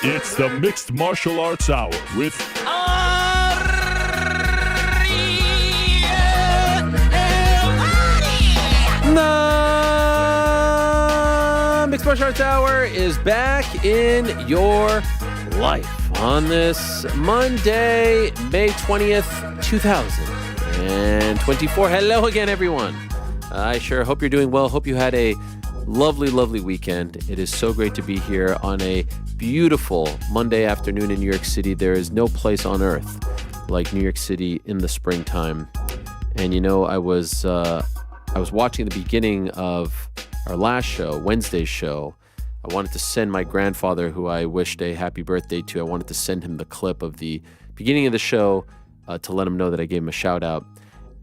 It's the Mixed Martial Arts Hour with The Mixed Martial Arts Hour is back in your life on this Monday, May 20th, 2024. Hello again, everyone. I sure hope you're doing well. Hope you had a lovely, lovely weekend. It is so great to be here on a beautiful Monday afternoon in New York City. There is no place on earth like New York City in the springtime. And you know, I was watching the beginning of our last show, Wednesday's show. I wanted to send my grandfather, who I wished a happy birthday to, I wanted to send him the clip of the beginning of the show to let him know that I gave him a shout out.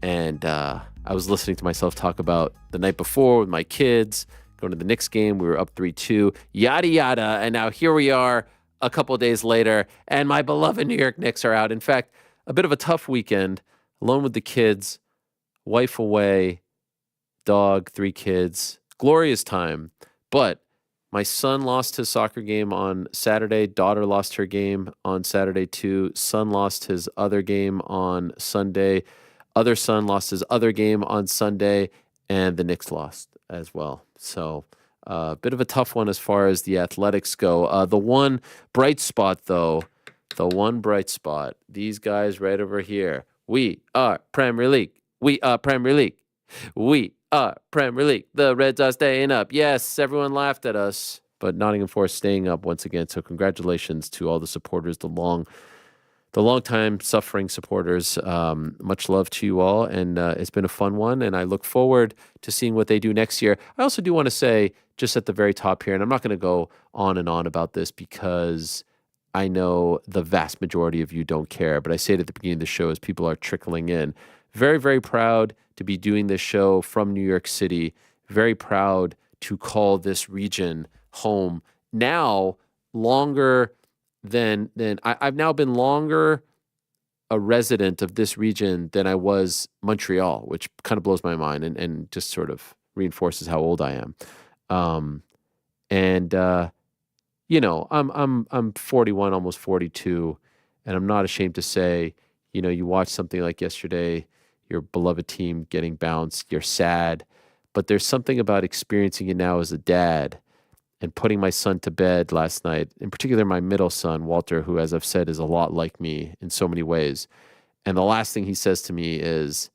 And I was listening to myself talk about the night before with my kids, going to the Knicks game. We were up 3-2, yada, yada. And now here we are a couple of days later, and my beloved New York Knicks are out. In fact, a bit of a tough weekend, alone with the kids, wife away, dog, 3 kids, glorious time. But my son lost his soccer game on Saturday. Daughter lost her game on Saturday too. Son lost his other game on Sunday. Other son lost his other game on Sunday. And the Knicks lost as well. So a bit of a tough one as far as the athletics go. The one bright spot, though, these guys right over here. We are Premier League. We are Premier League. We are Premier League. The Reds are staying up. Yes, everyone laughed at us, but Nottingham Forest staying up once again. So congratulations to all the supporters, the long-time suffering supporters. Much love to you all, and it's been a fun one, and I look forward to seeing what they do next year. I also do want to say, just at the very top here, and I'm not going to go on and on about this because I know the vast majority of you don't care, but I say it at the beginning of the show as people are trickling in. Very, very proud to be doing this show from New York City. Very proud to call this region home. Now, longer than I've now been longer a resident of this region than I was Montreal, which kind of blows my mind and just sort of reinforces how old I am. You know, I'm 41, almost 42, and I'm not ashamed to say, you know, you watch something like yesterday, your beloved team getting bounced, you're sad, but there's something about experiencing it now as a dad and putting my son to bed last night, in particular my middle son, Walter, who, as I've said, is a lot like me in so many ways. And the last thing he says to me is,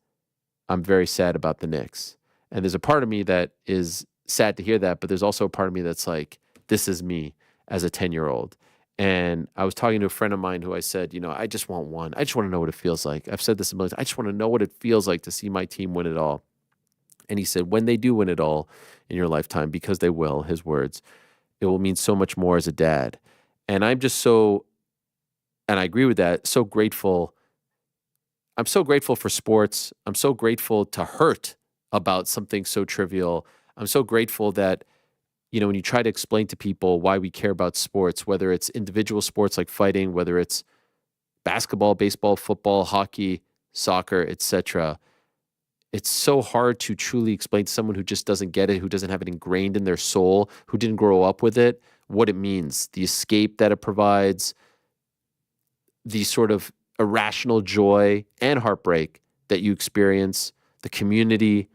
I'm very sad about the Knicks. And there's a part of me that is sad to hear that, but there's also a part of me that's like, this is me as a 10-year-old. And I was talking to a friend of mine who I said, you know, I just want one. I just want to know what it feels like. I've said this a million times. I just want to know what it feels like to see my team win it all. And he said, when they do win it all in your lifetime, because they will, his words, it will mean so much more as a dad. And I'm just so, and I agree with that, so grateful. I'm so grateful for sports. I'm so grateful to hurt about something so trivial. I'm so grateful that, you know, when you try to explain to people why we care about sports, whether it's individual sports like fighting, whether it's basketball, baseball, football, hockey, soccer, etc., it's so hard to truly explain to someone who just doesn't get it, who doesn't have it ingrained in their soul, who didn't grow up with it, what it means, the escape that it provides, the sort of irrational joy and heartbreak that you experience, the community,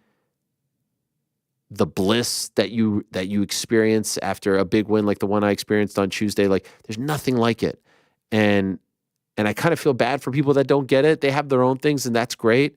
the bliss that you experience after a big win like the one I experienced on Tuesday. Like, there's nothing like it. And I kind of feel bad for people that don't get it. They have their own things, and that's great.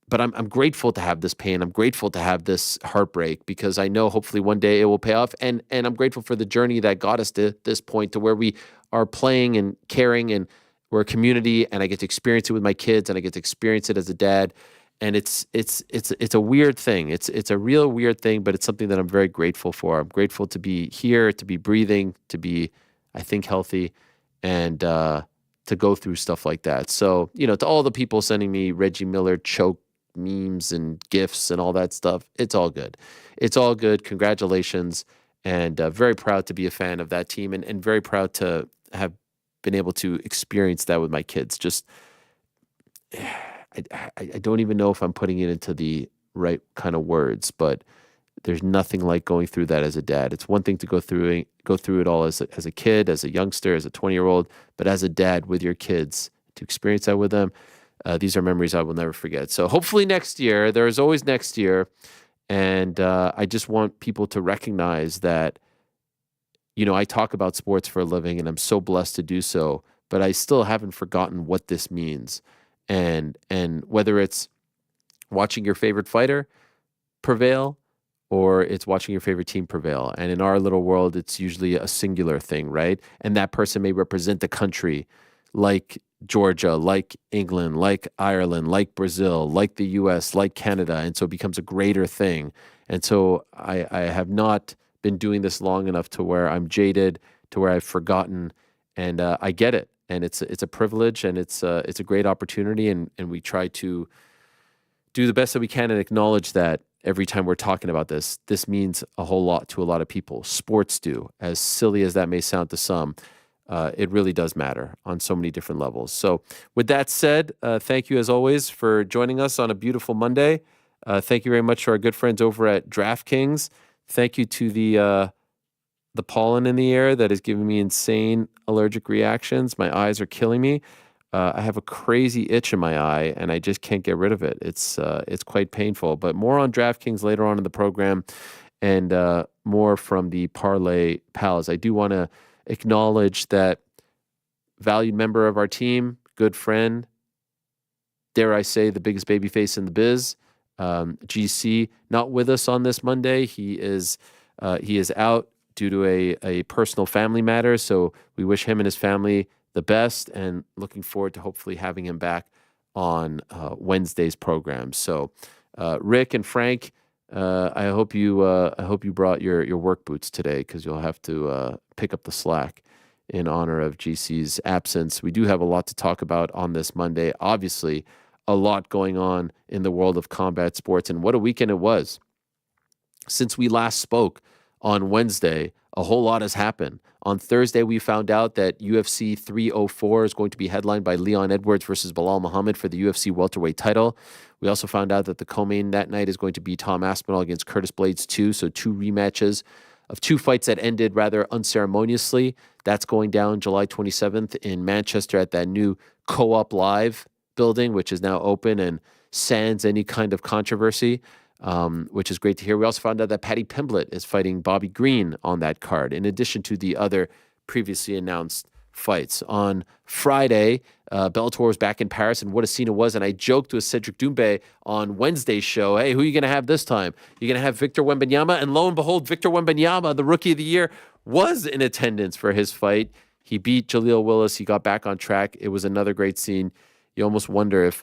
But I'm grateful to have this pain. I'm grateful to have this heartbreak because I know hopefully one day it will pay off. And I'm grateful for the journey that got us to this point, to where we are playing and caring, and we're a community, and I get to experience it with my kids, and I get to experience it as a dad. And it's a weird thing. It's a real weird thing, but it's something that I'm very grateful for. I'm grateful to be here, to be breathing, to be, I think, healthy, and to go through stuff like that. So, you know, to all the people sending me Reggie Miller choke memes and GIFs and all that stuff, it's all good. It's all good. Congratulations. And very proud to be a fan of that team, and very proud to have been able to experience that with my kids. Just, I don't even know if I'm putting it into the right kind of words, but there's nothing like going through that as a dad. It's one thing to go through it all as a kid, as a youngster, as a 20-year-old, but as a dad with your kids, to experience that with them, these are memories I will never forget. So hopefully next year, there is always next year, and I just want people to recognize that, I talk about sports for a living, and I'm so blessed to do so, but I still haven't forgotten what this means. And whether it's watching your favorite fighter prevail, or it's watching your favorite team prevail. And in our little world, it's usually a singular thing, right? And that person may represent the country like Georgia, like England, like Ireland, like Brazil, like the US, like Canada. And so it becomes a greater thing. And so I have not been doing this long enough to where I'm jaded, to where I've forgotten, and I get it. And it's a privilege, and it's a great opportunity. And we try to do the best that we can and acknowledge that every time we're talking about this. This means a whole lot to a lot of people. Sports do, as silly as that may sound to some. It really does matter on so many different levels. So with that said, thank you as always for joining us on a beautiful Monday. Thank you very much to our good friends over at DraftKings. Thank you to the pollen in the air that is giving me insane allergic reactions. My eyes are killing me. I have a crazy itch in my eye, and I just can't get rid of it. It's quite painful. But more on DraftKings later on in the program, and more from the Parlay Pals. I do want to acknowledge that valued member of our team, good friend, dare I say, the biggest babyface in the biz, GC, not with us on this Monday. He is out due to a personal family matter. So we wish him and his family the best, and looking forward to hopefully having him back on Wednesday's program. So Rick and Frank, I hope you brought your work boots today, because you'll have to pick up the slack in honor of GC's absence. We do have a lot to talk about on this Monday. Obviously, a lot going on in the world of combat sports, and what a weekend it was. Since we last spoke on Wednesday, a whole lot has happened. On Thursday, we found out that UFC 304 is going to be headlined by Leon Edwards versus Belal Muhammad for the UFC welterweight title. We also found out that the co-main that night is going to be Tom Aspinall against Curtis Blades 2, so 2 rematches of 2 fights that ended rather unceremoniously. That's going down July 27th in Manchester at that new Co-op Live building, which is now open and sans any kind of controversy. Which is great to hear. We also found out that Paddy Pimblett is fighting Bobby Green on that card, in addition to the other previously announced fights. On Friday, Bellator was back in Paris, and what a scene it was. And I joked with Cédric Doumbé on Wednesday's show, hey, who are you going to have this time? You're going to have Victor Wembanyama? And lo and behold, Victor Wembanyama, the Rookie of the Year, was in attendance for his fight. He beat Jaleel Willis. He got back on track. It was another great scene. You almost wonder if,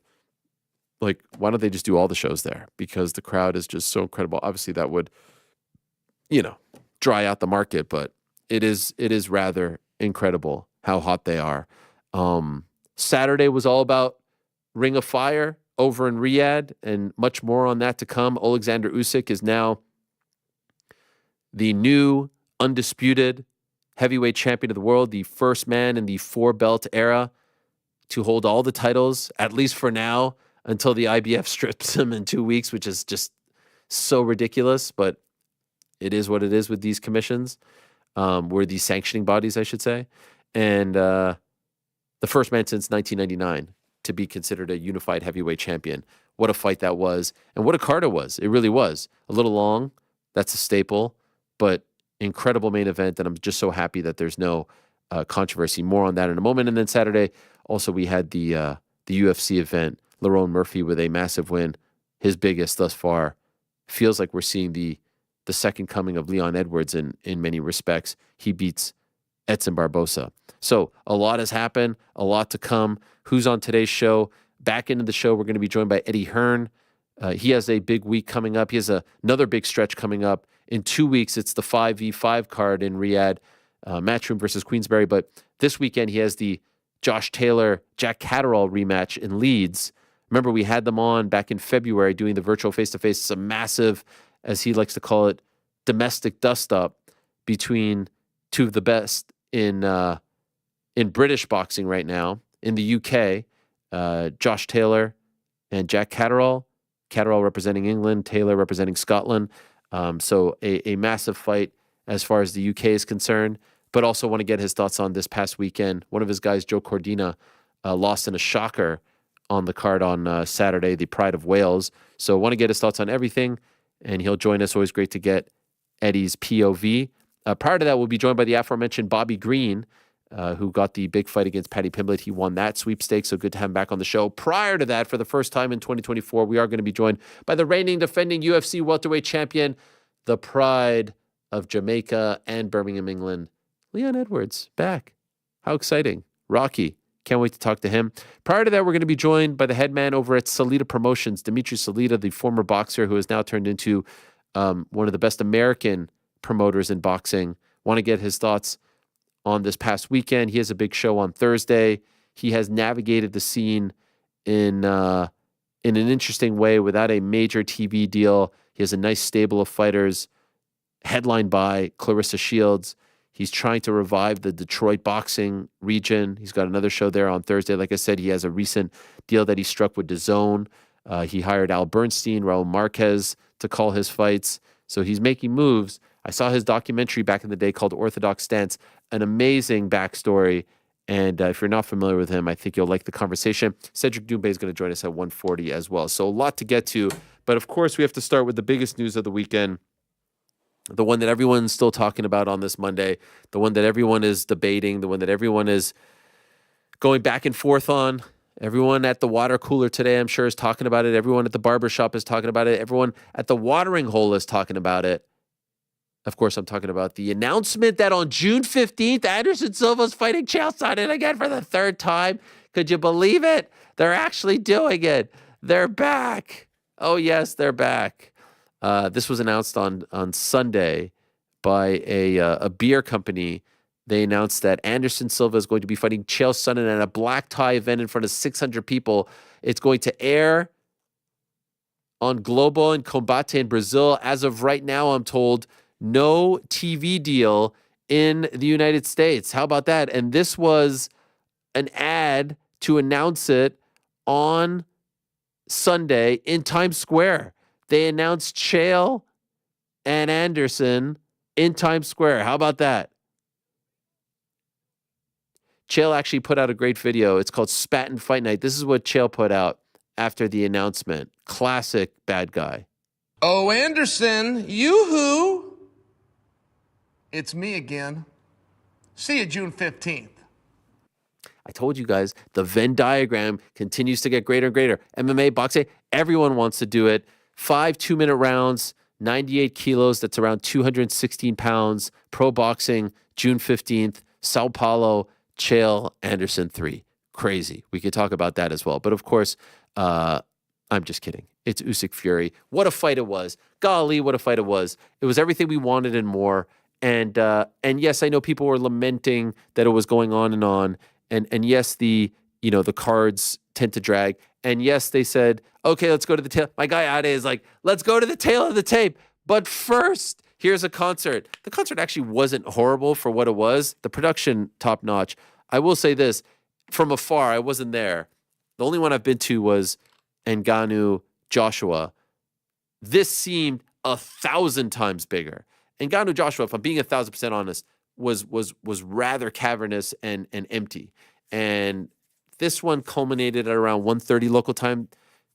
why don't they just do all the shows there? Because the crowd is just so incredible. Obviously, that would, dry out the market, but it is rather incredible how hot they are. Saturday was all about Ring of Fire over in Riyadh, and much more on that to come. Alexander Usyk is now the new undisputed heavyweight champion of the world, the first man in the 4-belt era to hold all the titles, at least for now, until the IBF strips him in 2 weeks, which is just so ridiculous. But it is what it is with these commissions, or these sanctioning bodies, I should say. And the first man since 1999 to be considered a unified heavyweight champion. What a fight that was, and what a card it was. It really was. A little long, that's a staple, but incredible main event, and I'm just so happy that there's no controversy. More on that in a moment. And then Saturday, also, we had the UFC event, Lerone Murphy with a massive win, his biggest thus far. Feels like we're seeing the second coming of Leon Edwards in many respects. He beats Edson Barbosa. So a lot has happened, a lot to come. Who's on today's show? Back into the show, we're going to be joined by Eddie Hearn. He has a big week coming up. He has another big stretch coming up. In 2 weeks, it's the 5v5 card in Riyadh, Matchroom versus Queensberry. But this weekend, he has the Josh Taylor, Jack Catterall rematch in Leeds. Remember, we had them on back in February doing the virtual face-to-face. It's a massive, as he likes to call it, domestic dust-up between two of the best in British boxing right now. In the UK, Josh Taylor and Jack Catterall. Catterall representing England, Taylor representing Scotland. So a massive fight as far as the UK is concerned, but also want to get his thoughts on this past weekend. One of his guys, Joe Cordina, lost in a shocker on the card on Saturday, the Pride of Wales. So want to get his thoughts on everything, and he'll join us. Always great to get Eddie's POV. Prior to that, we'll be joined by the aforementioned Bobby Green, who got the big fight against Paddy Pimblett. He won that sweepstakes, so good to have him back on the show. Prior to that, for the first time in 2024, we are going to be joined by the reigning defending UFC welterweight champion, the pride of Jamaica and Birmingham, England, Leon Edwards, back. How exciting. Rocky. Can't wait to talk to him. Prior to that, we're going to be joined by the head man over at Salita Promotions, Dmitry Salita, the former boxer who has now turned into one of the best American promoters in boxing. Want to get his thoughts on this past weekend. He has a big show on Thursday. He has navigated the scene in an interesting way without a major TV deal. He has a nice stable of fighters headlined by Clarissa Shields. He's trying to revive the Detroit boxing region. He's got another show there on Thursday. Like I said, he has a recent deal that he struck with DAZN. He hired Al Bernstein, Raul Marquez to call his fights. So he's making moves. I saw his documentary back in the day called Orthodox Stance, an amazing backstory. And if you're not familiar with him, I think you'll like the conversation. Cédric Doumbé is going to join us at 1:40 as well. So a lot to get to. But of course, we have to start with the biggest news of the weekend. The one that everyone's still talking about on this Monday, the one that everyone is debating, the one that everyone is going back and forth on. Everyone at the water cooler today, I'm sure, is talking about it. Everyone at the barbershop is talking about it. Everyone at the watering hole is talking about it. Of course, I'm talking about the announcement that on June 15th, Anderson Silva's fighting Chael Sonnen again for the third time. Could you believe it? They're actually doing it. They're back. Oh, yes, they're back. This was announced on Sunday by a beer company. They announced that Anderson Silva is going to be fighting Chael Sonnen at a black tie event in front of 600 people. It's going to air on Globo and Combate in Brazil. As of right now, I'm told no TV deal in the United States. How about that? And this was an ad to announce it on Sunday in Times Square. They announced Chael and Anderson in Times Square. How about that? Chael actually put out a great video. It's called Spatin Fight Night. This is what Chael put out after the announcement. Classic bad guy. Oh, Anderson, yoo-hoo. It's me again. See you June 15th. I told you guys, the Venn diagram continues to get greater and greater. MMA, boxing, everyone wants to do it. 5 2-minute rounds, 98 kilos. That's around 216 pounds. Pro boxing, June 15th, Sao Paulo, Chael, Anderson 3. Crazy. We could talk about that as well. But of course, I'm just kidding. It's Usyk Fury. What a fight it was. Golly, what a fight it was. It was everything we wanted and more. And yes, I know people were lamenting that it was going on and on. And yes, the cards tend to drag. And yes, they said, okay, let's go to the tail. My guy Ade is like, let's go to the tail of the tape. But first, here's a concert. The concert actually wasn't horrible for what it was. The production, top notch. I will say this, from afar, I wasn't there. The only one I've been to was Ngannou Joshua. This seemed 1,000 times bigger. Ngannou Joshua, if I'm being 1,000% honest, was rather cavernous and empty. And this one culminated at around 1:30 local time.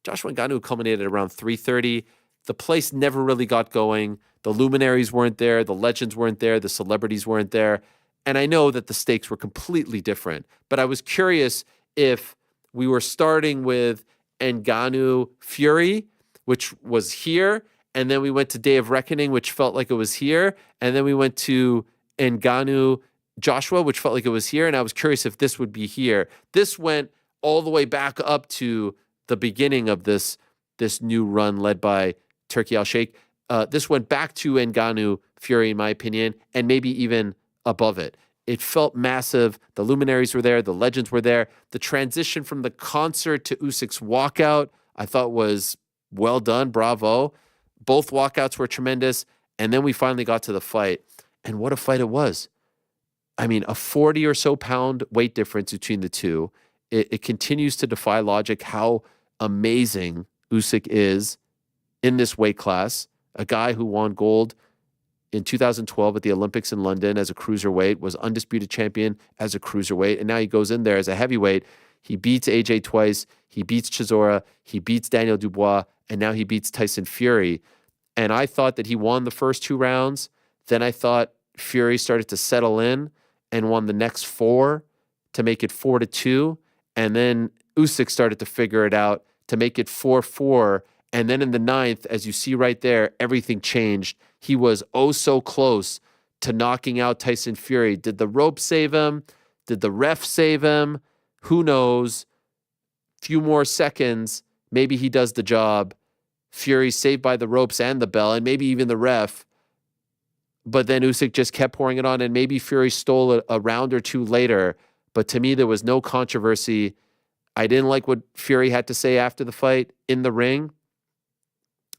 Joshua Ngannou culminated at around 3:30. The place never really got going. The luminaries weren't there. The legends weren't there. The celebrities weren't there. And I know that the stakes were completely different. But I was curious if we were starting with Ngannou Fury, which was here, and then we went to Day of Reckoning, which felt like it was here, and then we went to Ngannou Joshua, which felt like it was here, and I was curious if this would be here. This went all the way back up to the beginning of this new run led by Turki Al-Sheikh. This went back to Ngannou Fury, in my opinion, and maybe even above it. It felt massive. The luminaries were there. The legends were there. The transition from the concert to Usyk's walkout, I thought was well done. Bravo. Both walkouts were tremendous. And then we finally got to the fight. And what a fight it was. I mean, a 40 or so pound weight difference between the two. It continues to defy logic how amazing Usyk is in this weight class. a guy who won gold in 2012 at the Olympics in London as a cruiserweight, was undisputed champion as a cruiserweight, and now he goes in there as a heavyweight. He beats AJ twice, he beats Chisora, he beats Daniel Dubois, and now he beats Tyson Fury. And I thought that he won the first 2 rounds. Then I thought Fury started to settle in and won the next 4 to make it 4-2. And then Usyk started to figure it out to make it 4-4. And then in the 9th, as you see right there, everything changed. He was oh so close to knocking out Tyson Fury. Did the rope save him? Did the ref save him? Who knows? Few more seconds, maybe he does the job. Fury saved by the ropes and the bell, and maybe even the ref. But then Usyk just kept pouring it on, and maybe Fury stole a round or 2 later. But to me, there was no controversy. I didn't like what Fury had to say after the fight in the ring.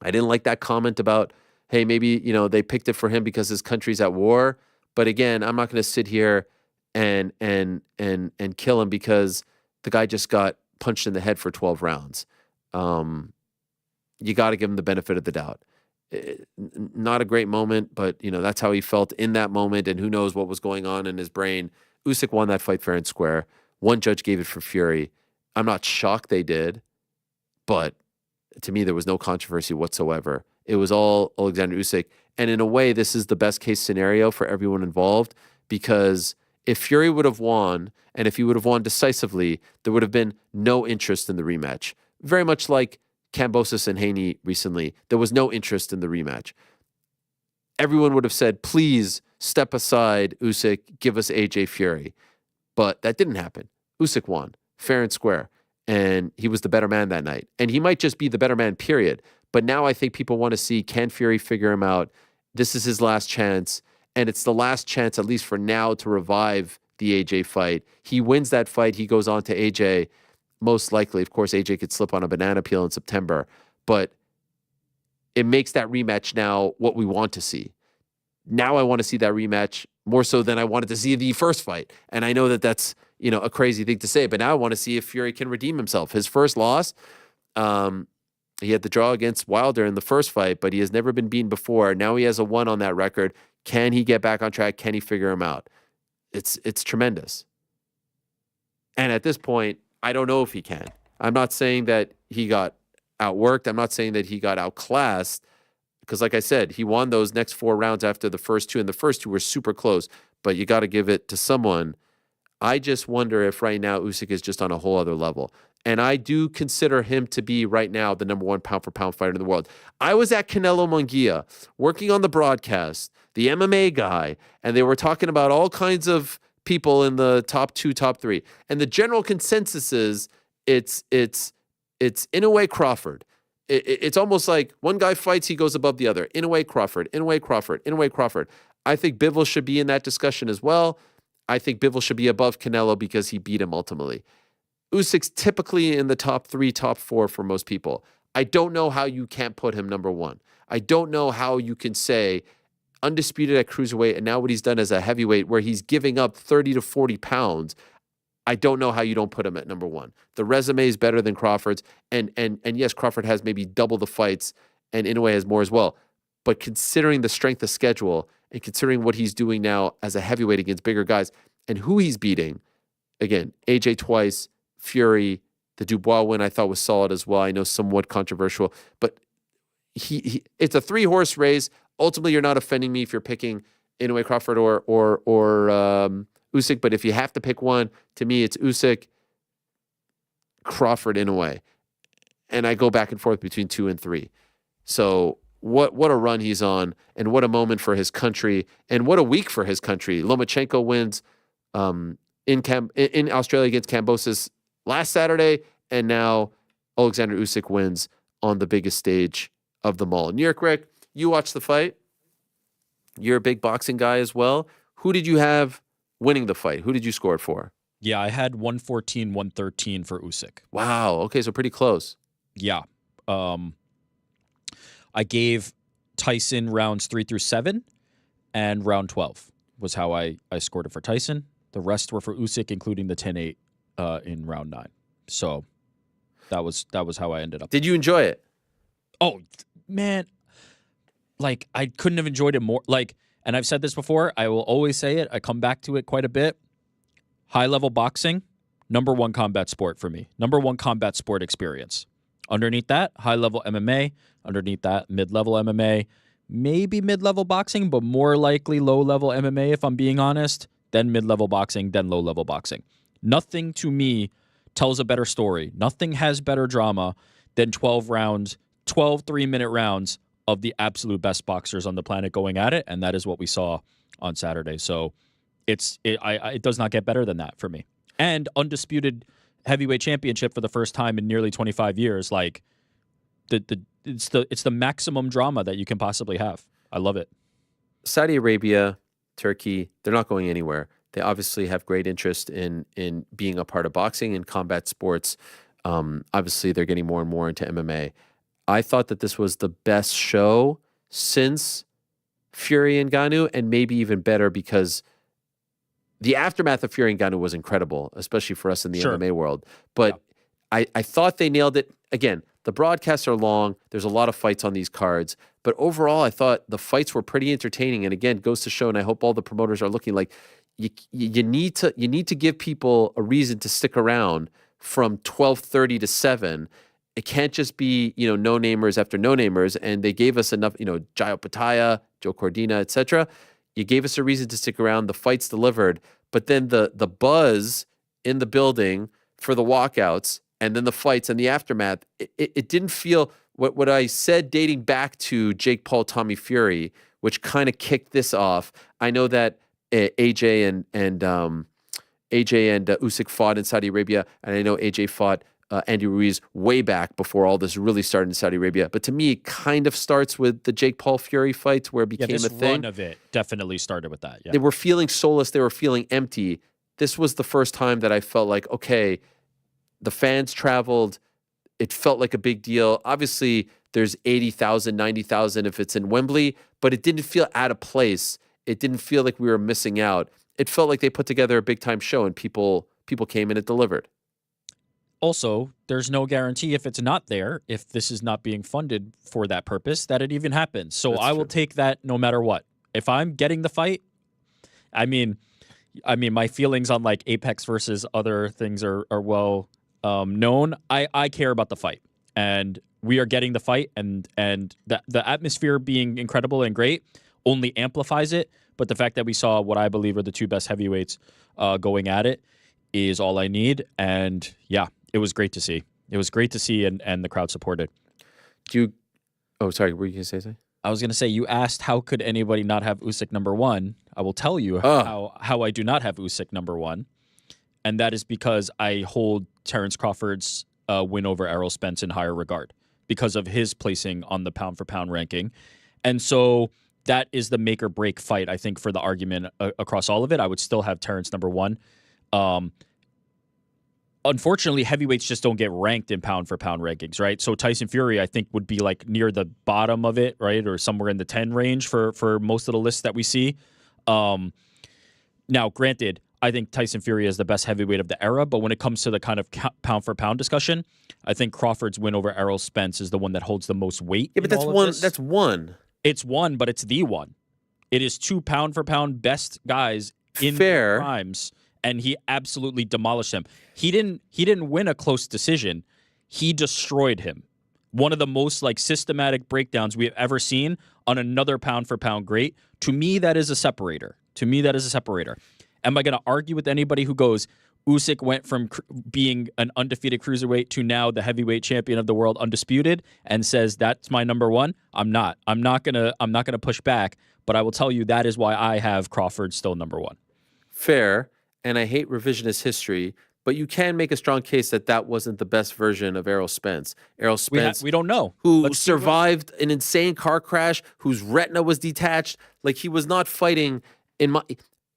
I didn't like that comment about, hey, maybe, they picked it for him because his country's at war. But again, I'm not going to sit here and kill him because the guy just got punched in the head for 12 rounds. You got to give him the benefit of the doubt. Not a great moment, but that's how he felt in that moment, and who knows what was going on in his brain. Usyk won that fight fair and square. One judge gave it for Fury. I'm not shocked they did, but to me, there was no controversy whatsoever. It was all Alexander Usyk. And in a way, this is the best case scenario for everyone involved, because if Fury would have won, and if he would have won decisively, there would have been no interest in the rematch. Very much like Kambosos and Haney recently. There was no interest in the rematch. Everyone would have said, please step aside, Usyk, give us AJ Fury. But that didn't happen. Usyk won, fair and square. And he was the better man that night. And he might just be the better man, period. But now I think people want to see, can Fury figure him out? This is his last chance. And it's the last chance, at least for now, to revive the AJ fight. He wins that fight. He goes on to AJ. Most likely, of course, AJ could slip on a banana peel in September. But it makes that rematch now what we want to see. Now I want to see that rematch more so than I wanted to see the first fight. And I know that that's, a crazy thing to say, but now I want to see if Fury can redeem himself. His first loss, he had the draw against Wilder in the first fight, but he has never been beaten before. Now he has a 1 on that record. Can he get back on track? Can he figure him out? It's tremendous. And at this point, I don't know if he can. I'm not saying that he got outworked. I'm not saying that he got outclassed, because like I said, he won those next 4 rounds after the first 2, and the first 2 were super close, but you got to give it to someone. I just wonder if right now Usyk is just on a whole other level. And I do consider him to be right now the number 1 pound-for-pound fighter in the world. I was at Canelo Munguia working on the broadcast, the MMA guy, and they were talking about all kinds of people in the top 2, top 3. And the general consensus is it's Inoue Crawford. It's almost like one guy fights, he goes above the other. Inoue Crawford, Inoue Crawford, Inoue Crawford. I think Bivol should be in that discussion as well. I think Bivol should be above Canelo because he beat him ultimately. Usyk's typically in the top 3, top 4 for most people. I don't know how you can't put him number 1. I don't know how you can say undisputed at cruiserweight, and now what he's done as a heavyweight where he's giving up 30 to 40 pounds. I don't know how you don't put him at number 1. The resume is better than Crawford's, and yes, Crawford has maybe double the fights, and Inoue has more as well. But considering the strength of schedule and considering what he's doing now as a heavyweight against bigger guys and who he's beating, again, AJ twice, Fury, the Dubois win I thought was solid as well. I know somewhat controversial, but it's a 3-horse race. Ultimately, you're not offending me if you're picking Inoue Crawford or Usyk, but if you have to pick one, to me, it's Usyk, Crawford, Inoue. And I go back and forth between 2 and 3. So what a run he's on, and what a moment for his country, and what a week for his country. Lomachenko wins in Australia against Kambosos last Saturday, and now Alexander Usyk wins on the biggest stage of them all. New York, Rick, you watched the fight. You're a big boxing guy as well. Who did you have winning the fight? Who did you score it for? Yeah, I had 114, 113 for Usyk. Wow. Okay, so pretty close. Yeah. I gave Tyson rounds 3 through 7, and round 12 was how I scored it for Tyson. The rest were for Usyk, including the 10-8 in round 9. So that was how I ended up. Did you enjoy it? Oh, man. like I couldn't have enjoyed it more. Like, and I've said this before, I will always say it. I come back to it quite a bit. High level boxing, number one combat sport for me. Number one combat sport experience. Underneath that, high level MMA. Underneath that, mid level MMA. Maybe mid level boxing, but more likely low level MMA if I'm being honest. Then mid level boxing, then low level boxing. Nothing to me tells a better story. Nothing has better drama than 12 rounds, 12 3-minute rounds of the absolute best boxers on the planet going at it, and that is what we saw on Saturday. So it does not get better than that for me. And undisputed heavyweight championship for the first time in nearly 25 years. Like it's the maximum drama that you can possibly have. I love it. Saudi Arabia, Turkey, they're not going anywhere. They obviously have great interest in being a part of boxing and combat sports. Obviously, they're getting more and more into MMA. I thought that this was the best show since Fury and Ngannou, and maybe even better because the aftermath of Fury and Ngannou was incredible, especially for us in the MMA world. But I thought they nailed it. Again, the broadcasts are long. There's a lot of fights on these cards. But overall, I thought the fights were pretty entertaining. And again, goes to show, and I hope all the promoters are looking like you need to give people a reason to stick around from 12:30 to 7. It can't just be, no-namers after no-namers. And they gave us enough, Jayo Pataya, Joe Cordina, etc. You gave us a reason to stick around. The fights delivered. But then the buzz in the building for the walkouts and then the fights and the aftermath, it didn't feel what I said dating back to Jake Paul, Tommy Fury, which kind of kicked this off. I know that AJ and Usyk fought in Saudi Arabia, and I know AJ fought Andy Ruiz way back before all this really started in Saudi Arabia. But to me, it kind of starts with the Jake Paul Fury fights where it became a thing. This run of it definitely started with that. Yeah. They were feeling soulless. They were feeling empty. This was the first time that I felt like, okay, the fans traveled. It felt like a big deal. Obviously, there's 80,000, 90,000 if it's in Wembley, but it didn't feel out of place. It didn't feel like we were missing out. It felt like they put together a big-time show and people came and it delivered. Also, there's no guarantee if it's not there, if this is not being funded for that purpose, that it even happens. So I will take that no matter what. If I'm getting the fight, I mean, my feelings on like Apex versus other things are well known. I care about the fight, and we are getting the fight, and the atmosphere being incredible and great only amplifies it. But the fact that we saw what I believe are the two best heavyweights going at it is all I need. And yeah, it was great to see. It was great to see, and the crowd supported. Sorry, were you going to say something? I was going to say, you asked how could anybody not have Usyk number one. I will tell you how I do not have Usyk number one, and that is because I hold Terrence Crawford's win over Errol Spence in higher regard because of his placing on the pound-for-pound ranking. And so that is the make or break fight, I think, for the argument across all of it. I would still have Terrence number one. Unfortunately, heavyweights just don't get ranked in pound-for-pound rankings, right? So Tyson Fury, I think, would be like near the bottom of it, right? Or somewhere in the 10 range for most of the lists that we see. Now, granted, I think Tyson Fury is the best heavyweight of the era, but when it comes to the kind of pound-for-pound discussion, I think Crawford's win over Errol Spence is the one that holds the most weight. Yeah, but that's one. That's one. It's one, but it's the one. It is two pound-for-pound best guys in their primes. And he absolutely demolished him. He didn't win a close decision. He destroyed him. One of the most like systematic breakdowns we have ever seen on another pound for pound great. To me, that is a separator. Am I going to argue with anybody who goes, Usyk went from being an undefeated cruiserweight to now the heavyweight champion of the world, undisputed, and says that's my number one? I'm not. I'm not gonna push back. But I will tell you that is why I have Crawford still number one. Fair. And I hate revisionist history, but you can make a strong case that wasn't the best version of Errol Spence. Errol Spence, we don't know, who survived an insane car crash, whose retina was detached. Like, he was not fighting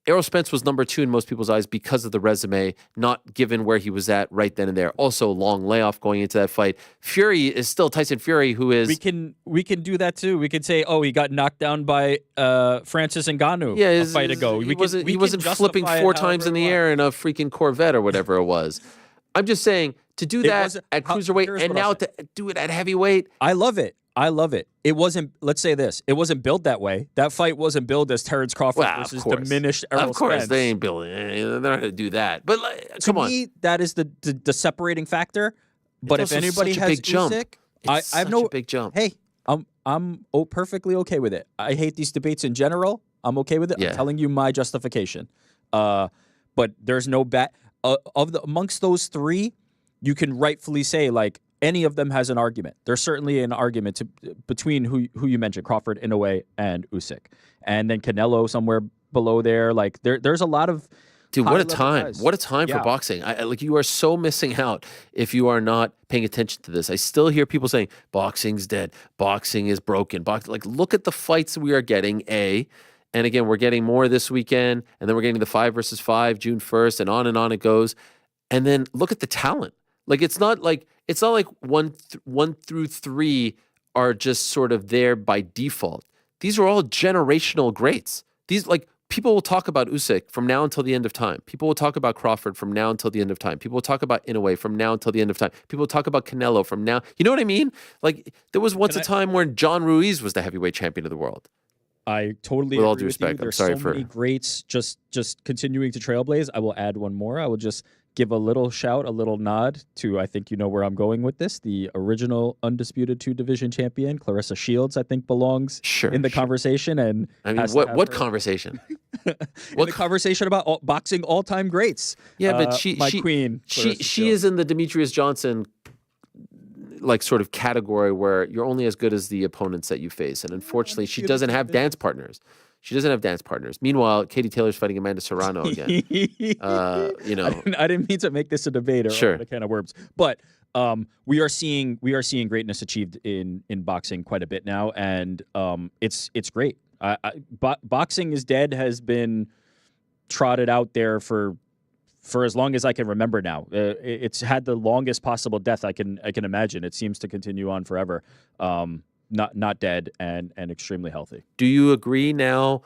Errol Spence was number two in most people's eyes because of the resume, not given where he was at right then and there. Also, long layoff going into that fight. Fury is still Tyson Fury, who is... We can do that too. We could say, he got knocked down by Francis Ngannou a fight ago. He wasn't flipping four times in the air in a freaking Corvette or whatever it was. I'm just saying, to do that at cruiserweight and now to do it at heavyweight... I love it. I love it. It wasn't, let's say this, it wasn't built that way. That fight wasn't built as Terrence Crawford versus diminished Errol Of course, Spence. they ain't building it. They're not going to do that. But come on. To me, that is the separating factor. But if also anybody such a has big jump. Usyk, It's I have such no a big jump. Hey, I'm perfectly okay with it. I hate these debates in general. I'm okay with it. Yeah. I'm telling you my justification. But there's no amongst those three, you can rightfully say like any of them has an argument. There's certainly an argument between who you mentioned, Crawford, Inoue, and Usyk, and then Canelo somewhere below there. Like there's a lot of dude. What a time! guys. What a time for boxing! Like you are so missing out if you are not paying attention to this. I still hear people saying boxing's dead, boxing is broken. Like look at the fights we are getting. And again, we're getting more this weekend, and then we're getting the 5 versus 5 June 1st, and on it goes. And then look at the talent. Like it's not like one through 3 are just sort of there by default. These are all generational greats. These like people will talk about Usyk from now until the end of time. People will talk about Crawford from now until the end of time. People will talk about Inoue from now until the end of time. People will talk about Canelo from now. You know what I mean? Like there was once a time when John Ruiz was the heavyweight champion of the world. I totally with all agree due respect. with you. There's I'm sorry so many greats just continuing to trailblaze. I will add one more. I will just give a little shout, a little nod to, I think you know where I'm going with this, the original undisputed 2-division champion, Clarissa Shields, I think belongs in the conversation. And I mean, what conversation? The conversation about boxing all-time greats. Yeah, but queen. She is in the Demetrius Johnson like sort of category where you're only as good as the opponents that you face. And unfortunately, she doesn't have dance partners. Meanwhile, Katie Taylor's fighting Amanda Serrano again. You know, I didn't mean to make this a debate or a can of worms, but we are seeing greatness achieved in boxing quite a bit now, and it's great. Boxing is dead has been trotted out there for as long as I can remember now. It's had the longest possible death I can imagine. It seems to continue on forever. Not dead and extremely healthy. Do you agree now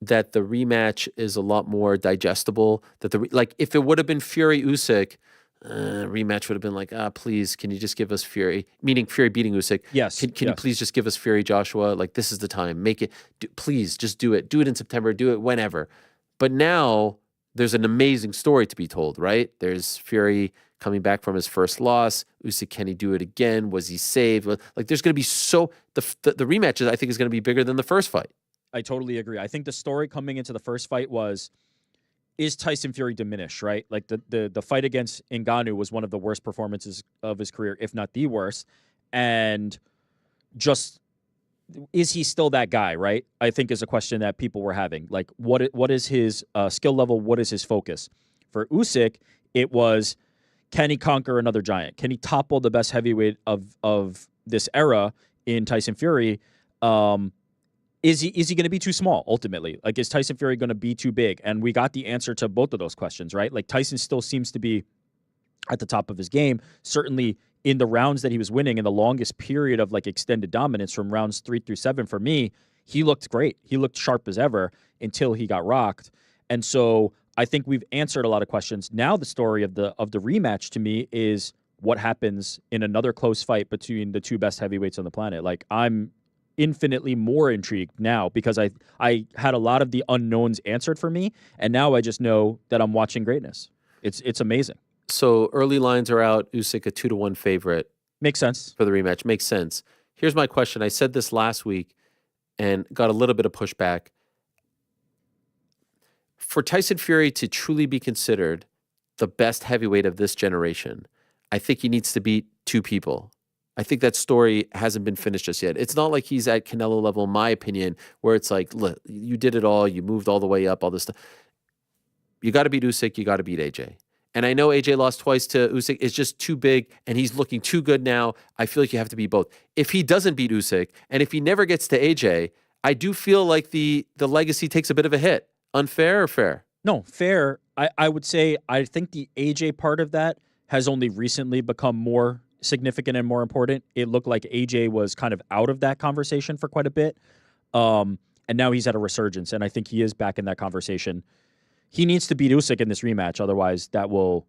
that the rematch is a lot more digestible? That like if it would have been Fury Usyk, rematch would have been like, please, can you just give us Fury? Meaning Fury beating Usyk. Yes. Can you please just give us Fury Joshua? Like this is the time. Make it. Please just do it. Do it in September. Do it whenever. But now there's an amazing story to be told, right? There's Fury coming back from his first loss. Usyk, can he do it again? Was he saved? Like, there's going to be the rematch, I think, is going to be bigger than the first fight. I totally agree. I think the story coming into the first fight was, is Tyson Fury diminished, right? Like, the fight against Ngannou was one of the worst performances of his career, if not the worst. And just, is he still that guy, right? I think is a question that people were having. Like, what is his skill level? What is his focus? For Usyk, it was, can he conquer another giant? Can he topple the best heavyweight of this era in Tyson Fury? Is he going to be too small ultimately? Like, is Tyson Fury going to be too big? And we got the answer to both of those questions, right? Like, Tyson still seems to be at the top of his game. Certainly in the rounds that he was winning in the longest period of like extended dominance from rounds 3 through 7, for me, he looked great. He looked sharp as ever until he got rocked. And so I think we've answered a lot of questions. Now the story of the rematch to me is what happens in another close fight between the two best heavyweights on the planet. Like, I'm infinitely more intrigued now because I had a lot of the unknowns answered for me, and now I just know that I'm watching greatness. It's amazing. So early lines are out. Usyk a 2-1 favorite. Makes sense for the rematch. Makes sense. Here's my question. I said this last week and got a little bit of pushback. For Tyson Fury to truly be considered the best heavyweight of this generation, I think he needs to beat two people. I think that story hasn't been finished just yet. It's not like he's at Canelo level, in my opinion, where it's like, look, you did it all, you moved all the way up, all this stuff. You got to beat Usyk, you got to beat AJ. And I know AJ lost twice to Usyk. It's just too big, and he's looking too good now. I feel like you have to beat both. If he doesn't beat Usyk, and if he never gets to AJ, I do feel like the legacy takes a bit of a hit. Unfair or fair? No, fair. I would say I think the AJ part of that has only recently become more significant and more important. It looked like AJ was kind of out of that conversation for quite a bit. And now he's at a resurgence, and I think he is back in that conversation. He needs to beat Usyk in this rematch, otherwise that will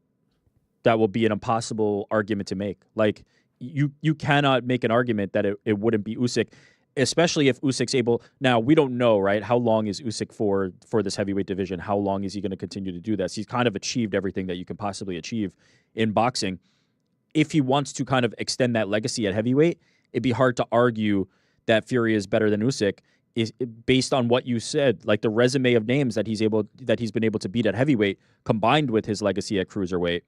be an impossible argument to make. Like, you cannot make an argument that it wouldn't be Usyk, especially if Usyk's able. Now, we don't know, right? How long is Usyk for this heavyweight division? How long is he going to continue to do this? He's kind of achieved everything that you can possibly achieve in boxing. If he wants to kind of extend that legacy at heavyweight, it'd be hard to argue that Fury is better than Usyk, is based on what you said, like the resume of names that he's been able to beat at heavyweight combined with his legacy at cruiserweight.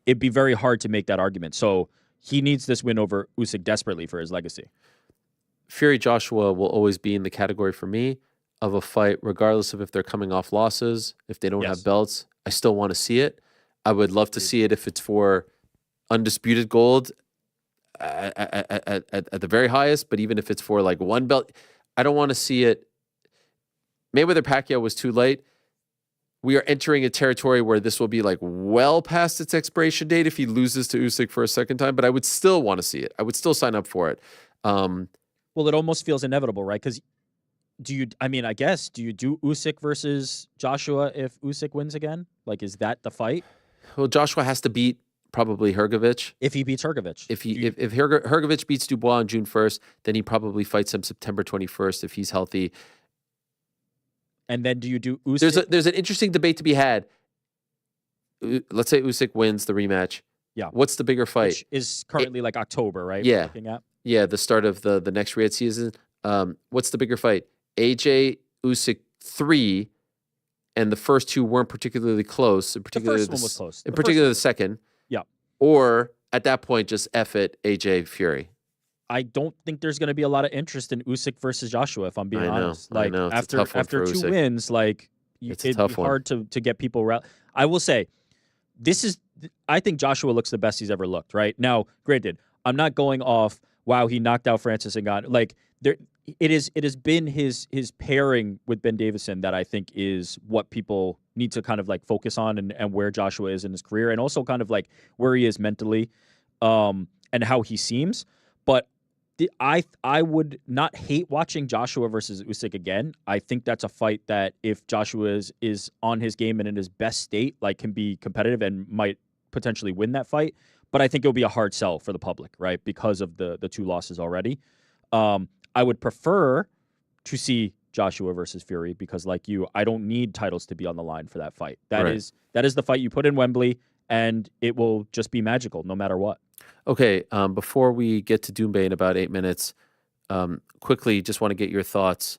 It'd be very hard to make that argument. So he needs this win over Usyk desperately for his legacy. Fury Joshua will always be in the category for me of a fight, regardless of if they're coming off losses, if they don't have belts. I still want to see it. I would love to see it if it's for undisputed gold at the very highest, but even if it's for like one belt, I don't want to see it. Mayweather-Pacquiao was too late. We are entering a territory where this will be like well past its expiration date if he loses to Usyk for a second time, but I would still want to see it. I would still sign up for it. Well, it almost feels inevitable, right? Because do you do Usyk versus Joshua if Usyk wins again? Like, is that the fight? Well, Joshua has to beat probably Hrgović. If he beats Hrgović. If Hrgović beats Dubois on June 1st, then he probably fights him September 21st if he's healthy. And then do you do Usyk? There's an interesting debate to be had. Let's say Usyk wins the rematch. Yeah. What's the bigger fight? Which is currently like October, right? Yeah. We're looking at? Yeah, the start of the next Riyadh season. What's the bigger fight? AJ Usyk 3, and the first two weren't particularly close. In particular, the first one was close. In particular, the second. Yeah. Or at that point, just F it, AJ Fury. I don't think there's going to be a lot of interest in Usyk versus Joshua, if I'm being honest. Like, I know. It's after two Usyk. wins, like, it'd be hard to get people. I will say, I think Joshua looks the best he's ever looked, right? Now, granted, I'm not going off, wow, he knocked out Francis Ngannou. Like, it has been his pairing with Ben Davison that I think is what people need to kind of like focus on, and where Joshua is in his career, and also kind of like where he is mentally, and how he seems. But I would not hate watching Joshua versus Usyk again. I think that's a fight that if Joshua is on his game and in his best state, like, can be competitive and might potentially win that fight. But I think it'll be a hard sell for the public, right? Because of the two losses already. I would prefer to see Joshua versus Fury because, like you, I don't need titles to be on the line for that fight. That is the fight you put in Wembley, and it will just be magical no matter what. Okay, before we get to Doumbé in about 8 minutes, quickly, just want to get your thoughts.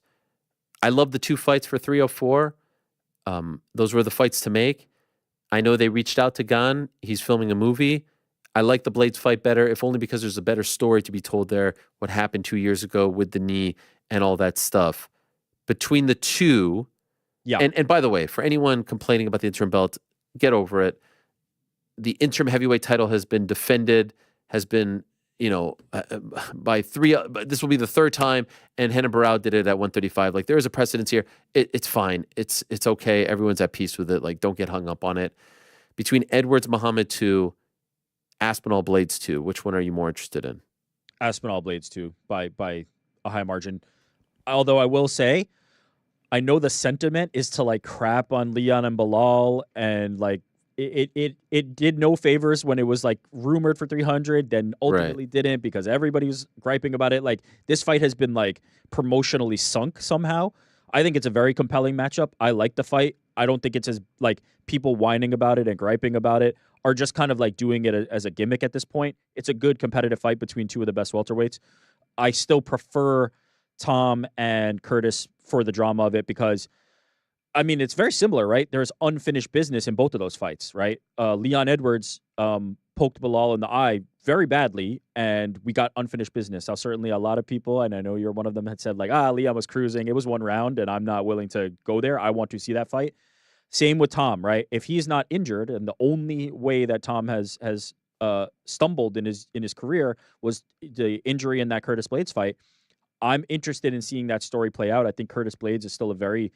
I love the two fights for 304. Those were the fights to make. I know they reached out to Gan. He's filming a movie. I like the Blades fight better, if only because there's a better story to be told there, what happened 2 years ago with the knee and all that stuff. Between the two, and by the way, for anyone complaining about the interim belt, get over it. The interim heavyweight title has been defended, has been, by three, this will be the third time, and Hannah Barrow did it at 135. Like, there is a precedence here. It's fine. It's okay. Everyone's at peace with it. Like, don't get hung up on it. Between Edwards Muhammad 2, Aspinall Blades 2, which one are you more interested in? Aspinall Blades 2 by a high margin. Although I will say, I know the sentiment is to like crap on Leon and Belal, and like it did no favors when it was like rumored for 300, then ultimately didn't because everybody was griping about it. Like, this fight has been like promotionally sunk somehow. I think it's a very compelling matchup. I like the fight. I don't think it's as like people whining about it and griping about it are just kind of like doing it as a gimmick at this point. It's a good competitive fight between two of the best welterweights. I still prefer Tom and Curtis for the drama of it because, I mean, it's very similar, right? There's unfinished business in both of those fights, right? Leon Edwards poked Belal in the eye very badly, and we got unfinished business. Now, certainly a lot of people, and I know you're one of them, had said like, Leon was cruising. It was one round, and I'm not willing to go there. I want to see that fight. Same with Tom, right? If he's not injured, and the only way that Tom has stumbled in his career was the injury in that Curtis Blades fight, I'm interested in seeing that story play out. I think Curtis Blades is still a very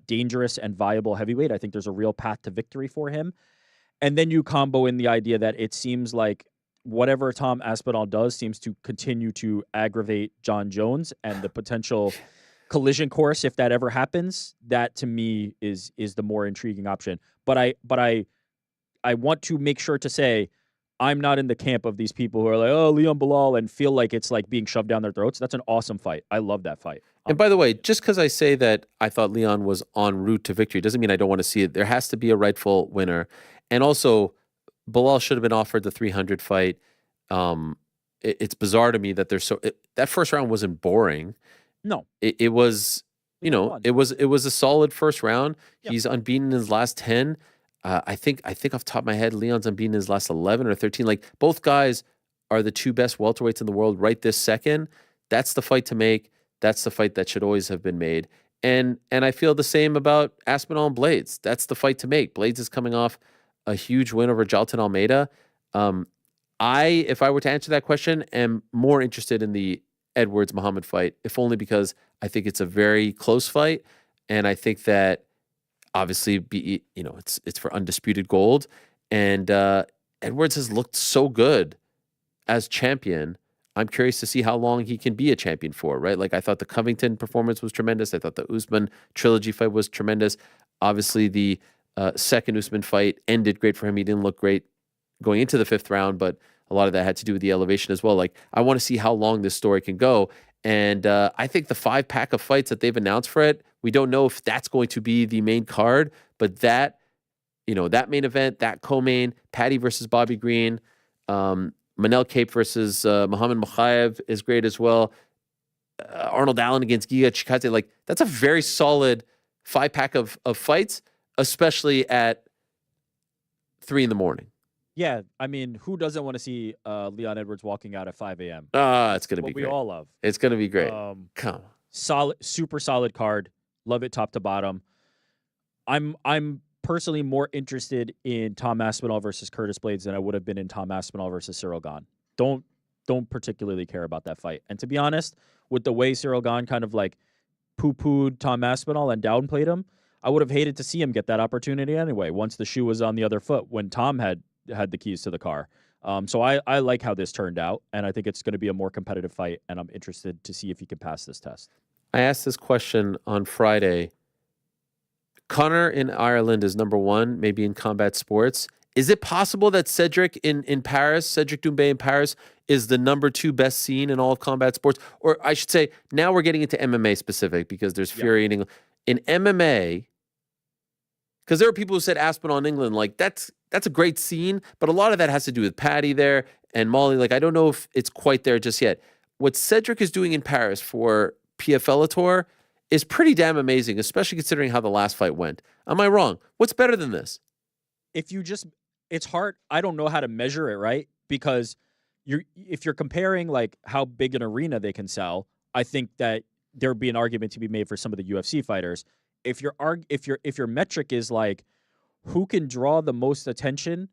dangerous and viable heavyweight. I think there's a real path to victory for him. And then you combo in the idea that it seems like whatever Tom Aspinall does seems to continue to aggravate John Jones, and the potential collision course, if that ever happens, that to me is the more intriguing option. But I want to make sure to say I'm not in the camp of these people who are like, oh, Leon Bilal, and feel like it's like being shoved down their throats. That's an awesome fight. I love that fight. And by the way, just because I say that I thought Leon was en route to victory doesn't mean I don't want to see it. There has to be a rightful winner. And also, Bilal should have been offered the 300 fight. It's bizarre to me that that first round wasn't boring. No, It was, it was a solid first round. Yep. He's unbeaten in his last 10. I think off the top of my head, Leon's unbeaten in his last 11 or 13. Like, both guys are the two best welterweights in the world right this second. That's the fight to make. That's the fight that should always have been made. And I feel the same about Aspinall and Blades. That's the fight to make. Blades is coming off a huge win over Jalton Almeida. If I were to answer that question, am more interested in the Edwards Muhammad fight, if only because I think it's a very close fight, and I think that obviously it's for undisputed gold, and Edwards has looked so good as champion. I'm curious to see how long he can be a champion for, right? Like, I thought the Covington performance was tremendous. I thought the Usman trilogy fight was tremendous. Obviously, the second Usman fight ended great for him. He didn't look great going into the 5th round, but a lot of that had to do with the elevation as well. Like, I want to see how long this story can go. And I think the 5-pack of fights that they've announced for it, we don't know if that's going to be the main card, but that main event, that co-main, Paddy versus Bobby Green, Manel Kape versus Muhammad Mokaev is great as well. Arnold Allen against Giga Chikadze, like, that's a very solid 5-pack of fights, especially at 3 a.m. Yeah, I mean, who doesn't want to see Leon Edwards walking out at 5 a.m.? It's gonna be What we great. all love. It's gonna be great. Come on. Solid, super solid card. Love it top to bottom. I'm personally more interested in Tom Aspinall versus Curtis Blades than I would have been in Tom Aspinall versus Cyril Gane. Don't particularly care about that fight. And to be honest, with the way Cyril Gane kind of like poo-pooed Tom Aspinall and downplayed him, I would have hated to see him get that opportunity anyway, once the shoe was on the other foot, when Tom had the keys to the car. So I like how this turned out, and I think it's going to be a more competitive fight, and I'm interested to see if he can pass this test. I asked this question on Friday. Conor in Ireland is number 1, maybe in combat sports. Is it possible that Cédric in Paris, Cédric Doumbé in Paris, is the number 2 best seen in all of combat sports? Or I should say, now we're getting into MMA specific, because there's Fury in England. In MMA, because there are people who said Aspinall in England, like, that's a great scene, but a lot of that has to do with Paddy there and Molly. Like, I don't know if it's quite there just yet. What Cédric is doing in Paris for PFL Tour is pretty damn amazing, especially considering how the last fight went. Am I wrong? What's better than this? It's hard. I don't know how to measure it, right? Because if you're comparing like how big an arena they can sell, I think that there'd be an argument to be made for some of the UFC fighters. If your metric is like who can draw the most attention,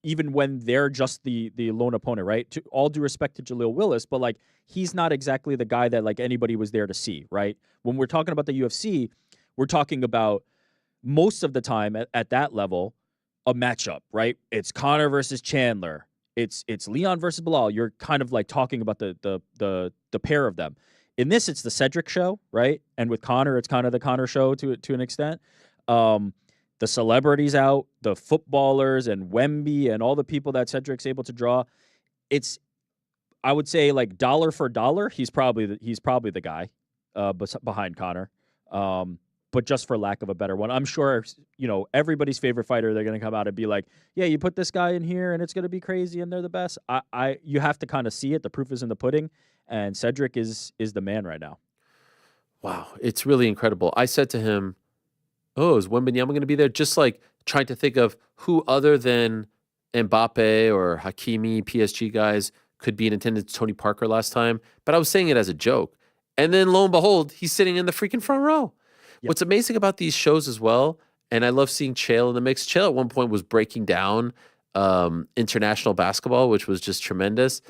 even when they're just the lone opponent, right? To all due respect to Jaleel Willis, but like, he's not exactly the guy that like anybody was there to see, right? When we're talking about the UFC, we're talking about most of the time at that level, a matchup, right? It's Conor versus Chandler. It's Leon versus Bilal. You're kind of like talking about the pair of them. In this, it's the Cédric show, right? And with Conor, it's kind of the Conor show to an extent. The celebrities out, the footballers and Wemby and all the people that Cédric's able to draw. It's, I would say, like, dollar for dollar, he's probably the guy behind Conor. But just for lack of a better one, I'm sure, everybody's favorite fighter, they're going to come out and be like, yeah, you put this guy in here and it's going to be crazy and they're the best. You have to kind of see it. The proof is in the pudding, and Cédric is the man right now. Wow, it's really incredible. I said to him, oh, is Wembanyama going to be there? Just like trying to think of who other than Mbappe or Hakimi, PSG guys, could be in attendance. Tony Parker last time. But I was saying it as a joke. And then lo and behold, he's sitting in the freaking front row. Yep. What's amazing about these shows as well, and I love seeing Chael in the mix. Chael at one point was breaking down international basketball, which was just tremendous.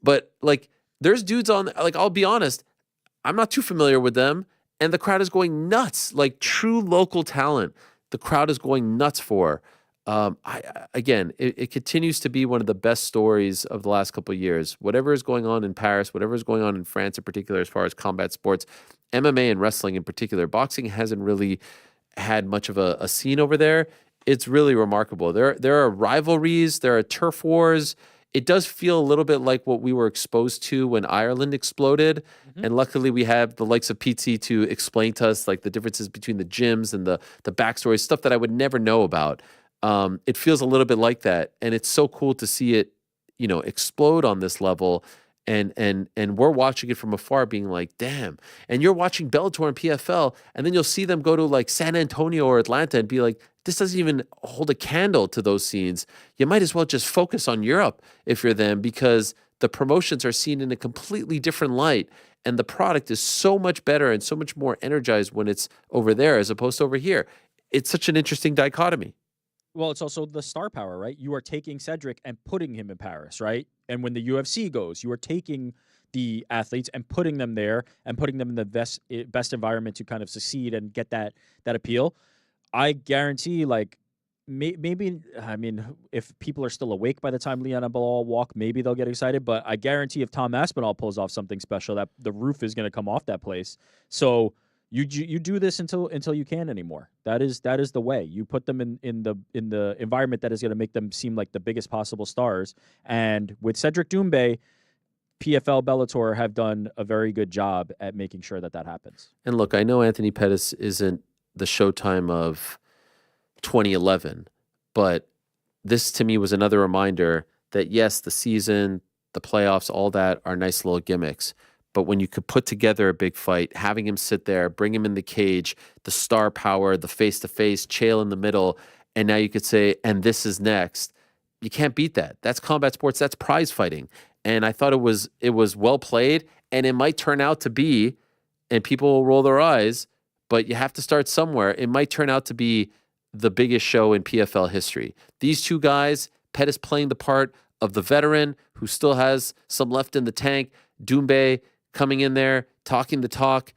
But like, there's dudes on, like, I'll be honest, I'm not too familiar with them. And the crowd is going nuts, like true local talent. The crowd is going nuts for. It continues to be one of the best stories of the last couple of years. Whatever is going on in Paris, whatever is going on in France in particular, as far as combat sports, MMA and wrestling in particular, boxing hasn't really had much of a scene over there. It's really remarkable. There are rivalries, there are turf wars. It does feel a little bit like what we were exposed to when Ireland exploded. And luckily we have the likes of Pizzi to explain to us like the differences between the gyms and the backstories, stuff that I would never know about. It feels a little bit like that. And it's so cool to see it, explode on this level. And we're watching it from afar being like, damn. And you're watching Bellator and PFL, and then you'll see them go to like San Antonio or Atlanta and be like, this doesn't even hold a candle to those scenes. You might as well just focus on Europe if you're them, because the promotions are seen in a completely different light. And the product is so much better and so much more energized when it's over there as opposed to over here. It's such an interesting dichotomy. Well, it's also the star power, right? You are taking Cedric and putting him in Paris, right? And when the UFC goes, you are taking the athletes and putting them there and putting them in the best environment to kind of succeed and get that appeal. I guarantee, like, maybe, I mean, if people are still awake by the time Leon and Belal walk, maybe they'll get excited. But I guarantee if Tom Aspinall pulls off something special, that the roof is going to come off that place. So you do this until you can't anymore. That is the way. You put them in the environment that is going to make them seem like the biggest possible stars. And with Cédric Doumbé, PFL, Bellator have done a very good job at making sure that happens. And look, I know Anthony Pettis isn't the Showtime of 2011, but this to me was another reminder that yes, the season, the playoffs, all that are nice little gimmicks. But when you could put together a big fight, having him sit there, bring him in the cage, the star power, the face-to-face, Chael in the middle, and now you could say, and this is next. You can't beat that. That's combat sports. That's prize fighting. And I thought it was well played, and it might turn out to be, and people will roll their eyes, but you have to start somewhere. It might turn out to be the biggest show in PFL history. These two guys, Pettis playing the part of the veteran who still has some left in the tank, Doumbé coming in there, talking the talk.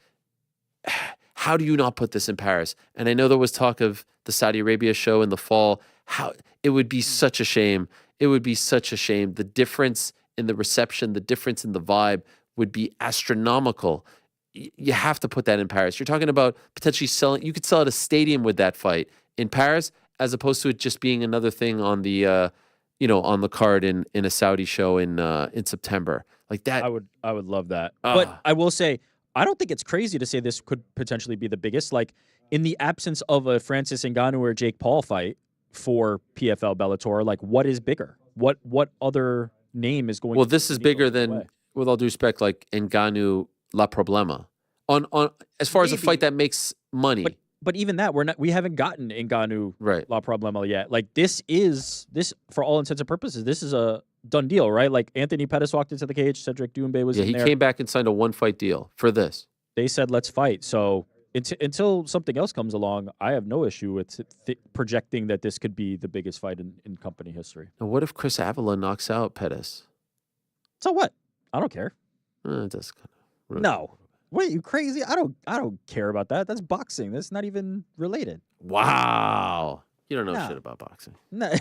How do you not put this in Paris? And I know there was talk of the Saudi Arabia show in the fall. How it would be such a shame. It would be such a shame. The difference in the reception, the difference in the vibe would be astronomical. You have to put that in Paris. You're talking about potentially selling. You could sell at a stadium with that fight in Paris, as opposed to it just being another thing on the, on the card in a Saudi show in September. Like that. I would love that. But I will say, I don't think it's crazy to say this could potentially be the biggest. Like, in the absence of a Francis Ngannou or Jake Paul fight for PFL Bellator, like, what is bigger? What other name is going? Well, this is bigger than, with all due respect, like Ngannou La Problema. On as far as a fight that makes money. But even that, we haven't gotten Ngannou La Problema yet. Like, this for all intents and purposes, this is a done deal, right? Like, Anthony Pettis walked into the cage, Cédric Doumbé was in there. Yeah, he came back and signed a one-fight deal for this. They said, let's fight. So until something else comes along, I have no issue with projecting that this could be the biggest fight in company history. Now, what if Chris Avila knocks out Pettis? So what? I don't care. That's kind of rude. No. What, are you crazy? I don't care about that. That's boxing. That's not even related. Wow. You don't know shit about boxing. No.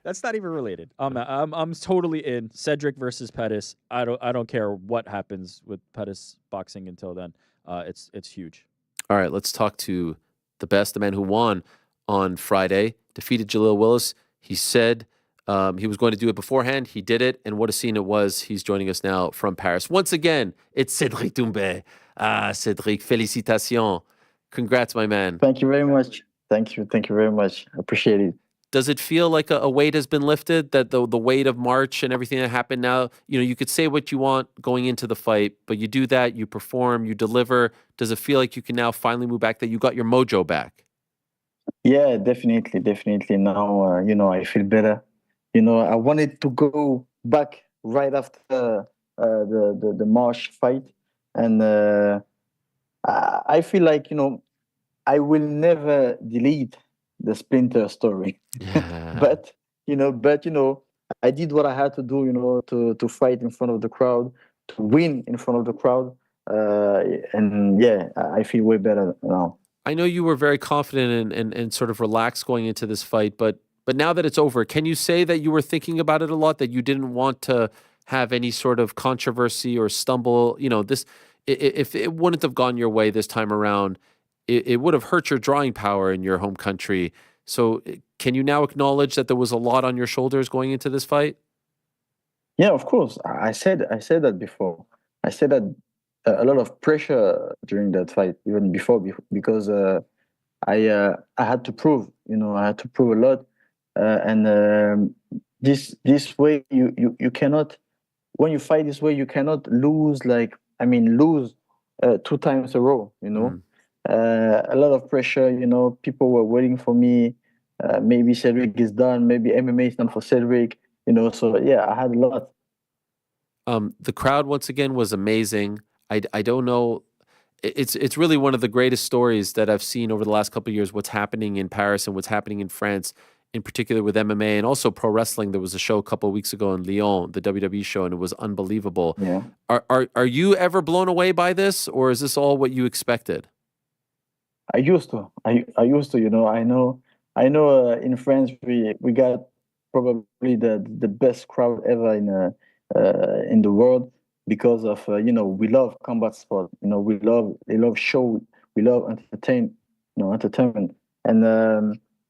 That's not even related. I'm totally in Cédric versus Pettis. I don't care what happens with Pettis boxing until then. It's huge. All right, let's talk to the best, the man who won on Friday, defeated Jaleel Willis. He said he was going to do it beforehand. He did it, and what a scene it was. He's joining us now from Paris. Once again, it's Cédric Doumbé. Cédric, félicitations. Congrats, my man. Thank you very much. Thank you very much. I appreciate it. Does it feel like a weight has been lifted, that the weight of March and everything that happened now, you could say what you want going into the fight, but you do that, you perform, you deliver. Does it feel like you can now finally move back, that you got your mojo back? Yeah, definitely. Now, I feel better. I wanted to go back right after the March fight. And I feel like, I will never delete the Splinter story. Yeah. but I did what I had to do, to fight in front of the crowd, to win in front of the crowd. And yeah, I feel way better now. I know you were very confident and sort of relaxed going into this fight, but now that it's over, can you say that you were thinking about it a lot, that you didn't want to have any sort of controversy or stumble? If it wouldn't have gone your way this time around, it would have hurt your drawing power in your home country. So can you now acknowledge that there was a lot on your shoulders going into this fight? Yeah, of course. I said that before. I said that a lot of pressure during that fight, even before, because I had to prove, I had to prove a lot, and this way you cannot, when you fight this way, you cannot lose lose 2 times a row. A lot of pressure. People were waiting for me. Maybe Cédric is done. Maybe MMA is done for Cédric. So yeah, I had a lot. The crowd once again was amazing. I don't know. It's really one of the greatest stories that I've seen over the last couple of years. What's happening in Paris and what's happening in France, in particular with MMA and also pro wrestling. There was a show a couple of weeks ago in Lyon, the WWE show, and it was unbelievable. Yeah. Are you ever blown away by this, or is this all what you expected? I used to. I used to. I know. In France, we got probably the best crowd ever in the world, because of we love combat sport. They love show. We love entertainment. And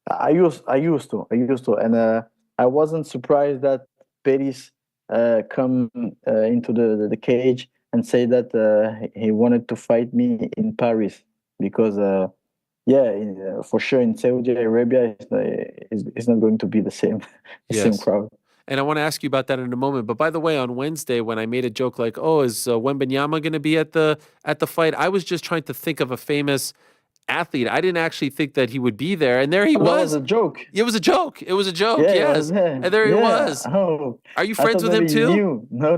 I used to, and I wasn't surprised that Paris come into the cage and say that he wanted to fight me in Paris, because for sure in Saudi Arabia it's not going to be the same same crowd. And I want to ask you about that in a moment. But by the way, on Wednesday, when I made a joke like, "Oh, is Wembanyama going to be at the fight?" I was just trying to think of a famous athlete. I didn't actually think that he would be there, and there he was. That was a joke. It was a joke. It was a joke. Yeah, yes, and there he was. Oh, are you friends with him too? No,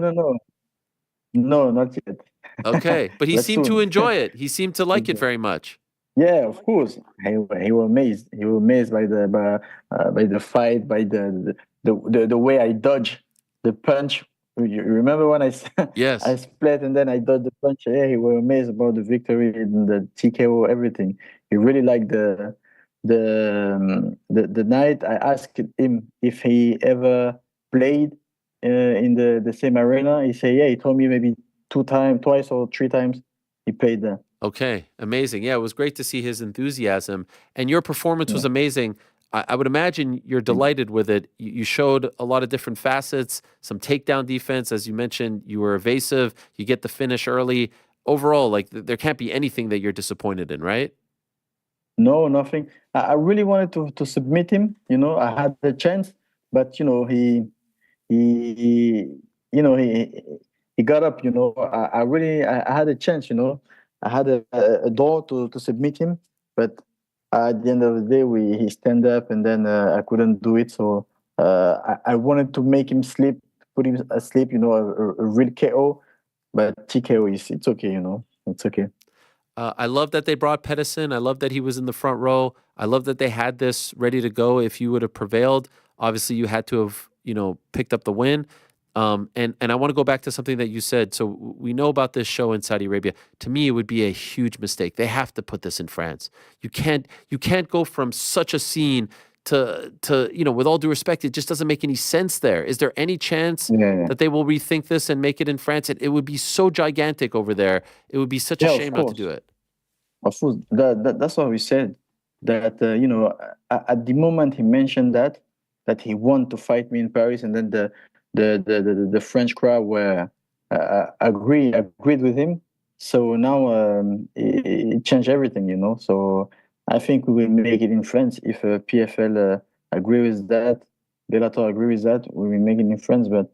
not yet. Okay, but he seemed to enjoy it. He seemed to like it very much. Yeah, of course. He was amazed. He was amazed by the fight, by the way I dodged the punch. You remember when I yes I split and then I dodged the punch? Yeah, he was amazed about the victory and the TKO, everything. He really liked the night. I asked him if he ever played in the same arena. He said, yeah. He told me maybe twice or 3 times he played there. Okay, amazing. Yeah, it was great to see his enthusiasm. And your performance was amazing. I would imagine you're delighted with it. You showed a lot of different facets, some takedown defense. As you mentioned, you were evasive. You get the finish early. Overall, there can't be anything that you're disappointed in, right? No, nothing. I really wanted to submit him. I had the chance, but he got up. I had a chance. I had a door to submit him, but at the end of the day, he stand up, and then I couldn't do it. So I wanted to make him sleep, put him asleep. A real KO, but TKO it's okay. It's okay. I love that they brought Pedersen. I love that he was in the front row. I love that they had this ready to go if you would have prevailed. Obviously, you had to have picked up the win. And I want to go back to something that you said. So we know about this show in Saudi Arabia. To me, it would be a huge mistake. They have to put this in France. You can't go from such a scene to with all due respect, it just doesn't make any sense there. Is there any chance that they will rethink this and make it in France? It would be so gigantic over there. It would be such a shame not to do it. Of course, that's what we said. That at the moment he mentioned that he wanted to fight me in Paris, and then the French crowd were agreed with him. So now it changed everything, So I think we will make it in France if PFL agree with that, Bellator agree with that. We will make it in France. But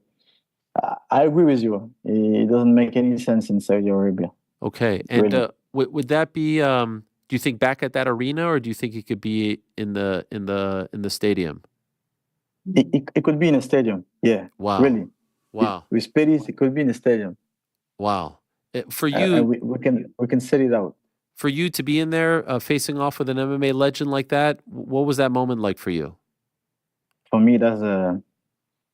I agree with you. It doesn't make any sense in Saudi Arabia. Okay, and really. Would that be? Do you think back at that arena, or do you think it could be in the stadium? It could be in a stadium, yeah. Wow. Really. Wow. With Paris, it could be in a stadium. Wow. For you, we can set it out. For you to be in there facing off with an MMA legend like that, what was that moment like for you? For me, that's a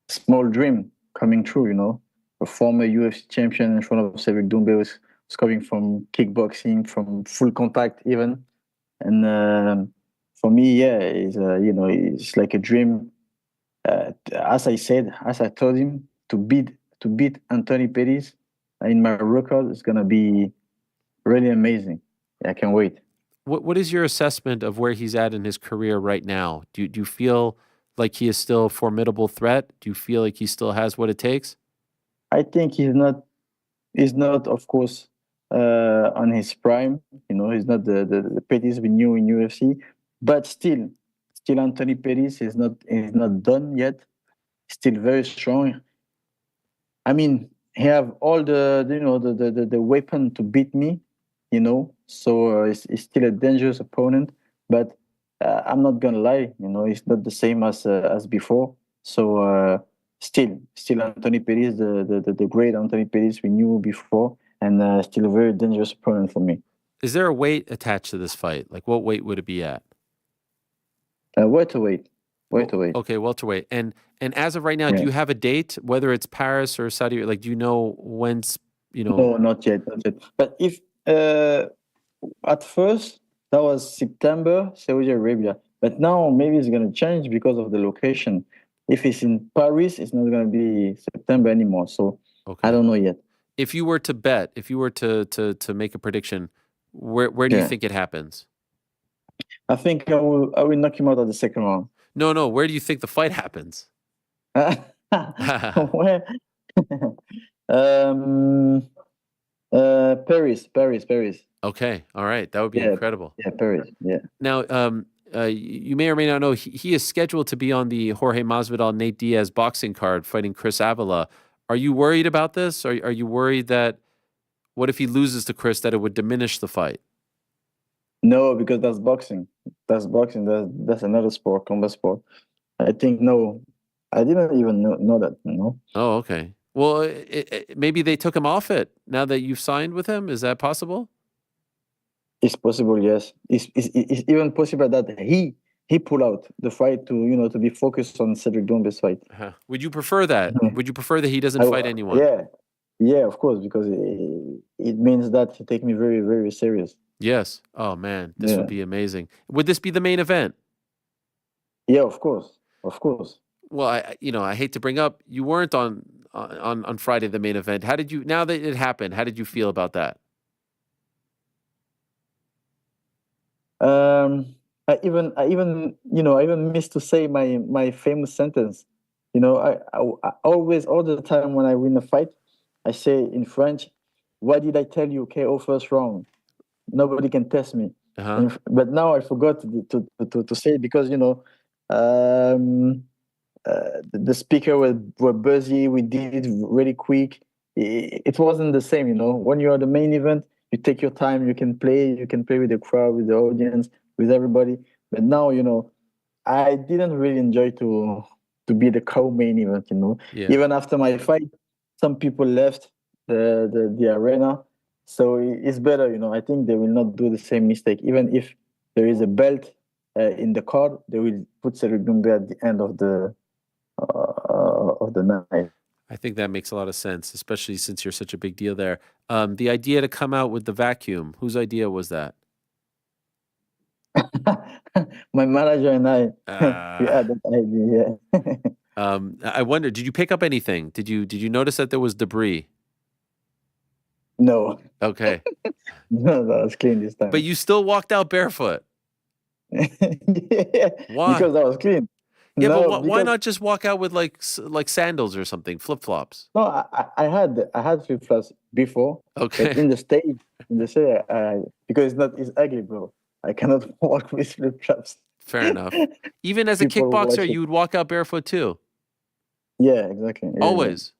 small dream coming true. A former UFC champion in front of Cédric Doumbé was coming from kickboxing, from full contact even, and for me, yeah, it's like a dream. As I told him, to beat Anthony Pettis in my record is gonna be really amazing. I can't wait. what is your assessment of where he's at in his career right now? Do you feel like he is still a formidable threat? Do you feel like he still has what it takes? I think he's not, of course, on his prime. He's not the Pettis we knew in UFC, but still Anthony Pettis is not done yet. Still very strong. I mean, he have all the weapon to beat me. So he's still a dangerous opponent. But I'm not gonna lie. It's not the same as before. So. Still Anthony Pettis, the great Anthony Pettis we knew before, and still a very dangerous opponent for me. Is there a weight attached to this fight? Like, what weight would it be at? Welterweight. Okay, welterweight. And as of right now, do you have a date, whether it's Paris or Saudi? Like, do you know when's, No, not yet. But if at first that was September, Saudi Arabia, but now maybe it's gonna change because of the location. If it's in Paris, it's not going to be September anymore. So I don't know yet. If you were to bet, if you were to make a prediction, where do you think it happens? I think I will knock him out of the second round. No. Where do you think the fight happens? Where? Paris. Okay. All right. That would be incredible. Yeah, Paris. Yeah. Now, you may or may not know, he is scheduled to be on the Jorge Masvidal Nate Diaz boxing card fighting Chris Avila. Are you worried about this? Are you worried that what if he loses to Chris, that it would diminish the fight? No, because that's boxing. That's another sport, combat sport. I think no. I didn't even know that. Oh, okay. Well, maybe they took him off it now that you've signed with him. Is that possible? It's possible, yes. It's even possible that he pull out the fight to be focused on Cédric Dombé's fight. Would you prefer that? Would you prefer that he doesn't fight anyone? Yeah, of course, because it means that he take me very, very serious. Yes. Oh man, this would be amazing. Would this be the main event? Yeah, of course. Well, I hate to bring up, you weren't on Friday the main event. How did you? Now that it happened, how did you feel about that? I even missed to say my famous sentence. I always, all the time when I win a fight, I say in French, "What did I tell you? KO first round. Nobody can test me." But now I forgot to say it because the speaker were busy. We did it really quick. It wasn't the same. When you are the main event, you take your time. You can play with the crowd, with the audience, with everybody. But now, I didn't really enjoy to be the co-main event. Even after my fight, some people left the arena. So it's better. I think they will not do the same mistake. Even if there is a belt in the card, they will put Cédric Doumbé at the end of the night. I think that makes a lot of sense, especially since you're such a big deal there. The idea to come out with the vacuum, whose idea was that? My manager and I, we had that idea. I wonder, did you pick up anything? Did you notice that there was debris? No. Okay. No, that was clean this time. But you still walked out barefoot. Yeah. Why? Because I was clean. Yeah, no, but why not just walk out with like sandals or something, flip flops? No, I had flip flops before. Okay. But in the stage, because it's ugly, bro. I cannot walk with flip flops. Fair enough. Even as a kickboxer, you would walk out barefoot too. Yeah, exactly. Yeah, always.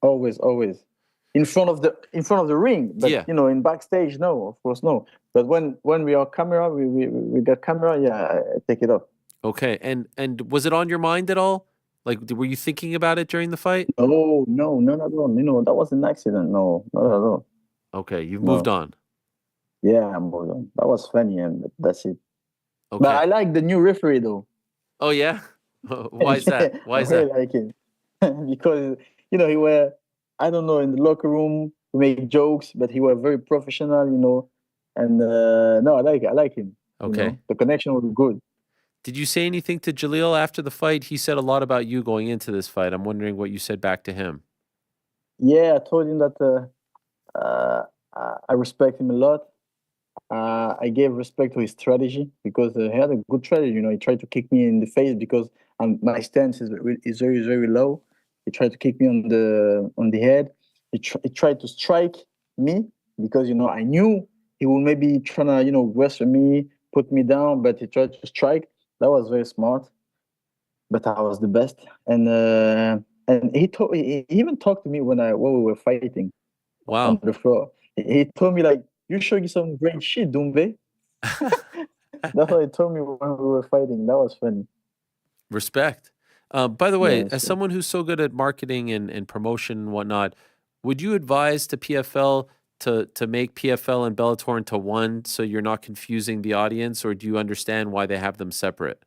Yeah. Always. In front of the ring, but in backstage, no, of course, no. But when we are camera, we got camera. Yeah, I take it off. Okay, and was it on your mind at all? Like, were you thinking about it during the fight? No, not at all. That was an accident. No, not at all. Okay, you've moved on. Yeah, I moved on. That was funny, and that's it. Okay. But I like the new referee though. Oh yeah, why is that? Why is I that? really like him because he were, I don't know, in the locker room we make jokes, but he was very professional, and no, I like him. Okay, the connection was good. Did you say anything to Jaleel after the fight? He said a lot about you going into this fight. I'm wondering what you said back to him. Yeah, I told him that I respect him a lot. I gave respect to his strategy because he had a good strategy. He tried to kick me in the face because my stance is very very low. He tried to kick me on the head. He tried to strike me because I knew he would maybe trying to wrestle me, put me down, but he tried to strike. That was very smart. But I was the best, and he even talked to me when we were fighting on Wow. the floor. He told me like, "You showing some great shit, Doumbé." That's what he told me when we were fighting. That was funny. Respect. By the way, Yeah. as someone who's so good at marketing and promotion and whatnot, would you advise to PFL to make PFL and Bellator into one so you're not confusing the audience, or do you understand why they have them separate?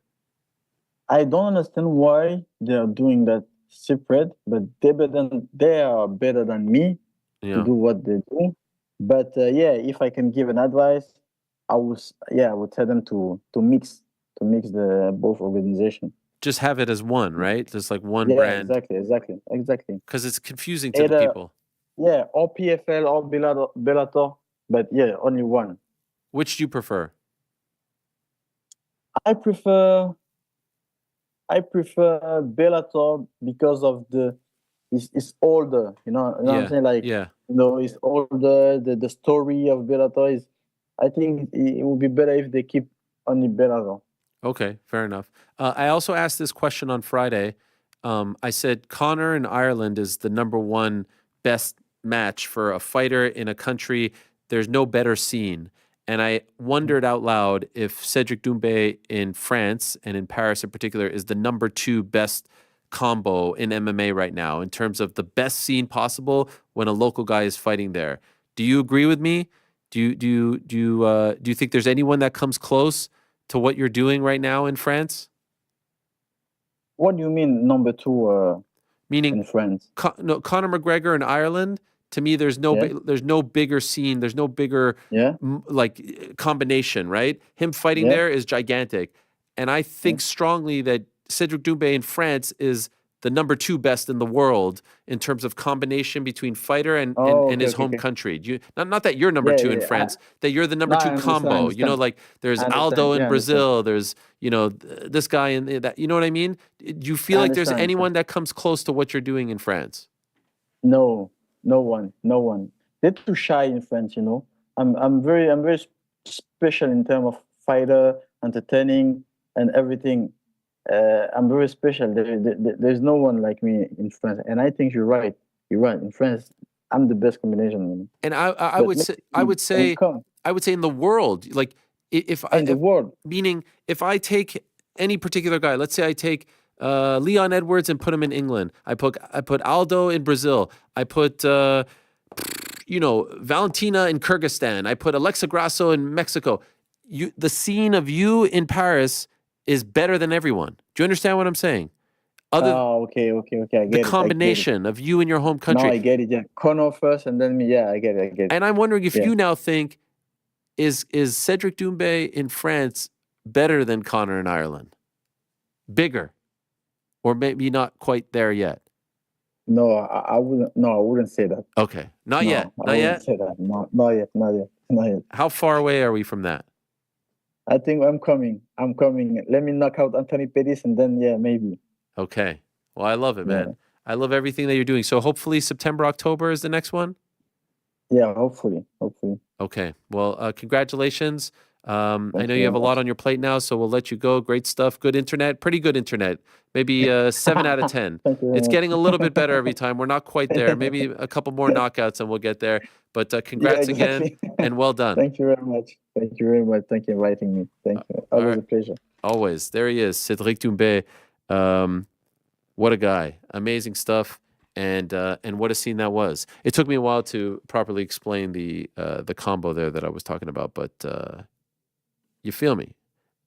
I don't understand why they are doing that separate, but they are better than me to Yeah. do what they do. But if I can give an advice, I would tell them to mix the both organizations. Just have it as one, right? Just like one Yeah, brand, exactly. because it's confusing to the Either people. or PFL or Bellator, but only one. Which do you prefer? I prefer Bellator because of it's older. You know what I'm saying? Like, Yeah. it's older. The story of Bellator is. I think it would be better if they keep only Bellator. Okay, fair enough. I also asked this question on Friday. I said Conor in Ireland is the #1 best match for a fighter in a country. There's no better scene. And I wondered out loud if Cédric Doumbé in France and in Paris in particular is the #2 best combo in MMA right now in terms of the best scene possible when a local guy is fighting there. Do you agree with me? Do you think there's anyone that comes close to what you're doing right now in France? What do you mean #2 Meaning, in France? Conor McGregor in Ireland. To me, there's no Yeah. there's no bigger scene. There's no bigger Yeah. combination. Right? Him fighting Yeah. there is gigantic, and I think strongly that Cédric Doumbé in France is the #2 best in the world in terms of combination between fighter and Okay, his okay, home okay. country. Not that you're #2 in France, that you're the No, #2 I combo. understand. Like there's I Aldo understand. in Yeah, I understand. Brazil. There's this guy in that. You know what I mean? Do you feel I like there's understand. anyone that comes close to what you're doing in France? No, no one. They're too shy in France. I'm very special in terms of fighter, entertaining, and everything. I'm very special. There's no one like me in France, and I think you're right. You're right. In France, I'm the best combination. And I But would say I maybe would when it say comes I would say in the world, like in the world, meaning if I take any particular guy, let's say I take Leon Edwards and put him in England. I put Aldo in Brazil. I put Valentina in Kyrgyzstan. I put Alexa Grasso in Mexico. The scene of you in Paris is better than everyone. Do you understand what I'm saying? okay. I The get it. combination of you in your home country. Now I get it. Yeah, Conor first, and then me. Yeah, I get it. And I'm wondering if Yeah. you now think is Cédric Doumbé in France better than Conor in Ireland? Bigger, or maybe not quite there yet. No, I wouldn't. No, I wouldn't say that. Okay, not No, yet. I Not wouldn't yet. say that. No, not yet. How far away are we from that? I think I'm coming. Let me knock out Anthony Pettis, and then maybe. Okay. Well, I love it, man. Yeah. I love everything that you're doing. So hopefully September, October is the next one. Yeah, hopefully. Okay. Well, congratulations. I know you you have a very lot much. on your plate now, so we'll let you go. Great stuff. Good internet. Pretty good internet. Maybe 7 out of 10. Thank you very It's much. getting a little bit better every time. We're not quite there. Maybe a couple more knockouts and we'll get there. But congrats again and well done. Thank you very much. Thank you very much. Thank you for inviting me. Thank you. all Always right. a pleasure. Always. There he is, Cédric Doumbé. What a guy. Amazing stuff. And what a scene that was. It took me a while to properly explain the combo there that I was talking about, but you feel me?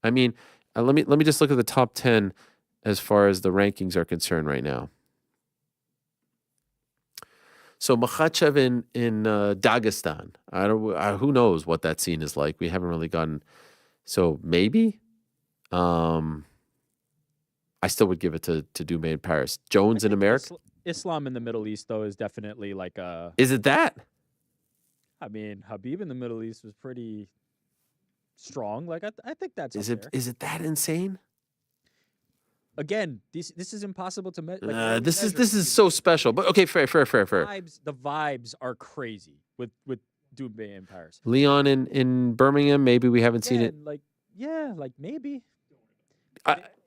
I mean, let me just look at the top 10 as far as the rankings are concerned right now. So Makhachev in Dagestan. Who knows what that scene is like? We haven't really gotten. So maybe. I still would give it to Doumbé in Paris. Jones in America. Islam in the Middle East, though, is definitely like a. Is it that? I mean, Habib in the Middle East was pretty strong. Like I think that's Is up it there. is it that insane? Again, this is impossible to measure. This is so special. But okay, fair. The vibes are crazy with Doumbé in Paris. Leon in Birmingham, maybe we haven't seen it. Like maybe.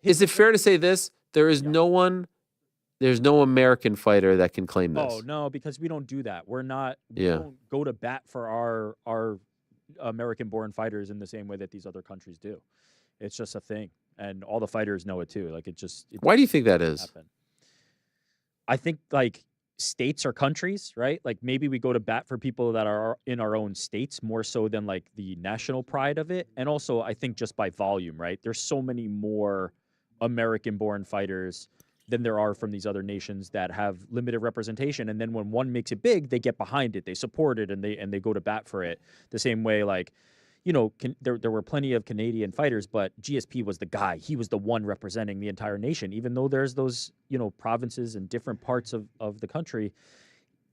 Is it fair to say this? There's no American fighter that can claim this. Oh no, because we don't do that. We Yeah. don't go to bat for our American-born fighters in the same way that these other countries do. It's just a thing, and all the fighters know it too. Like Why do you think that is? happen. I think like states or countries, right? Like maybe we go to bat for people that are in our own states more so than like the national pride of it. And also I think just by volume, right? There's so many more American-born fighters than there are from these other nations that have limited representation. And then when one makes it big, they get behind it, they support it, and they go to bat for it. The same way, like, you know, there were plenty of Canadian fighters, but GSP was the guy. He was the one representing the entire nation. Even though there's those, you know, provinces and different parts of the country,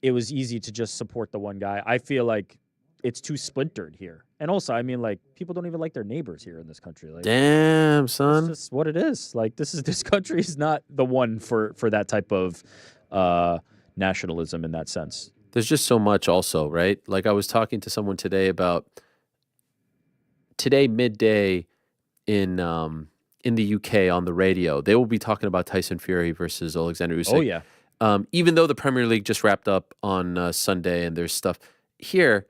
it was easy to just support the one guy. I feel like it's too splintered here. And also, I mean, like, people don't even like their neighbors here in this country. Like, Damn, son. it's just what it is. Like, this country is not the one for that type of nationalism in that sense. There's just so much also, right? Like I was talking to someone today about today midday in the UK on the radio. They will be talking about Tyson Fury versus Alexander Usyk. Oh yeah. Even though the Premier League just wrapped up on Sunday and there's stuff here,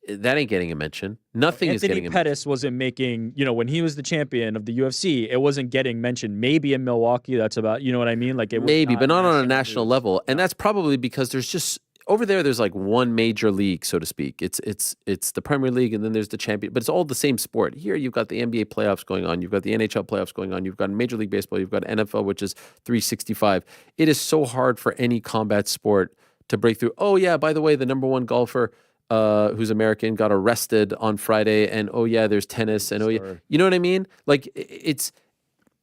that ain't getting a mention. Nothing is getting a mention. Anthony Pettis wasn't making, you know, when he was the champion of the UFC, it wasn't getting mentioned. Maybe in Milwaukee, that's about, you know what I mean? Like it was Maybe, but not on a national national news. level. And that's probably because there's just over there's like one major league, so to speak. It's the Premier League and then there's the champion, but it's all the same sport. Here you've got the NBA playoffs going on, you've got the NHL playoffs going on, you've got Major League Baseball, you've got NFL, which is 365. It is so hard for any combat sport to break through. Oh yeah, by the way, the number one golfer who's American got arrested on Friday, and oh yeah, there's tennis, and oh yeah, you know what I mean? Like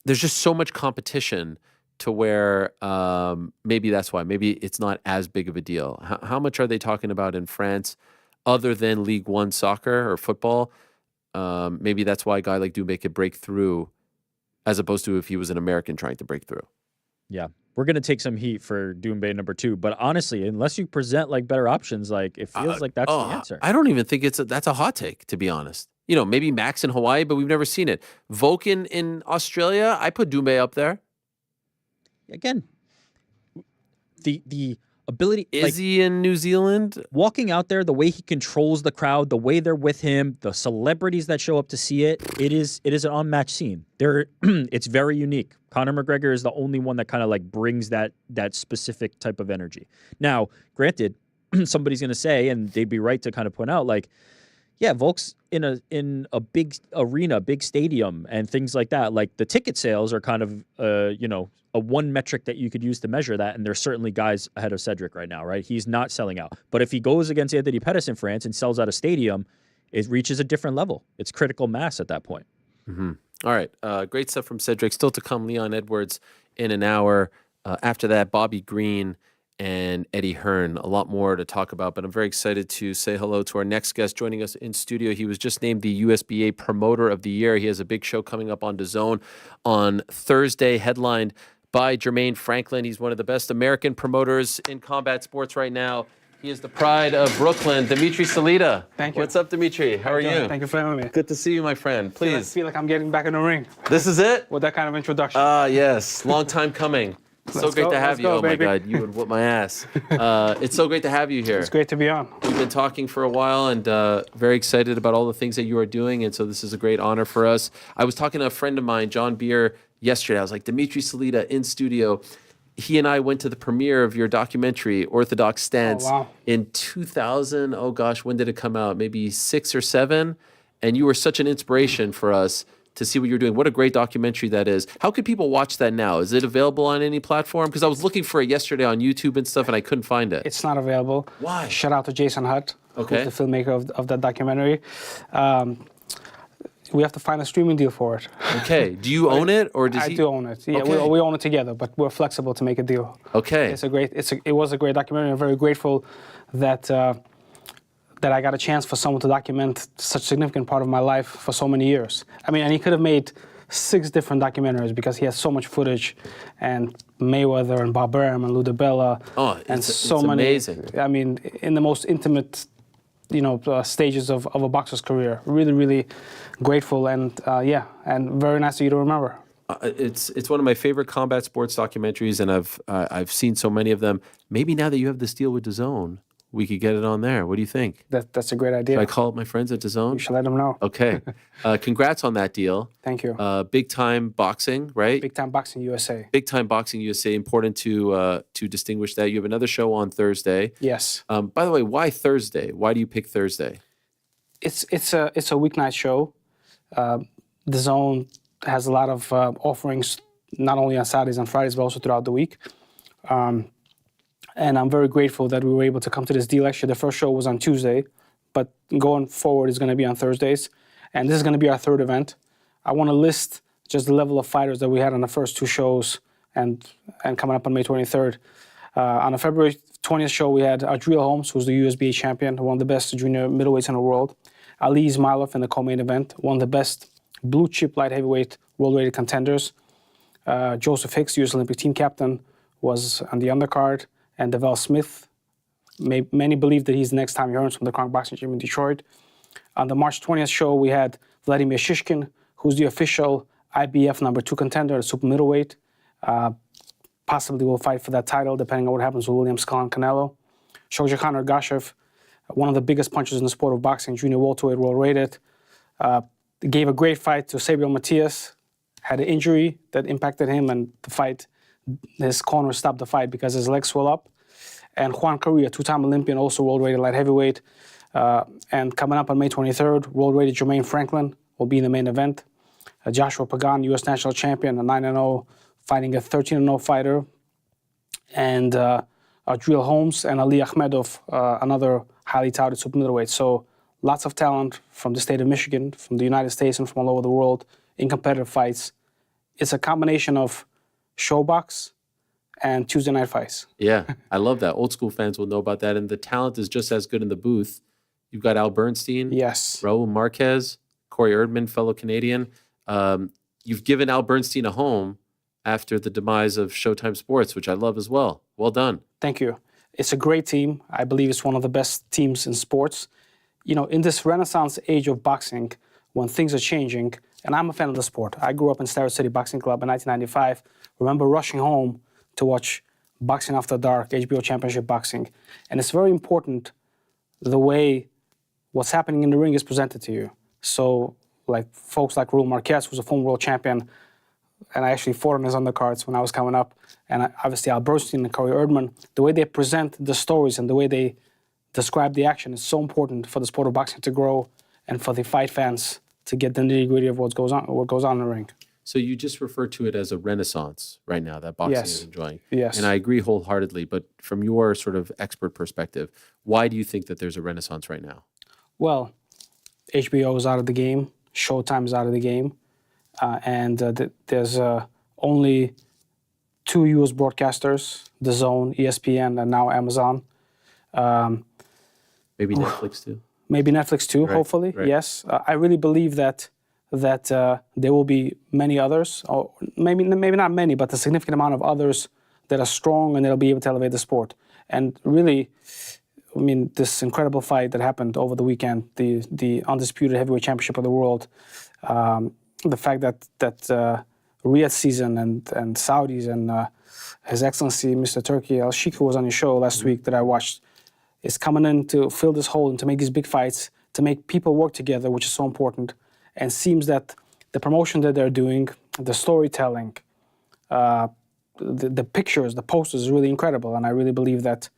there's just so much competition to where maybe that's why. Maybe it's not as big of a deal. How much are they talking about in France other than League One soccer or football? Maybe that's why a guy like Doumbé could break through as opposed to if he was an American trying to break through. Yeah. We're going to take some heat for Doumbé number 2. But honestly, unless you present like better options, like it feels like that's the answer. I don't even think that's a hot take, to be honest. You know, maybe Max in Hawaii, but we've never seen it. Volkan in Australia, I put Doumbé up there. Again, the ability, Izzy in New Zealand, walking out there, the way he controls the crowd, the way they're with him, the celebrities that show up to see it, it is an unmatched scene. It's very unique. Conor McGregor is the only one that kind of like brings that specific type of energy. Now, granted, somebody's going to say, and they'd be right to kind of point out, like, yeah, Volk's in a big arena, big stadium, and things like that. Like the ticket sales are kind of, a one metric that you could use to measure that. And there's certainly guys ahead of Cédric right now, right? He's not selling out. But if he goes against Anthony Pettis in France and sells out a stadium, it reaches a different level. It's critical mass at that point. Mm-hmm. All right. Great stuff from Cédric. Still to come, Leon Edwards in an hour. After that, Bobby Green and Eddie Hearn. A lot more to talk about, but I'm very excited to say hello to our next guest joining us in studio. He was just named the USBA Promoter of the Year. He has a big show coming up on DAZN on Thursday, headlined by Jermaine Franklin. He's one of the best American promoters in combat sports right now. He is the pride of Brooklyn, Dmitry Salita. Thank you. What's up, Dmitry? How are you? Thank you for having me. Good to see you, my friend. Please. I feel like I'm getting back in the ring This is it? with that kind of introduction. Yes. Long time coming. So Let's great go, to have let's you. go, Oh baby. my God, you would whoop my ass. It's so great to have you here. It's great to be on. We've been talking for a while and very excited about all the things that you are doing. And so this is a great honor for us. I was talking to a friend of mine, John Beer, yesterday. I was like, Dmitry Salita in studio. He and I went to the premiere of your documentary, Orthodox Stance, in 2000. Oh gosh, when did it come out? Maybe 6 or 7. And you were such an inspiration for us to see what you're doing. What a great documentary that is. How can people watch that now? Is it available on any platform? Because I was looking for it yesterday on YouTube and stuff, and I couldn't find it. It's not available. Why? Shout out to Jason Hutt, Okay. who's the filmmaker of that documentary. We have to find a streaming deal for it. Okay. Do you own it, or does I he? do own it. Yeah, Okay. we own it together, but we're flexible to make a deal. Okay. It was a great documentary. I'm very grateful that that I got a chance for someone to document such a significant part of my life for so many years. I mean, and he could have made 6 different documentaries because he has so much footage, and Mayweather and Bob Arum and Lou DiBella, and it's many. amazing. I mean, in the most intimate, stages of a boxer's career. Really, really grateful, and and very nice of you to remember. It's one of my favorite combat sports documentaries, and I've seen so many of them. Maybe now that you have this deal with DAZN, we could get it on there. What do you think? That's a great idea. Should I call up my friends at DAZN? You should let them know. Okay. Congrats on that deal. Thank you. Big time boxing, right? Big Time Boxing USA. Big time boxing USA. Important to distinguish that. You have another show on Thursday. Yes. By the way, why Thursday? Why do you pick Thursday? It's a weeknight show. DAZN has a lot of offerings, not only on Saturdays and Fridays, but also throughout the week. And I'm very grateful that we were able to come to this deal. Actually, the first show was on Tuesday, but going forward is going to be on Thursdays. And this is going to be our 3rd event. I want to list just the level of fighters that we had on the first 2 shows and coming up on May 23rd. On the February 20th show, we had Adriel Holmes, who's the USBA champion, one of the best junior middleweights in the world. Ali Ismailov in the co-main event, one of the best blue chip light heavyweight world-rated contenders. Joseph Hicks, U.S. Olympic team captain, was on the undercard. And Deval Smith, many believe that he's the next Tommy Hearns from the Kronk Boxing Gym in Detroit. On the March 20th show, we had Vladimir Shishkin, who's the official IBF number 2 contender at super middleweight. Possibly will fight for that title, depending on what happens with William Skull and Canelo. Shogjikhan Ergashev, one of the biggest punchers in the sport of boxing, junior welterweight, world-rated. Gave a great fight to Sabriel Matias, had an injury that impacted him, and the fight, his corner stopped the fight because his leg swelled up. And Juan Correa, 2-time Olympian, also world-rated light heavyweight. And coming up on May 23rd, world-rated Jermaine Franklin will be in the main event. Joshua Pagan, U.S. national champion, a 9-0, fighting a 13-0 fighter. And Adriel Holmes and Ali Akhmedov, another highly touted super middleweight. So lots of talent from the state of Michigan, from the United States, and from all over the world in competitive fights. It's a combination of showbox and Tuesday night fights. Yeah, I love that. Old school fans will know about that. And the talent is just as good in the booth. You've got Al Bernstein, Yes. Raul Marquez, Corey Erdman, fellow Canadian. You've given Al Bernstein a home after the demise of Showtime Sports, which I love as well. Well done. Thank you. It's a great team. I believe it's one of the best teams in sports. In this renaissance age of boxing, when things are changing, and I'm a fan of the sport. I grew up in Starrett City Boxing Club in 1995. Remember rushing home to watch Boxing After Dark, HBO Championship Boxing. And it's very important the way what's happening in the ring is presented to you. So, like folks like Raul Marquez, who's a former world champion, and I actually fought on his undercards when I was coming up, and obviously Al Bernstein and Corey Erdman, the way they present the stories and the way they describe the action is so important for the sport of boxing to grow and for the fight fans to get the nitty-gritty of what goes on in the ring. So you just refer to it as a renaissance right now that boxing is enjoying. Yes. And I agree wholeheartedly, but from your sort of expert perspective, why do you think that there's a renaissance right now? Well, HBO is out of the game, Showtime is out of the game, and there's only 2 U.S. broadcasters, DAZN, ESPN, and now Amazon. Maybe Netflix too? Maybe Netflix too, Right, hopefully, right. yes. I really believe that there will be many others, or maybe not many, but a significant amount of others that are strong and that'll be able to elevate the sport. And really, I mean, this incredible fight that happened over the weekend, the undisputed heavyweight championship of the world, the fact that Riyadh season and Saudis and His Excellency Mr. Turki Al-Sheikh, who was on your show last week that I watched, is coming in to fill this hole and to make these big fights, to make people work together, which is so important. And seems that the promotion that they're doing, the storytelling, the pictures, the posters is really incredible. And I really believe that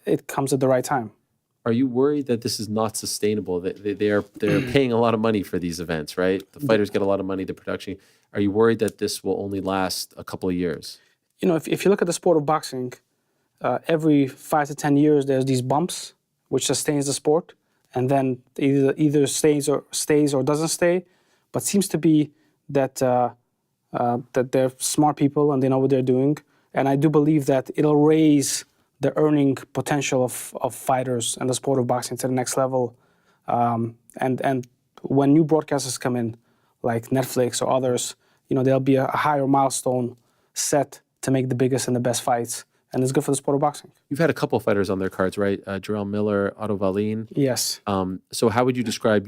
it comes at the right time. Are you worried that this is not sustainable? That they're paying a lot of money for these events, right? The fighters get a lot of money, the production. Are you worried that this will only last a couple of years? If you look at the sport of boxing, every 5 to 10 years there's these bumps which sustains the sport, and then either stays or doesn't stay. But seems to be that that they're smart people and they know what they're doing. And I do believe that it'll raise the earning potential of fighters and the sport of boxing to the next level. And when new broadcasters come in, like Netflix or others, there'll be a higher milestone set to make the biggest and the best fights, and it's good for the sport of boxing. You've had a couple fighters on their cards, right? Jarrell Miller, Otto Wallin. Yes. So how would you describe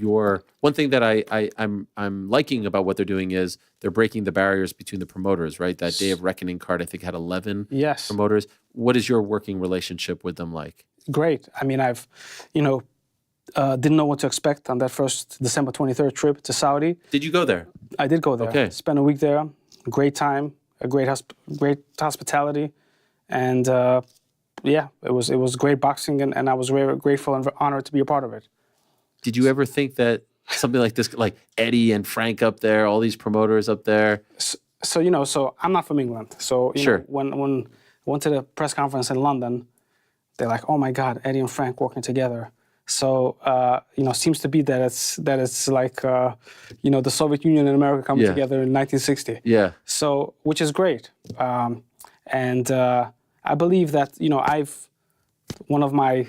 one thing that I'm liking about what they're doing is they're breaking the barriers between the promoters, right? That Day of Reckoning card, I think, had 11 Yes. promoters. What is your working relationship with them like? Great. I mean, I've, didn't know what to expect on that first December 23rd trip to Saudi. Did you go there? I did go there. Okay. Spent a week there. Great time. A great hospitality, and it was great boxing, and I was very grateful and honored to be a part of it. Did you ever think that something like this, like Eddie and Frank up there, all these promoters up there? So I'm not from England. So Sure. When I went to the press conference in London, they're like, "Oh my God, Eddie and Frank working together." So seems to be that it's like the Soviet Union and America coming together in 1960. Yeah. So which is great, and I believe that one of my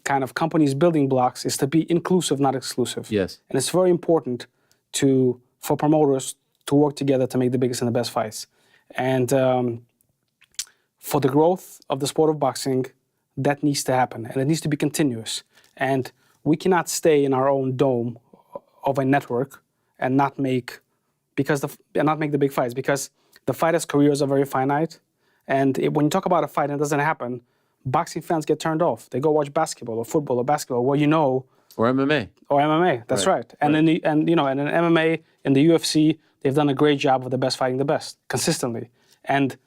kind of company's building blocks is to be inclusive, not exclusive. Yes. And it's very important for promoters to work together to make the biggest and the best fights, and for the growth of the sport of boxing, that needs to happen, and it needs to be continuous. And we cannot stay in our own dome of a network and not make the big fights, because the fighters' careers are very finite. And when you talk about a fight and it doesn't happen, boxing fans get turned off. They go watch basketball or football or basketball, or MMA. Or MMA. That's right. And in MMA, in the UFC, they've done a great job of the best fighting the best consistently. And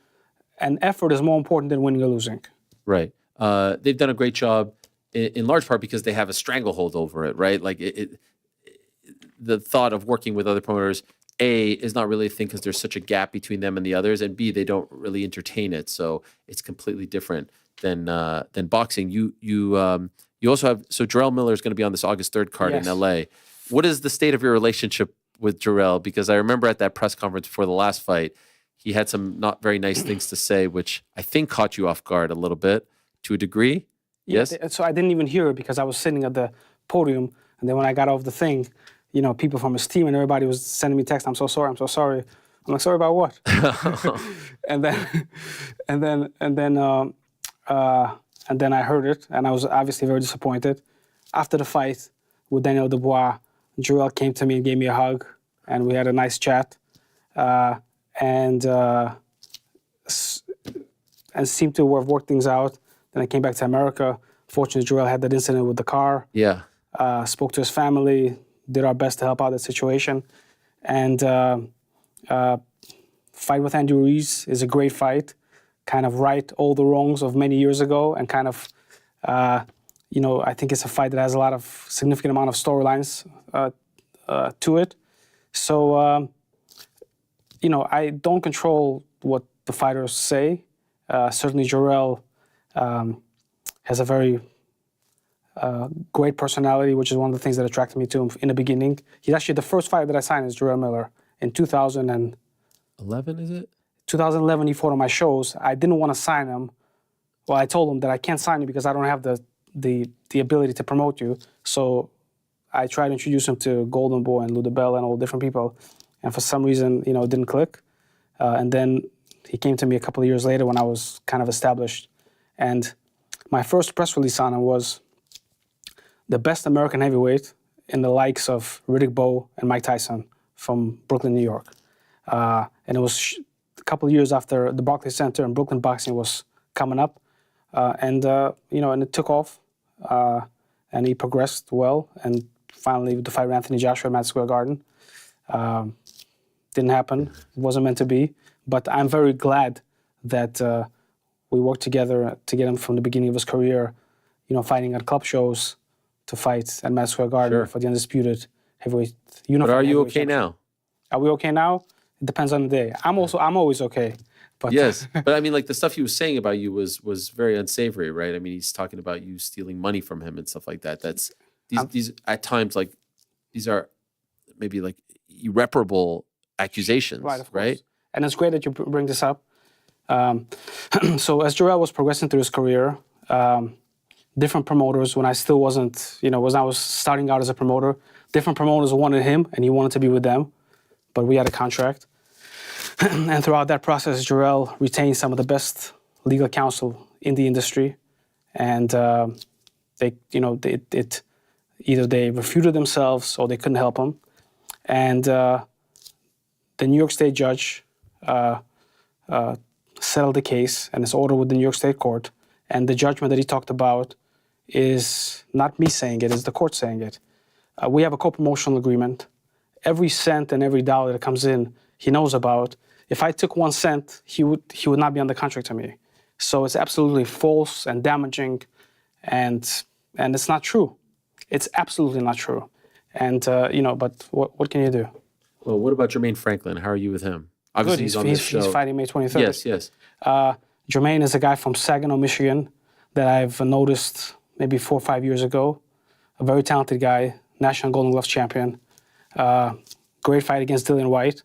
effort is more important than winning or losing. Right. They've done a great job in large part because they have a stranglehold over it, right? Like the thought of working with other promoters, A, is not really a thing because there's such a gap between them and the others, and B, they don't really entertain it. So it's completely different than boxing. You also have, so Jarrell Miller is going to be on this August 3rd card in LA. What is the state of your relationship with Jarrell? Because I remember at that press conference before the last fight, he had some not very nice things to say, which I think caught you off guard a little bit to a degree. Yes. So I didn't even hear it because I was sitting at the podium, and then when I got off the thing, people from his team and everybody was sending me texts. I'm so sorry. I'm so sorry. I'm like, sorry about what? and then I heard it, and I was obviously very disappointed. After the fight with Daniel Dubois, Jarrell came to me and gave me a hug, and we had a nice chat, and seemed to have worked things out. Then I came back to America. Fortunately, Jarrell had that incident with the car. Yeah. Spoke to his family, did our best to help out the situation. And fight with Andy Ruiz is a great fight. Kind of right all the wrongs of many years ago, and kind of, I think it's a fight that has a lot of significant amount of storylines to it. So, I don't control what the fighters say. Certainly, Jarrell has a very great personality, which is one of the things that attracted me to him in the beginning. He's actually the first fighter that I signed is Jarrell Miller in 2011, is it? 2011, he fought on my shows. I didn't want to sign him. Well, I told him that I can't sign you because I don't have the ability to promote you. So I tried to introduce him to Golden Boy and Lou DeBell and all different people. And for some reason, it didn't click. And then he came to me a couple of years later when I was kind of established. And my first press release on him was the best American heavyweight in the likes of Riddick Bowe and Mike Tyson from Brooklyn, New York. And it was a couple of years after the Barclays Center and Brooklyn boxing was coming up. And it took off. And he progressed well. And finally, the fight with Anthony Joshua at Madison Square Garden. Didn't happen. It wasn't meant to be. But I'm very glad that we worked together to get him from the beginning of his career, fighting at club shows to fight at Madison Square Garden for the undisputed heavyweight unified. But are you okay now? Are we okay now? It depends on the day. I'm always okay. But yes, but I mean, like the stuff he was saying about you was very unsavory, right? I mean, he's talking about you stealing money from him and stuff like that. That's these at times like these are maybe like irreparable accusations, right? Of course. Right? And it's great that you bring this up. So as Jarrell was progressing through his career, Different promoters, when I still wasn't, when I was starting out as a promoter, different promoters wanted him and he wanted to be with them, but we had a contract. And throughout that process, Jarrell retained some of the best legal counsel in the industry, and either they refuted themselves or they couldn't help him. And the New York State judge settled the case, and it's ordered with the New York State court. And the judgment that he talked about is not me saying it, it's the court saying it. We have a co-promotional agreement. Every cent and every dollar that comes in, he knows about. If I took 1 cent, he would not be under contract to me. So it's absolutely false and damaging, and it's not true. It's absolutely not true. And but what can you do? Well, what about Jermaine Franklin? How are you with him? Obviously, Good. he's on this show. He's fighting May 23rd. Yes. Jermaine is a guy from Saginaw, Michigan, that I've noticed maybe 4 or 5 years ago. A very talented guy, national Golden Gloves champion. Great fight against Dillian White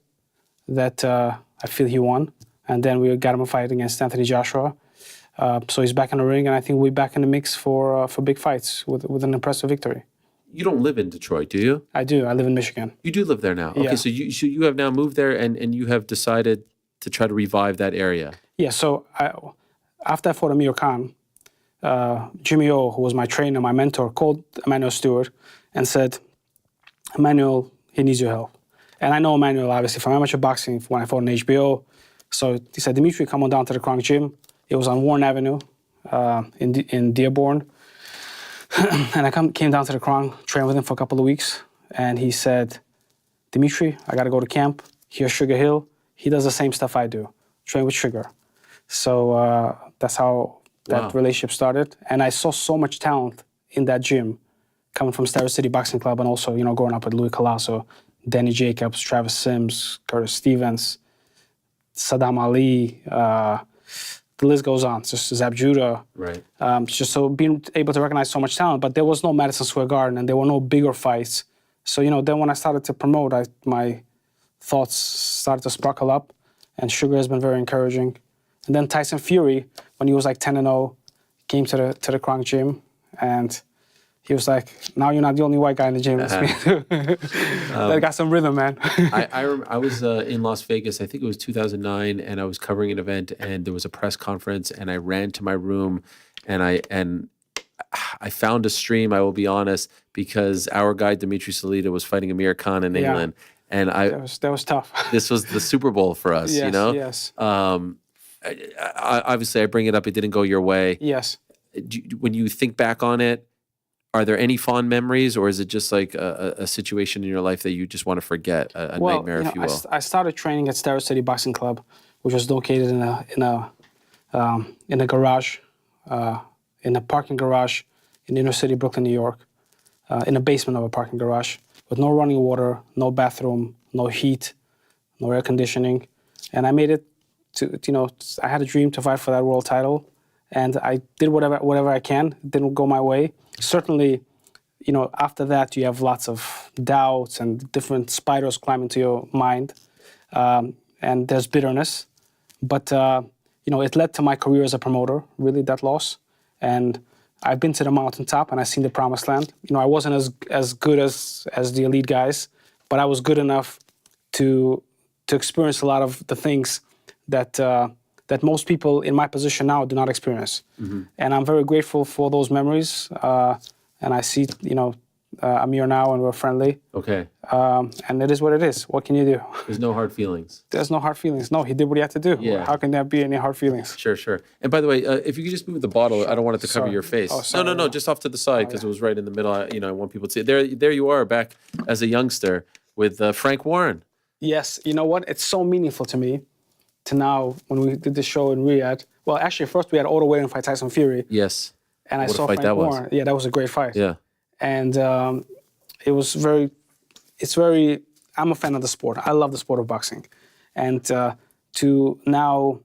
that I feel he won. And then we got him a fight against Anthony Joshua. So he's back in the ring, and I think we're back in the mix for big fights with an impressive victory. You don't live in Detroit, do you? I do. I live in Michigan. You do live there now. Yeah. Okay, so you have now moved there, and you have decided to try to revive that area. Yeah, so after I fought Amir Khan, Jimmy O, who was my trainer, my mentor, called Emmanuel Stewart and said, Emmanuel, he needs your help. And I know Emmanuel, obviously, from amateur boxing when I fought on HBO. So he said, Dmitry, come on down to the Kronk Gym. It was on Warren Avenue in Dearborn. And I came down to the Kronk, trained with him for a couple of weeks. And he said, Dmitry, I got to go to camp. Here's Sugar Hill. He does the same stuff I do, train with Sugar. So that's how that relationship started. And I saw so much talent in that gym coming from Starrett City Boxing Club, and also, growing up with Louis Colasso, Danny Jacobs, Travis Sims, Curtis Stevens, Saddam Ali, the list goes on. Just Zab Judah. Right. Just so being able to recognize so much talent, but there was no Madison Square Garden, and there were no bigger fights. So, then when I started to promote, my thoughts started to sparkle up, and Sugar has been very encouraging. And then Tyson Fury, when he was like 10-0, came to the Kronk Gym, and he was like, now you're not the only white guy in the gym. It's me too. That got some rhythm, man. I was in Las Vegas, I think it was 2009, and I was covering an event, and there was a press conference, and I ran to my room, and I found a stream, I will be honest, because our guy Dmitry Salita was fighting Amir Khan in England. And that was tough. This was the Super Bowl for us, Yes. Obviously, I bring it up. It didn't go your way. Yes. When you think back on it, are there any fond memories, or is it just like a situation in your life that you just want to forget, a nightmare, if you will? I started training at Starrett City Boxing Club, which was located in a garage, in a parking garage in inner city Brooklyn, New York, in the basement of a parking garage, with no running water, no bathroom, no heat, no air conditioning. And I made it to, I had a dream to fight for that world title, and I did whatever I can. It didn't go my way. Certainly, after that, you have lots of doubts and different spiders climb into your mind, and there's bitterness. But, it led to my career as a promoter, really, that loss. And I've been to the mountaintop, and I've seen the promised land. I wasn't as good as the elite guys, but I was good enough to experience a lot of the things that most people in my position now do not experience. Mm-hmm. And I'm very grateful for those memories. And I see, Amir now, and we're friendly. Okay. And it is what it is. What can you do? There's no hard feelings. There's no hard feelings. No, he did what he had to do. Yeah. How can there be any hard feelings? Sure. And by the way, if you could just move the bottle, I don't want it to cover your face. Oh, sorry. No, just off to the side, because it was right in the middle. I want people to see it. There you are, back as a youngster with Frank Warren. Yes. You know what? It's so meaningful to me to now, when we did the show in Riyadh. Well, actually, first we had Otto Wade and fight Tyson Fury. Yes. And I saw Frank Warren. Yeah, that was a great fight. Yeah. And it was I'm a fan of the sport. I love the sport of boxing. And to now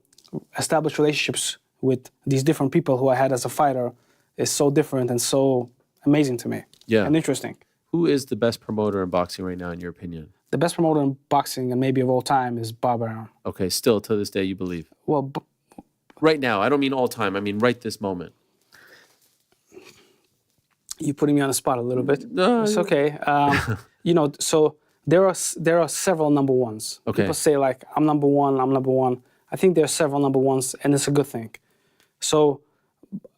establish relationships with these different people who I had as a fighter is so different and so amazing to me. Yeah. And interesting. Who is the best promoter in boxing right now, in your opinion? The best promoter in boxing, and maybe of all time, is Bob Arum. Okay, still to this day, you believe? Well, right now, I don't mean all time. I mean right this moment. You're putting me on the spot a little bit. No, It's okay. So there are several number ones. Okay. People say like, I'm number one, I'm number one. I think there are several number ones, and it's a good thing. So,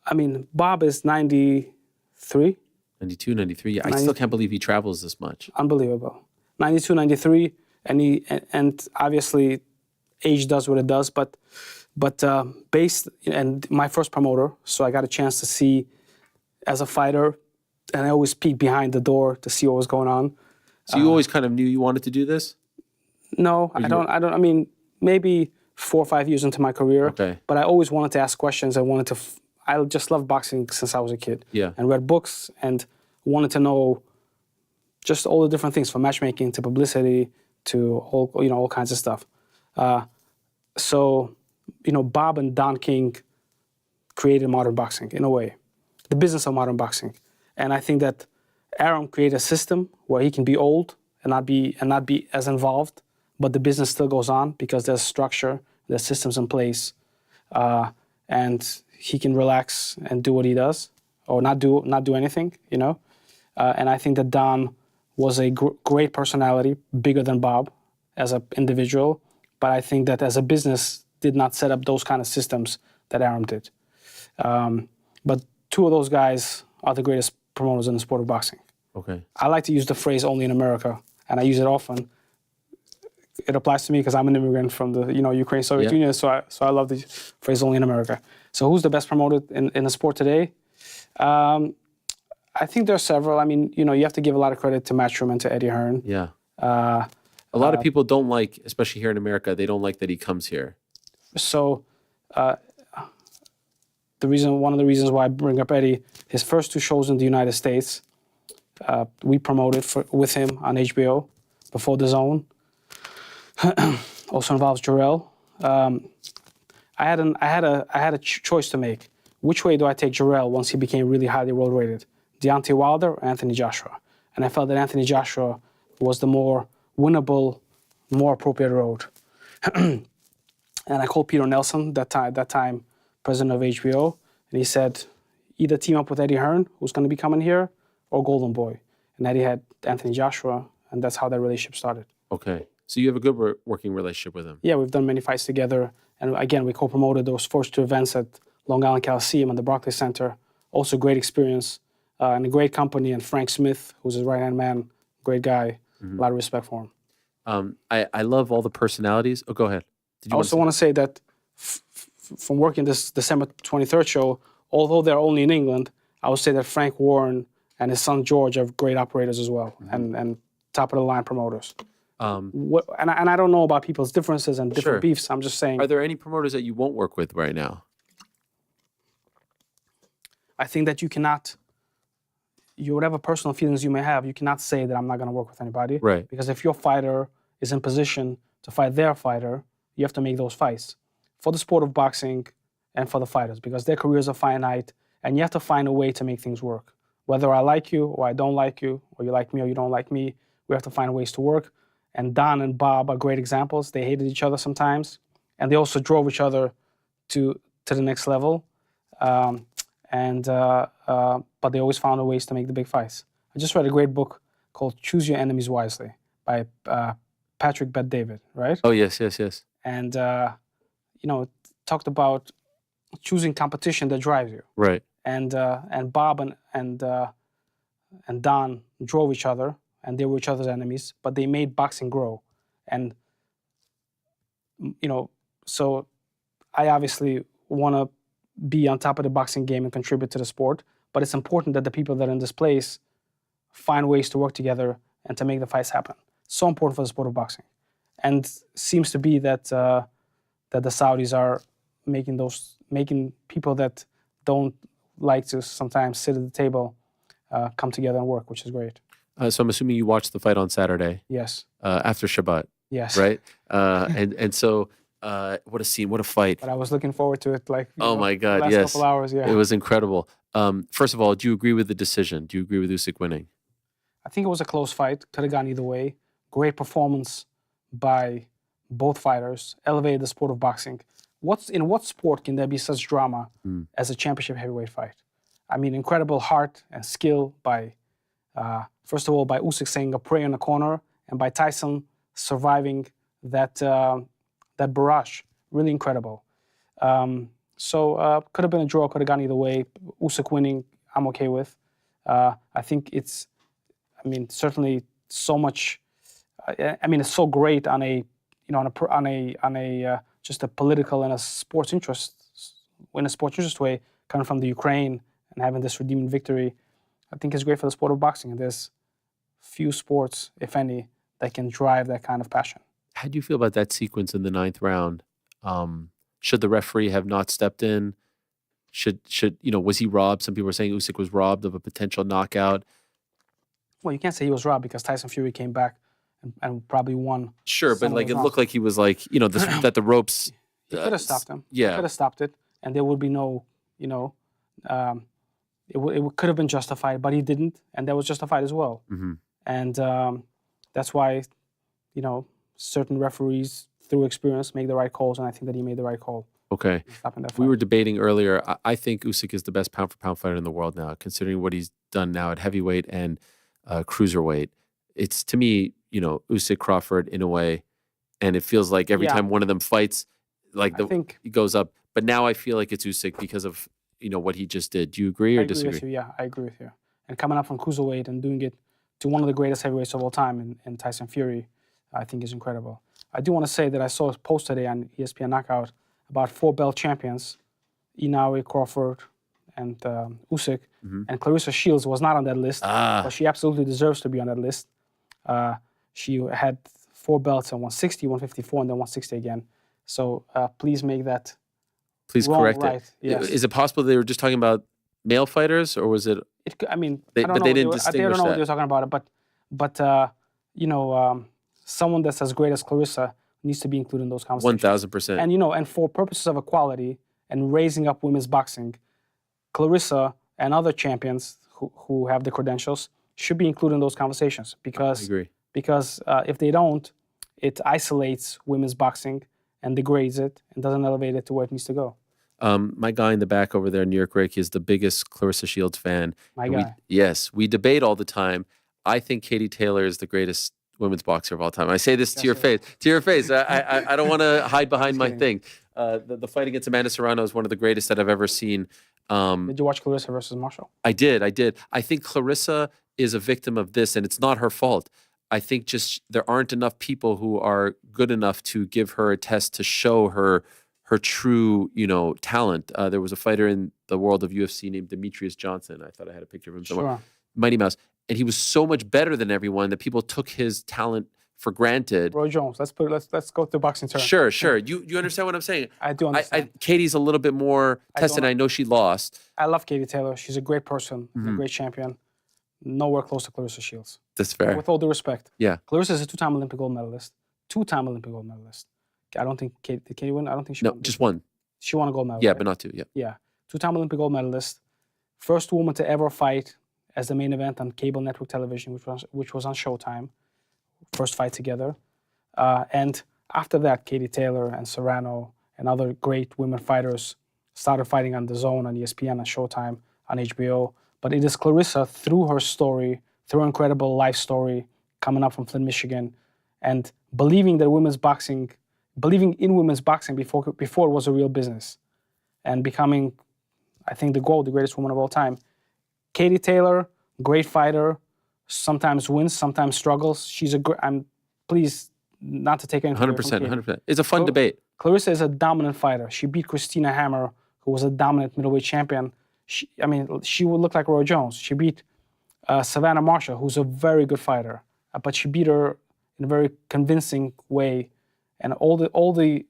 I mean, Bob is 93. 92, 93. Yeah, I still can't believe he travels this much. Unbelievable. 92, 93, and obviously age does what it does, but and my first promoter, so I got a chance to see as a fighter, and I always peek behind the door to see what was going on. So you always kind of knew you wanted to do this? No, I don't. I mean, maybe 4 or 5 years into my career. Okay. But I always wanted to ask questions. I just loved boxing since I was a kid. Yeah. And read books and wanted to know just all the different things from matchmaking to publicity to all kinds of stuff. So, Bob and Don King created modern boxing in a way, the business of modern boxing. And I think that Arum created a system where he can be old and not be as involved, but the business still goes on because there's structure, there's systems in place, and he can relax and do what he does, or not do anything, And I think that Don was a great personality, bigger than Bob as an individual, but I think that as a business did not set up those kind of systems that Arum did. But two of those guys are the greatest promoters in the sport of boxing. Okay. I like to use the phrase "only in America," and I use it often. It applies to me because I'm an immigrant from the Ukraine, Soviet Union, so I love the phrase "only in America." So who's the best promoter in the sport today? I think there are several. I mean, you have to give a lot of credit to Matchroom and to Eddie Hearn. Yeah. A lot of people don't like, especially here in America, they don't like that he comes here. So one of the reasons why I bring up Eddie, his first 2 shows in the United States, we promoted with him on HBO before The Zone. Also involves Jarrell. I had a choice to make. Which way do I take Jarrell once he became really highly world rated? Deontay Wilder or Anthony Joshua? And I felt that Anthony Joshua was the more winnable, more appropriate road. And I called Peter Nelson, that time president of HBO, and he said, either team up with Eddie Hearn, who's going to be coming here, or Golden Boy. And Eddie had Anthony Joshua, and that's how that relationship started. Okay. So you have a good working relationship with him. Yeah, we've done many fights together. And again, we co-promoted those first 2 events at Long Island Coliseum and the Barclays Center. Also great experience and a great company. And Frank Smith, who's his right-hand man, great guy. A lot of respect for him. I love all the personalities. Oh, go ahead. I also want to say that from working this December 23rd show, although they're only in England, I would say that Frank Warren and his son George are great operators as well, and top-of-the-line promoters. And I don't know about people's differences and different beefs. I'm just saying. Are there any promoters that you won't work with right now? I think that you cannot, whatever personal feelings you may have, you cannot say that I'm not going to work with anybody. Right. Because if your fighter is in position to fight their fighter, you have to make those fights for the sport of boxing and for the fighters, because their careers are finite, and you have to find a way to make things work. Whether I like you or I don't like you, or you like me or you don't like me, we have to find ways to work. And Don and Bob are great examples. They hated each other sometimes, and they also drove each other to the next level. But they always found ways to make the big fights. I just read a great book called Choose Your Enemies Wisely by Patrick Bet-David, right? Oh, yes. And, talked about choosing competition that drives you. Right. And Bob and Don drove each other, and they were each other's enemies, but they made boxing grow. And, so I obviously want to be on top of the boxing game and contribute to the sport, but it's important that the people that are in this place find ways to work together and to make the fights happen. So important for the sport of boxing. And seems to be that that the Saudis are making people that don't like to sometimes sit at the table come together and work, which is great. So I'm assuming you watched the fight on Saturday. Yes. After Shabbat. Yes. Right? And so what a scene, what a fight. But I was looking forward to it my God, last yes. couple hours, yeah. It was incredible. First of all, do you agree with the decision? Do you agree with Usyk winning? I think it was a close fight. Could have gone either way. Great performance by both fighters. Elevated the sport of boxing. In what sport can there be such drama as a championship heavyweight fight? I mean, incredible heart and skill by, first of all, by Usyk saying a prayer in the corner, and by Tyson surviving that barrage. Really incredible. So could have been a draw, could have gone either way. Usyk winning, I'm okay with. I think it's, I mean, certainly so much. I mean, it's so great on a, you know, on a just a political and a sports interest, in a sports interest way, coming from the Ukraine and having this redeeming victory. I think it's great for the sport of boxing. And there's few sports, if any, that can drive that kind of passion. How do you feel about that sequence in the 9th round? Should the referee have not stepped in? Should you know, was he robbed? Some people are saying Usyk was robbed of a potential knockout. Well, you can't say he was robbed because Tyson Fury came back and probably won. Sure, but like it looked like he was like, you know, that the ropes. He could have stopped him. Yeah. He could have stopped it, and there would be no, you know, it could have been justified, but he didn't, and that was justified as well. Mm-hmm. And that's why, you know, certain referees, through experience, make the right calls, and I think that he made the right call. Okay. We were debating earlier. I think Usyk is the best pound-for-pound fighter in the world now, considering what he's done now at heavyweight and cruiserweight. It's, to me, you know, Usyk, Crawford in a way, and it feels like every time one of them fights, like he goes up. But now I feel like it's Usyk because of, you know, what he just did. Do you agree or disagree? I agree with you, yeah, I agree with you. And coming up from cruiserweight and doing it to one of the greatest heavyweights of all time in Tyson Fury, I think is incredible. I do want to say that I saw a post today on ESPN Knockout about 4 belt champions, Inoue, Crawford, and Usyk. Mm-hmm. And Clarissa Shields was not on that list, but she absolutely deserves to be on that list. She had 4 belts and 160, 154, and then 160 again. So please make that. Please wrong, correct right. it. Yes. Is it possible they were just talking about male fighters, or was it? I mean, they I don't know. They didn't I distinguish don't know that. what they were talking about it, but you know, someone that's as great as Clarissa needs to be included in those conversations. 1,000%. And you know, and for purposes of equality and raising up women's boxing, Clarissa and other champions who have the credentials should be included in those conversations because I agree. Because if they don't, it isolates women's boxing and degrades it and doesn't elevate it to where it needs to go. My guy in the back over there, New York Rick, is the biggest Clarissa Shields fan. My guy. We debate all the time. I think Katie Taylor is the greatest women's boxer of all time. I say this to your face. To your face. I don't want to hide behind my thing. The fight against Amanda Serrano is one of the greatest that I've ever seen. Did you watch Clarissa versus Marshall? I did. I think Clarissa is a victim of this, and it's not her fault. I think just there aren't enough people who are good enough to give her a test to show her true, you know, talent. There was a fighter in the world of UFC named Demetrius Johnson. I thought I had a picture of him somewhere. Sure. Mighty Mouse. And he was so much better than everyone that people took his talent for granted. Roy Jones. Let's go to boxing terms. Sure. You understand what I'm saying? I do understand. Katie's a little bit more tested. I know she lost. I love Katie Taylor. She's a great person, a great champion. Nowhere close to Clarissa Shields. That's fair. With all due respect. Yeah. Clarissa is a 2-time Olympic gold medalist. 2-time Olympic gold medalist. I don't think did Katie win? I don't think she won. No, just one. She won a gold medal. Yeah, right? but not two. Yeah. Yeah. 2-time Olympic gold medalist. First woman to ever fight as the main event on cable network television, which was on Showtime. First fight together. And after that, Katie Taylor and Serrano and other great women fighters started fighting on DAZN, on ESPN, on Showtime, on HBO. But it is Clarissa, through her story, through her incredible life story, coming up from Flint, Michigan, and believing in women's boxing before it was a real business, and becoming, I think, the greatest woman of all time. Katie Taylor, great fighter, sometimes wins, sometimes struggles. She's please not to take anything away from Katie. 100%. It's a fun debate. Clarissa is a dominant fighter. She beat Christina Hammer, who was a dominant middleweight champion. She would look like Roy Jones. She beat Savannah Marshall, who's a very good fighter, but she beat her in a very convincing way. And all the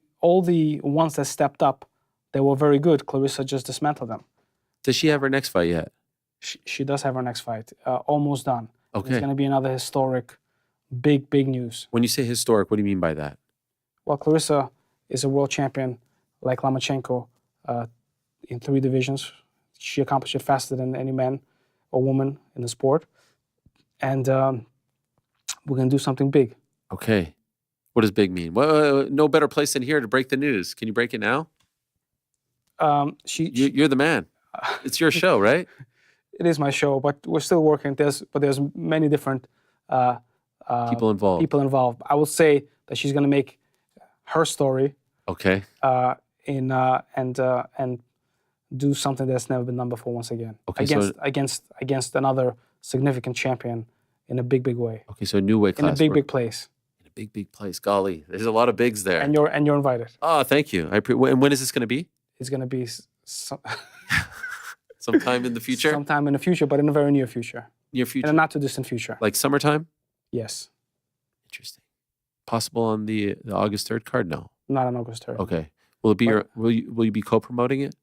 ones that stepped up, they were very good. Clarissa just dismantled them. Does she have her next fight yet? She does have her next fight, almost done. Okay. It's going to be another historic, big news. When you say historic, what do you mean by that? Well, Clarissa is a world champion like Lomachenko in 3 divisions. She accomplished it faster than any man or woman in the sport. And we're going to do something big. Okay. What does big mean? Well, no better place than here to break the news. Can you break it now? You're the man. It's your show, right? It is my show, but we're still working. There's many different People involved. people involved. I will say that she's going to make her story Okay. and do something that's never been done before once again. Okay, so- Against another significant champion in a big way. Okay, so a new weight In a class. big place. In a big place. Golly, there's a lot of bigs there. And you're invited. Oh, thank you. And when is this going to be? It's going to be Sometime in the future? sometime in the future, but in a very near future. Near In future? a not too distant future. Like summertime? Yes. Interesting. Possible on the August 3rd card? No. Not on August 3rd. Okay. Will it be But- will you be co-promoting it?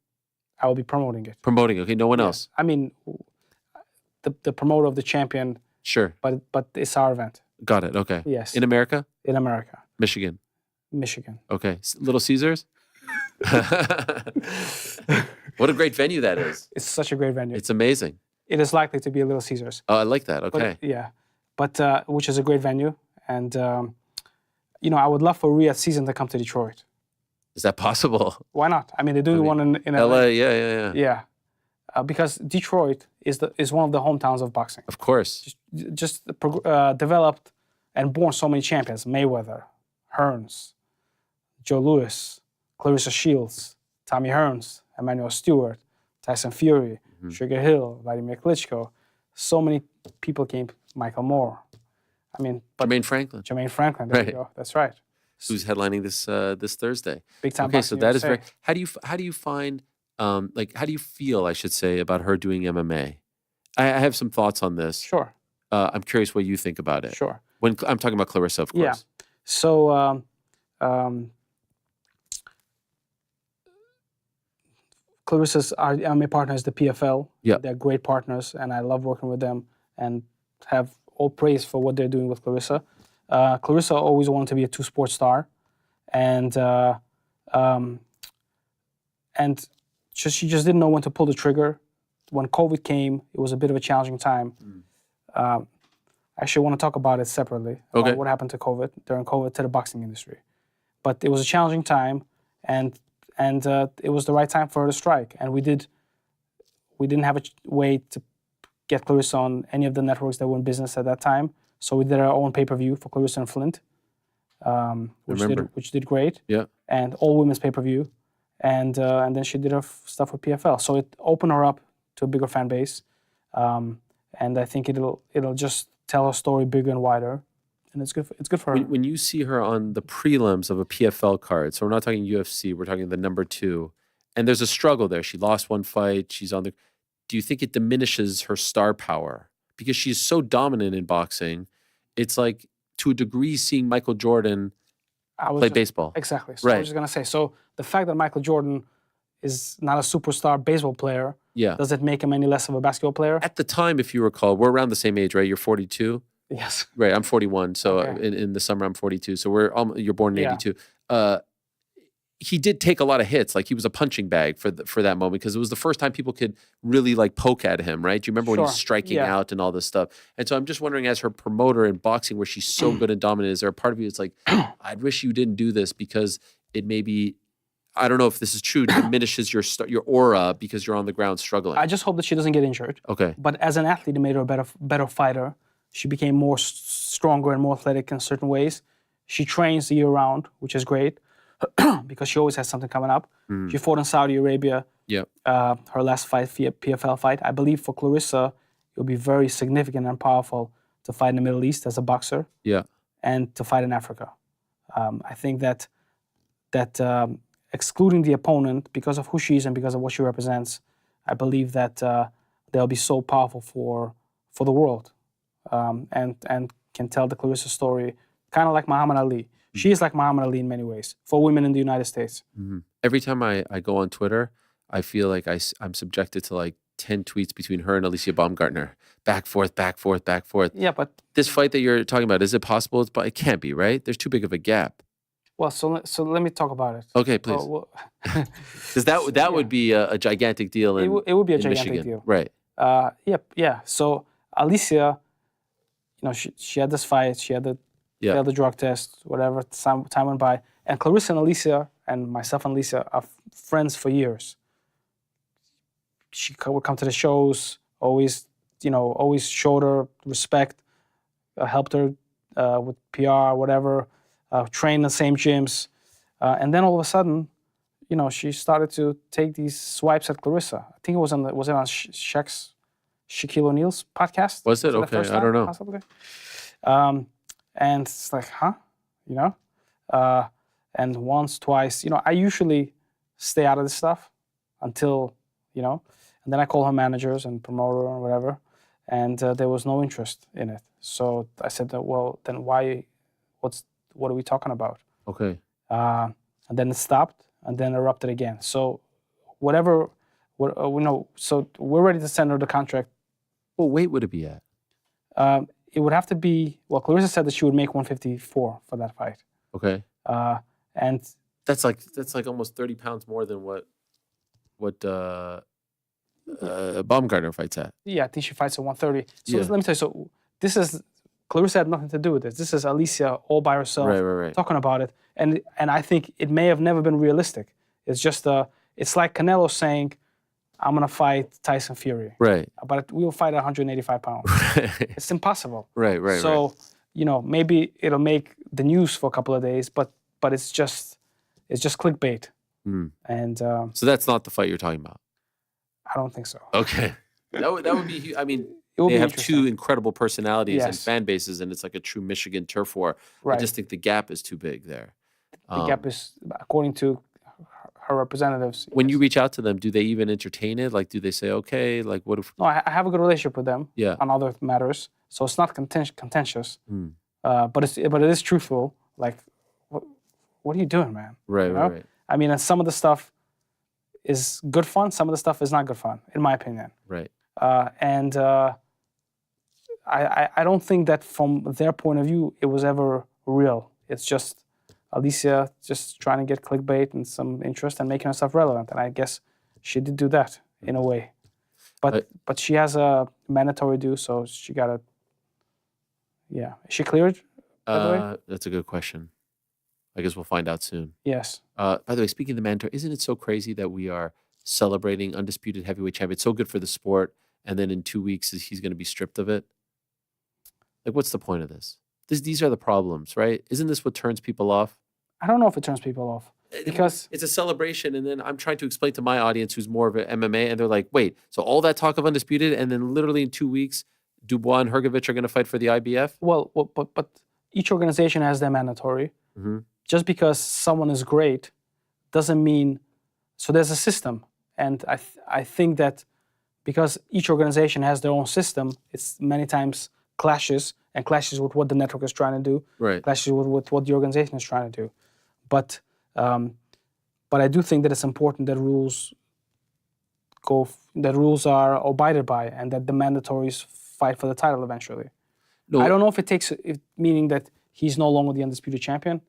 I will be promoting it. Promoting. Okay, no one Yeah. else. I mean, the promoter of the champion, Sure. but it's our event. Got it. Okay. Yes. In America? In America, Michigan. Michigan. Okay. Little Caesars? What a great venue that is. It's such a great venue. It's amazing. It is likely to be a Little Caesars. Oh, I like that. But, Okay. yeah, but which is a great venue, and I would love for Riyadh season to come to Detroit. Is that possible? Why not? I mean, they're doing one in LA. LA, yeah. Yeah, because Detroit is one of the hometowns of boxing. Of course. Just developed and born so many champions: Mayweather, Hearns, Joe Louis, Clarissa Shields, Tommy Hearns, Emmanuel Stewart, Tyson Fury, Sugar Hill, Vladimir Klitschko. So many people came. Michael Moore. I mean, but Jermaine Franklin, Jermaine Franklin. There Right. you go. That's right. who's headlining this Thursday. Big time. Okay, so boxing that is USA. very. How do you find how do you feel, I should say, about her doing MMA? I have some thoughts on this. Sure. I'm curious what you think about it. Sure. When I'm talking about Clarissa, of course. Yeah. So Clarissa's our MMA partner is the PFL. Yeah. They're great partners, and I love working with them and have all praise for what they're doing with Clarissa. Clarissa always wanted to be a two-sport star, and she just didn't know when to pull the trigger. When COVID came, it was a bit of a challenging time. I actually want to talk about it separately. Okay. About what happened to COVID during COVID to the boxing industry, but it was a challenging time, and it was the right time for her to strike. And we didn't have a way to get Clarissa on any of the networks that were in business at that time. So we did our own pay-per-view for Clarissa and Flint, which did great. Yeah. And all women's pay-per-view, and then she did her stuff with PFL. So it opened her up to a bigger fan base, and I think it'll just tell her story bigger and wider, and it's good for her. When you see her on the prelims of a PFL card, so we're not talking UFC, we're talking the number 2, and there's a struggle there. She lost one fight. She's on the. Do you think it diminishes her star power because she's so dominant in boxing? It's like to a degree seeing Michael Jordan play baseball. Exactly. So I Right. was just gonna say. So the fact that Michael Jordan is not a superstar baseball player, Yeah. does it make him any less of a basketball player? At the time, if you recall, we're around the same age, right? You're 42. Yes. Right, I'm 41. So Okay. in the summer, I'm 42. So you're born in Yeah. 82. He did take a lot of hits. Like he was a punching bag for that moment because it was the first time people could really like poke at him, right? Do you remember when he was Sure. striking Yeah. out and all this stuff? And so I'm just wondering, as her promoter in boxing, where she's so good and dominant, is there a part of you that's like, I'd wish you didn't do this because it maybe, I don't know if this is true, diminishes your aura because you're on the ground struggling. I just hope that she doesn't get injured. Okay. But as an athlete, it made her a better fighter. She became more stronger and more athletic in certain ways. She trains year round, which is great because she always has something coming up. She fought in Saudi Arabia. Yeah. Her last fight, PFL fight. I believe for Clarissa, it will be very significant and powerful to fight in the Middle East as a boxer Yeah. and to fight in Africa. I think that excluding the opponent because of who she is and because of what she represents, I believe that they'll be so powerful for the world, and can tell the Clarissa story, kind of like Muhammad Ali. She is like Muhammad Ali in many ways for women in the United States. Every time I go on Twitter, I feel like I'm subjected to like 10 tweets between her and Alicia Baumgartner. Back, forth, back, forth, back, forth. Yeah, but This fight that you're talking about, is it possible? It can't be, right? There's too big of a gap. well, so let me talk about it. Okay, please. Well, Because that would be a gigantic deal in it would be a in gigantic Michigan. deal. Right. Yeah. So Alicia, she had this fight. She had the failed the drug test. Whatever. Time went by, and Clarissa and Alicia and myself and Alicia are friends for years. she would come to the shows, always, always showed her respect, helped her with PR, whatever, trained in the same gyms. And then all of a sudden, she started to take these swipes at Clarissa. I think it was on Shaquille O'Neal's podcast. Was it? the Okay, first I don't time, know. Possibly. And it's like, huh? And once, twice, I usually stay out of this stuff until, and then I call her managers and promoter or whatever, and there was no interest in it. So I said, well, then why? What are we talking about? Okay. And then it stopped, and then erupted again. So so we're ready to send her the contract. What weight would it be at? It would have to be, well, Clarissa said that she would make 154 for that fight. Okay. And That's like almost 30 pounds more than what Baumgartner fights at. yeah, I think she fights at 130. So Yeah. let me tell you, so this is, Clarissa had nothing to do with this. This is Alicia all by herself Right. talking about it. And I think it may have never been realistic. It's just, it's like Canelo saying, I'm going to fight Tyson Fury. Right. But we will fight at 185 pounds. It's impossible. Right. So, maybe it'll make the news for a couple of days, but it's just clickbait. And So that's not the fight you're talking about. I don't think so. Okay. That would be huge. I mean, It will they be have interesting. two incredible personalities and Yes. fan bases, and it's like a true Michigan turf war. I Right. just think the gap is too big there. The gap is, according to her representatives. When you reach out to them, do they even entertain it? Like, do they say, okay, like, what if? No, I have a good relationship with them Yeah. on other matters, so it's not contentious. But it is truthful. Like, what are you doing, man? Right. You know? Right. I mean, and some of the stuff is good fun. Some of the stuff is not good fun, in my opinion. Right. And I don't think that from their point of view it was ever real. It's just Alicia just trying to get clickbait and some interest and making herself relevant. And I guess she did do that in a way. But she has a mandatory due, so she got to. Yeah, is she cleared? By the way? That's a good question. I guess we'll find out soon. Yes. By the way, speaking of the mandatory, isn't it so crazy that we are celebrating undisputed heavyweight champion? It's so good for the sport, and then in 2 weeks he's going to be stripped of it. Like, what's the point of this? These are the problems, right? Isn't this what turns people off? I don't know if it turns people off because It's a celebration, and then I'm trying to explain to my audience who's more of an MMA, and they're like, wait, so all that talk of undisputed, and then literally in 2 weeks, Dubois and Hrgovic are going to fight for the IBF? but each organization has their mandatory. Just because someone is great doesn't mean. So there's a system, and I think that because each organization has their own system, it's many times clashes with what the network is trying to do, Right. clashes with what the organization is trying to do. But I do think that it's important that rules are abided by, and that the mandatories fight for the title eventually. No, I don't know if it takes meaning that he's no longer the undisputed champion.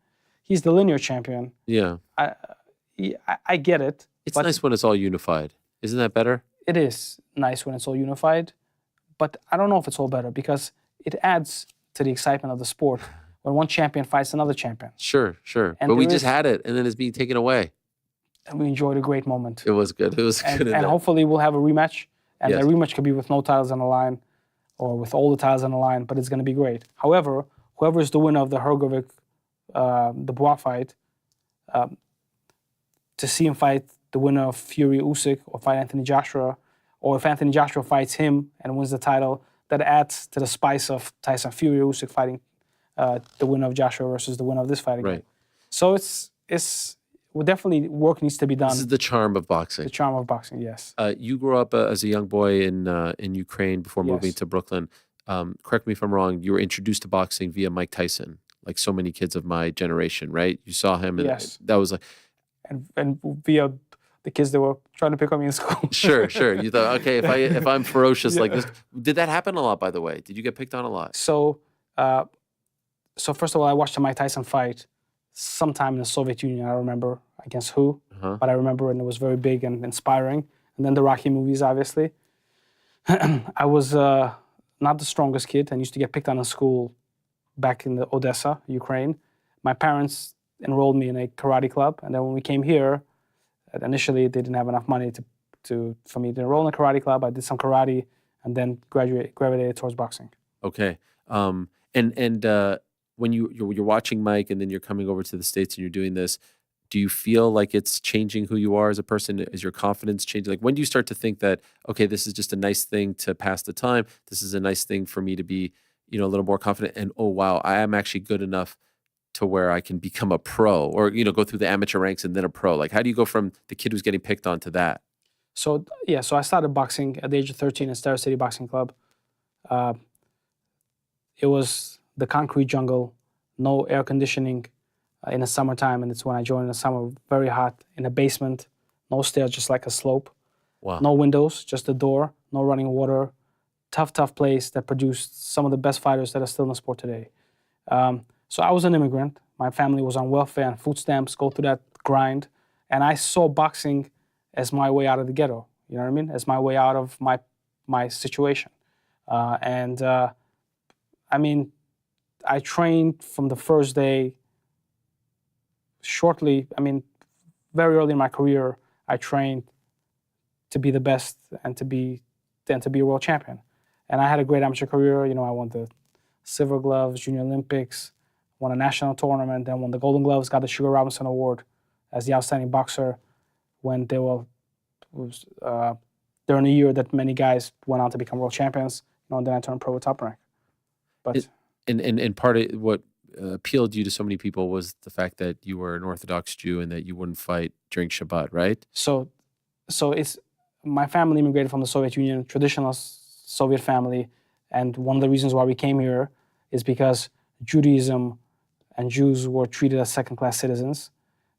He's the linear champion. Yeah. I get it. It's but nice when it's all unified. Isn't that better? It is nice when it's all unified, but I don't know if it's all better because it adds to the excitement of the sport when one champion fights another champion. Sure. And But we there just is- had it, and then it's being taken away. And we enjoyed a great moment. It was good. It was good. And hopefully we'll have a rematch. And Yes. the rematch could be with no titles on the line or with all the titles on the line, but it's going to be great. However, whoever is the winner of the Hrgovic Dubois fight, to see him fight the winner of Fury Usyk or fight Anthony Joshua, or if Anthony Joshua fights him and wins the title, that adds to the spice of Tyson Fury Usyk fighting the winner of Joshua versus the winner of this fight again. Right. So well, definitely work needs to be done. This is the charm of boxing. The charm of boxing, yes. You grew up as a young boy in Ukraine before moving Yes. to Brooklyn. Correct me if I'm wrong. You were introduced to boxing via Mike Tyson, like so many kids of my generation, right? You saw him, and Yes. that was like, And via the kids that were trying to pick on me in school. sure. You thought, okay, if I'm ferocious like this, did that happen a lot? By the way, did you get picked on a lot? So first of all, I watched a Mike Tyson fight sometime in the Soviet Union. I don't remember against who, but I remember, and it was very big and inspiring. And then the Rocky movies, obviously. I was not the strongest kid and used to get picked on in school back in the Odessa, Ukraine. My parents enrolled me in a karate club, and then when we came here, initially they didn't have enough money to for me to enroll in a karate club. I did some karate and then gravitated towards boxing. Okay. When you're watching Mike and then you're coming over to the States and you're doing this, do you feel like it's changing who you are as a person? Is your confidence changing? Like, when do you start to think that, okay, this is just a nice thing to pass the time. This is a nice thing for me to be, a little more confident. And, oh, wow, I am actually good enough to where I can become a pro, or, go through the amateur ranks and then a pro. Like, how do you go from the kid who's getting picked on to that? So I started boxing at the age of 13 in Star City Boxing Club. It was the concrete jungle, no air conditioning in the summertime, and it's when I joined in the summer, very hot, in a basement, no stairs, just like a slope. Wow. No windows, just a door, no running water. Tough place that produced some of the best fighters that are still in the sport today. So I was an immigrant. My family was on welfare and food stamps, go through that grind. And I saw boxing as my way out of the ghetto, you know what I mean? As my way out of my situation. I trained from the first day. Very early in my career, I trained to be the best and to be a world champion. And I had a great amateur career. I won the Silver Gloves, Junior Olympics, won a national tournament, then won the Golden Gloves, got the Sugar Robinson Award as the outstanding boxer when during the year that many guys went on to become world champions. And then I turned pro with Top Rank. But and part of what appealed you to so many people was the fact that you were an Orthodox Jew and that you wouldn't fight during Shabbat, right? So it's my family immigrated from the Soviet Union, traditional Soviet family, and one of the reasons why we came here is because Judaism and Jews were treated as second-class citizens,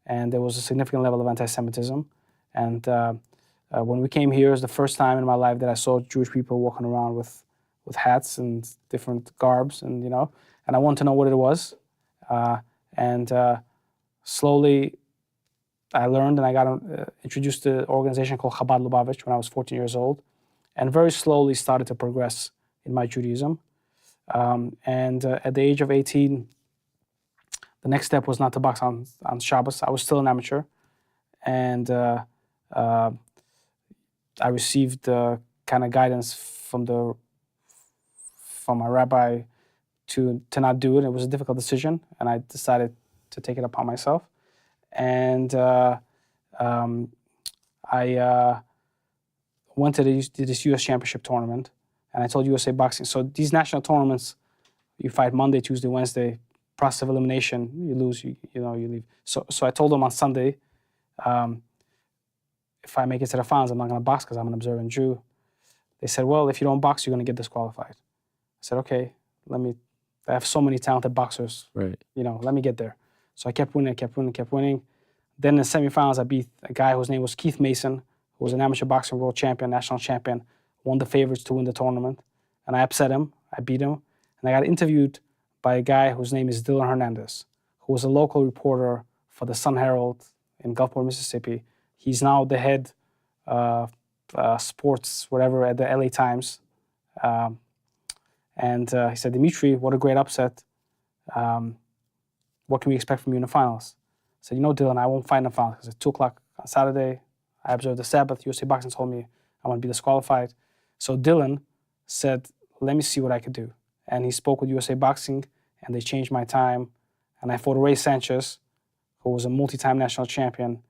and there was a significant level of anti-Semitism. And when we came here, it was the first time in my life that I saw Jewish people walking around with hats and different garbs, and I wanted to know what it was. Slowly I learned, and I got introduced to an organization called Chabad Lubavitch when I was 14 years old, and very slowly started to progress in my Judaism. At the age of 18, the next step was not to box on Shabbos. I was still an amateur, and I received kind of guidance from my rabbi to not do it. It was a difficult decision, and I decided to take it upon myself. And I went to this U.S. Championship tournament, and I told USA Boxing, so these national tournaments, you fight Monday, Tuesday, Wednesday, process of elimination, you lose, you leave. So I told them on Sunday, if I make it to the finals, I'm not going to box because I'm an observant Jew. They said, well, if you don't box, you're going to get disqualified. I said, okay, I have so many talented boxers, right? Let me get there. So I kept winning. Then in the semifinals, I beat a guy whose name was Keith Mason, who was an amateur boxing world champion, national champion, one of the favorites to win the tournament. And I upset him, I beat him. And I got interviewed by a guy whose name is Dylan Hernandez, who was a local reporter for the Sun Herald in Gulfport, Mississippi. He's now the head sports, whatever, at the LA Times. He said, Dmitry, what a great upset. What can we expect from you in the finals? I said, Dylan, I won't fight in the finals because at 2 o'clock on Saturday, I observed the Sabbath. USA Boxing told me I'm going to be disqualified. So Dylan said, let me see what I could do. And he spoke with USA Boxing, and they changed my time. And I fought Ray Sanchez, who was a multi-time national champion,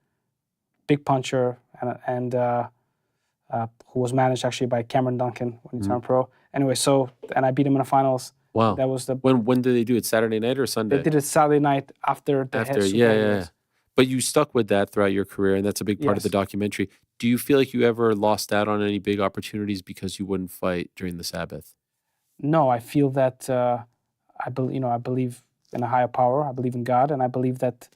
big puncher, and who was managed actually by Cameron Duncan when he turned pro. Anyway, and I beat him in the finals. Wow. That was When did they do it? Saturday night or Sunday? They did it Saturday night after the head super heavyweights. But you stuck with that throughout your career, and that's a big part of the documentary. Do you feel like you ever lost out on any big opportunities because you wouldn't fight during the Sabbath? No, I feel that I believe in a higher power. I believe in God, and I believe that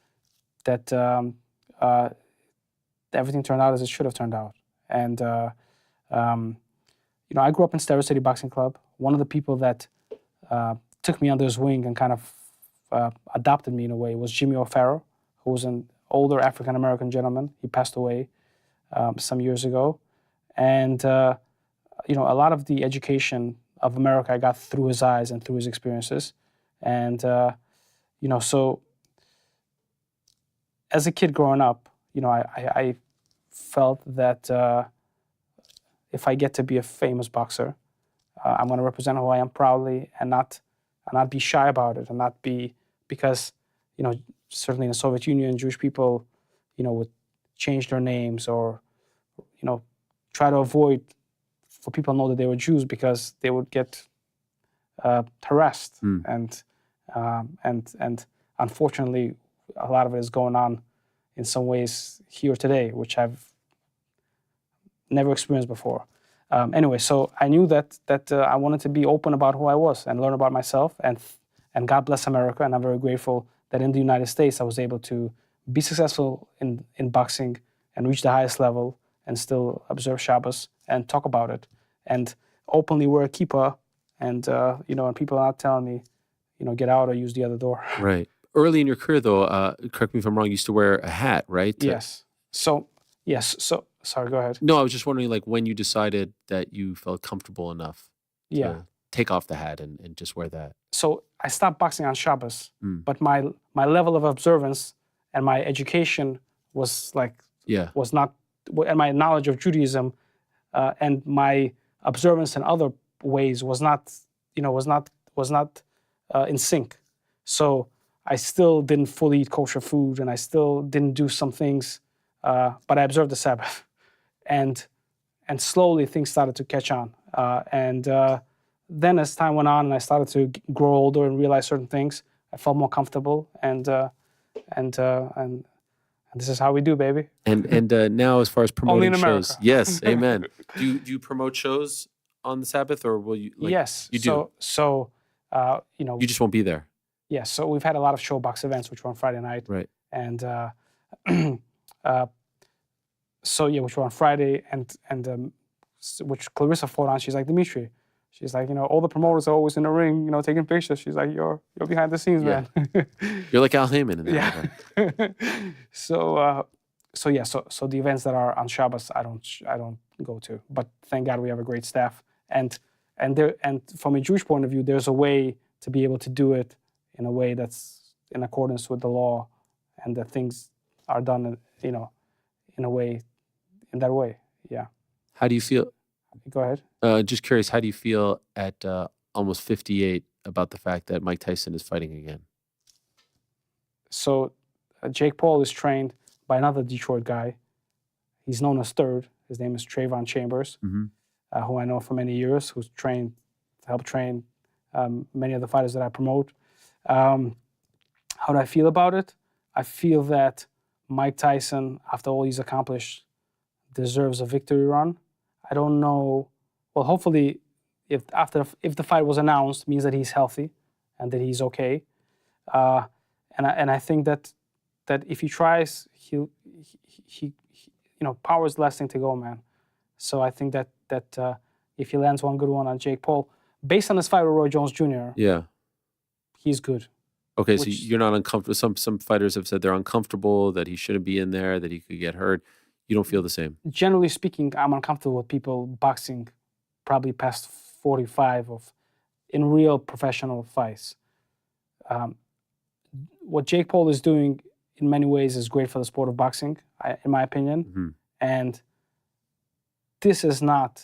everything turned out as it should have turned out. And I grew up in Stereo City Boxing Club. One of the people that took me under his wing and kind of adopted me in a way was Jimmy O'Farrell, who was an older African-American gentleman. He passed away some years ago. And, a lot of the education of America I got through his eyes and through his experiences. And, so as a kid growing up, I felt that if I get to be a famous boxer, I'm going to represent who I am proudly and not be shy about it, and not be, because, you know, certainly in the Soviet Union, Jewish people, you know, would change their names, or, you know, try to avoid for people to know that they were Jews, because they would get harassed. And unfortunately, a lot of it is going on in some ways here today, which I've never experienced before. Anyway, so I knew that I wanted to be open about who I was and learn about myself, and God bless America, and I'm very grateful that in the United States I was able to be successful in boxing and reach the highest level, and still observe Shabbos and talk about it, and openly wear a kippah, and you know, and people are not telling me, you know, get out or use the other door. Right. Early in your career, though, correct me if I'm wrong, you used to wear a hat, right? Yes. So sorry, go ahead. No, I was just wondering, like, when you decided that you felt comfortable enough to take off the hat and just wear that. So I stopped boxing on Shabbos, but my level of observance and my education was was not, and my knowledge of Judaism and my observance in other ways was not in sync. So I still didn't fully eat kosher food, and I still didn't do some things, but I observed the Sabbath, and slowly things started to catch on. Then as time went on and I started to grow older and realize certain things, I felt more comfortable, and this is how we do, baby. And now, as far as promoting Only in shows, America. yes, amen. Do you promote shows on the Sabbath, or will you? Like, yes. you do. So you know. You just won't be there. Yes. So we've had a lot of showbox events, which were on Friday night. Right. And which were on Friday, and which Clarissa fought on. She's like, Dmitry. She's like, you know, all the promoters are always in the ring, you know, taking pictures. She's like, you're behind the scenes, man. You're like Al Heyman in that. Yeah. So the events that are on Shabbos, I don't go to. But thank God we have a great staff. And from a Jewish point of view, there's a way to be able to do it in a way that's in accordance with the law, and that things are done, you know, in that way. Yeah. How do you feel? Go ahead. Just curious, how do you feel at almost 58 about the fact that Mike Tyson is fighting again? So Jake Paul is trained by another Detroit guy. He's known as Third. His name is Trayvon Chambers, who I know for many years, who's helped train many of the fighters that I promote. How do I feel about it? I feel that Mike Tyson, after all he's accomplished, deserves a victory run. I don't know. Well, hopefully, if the fight was announced, means that he's healthy and that he's okay. And I think that if he tries, he you know, power is the last thing to go, man. So I think that if he lands one good one on Jake Paul, based on his fight with Roy Jones Jr., he's good. Okay, so you're not uncomfortable. Some fighters have said they're uncomfortable, that he shouldn't be in there, that he could get hurt. You don't feel the same? Generally speaking, I'm uncomfortable with people boxing probably past 45 in real professional fights. What Jake Paul is doing in many ways is great for the sport of boxing, in my opinion. And this is not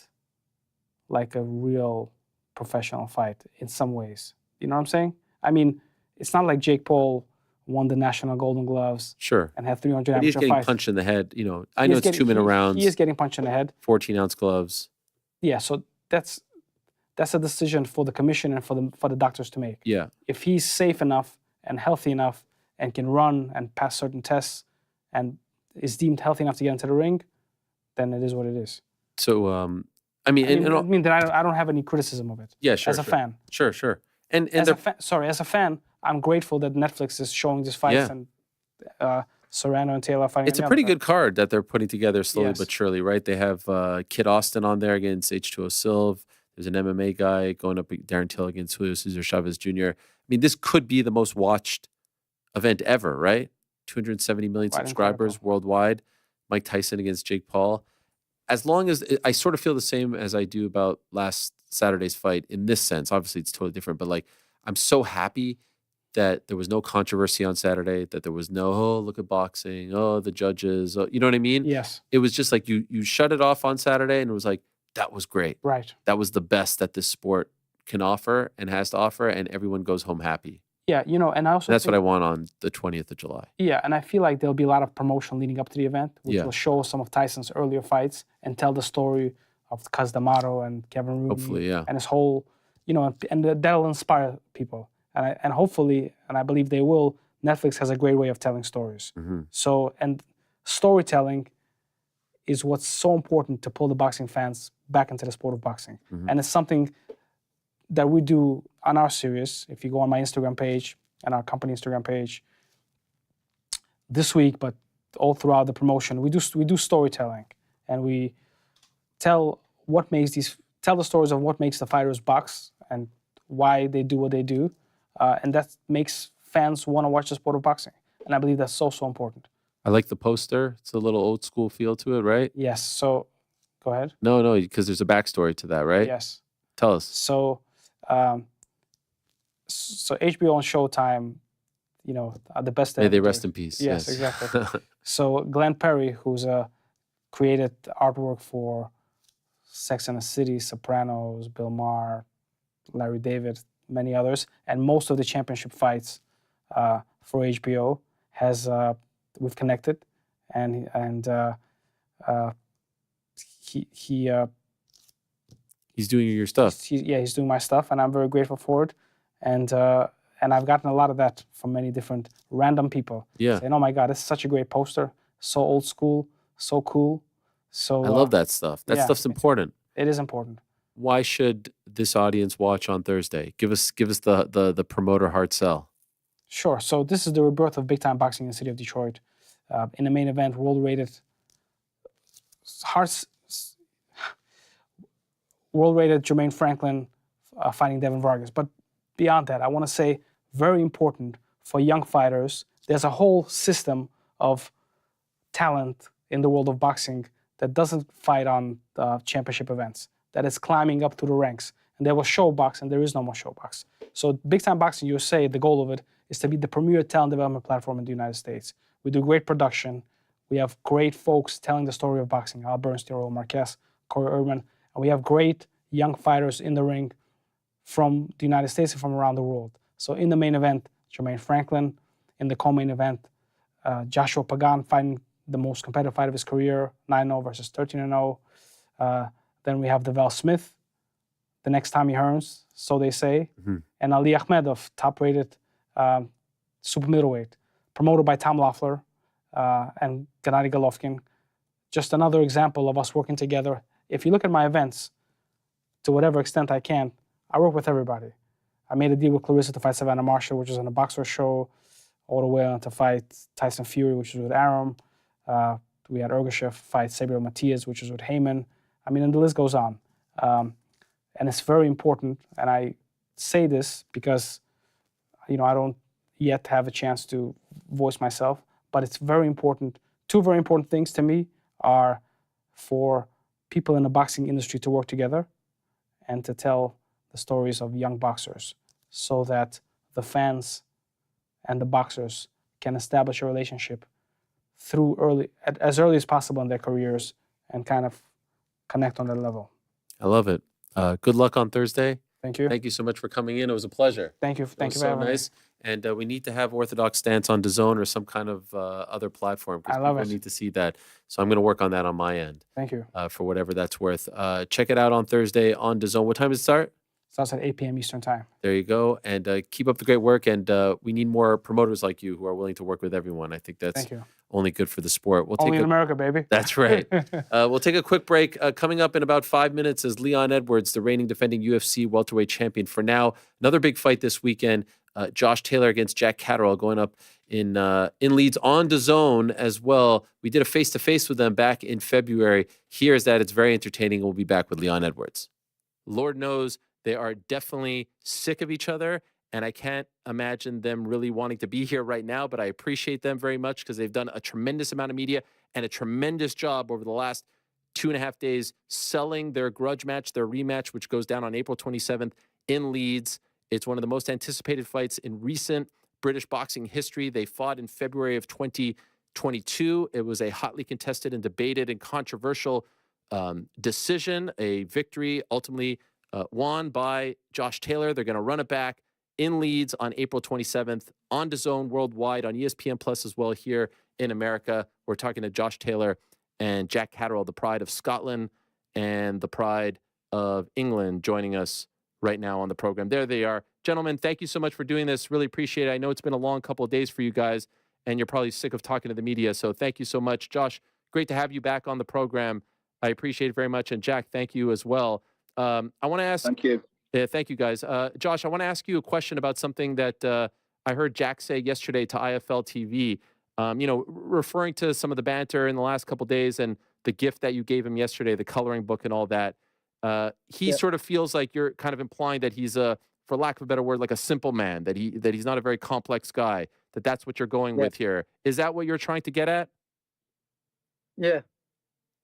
like a real professional fight in some ways. You know what I'm saying? I mean, it's not like Jake Paul won the National Golden Gloves. Sure. And had 300 amateur fights. He's getting fights. Punched in the head. You know, I know it's 2-minute rounds. He is getting punched in the head. 14-ounce gloves. Yeah, so that's a decision for the commission and for the doctors to make. Yeah. If he's safe enough and healthy enough and can run and pass certain tests and is deemed healthy enough to get into the ring, then it is what it is. So, I mean, that I don't have any criticism of it. Yeah, sure. As a fan. Sure. And as a fan, I'm grateful that Netflix is showing these fights and Serrano and Taylor fighting. It's a pretty good card that they're putting together slowly but surely, right? They have Kid Austin on there against H2O Silv. There's an MMA guy going up Darren Till against Julio Cesar Chavez Jr. I mean, this could be the most watched event ever, right? 270 million subscribers worldwide. Mike Tyson against Jake Paul. As long as I sort of feel the same as I do about last Saturday's fight in this sense. Obviously, it's totally different, but like, I'm so happy that there was no controversy on Saturday, that there was no, oh, look at boxing, oh, the judges, oh, you know what I mean? Yes. It was just like you shut it off on Saturday and it was like, that was great. Right. That was the best that this sport can offer and has to offer, and everyone goes home happy. Yeah, you know, and I also And that's what I think, want on the 20th of July. yeah, and I feel like there'll be a lot of promotion leading up to the event, which Yeah. will show some of Tyson's earlier fights and tell the story of Cus D'Amato and Kevin Rooney. Hopefully, yeah. And his whole, you know, and that'll inspire people. And hopefully, and I believe they will, Netflix has a great way of telling stories. Mm-hmm. So, and storytelling is what's so important to pull the boxing fans back into the sport of boxing. Mm-hmm. And it's something that we do on our series. If you go on my Instagram page and our company Instagram page this week, but all throughout the promotion, we do storytelling, and we tell the stories of what makes the fighters box and why they do what they do, and that makes fans want to watch the sport of boxing. And I believe that's so important. I like the poster. It's a little old school feel to it, right? Yes. So, go ahead. No, because there's a backstory to that, right? Yes. Tell us. So, so HBO and Showtime, you know, are the best. May they ever. rest in peace. Yes, exactly. So Glenn Perry, who's created artwork for Sex and the City, Sopranos, Bill Maher, Larry David, many others, and most of the championship fights for HBO we've connected, and He's doing your stuff. He's doing my stuff, and I'm very grateful for it. And I've gotten a lot of that from many different random people. Yeah. Saying, "Oh my God, this is such a great poster. So old school, so cool." So I love that stuff. That yeah. stuff's important. It is important. Why should this audience watch on Thursday? Give us the promoter hard sell. Sure. So this is the rebirth of big time boxing in the city of Detroit. In the main event, world-rated Jermaine Franklin fighting Devin Vargas. But beyond that, I want to say, very important for young fighters, there's a whole system of talent in the world of boxing that doesn't fight on championship events, that is climbing up through the ranks. And there was Showbox, and there is no more Showbox. So Big Time Boxing USA, the goal of it is to be the premier talent development platform in the United States. We do great production. We have great folks telling the story of boxing, Al Bernstein, Raul Marquez, Corey Urban, and we have great young fighters in the ring from the United States and from around the world. So in the main event, Jermaine Franklin. In the co-main event, Joshua Pagan fighting the most competitive fight of his career, 9-0 versus 13-0. Then we have Deval Smith, the next time he Hearns, so they say. Mm-hmm. And Ali Akhmedov, top-rated super middleweight, promoted by Tom Loeffler and Gennady Golovkin. Just another example of us working together. If you look at my events, to whatever extent I can, I work with everybody. I made a deal with Clarissa to fight Savannah Marshall, which was on a boxer show, all the way on to fight Tyson Fury, which was with Arum. We had Ergashev fight Sabir Matias, which was with Heyman. I mean, and the list goes on. And it's very important, and I say this because, you know, I don't yet have a chance to voice myself, but it's very important. Two very important things to me are for people in the boxing industry to work together and to tell the stories of young boxers so that the fans and the boxers can establish a relationship as early as possible in their careers and kind of connect on that level. I love it. Good luck on Thursday. Thank you. Thank you so much for coming in. It was a pleasure. Thank you. Thank you so very nice. much. And we need to have Orthodox Stance on DAZN or some kind of other platform because I love people it. need to see that. So I'm going to work on that on my end. Thank you. For whatever that's worth. Check it out on Thursday on DAZN. What time does it start? Starts at 8 p.m. Eastern Time. There you go. And keep up the great work. And we need more promoters like you who are willing to work with everyone. I think that's Thank you. only good for the sport. We'll Only take in America, baby. That's right. We'll take a quick break. Coming up in about 5 minutes is Leon Edwards, the reigning defending UFC welterweight champion. For now, another big fight this weekend. Josh Taylor against Jack Catterall going up in Leeds on DAZN as well. We did a face-to-face with them back in February. Here's that. It's very entertaining. We'll be back with Leon Edwards. Lord knows they are definitely sick of each other, and I can't imagine them really wanting to be here right now, but I appreciate them very much because they've done a tremendous amount of media and a tremendous job over the last 2.5 days selling their grudge match, their rematch, which goes down on April 27th in Leeds. It's one of the most anticipated fights in recent British boxing history. They fought in February of 2022. It was a hotly contested and debated and controversial decision, a victory ultimately won by Josh Taylor. They're going to run it back in Leeds on April 27th on DAZN worldwide, on ESPN Plus as well here in America. We're talking to Josh Taylor and Jack Catterall, the pride of Scotland and the pride of England, joining us right now on the program. There they are. Gentlemen, thank you so much for doing this. Really appreciate it. I know it's been a long couple of days for you guys, and you're probably sick of talking to the media, so thank you so much. Josh, great to have you back on the program. I appreciate it very much. And Jack, thank you as well. I want to ask... Thank you. Thank you, guys. Josh, I want to ask you a question about something that I heard Jack say yesterday to IFL TV, referring to some of the banter in the last couple of days and the gift that you gave him yesterday, the coloring book and all that. He sort of feels like you're kind of implying that he's for lack of a better word, like a simple man, that he's not a very complex guy, that's what you're going with here. Is that what you're trying to get at? Yeah.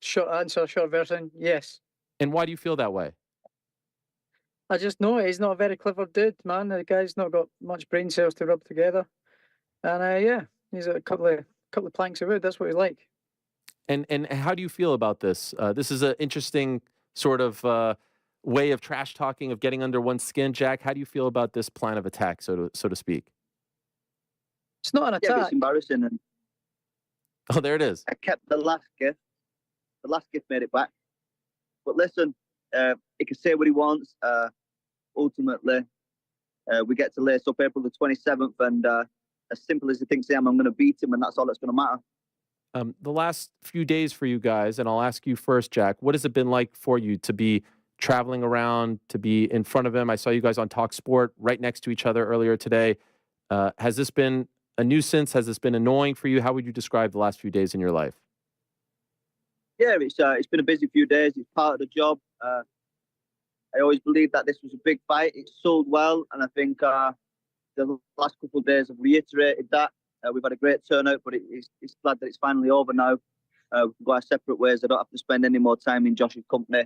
Short answer, short version, yes. And why do you feel that way? I just know it. He's not a very clever dude, man. The guy's not got much brain cells to rub together. And yeah, he's a couple of planks of wood. That's what he's like. And how do you feel about this? This is an interesting sort of way of trash talking, of getting under one's skin. Jack, how do you feel about this plan of attack, so to speak? It's not an attack. Yeah, it's embarrassing. And oh, there it is. I kept the last gift. The last gift made it back. But listen, he can say what he wants. Ultimately, we get to lace up April the 27th, and as simple as he thinks I am, I'm going to beat him, and that's all that's going to matter. The last few days for you guys, and I'll ask you first, Jack, what has it been like for you to be traveling around, to be in front of him? I saw you guys on Talk Sport right next to each other earlier today. Has this been a nuisance? Has this been annoying for you? How would you describe the last few days in your life? Yeah, it's been a busy few days. It's part of the job. I always believed that this was a big fight. It sold well, and I think the last couple of days have reiterated that. We've had a great turnout, but it's glad that it's finally over now. We can go our separate ways. I don't have to spend any more time in Josh's company.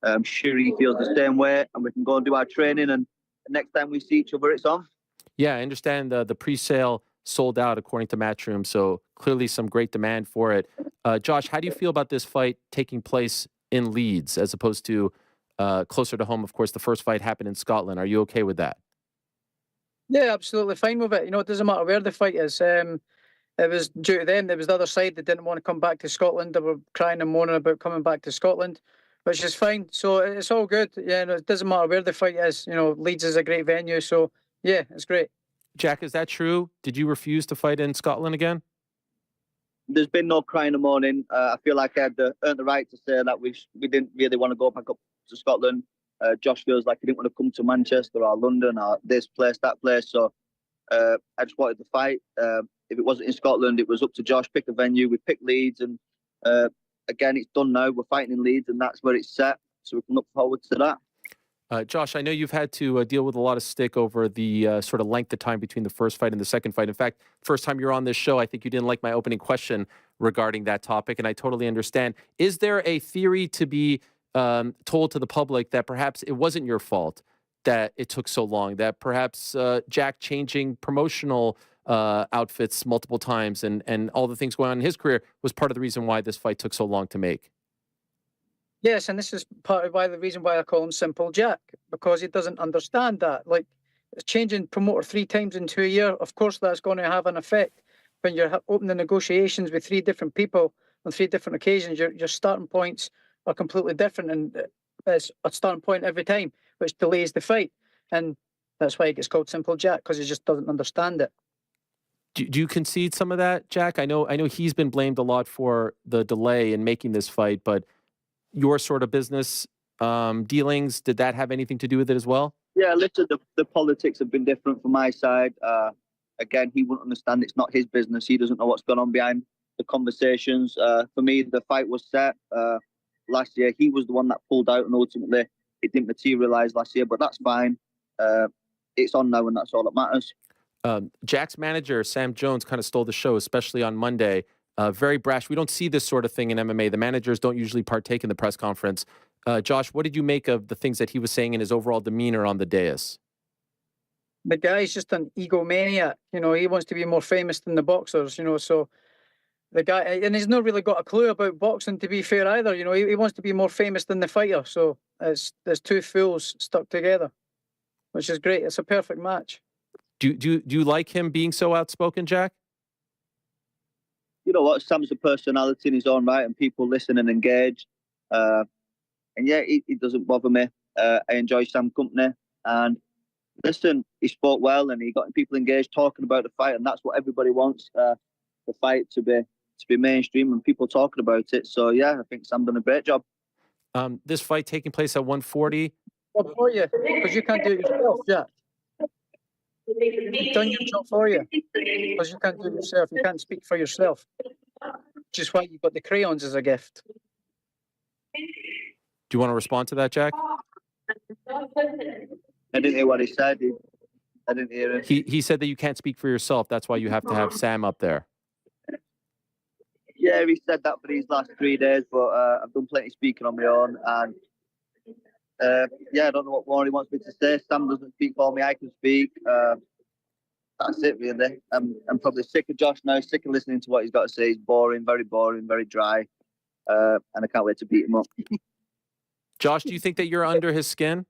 I'm sure he feels the same way, and we can go and do our training, and the next time we see each other, it's on. Yeah, I understand the pre-sale sold out according to Matchroom, so clearly some great demand for it. Josh, how do you feel about this fight taking place in Leeds as opposed to closer to home? Of course, the first fight happened in Scotland. Are you okay with that? Yeah, absolutely fine with it. It doesn't matter where the fight is. It was due to them. There was the other side that didn't want to come back to Scotland. They were crying and moaning about coming back to Scotland, which is fine. So it's all good. Yeah, it doesn't matter where the fight is. Leeds is a great venue. So yeah, it's great. Jack, is that true? Did you refuse to fight in Scotland again? There's been no crying and moaning. I feel like I had earned the right to say that we didn't really want to go back up to Scotland. Josh feels like he didn't want to come to Manchester or London or this place, that place. So I just wanted to fight. If it wasn't in Scotland, it was up to Josh. Pick a venue. We picked Leeds, and again, it's done now. We're fighting in Leeds, and that's where it's set. So we can look forward to that. Josh, I know you've had to deal with a lot of stick over the sort of length of time between the first fight and the second fight. In fact, first time you're on this show, I think you didn't like my opening question regarding that topic, and I totally understand. Is there a theory to be told to the public that perhaps it wasn't your fault that it took so long, that perhaps Jack changing promotional outfits multiple times and all the things going on in his career was part of the reason why this fight took so long to make? Yes, and this is part of the reason why I call him Simple Jack, because he doesn't understand that. Like, changing promoter 3 times in 2 years, of course that's going to have an effect. When you're opening negotiations with 3 different people on 3 different occasions, your starting points are completely different, and it's a starting point every time, which delays the fight. And that's why it gets called Simple Jack, because he just doesn't understand it. Do you concede some of that, Jack? I know he's been blamed a lot for the delay in making this fight, but your sort of business dealings, did that have anything to do with it as well? Yeah, listen, the politics have been different from my side. Again, he wouldn't understand. It's not his business. He doesn't know what's going on behind the conversations. For me, the fight was set last year. He was the one that pulled out, and ultimately it didn't materialize last year, but that's fine. It's on now, and that's all that matters. Jack's manager, Sam Jones, kind of stole the show, especially on Monday. Very brash. We don't see this sort of thing in MMA. The managers don't usually partake in the press conference. Josh, what did you make of the things that he was saying in his overall demeanor on the dais? The guy's just an egomaniac. He wants to be more famous than the boxers, so the guy, and he's not really got a clue about boxing, to be fair, either. You know, he wants to be more famous than the fighter. So there's two fools stuck together, which is great. It's a perfect match. Do you like him being so outspoken, Jack? You know what? Sam's a personality in his own right, and people listen and engage. And yeah, it doesn't bother me. I enjoy Sam's company. And listen, he spoke well, and he got people engaged talking about the fight, and that's what everybody wants: the fight to be mainstream and people talking about it. So yeah, I think Sam done a great job. This fight taking place at 140. Job for you, because you can't do it yourself, Jack. He's done your job for you, because you can't do it yourself. You can't speak for yourself. Which is why you got the crayons as a gift. Do you want to respond to that, Jack? I didn't hear what he said. I didn't hear it. He said that you can't speak for yourself. That's why you have to have Sam up there. Yeah, he said that for these last 3 days, but I've done plenty of speaking on my own, and yeah, I don't know what more he wants me to say. Sam doesn't speak for me; I can speak. That's it, really. I'm probably sick of Josh now, sick of listening to what he's got to say. He's boring, very dry, and I can't wait to beat him up. Josh, do you think that you're under his skin?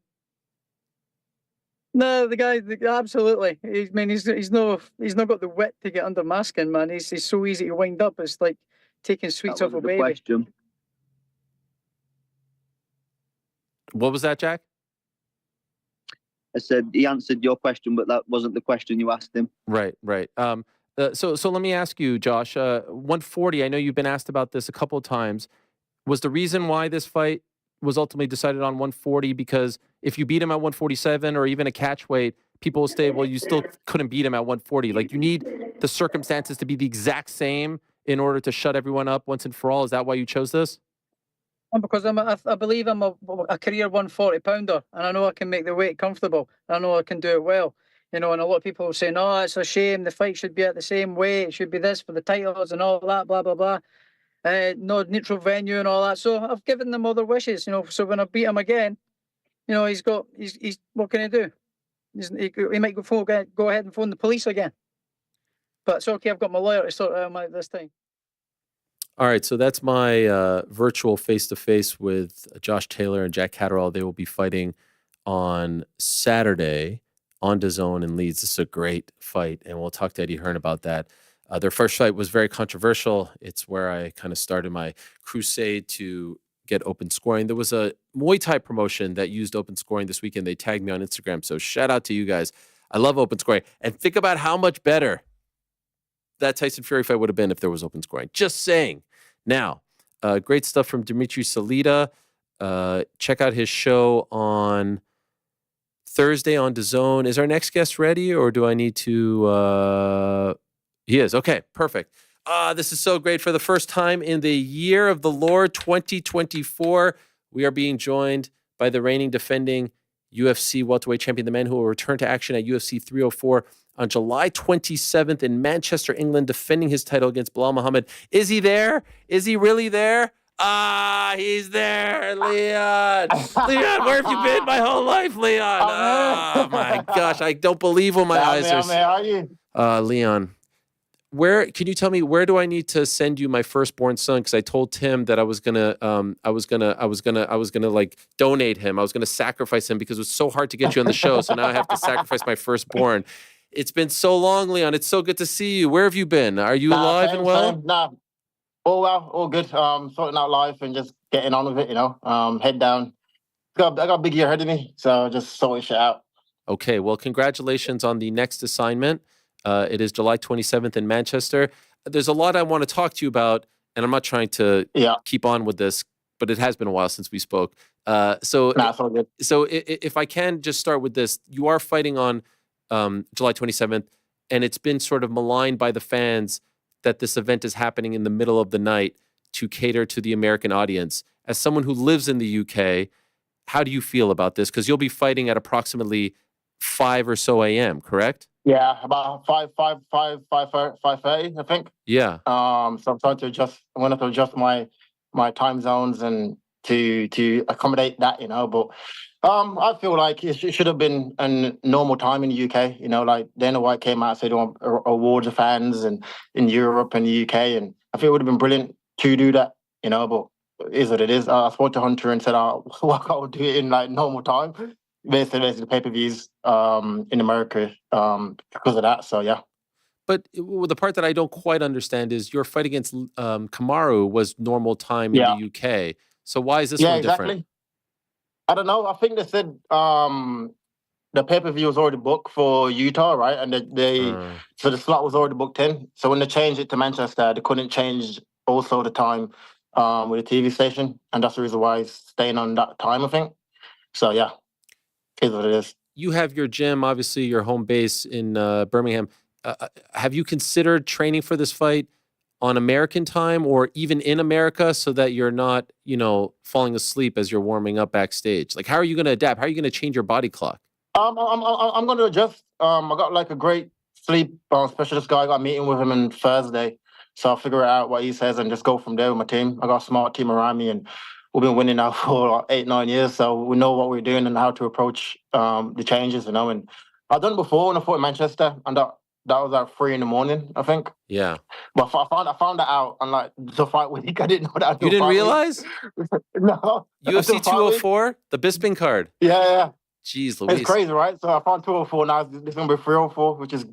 No, the guy, absolutely. He's not got the wit to get under my skin, man. He's so easy to wind up. It's like taking sweets off a baby. Question. What was that, Jack? I said he answered your question, but that wasn't the question you asked him. Right. So let me ask you, Josh. 140. I know you've been asked about this a couple of times. Was the reason why this fight was ultimately decided on 140 because if you beat him at 147 or even a catch weight, people will say, well, you still couldn't beat him at 140. Like, you need the circumstances to be the exact same in order to shut everyone up once and for all. Is that why you chose this? Because I believe I'm a career 140 pounder, and I know I can make the weight comfortable. I know I can do it well. You know, and a lot of people will say, no, it's a shame. The fight should be at the same weight. It should be this for the titles and all that, blah, blah, blah. No neutral venue and all that. So I've given them other wishes, you know. So when I beat him again, you know, he's what can he do? He might go ahead and phone the police again. But it's okay. I've got my lawyer to sort it out this time. All right, so that's my virtual face-to-face with Josh Taylor and Jack Catterall. They will be fighting on Saturday on DAZN in Leeds. This is a great fight, and we'll talk to Eddie Hearn about that. Their first fight was very controversial. It's where I kind of started my crusade to get open scoring. There was a Muay Thai promotion that used open scoring this weekend. They tagged me on Instagram, so shout out to you guys. I love open scoring. And think about how much better that Tyson Fury fight would have been if there was open scoring. Just saying. Now, great stuff from Dmitry Salita. Check out his show on Thursday on DAZN. Is our next guest ready, or do I need to... He is. Okay, perfect. This is so great. For the first time in the year of the Lord 2024, we are being joined by the reigning defending UFC welterweight champion, the man who will return to action at UFC 304 on July 27th in Manchester, England, defending his title against Belal Muhammad. Is he there? Is he really there? He's there, Leon. Leon, where have you been my whole life, Leon? Oh, my gosh. I don't believe when my eyes are... How are you? Leon, can you tell me, where do I need to send you my firstborn son? Because I told Tim that I was gonna like donate him. I was gonna sacrifice him because it was so hard to get you on the show. So now I have to sacrifice my firstborn. It's been so long, Leon. It's so good to see you. Where have you been? Are you alive and well? Nah, all well, all good. Sorting out life and just getting on with it. You know, head down. I got a big year ahead of me, so just sorting shit out. Okay, well, congratulations on the next assignment. It is July 27th in Manchester. There's a lot I want to talk to you about, and I'm not trying to keep on with this, but it has been a while since we spoke. So if I can just start with this, you are fighting on July 27th, and it's been sort of maligned by the fans that this event is happening in the middle of the night to cater to the American audience. As someone who lives in the UK, how do you feel about this? Because you'll be fighting at approximately 5 or so a.m., correct? Yeah, about 5:30, I think. Yeah. So I'm trying to adjust. I'm going to adjust my time zones and to accommodate that, you know. But I feel like it should have been a normal time in the UK. You know, like Dana White came out and said he want awards of fans and in Europe and the UK, and I think it would have been brilliant to do that, you know, but it is what it is. I spoke to Hunter and said, why can't we do it in like normal time? Basically the pay-per-views in America because of that. So, yeah. But the part that I don't quite understand is your fight against Kamaru was normal time in the UK. So why is this one different? I don't know. I think they said the pay-per-view was already booked for Utah, right? And so the slot was already booked in. So when they changed it to Manchester, they couldn't change also the time with the TV station. And that's the reason why it's staying on that time, I think. So, yeah, it is what it is. You have your gym, obviously your home base in Birmingham. Have you considered training for this fight on American time or even in America so that you're not, you know, falling asleep as you're warming up backstage? Like, how are you going to adapt? How are you going to change your body clock? I'm going to adjust. I got like a great sleep specialist guy. I got a meeting with him on Thursday. So I'll figure out what he says and just go from there with my team. I got a smart team around me and we've been winning now for like 8-9 years. So we know what we're doing and how to approach the changes, you know. And I've done it before when I fought in Manchester and that was at 3 a.m, I think. Yeah. But I found that out on like the fight week. I didn't know that. You didn't realize? No. UFC 204, the Bisping card. Yeah. Jeez Louise. It's crazy, right? So I found 204 now. It's going to be 304, which is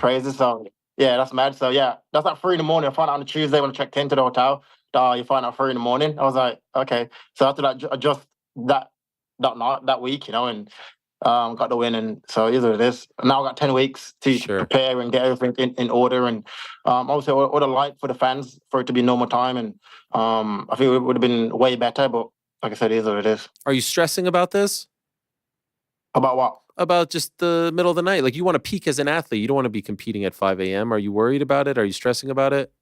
crazy. So yeah, that's mad. So yeah, that's at 3 a.m. I found out on a Tuesday when I checked into the hotel. You find out 3 a.m. I was like, okay. So after that, adjust that night, that week, you know, and got the win. And so it is what it is. Now I got 10 weeks to prepare and get everything in order. And obviously, I would have liked for the fans for it to be normal time. And I think it would have been way better. But like I said, it is what it is. Are you stressing about this? About what? About just the middle of the night. Like, you want to peak as an athlete. You don't want to be competing at 5 a.m. Are you worried about it? Are you stressing about it?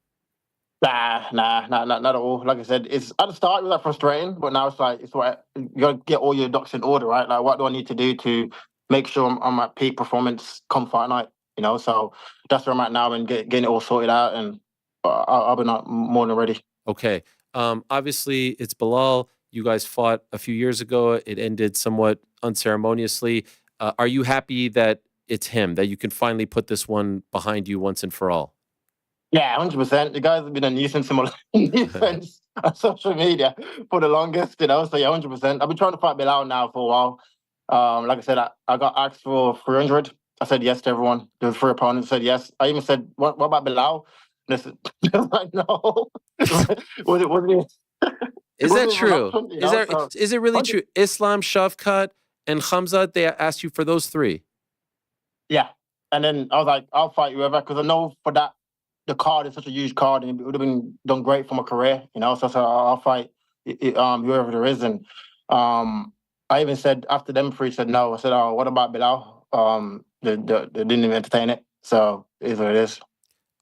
Nah, not at all. Like I said, it's at the start it was like frustrating, but now it's like you gotta get all your ducks in order, right? Like, what do I need to do to make sure I'm at peak performance come fight night? You know, so that's where I'm at now and getting it all sorted out, and I'll be not more than ready. Okay. Obviously, it's Belal. You guys fought a few years ago. It ended somewhat unceremoniously. Are you happy that it's him, that you can finally put this one behind you once and for all? Yeah, 100%. The guys have been a nuisance on social media for the longest, you know. So yeah, 100%. I've been trying to fight Belal now for a while. Like I said, I got asked for 300. I said yes to everyone. There was 3 opponents said yes. I even said, "What about Belal?" And they said, like, no. Is that true? Is it really true? Islam, Shavkat, and Khamzat, they asked you for those 3. Yeah, and then I was like, I'll fight whoever because I know for that. The card is such a huge card, and it would have been done great for my career, you know. So I'll fight whoever there is, and I even said after them 3 said no. I said, "Oh, what about Belal?" They didn't even entertain it. So it is what it is.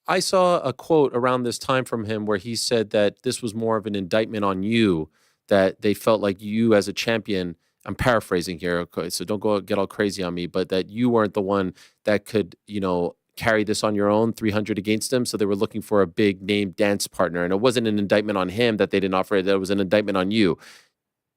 I saw a quote around this time from him where he said that this was more of an indictment on you, that they felt like you as a champion. I'm paraphrasing here, okay, so don't get all crazy on me, but that you weren't the one that could, you know, carry this on your own, 300 against him. So they were looking for a big name dance partner. And it wasn't an indictment on him that they didn't offer it. That was an indictment on you.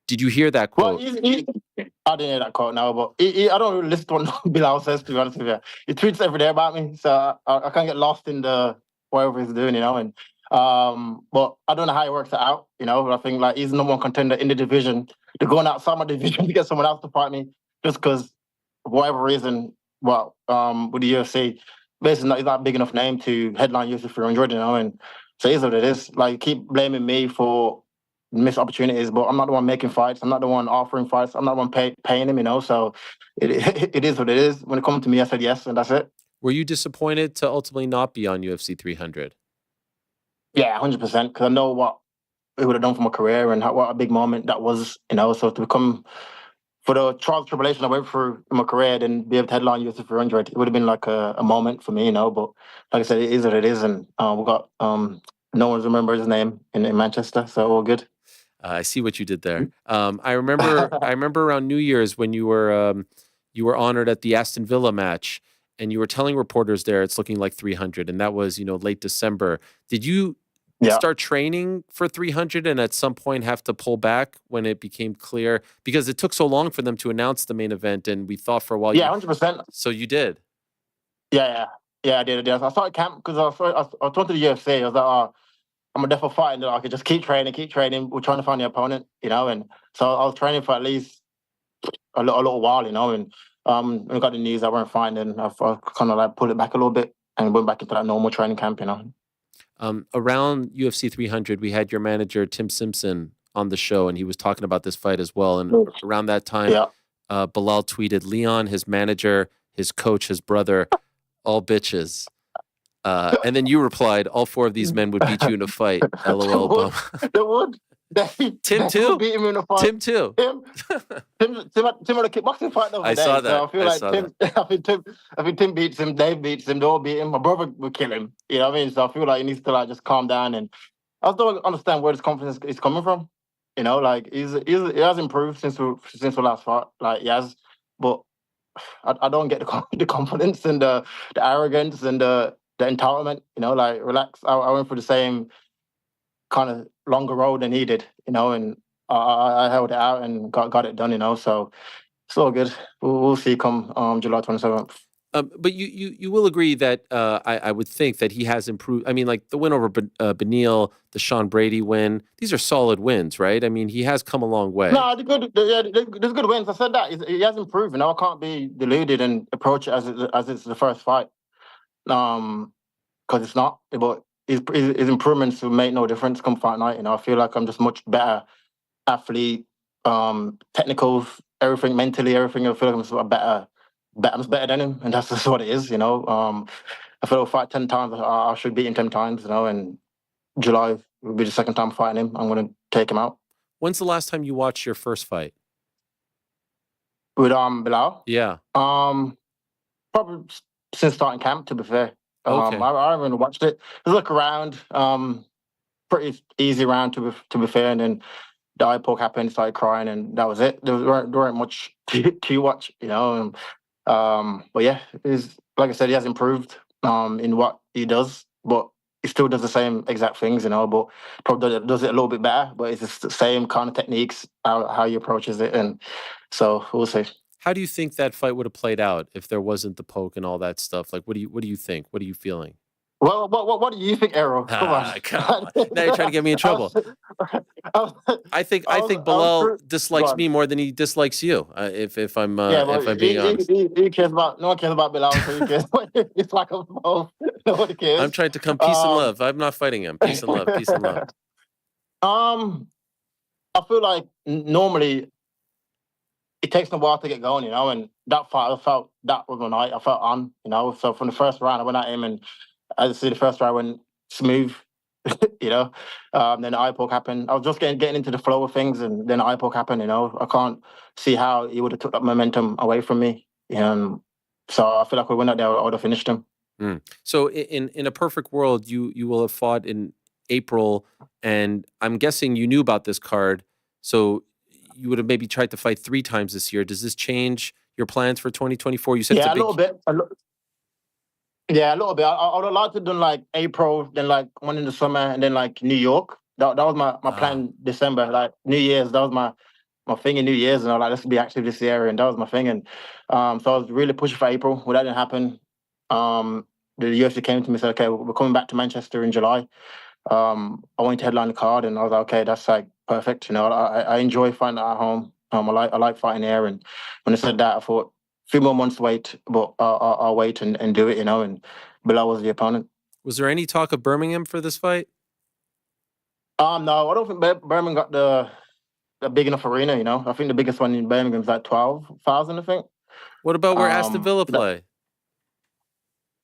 Did you hear that quote? Well, I didn't hear that quote now, but I don't really listen to what Belal says, to be honest with you. He tweets every day about me. So I can't get lost in the whatever he's doing, you know. And but I don't know how he works it out, you know. I think like he's the number 1 contender in the division. They're going outside my division to get someone else to fight me just because, for whatever reason, with the UFC, basically he's not a big enough name to headline UFC 300, you know, and so it is what it is. Like, keep blaming me for missed opportunities, but I'm not the one making fights. I'm not the one offering fights. I'm not the one paying him, you know, so it is what it is. When it comes to me, I said yes, and that's it. Were you disappointed to ultimately not be on UFC 300? Yeah, 100%, because I know what it would have done for my career and what a big moment that was, you know, so to become... For the trials and tribulation I went through in my career, then be able to headline UFC 300, it would have been like a moment for me, you know. But like I said, it is what it is, and we got no one remembers his name in Manchester, so all good. I see what you did there. I remember around New Year's when you were honored at the Aston Villa match, and you were telling reporters there it's looking like 300, and that was, you know, late December. Did you start training for 300 and at some point have to pull back when it became clear? Because it took so long for them to announce the main event, and we thought for a while... Yeah, 100%. So you did? Yeah, I did. I started camp because I was talking to the UFC. I was like, I'm a definitely fighting that I could just keep training. We're trying to find the opponent, you know, and so I was training for at least a little while, you know, and when I got the news I weren't fighting, I kind of like pulled it back a little bit and went back into that normal training camp, you know. Around UFC 300, we had your manager Tim Simpson on the show, and he was talking about this fight as well. And around that time, Belal tweeted, "Leon, his manager, his coach, his brother, all bitches." And then you replied, "All 4 of these men would beat you in a fight." LOL. They would. Tim too. Beat him in a fight. Tim too. Tim had a kickboxing fight the other day. Saw that. So I feel like Tim. I think Tim beats him. Dave beats him. They all beat him. My brother would kill him. You know what I mean? So I feel like he needs to like just calm down. And I don't understand where this confidence is coming from. You know, like he has improved since the last fight. Like he has, but I don't get the confidence and the arrogance and the entitlement. You know, like relax. I went through the same kind of longer road than he did, you know, and I held it out and got it done, you know. So it's all good. We'll see come July 27th. But you will agree that I would think that he has improved. I mean, like the win over Beneil, the Sean Brady win, these are solid wins, right? I mean, he has come a long way. No, there's good wins. I said that. He has improved, you know. I can't be deluded and approach it as it's the first fight. Because it's not. But his improvements will make no difference come fight night. You know, I feel like I'm just much better athlete, technical, everything, mentally, everything. I feel like I'm just better than him, and that's just what it is. You know, I feel like fight 10 times, I should beat him 10 times. You know, and July will be the second time fighting him. I'm going to take him out. When's the last time you watched your first fight with Belal? Yeah, probably since starting camp. To be fair. Okay. I haven't watched it. I look around, pretty easy round to be fair, and then the eye poke happened, started crying, and that was it. There weren't much to watch, you know. But yeah, like I said, he has improved in what he does, but he still does the same exact things, you know. But probably does it a little bit better. But it's just the same kind of techniques, how he approaches it, and so we'll see. How do you think that fight would have played out if there wasn't the poke and all that stuff? Like, what do you think? What are you feeling? Well, what do you think, Errol? Come on. Now you're trying to get me in trouble. I think Belal dislikes me more than he dislikes you. If I'm being honest, he cares about no one cares about Belal. So he cares. It's like a both. Nobody cares. I'm trying to come peace and love. I'm not fighting him. Peace and love. Peace and love. I feel like normally it takes a while to get going, you know, and that fight, I felt that was my night. I felt on, you know. So from the first round, I went at him, and as I see, the first round went smooth, you know. Then the eye poke happened. I was just getting into the flow of things, and then the eye poke happened, you know. I can't see how he would have took that momentum away from me. So I feel like we went out there, I would have finished him. So in a perfect world, you will have fought in April, and I'm guessing you knew about this card, so you would have maybe tried to fight 3 times this year. Does this change your plans for 2024? You said yeah, it's a little bit. Yeah, a little bit. I would have liked to do like April, then like one in the summer, and then like New York. That was my plan. December, like New Year's. That was my thing in New Year's, and I was like, let's be active this year, and that was my thing. And so I was really pushing for April. Well, that didn't happen. The UFC came to me and said, okay, we're coming back to Manchester in July. I wanted to headline the card, and I was like, okay, that's like perfect. You know, I enjoy fighting at home. I like fighting here, and when I said that, I thought a few more months to wait, but I'll wait and do it. You know, and Belal was the opponent. Was there any talk of Birmingham for this fight? No, I don't think Birmingham got the big enough arena. You know, I think the biggest one in Birmingham is like 12,000. I think. What about where Aston Villa play?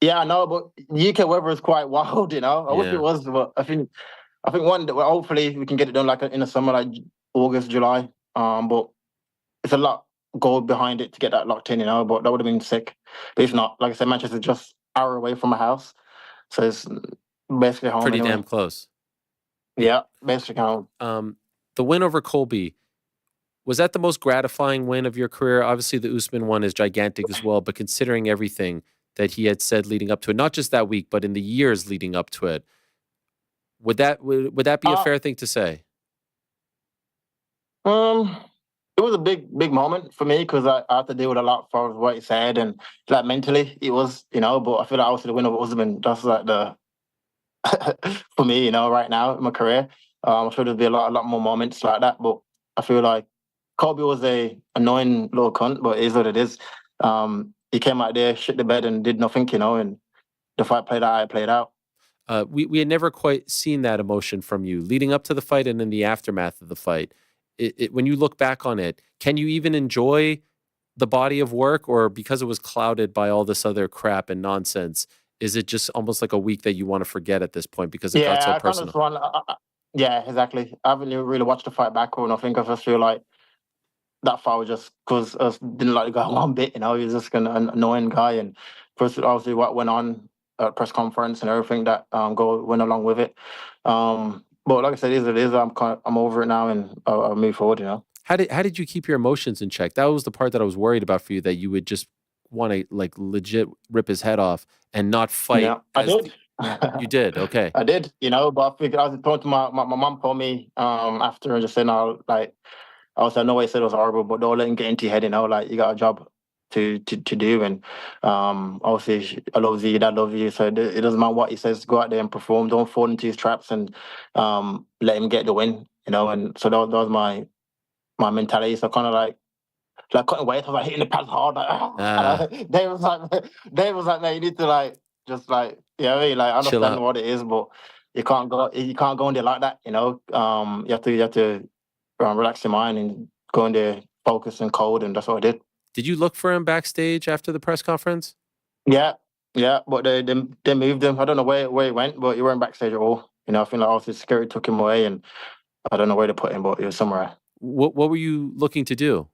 Yeah, I know, but UK weather is quite wild, you know. I wish it was, but I think one that hopefully we can get it done like in the summer, like August, July. But it's a lot go behind it to get that locked in, you know. But that would have been sick. But if not, like I said, Manchester's just an hour away from my house, so it's basically home. Pretty anyway. damn close. Yeah, basically home. The win over Colby, was that the most gratifying win of your career? Obviously, the Usman one is gigantic as well, but considering everything that he had said leading up to it, not just that week, but in the years leading up to it, would that be a fair thing to say? It was a big moment for me because I had to deal with a lot for what he said, and like mentally it was, you know. But I feel like obviously the win over Usman, that's like the for me, right now in my career. I'm sure there'll be a lot more moments like that, but I feel like Kobe was a annoying little cunt, but it is what it is. He came out there, shit the bed, and did nothing, and the fight played out, it played out. We had never quite seen that emotion from you leading up to the fight and in the aftermath of the fight. When you look back on it, can you even enjoy the body of work, or because it was clouded by all this other crap and nonsense, is it just almost like a week that you want to forget at this point because it got so I kind of personal? just want, yeah, exactly. I haven't really watched the fight back or nothing. I just feel like that fight was just because I didn't like the guy one bit. He was just an annoying guy, and first obviously what went on at press conference and everything that went along with it. But like I said, it is. I'm over it now, and I'll move forward. How did you keep your emotions in check? That was the part that I was worried about for you, that you would just want to like legit rip his head off and not fight. Yeah, I did. You did, okay. I did, but I figured I was talking to my mom called me after and just saying, I know what he said was horrible, but don't let him get into your head, like you got a job to do, and obviously I love you, your dad loves you, so it doesn't matter what he says, go out there and perform, don't fall into his traps, and let him get the win, and so that was my mentality. So kind of like cutting weight, I was like hitting the pads hard. Dave was like, man, you need to understand what it is, but you can't go in there like that. You have to relax your mind and go in there, focus and cold, and that's what I did. Did you look for him backstage after the press conference? Yeah, but they moved him. I don't know where he went, but he weren't backstage at all. I think obviously security took him away, and I don't know where to put him, but he was somewhere. What were you looking to do?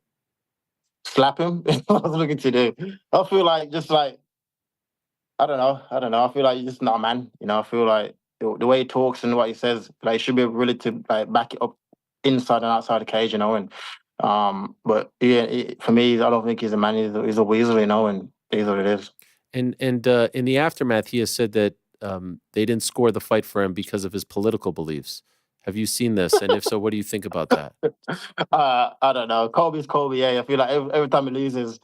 Slap him. I was looking to do. I feel like I don't know. I feel like you're just not a man. I feel like the way he talks and what he says, like, he should be really to back it up inside and outside the cage, and but for me, I don't think he's a man. He's a weasel, and it is what it is. And in the aftermath, he has said that they didn't score the fight for him because of his political beliefs. Have you seen this? And if so, what do you think about that? I don't know. Kobe's Kobe. Yeah, I feel like every time he loses,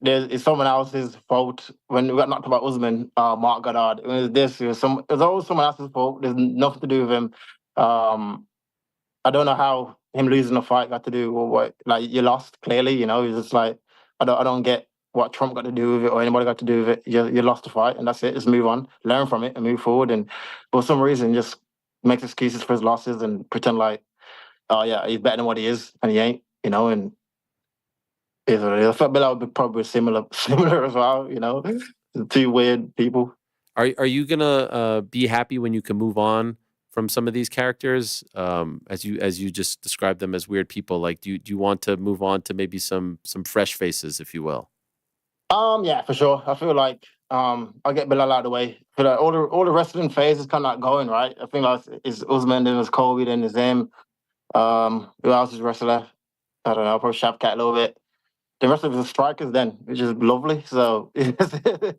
it's someone else's fault. When we got knocked about Usman, Mark Goddard, it was always someone else's fault. There's nothing to do with him. I don't know how him losing the fight got to do with what. Like, you lost clearly. It's just like I don't get what Trump got to do with it or anybody got to do with it. You lost the fight, and that's it. Just move on, learn from it, and move forward. And for some reason, just makes excuses for his losses and pretend like, oh yeah, he's better than what he is, and he ain't. And I felt Belal would be probably similar as well. Two weird people. Are you gonna be happy when you can move on from some of these characters, as you just described them as weird people? Like, do you want to move on to maybe some fresh faces, if you will? Yeah, for sure. I feel like I'll get Belal out of the way. I feel like all the wrestling phases kind of like going right. I think like it's Usman, then it's Kobe, then it's him. Who else is wrestler? I don't know. Probably Shavkat a little bit. The rest of us are strikers then, which is lovely. So, so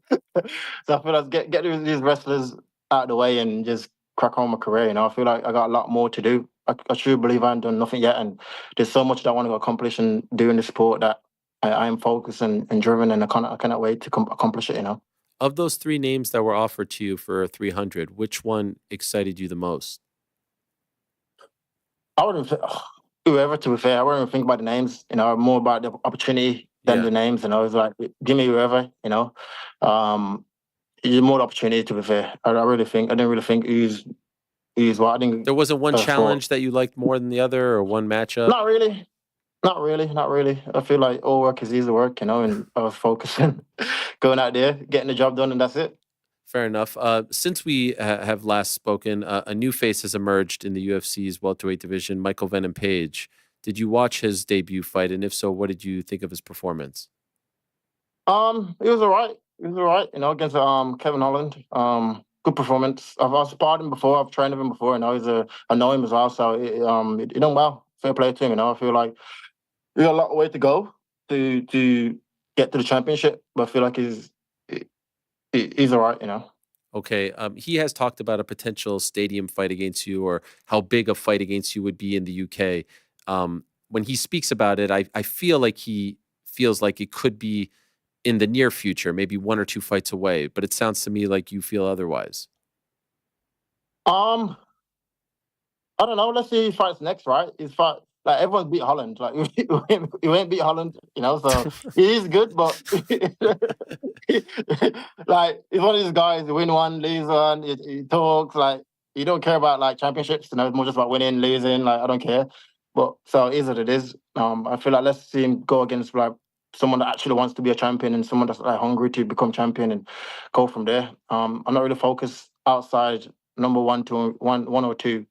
I feel like get these wrestlers out of the way and just crack on my career. I feel like I got a lot more to do. I truly believe I haven't done nothing yet, and there's so much that I want to accomplish and do in the sport that I am focused and driven, and I cannot wait to accomplish it. Of those three names that were offered to you for 300, which one excited you the most? I wouldn't. Whoever, to be fair, I wouldn't even think about the names. More about the opportunity than the names. It's like, give me whoever. It's more opportunity, to be fair. I didn't really think who's what. I think there wasn't one challenge that you liked more than the other, or one matchup. Not really. I feel like all work is easy work, and I was focusing, going out there, getting the job done, and that's it. Fair enough. Since we have last spoken, a new face has emerged in the UFC's welterweight division, Michael Venom Page. Did you watch his debut fight? And if so, what did you think of his performance? It was all right. Against Kevin Holland. Good performance. I've sparred him before. I've trained with him before. I know him as well. So he done well. Fair play to him. I feel like we got a lot of way to go to get to the championship, but I feel like he's all right. Okay. He has talked about a potential stadium fight against you, or how big a fight against you would be in the UK. When he speaks about it, I feel like he feels like it could be in the near future, maybe 1 or 2 fights away. But it sounds to me like you feel otherwise. Um, I don't know. Let's see who fights next, right? He's fight like everyone's beat Holland. Like he won't beat Holland, you know. So he is good, but like he's one of these guys who win one, lose one. He talks like he don't care about like championships. You know, it's more just about winning, losing. Like I don't care. But so it is what it is. I feel like let's see him go against like someone that actually wants to be a champion and someone that's like hungry to become champion and go from there. I'm not really focused outside number one or two.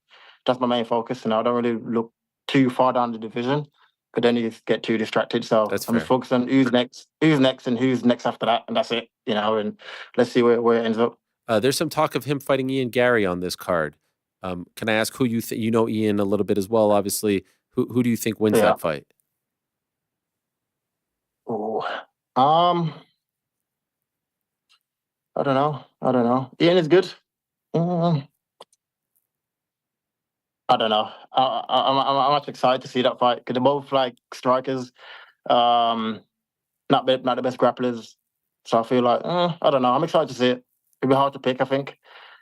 That's my main focus, and I don't really look too far down the division, because then you get too distracted. So That's I'm just focused on who's next, and who's next after that, and that's it, you know. And let's see where it ends up. There's some talk of him fighting Ian Gary on this card. Can I ask who you think? You know Ian a little bit as well, obviously. Who do you think wins that fight? Oh, I don't know. Ian is good. I don't know. I'm actually excited to see that fight because they're both like strikers, not the best grapplers. So I feel like I don't know. I'm excited to see it. It'll be hard to pick. I think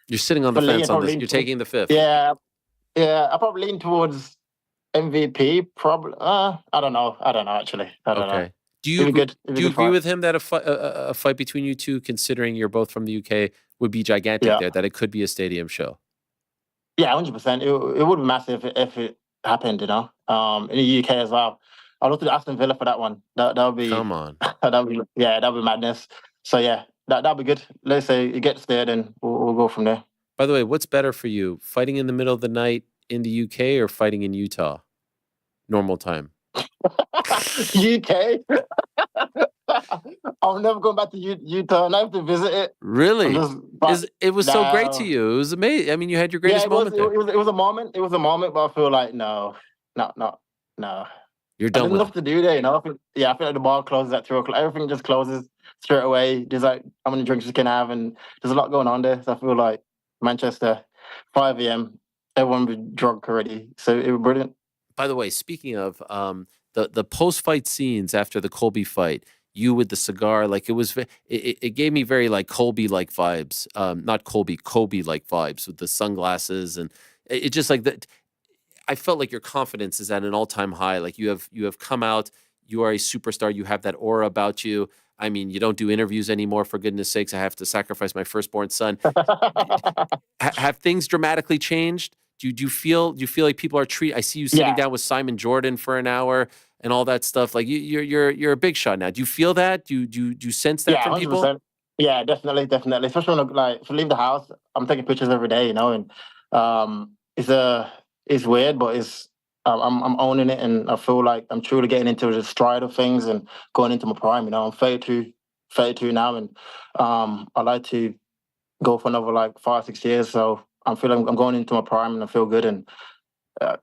you're sitting on the fence on this. You're taking the fifth. Yeah. I probably lean towards MVP. Probably. I don't know. Actually, I don't know. Do you agree with him that a fight between you two, considering you're both from the UK, would be gigantic there? That it could be a stadium show. Yeah, 100%. It would be massive if it happened, you know. In the UK as well. I'd love to do Aston Villa for that one. That would be. Come on. that'd be madness. So yeah, that'd be good. Let's say it gets there, then we'll go from there. By the way, what's better for you, fighting in the middle of the night in the UK or fighting in Utah, normal time? UK. I'm never going back to Utah, and I have to visit it. Really? It was so great to you. It was amazing. I mean, you had your greatest moment there. It was a moment. It was a moment, but I feel like no. You're done with enough to do there, you know. I feel like the bar closes at 2:00. Everything just closes straight away. There's like how many drinks you can have, and there's a lot going on there. So I feel like Manchester, 5 a.m. Everyone was drunk already. So it was brilliant. By the way, speaking of the post-fight scenes after the Colby fight, you with the cigar, like it gave me very like Colby-like vibes. Not Colby, Kobe-like vibes with the sunglasses, and it just like that. I felt like your confidence is at an all-time high. Like you have come out, you are a superstar. You have that aura about you. I mean, you don't do interviews anymore, for goodness sakes. I have to sacrifice my firstborn son. Have things dramatically changed? Do you feel like people are I see you sitting down with Simon Jordan for an hour and all that stuff. Like you're a big shot now. Do you feel that? Do you sense that from 100%. People? Yeah, definitely. Especially when if I leave the house, I'm taking pictures every day, you know, and it's weird, but I'm owning it, and I feel like I'm truly getting into the stride of things and going into my prime. You know, I'm 32 now, and I like to go for another like 5-6 years. So I'm feeling I'm going into my prime, and I feel good, and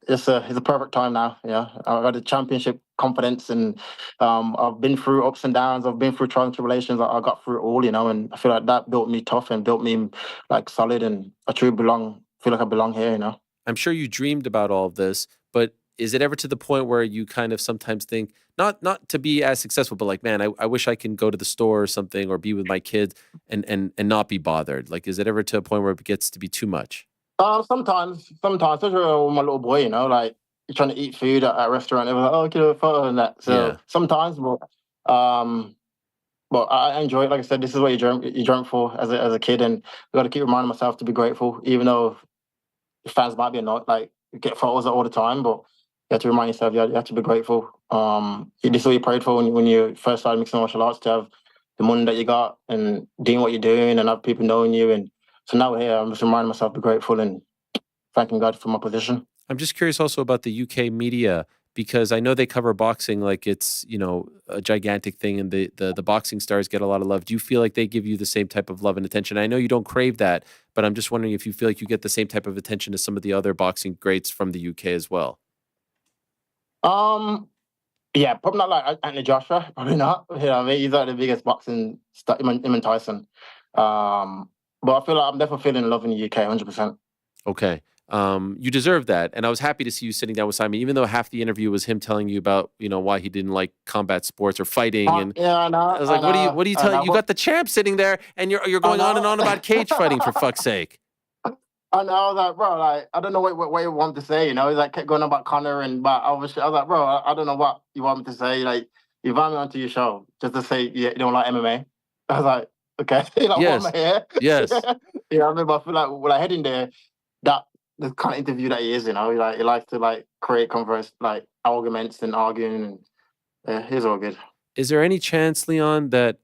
it's a perfect time now. Yeah, I've got the championship confidence, and I've been through ups and downs. I've been through trials and tribulations. I got through it all, you know, and I feel like that built me tough and built me like solid, and I truly feel like I belong here, you know. I'm sure you dreamed about all of this, but is it ever to the point where you kind of sometimes think, not to be as successful, but like, man, I wish I can go to the store or something or be with my kids and not be bothered? Like, is it ever to a point where it gets to be too much? Sometimes, especially with my little boy, you know, like you're trying to eat food at a restaurant, and like, oh, can I have a photo and that. So sometimes, but I enjoy it. Like I said, this is what you dreamt for as a kid, and I got to keep reminding myself to be grateful, even though fans might be annoyed, like you get photos all the time, but you have to remind yourself you have to be grateful. This is what you prayed for when you first started mixing martial arts, to have the money that you got and doing what you're doing and have people knowing you. And so now we're here, I'm just reminding myself to be grateful and thanking God for my position. I'm just curious also about the UK media, because I know they cover boxing like it's, you know, a gigantic thing, and the boxing stars get a lot of love. Do you feel like they give you the same type of love and attention? I know you don't crave that, but I'm just wondering if you feel like you get the same type of attention as some of the other boxing greats from the UK as well. Yeah, probably not like Anthony Joshua. Probably not. You know what I mean? He's like the biggest boxing star, him and Tyson. But I feel like I'm definitely feeling love in the UK, 100%. Okay. You deserve that. And I was happy to see you sitting down with Simon, even though half the interview was him telling you about, you know, why he didn't like combat sports or fighting. And yeah, I know. I was like, what do you tell? You got the champ sitting there, and you're going on and on about cage fighting, for fuck's sake. And I was like, bro, like, I don't know what you want to say, you know? He's like, kept going on about Connor and but obviously, I was like, bro, I don't know what you want me to say. Like, you invite me onto your show just to say you don't like MMA. I was like, okay, like, what am I here? Yes. You know what I mean? But I feel like when I head in there, that the kind of interview that he is, you know, he likes to like create like arguments and arguing, and he's all good. Is there any chance, Leon, that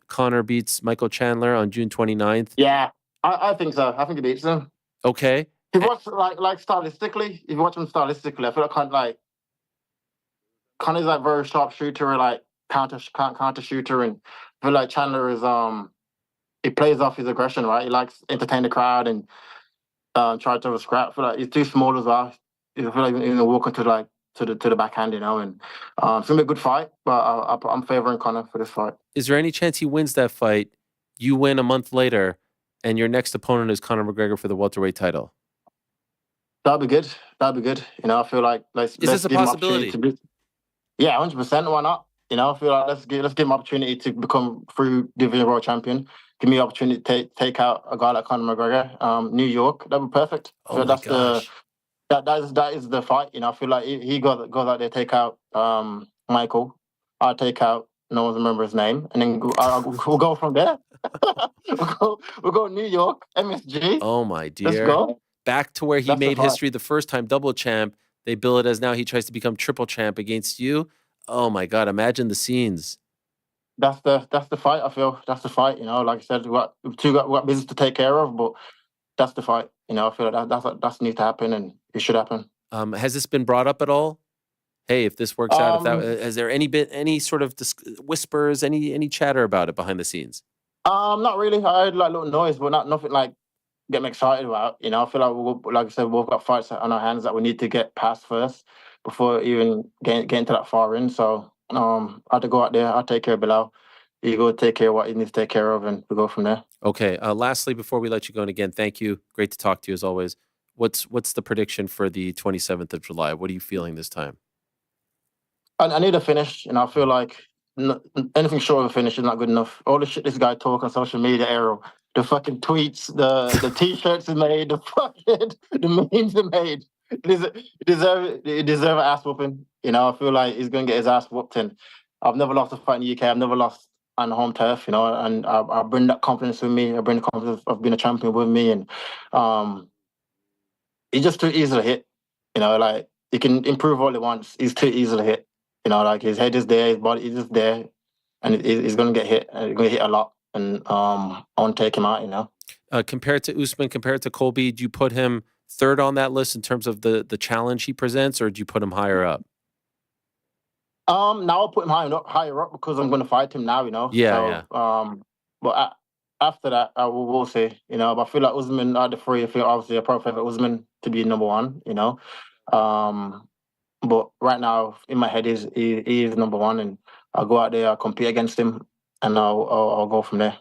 Connor beats Michael Chandler on June 29th? Yeah, I think so. I think he beats him. Okay. If you watch like stylistically, if you watch him stylistically, I feel like Connor's like very sharp shooter, like counter shooter, and I feel like Chandler is he plays off his aggression, right? He likes to entertain the crowd and try to have a scrap. I feel like he's too small as well. I feel like he's gonna walk into like to the backhand, you know, and it's gonna be a good fight. But I'm favoring Connor for this fight. Is there any chance he wins that fight? You win a month later, and your next opponent is Conor McGregor for the welterweight title. That'd be good. That'd be good. You know, I feel like let's this a give possibility? Him opportunity to yeah, 100%. Why not? You know, I feel like let's give him opportunity to become through division world champion. Give me opportunity to take out a guy like Conor McGregor. New York, that'd be perfect. Oh So my gosh. That is the fight. You know, I feel like he goes out there, take out Michael. I'll take out no one remember his name, and then we'll go from there. we'll go New York, MSG. Oh my dear. Let's go. Back to where he That's the made fight. history the first time, double champ. They bill it as now he tries to become triple champ against you. Oh my God, imagine the scenes. That's the fight. I feel that's the fight. You know, like I said, we got business to take care of, but that's the fight. You know, I feel like that's needs to happen, and it should happen. Has this been brought up at all? Hey, if this works out, if that has there any sort of whispers, any chatter about it behind the scenes? Not really. I heard like little noise, but nothing like get me excited about. You know, I feel like like I said, we've got fights on our hands that we need to get past first before even get into that far in. So I have to go out there. I'll take care of Belal. You go take care of what you need to take care of, and we go from there. Okay. Lastly, before we let you go, and again, thank you. Great to talk to you as always. What's the prediction for the 27th of July? What are you feeling this time? I need a finish, and I feel like anything short of a finish is not good enough. All the shit this guy talk on social media, Arrow, the fucking tweets, the t-shirts he made, the memes he made. He deserve an ass whooping. You know, I feel like he's gonna get his ass whooped. And I've never lost a fight in the UK. I've never lost on home turf. You know, and I bring that confidence with me. I bring the confidence of being a champion with me. And he's just too easy to hit. You know, like he can improve all he wants. He's too easy to hit. You know, like his head is there, his body is just there, and he's going to get hit. He's going to hit a lot, and I want to take him out. You know, compared to Usman, compared to Colby, do you put him third on that list in terms of the challenge he presents, or do you put him higher up? Now I'll put him higher up because I'm going to fight him now. You know, Yeah. But after that, we'll see. You know, but I feel like Usman out of the three, I feel obviously I probably favor Usman to be number one. You know, but right now, in my head, he is number one, and I'll go out there, I'll compete against him, and I'll go from there.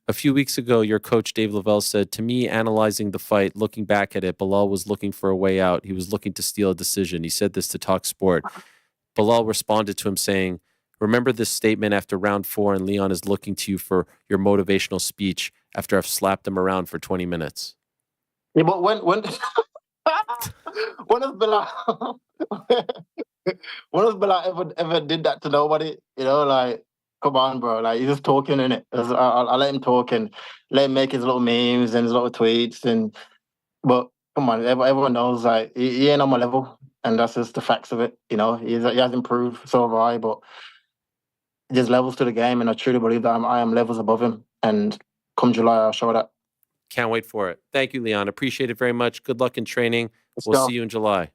A few weeks ago, your coach, Dave Lavelle, said, to me, analyzing the fight, looking back at it, Belal was looking for a way out. He was looking to steal a decision. He said this to Talk Sport. Belal responded to him saying, remember this statement after round 4, and Leon is looking to you for your motivational speech after I've slapped him around for 20 minutes. Yeah, but when has Belal ever did that to nobody? You know, like, come on, bro. Like, he's just talking, innit? I'll let him talk and let him make his little memes and his little tweets. But come on, everyone knows, like, he ain't on my level. And that's just the facts of it. You know, he has improved, so have I. But there's levels to the game, and I truly believe that I am levels above him. And come July, I'll show that. Can't wait for it. Thank you, Leon. Appreciate it very much. Good luck in training. We'll see you in July.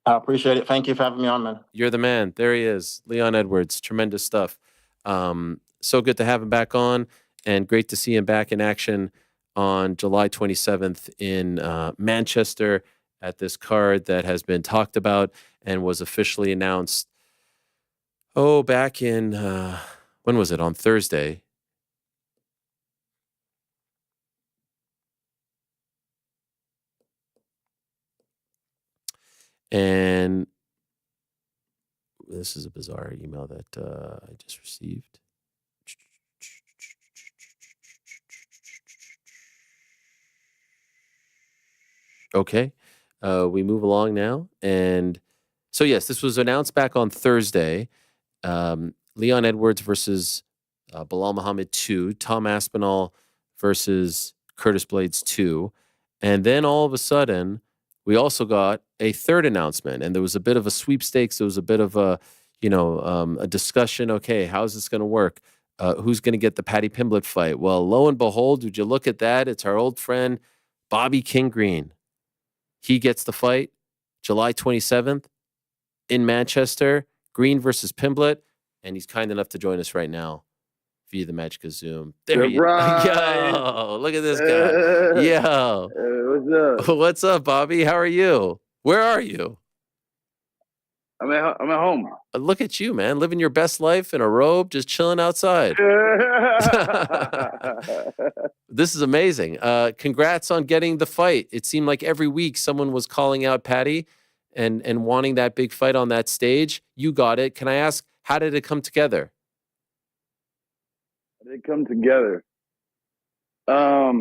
I appreciate it. Thank you for having me on, man. You're the man. There he is, Leon Edwards. Tremendous stuff. So good to have him back on, and great to see him back in action on July 27th in Manchester at this card that has been talked about and was officially announced, back in, when was it? On Thursday. And this is a bizarre email that I just received. Okay. We move along now. And so, yes, this was announced back on Thursday. Leon Edwards versus Belal Muhammad 2, Tom Aspinall versus Curtis Blades 2. And then all of a sudden, we also got a third announcement. And there was a bit of a sweepstakes. There was a bit of a, a discussion. Okay, how's this going to work? Who's going to get the Paddy Pimblett fight? Well, lo and behold, would you look at that? It's our old friend, Bobby King Green. He gets the fight July 27th in Manchester, Green versus Pimblett, and he's kind enough to join us right now via the Magic of Zoom. There he is. Yo, look at this guy. Yo. What's up? What's up, Bobby? How are you? Where are you? I'm at home. Look at you, man, living your best life in a robe, just chilling outside. This is amazing. Congrats on getting the fight. It seemed like every week someone was calling out Paddy and wanting that big fight on that stage. You got it. Can I ask, how did it come together? How did it come together? I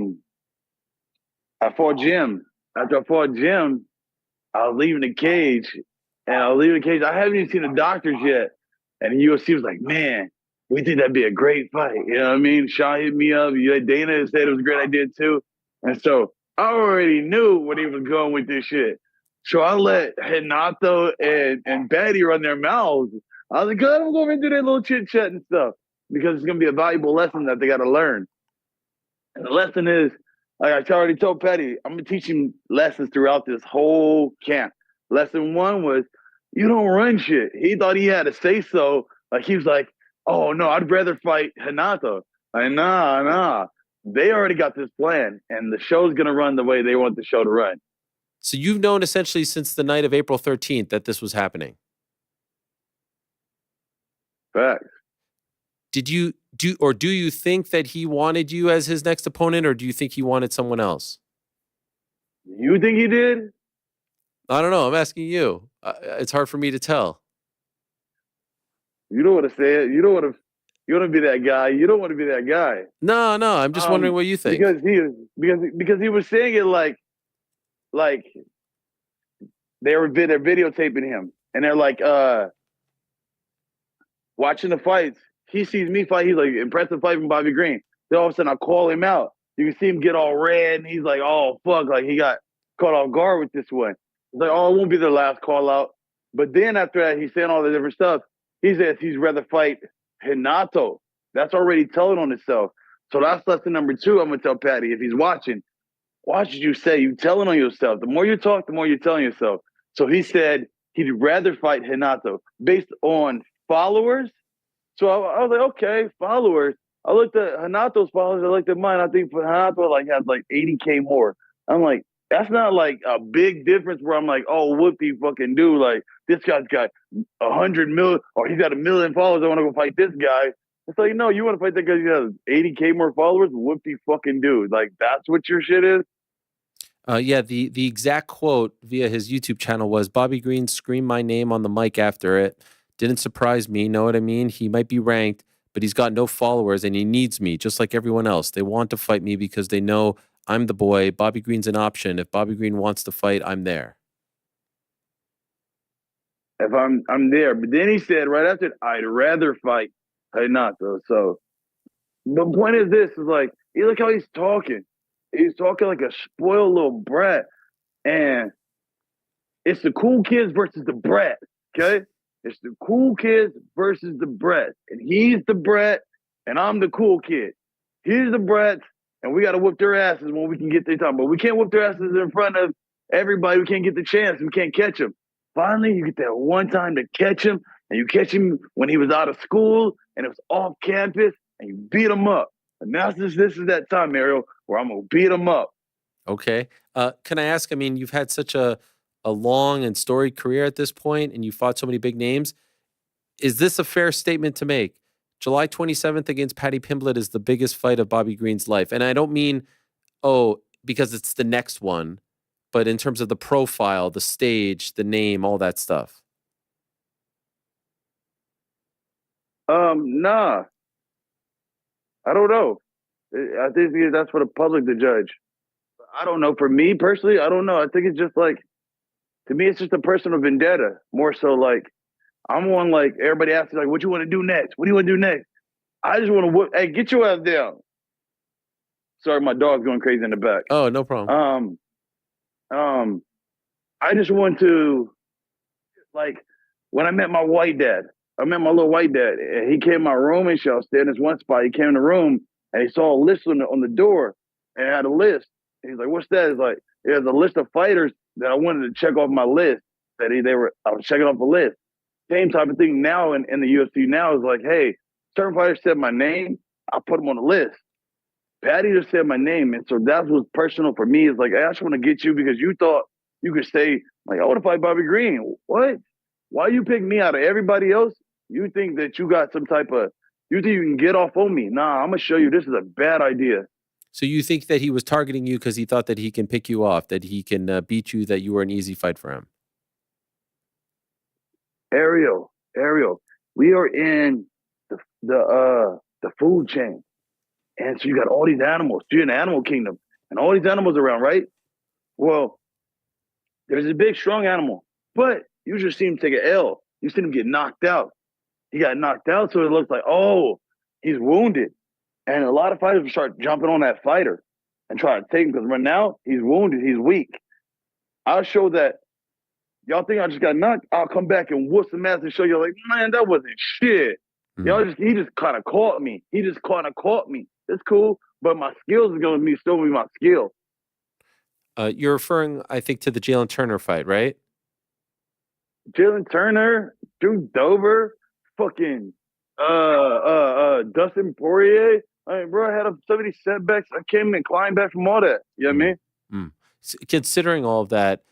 fought Jim. After I fought Jim, I was leaving the cage. And I was leaving the cage. I haven't even seen the doctors yet. And the UFC was like, man, we think that'd be a great fight. You know what I mean? Sean hit me up. Dana said it was a great idea too. And so I already knew what he was going with this shit. So I let Renato and Paddy run their mouths. I was like, go over and do their little chit chat and stuff because it's going to be a valuable lesson that they got to learn. And the lesson is, like I already told Paddy, I'm going to teach him lessons throughout this whole camp. Lesson one was, you don't run shit. He thought he had to say so. Like, he was like, oh, no, I'd rather fight Renato. Like, nah. They already got this plan, and the show's going to run the way they want the show to run. So you've known essentially since the night of April 13th that this was happening. Facts. Did you do you think that he wanted you as his next opponent, or do you think he wanted someone else? You think he did? I don't know. I'm asking you. It's hard for me to tell. You don't want to say it. You don't want to be that guy. You don't want to be that guy. No. I'm just wondering what you think. Because he was saying it like they're videotaping him, and they're like watching the fights. He sees me fight. He's like, impressive fight from Bobby Green. Then all of a sudden I call him out. You can see him get all red, and he's like, oh fuck, like he got caught off guard with this one. It's like, oh, it won't be the last call out. But then after that, he's saying all the different stuff. He says he's rather fight Renato. That's already telling on itself. So that's lesson number 2. I'm gonna tell Paddy, if he's watching, watch what you say. You telling on yourself. The more you talk, the more you're telling yourself. So he said he'd rather fight Renato based on followers. So I was like, okay, followers. I looked at Renato's followers. I looked at mine. I think Renato has 80K more. I'm like, that's not like a big difference where I'm like, oh, whoopie fucking do. Like, this guy's got 100 million, or he's got 1 million followers. I want to go fight this guy. It's like, no, you want to fight that guy who has 80K more followers? Whoopie fucking do. Like, that's what your shit is? Yeah, the exact quote via his YouTube channel was, Bobby Green screamed my name on the mic after it. Didn't surprise me, know what I mean? He might be ranked, but he's got no followers and he needs me, just like everyone else. They want to fight me because they know I'm the boy. Bobby Green's an option. If Bobby Green wants to fight, I'm there. If I'm there. But then he said right after it, I'd rather fight Renato. So the point is this, is like, you look how he's talking. He's talking like a spoiled little brat. And it's the cool kids versus the brat, okay? It's the cool kids versus the brat. And he's the brat, and I'm the cool kid. He's the brat, and we got to whip their asses when we can get their time. But we can't whip their asses in front of everybody. We can't get the chance. We can't catch them. Finally, you get that one time to catch him, and you catch him when he was out of school, and it was off campus, and you beat him up. And now this is that time, Mario, where I'm going to beat him up. Okay. Can I ask, I mean, you've had such a long and storied career at this point, and you fought so many big names. Is this a fair statement to make? July 27th against Paddy Pimblett is the biggest fight of Bobby Green's life. And I don't mean, because it's the next one, but in terms of the profile, the stage, the name, all that stuff. Nah. I don't know. I think that's for the public to judge. I don't know. For me personally, I don't know. I think it's just like, to me, it's just a personal vendetta. More so like, I'm one like, everybody asks like, what you want to do next? What do you want to do next? I just want to whoop. Hey, get your ass down. Sorry, my dog's going crazy in the back. Oh, no problem. I just want to, like, when I met my white dad, I met my little white dad, and he came in my room and shit. I was staying in this one spot. He came in the room and he saw a list on the door, and it had a list. And he's like, "What's that?" It's like, there's a list of fighters that I wanted to check off my list. I was checking off the list. Same type of thing now in the UFC now is like, hey, certain fighters said my name, I put them on the list. Paddy just said my name, and so that was personal for me. It's like, hey, I just want to get you because you thought you could say, like, I want to fight Bobby Green. What? Why you pick me out of everybody else? You think that you got some type of, you think you can get off on me? Nah, I'm going to show you this is a bad idea. So you think that he was targeting you because he thought that he can pick you off, that he can beat you, that you were an easy fight for him? Ariel, we are in the food chain. And so you got all these animals. You're in the animal kingdom. And all these animals around, right? Well, there's a big, strong animal. But you just see him take an L. You see him get knocked out. He got knocked out, so it looks like, oh, he's wounded. And a lot of fighters will start jumping on that fighter and try to take him because right now he's wounded, he's weak. I'll show that. Y'all think I just got knocked? I'll come back and whoop some ass and show you, like, man, that wasn't shit. He just kind of caught me. It's cool, but my skills is going to be still my skill. You're referring, I think, to the Jalen Turner fight, right? Jalen Turner, Drew Dober, fucking Dustin Poirier. I mean, bro, I had so many setbacks. I came and climbed back from all that. You know what I mean? Considering all of that,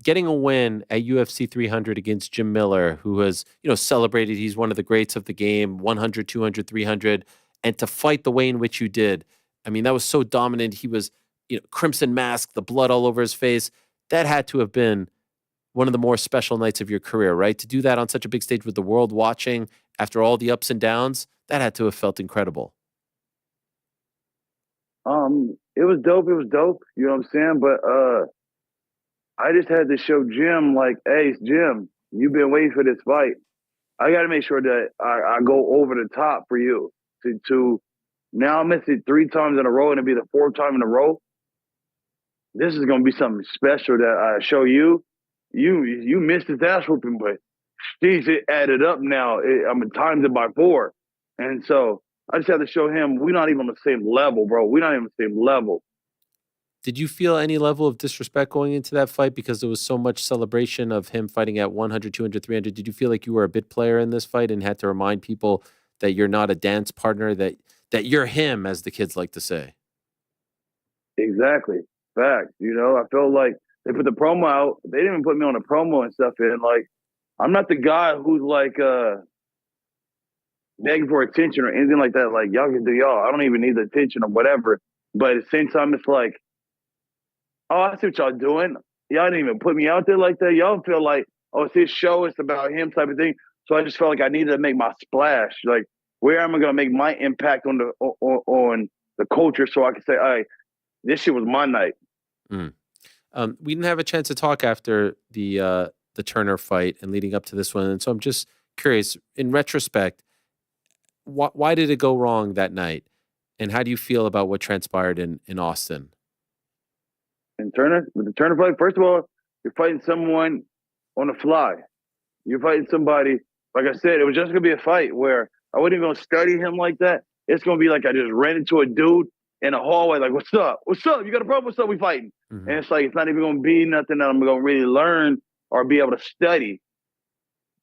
getting a win at UFC 300 against Jim Miller, who has, celebrated, he's one of the greats of the game, 100, 200, 300, and to fight the way in which you did, I mean, that was so dominant. He was, crimson mask, the blood all over his face. That had to have been one of the more special nights of your career, right? To do that on such a big stage with the world watching after all the ups and downs, that had to have felt incredible. It was dope. You know what I'm saying? But I just had to show Jim, like, hey, Jim, you've been waiting for this fight. I got to make sure that I go over the top for you. To now I missed it 3 times in a row and it'll be the 4th time in a row. This is going to be something special that I show you. You missed his ass whooping, but geez, it added up now. I'm times it by 4. And so I just had to show him we're not even on the same level, bro. We're not even on the same level. Did you feel any level of disrespect going into that fight because there was so much celebration of him fighting at 100, 200, 300? Did you feel like you were a bit player in this fight and had to remind people that you're not a dance partner, that you're him, as the kids like to say? Exactly. Fact. I felt like they put the promo out. They didn't even put me on a promo and stuff. And like, I'm not the guy who's like begging for attention or anything like that. Like, y'all can do y'all. I don't even need the attention or whatever. But at the same time, it's like, oh, I see what y'all doing. Y'all didn't even put me out there like that. Y'all feel like, oh, it's his show. It's about him type of thing. So I just felt like I needed to make my splash. Like, where am I going to make my impact on the culture so I can say, all right, this shit was my night. We didn't have a chance to talk after the Turner fight and leading up to this one. And so I'm just curious, in retrospect, why did it go wrong that night? And how do you feel about what transpired in Austin? And with the Turner fight, first of all, you're fighting someone on the fly. You're fighting somebody, like I said, it was just going to be a fight where I wasn't even going to study him like that. It's going to be like I just ran into a dude in a hallway, like, what's up? What's up? You got a problem? What's up? We fighting. And it's like, it's not even going to be nothing that I'm going to really learn or be able to study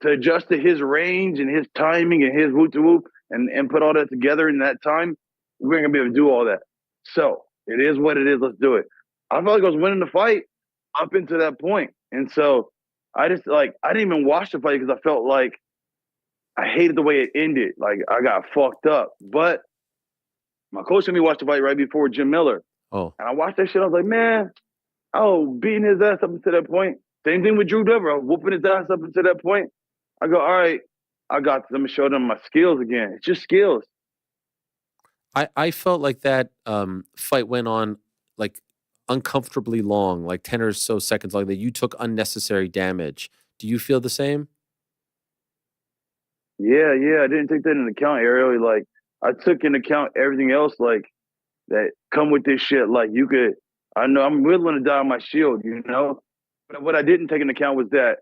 to adjust to his range and his timing and his whoop-to-whoop and put all that together in that time. We're going to be able to do all that. So it is what it is. Let's do it. I felt like I was winning the fight up into that point. And so I just, like, I didn't even watch the fight because I felt like I hated the way it ended. Like, I got fucked up. But my coach made me watch the fight right before Jim Miller. Oh. And I watched that shit. I was like, man, beating his ass up until that point. Same thing with Drew Dober. I was whooping his ass up until that point. I go, all right, I got this. Let me show them my skills again. It's just skills. I felt like that fight went on like uncomfortably long, like 10 or so seconds long, that you took unnecessary damage. Do you feel the same? Yeah, I didn't take that into account, Ariel. Like, I took into account everything else, like, that come with this shit. Like, I know I'm willing to die on my shield, you know? But what I didn't take into account was that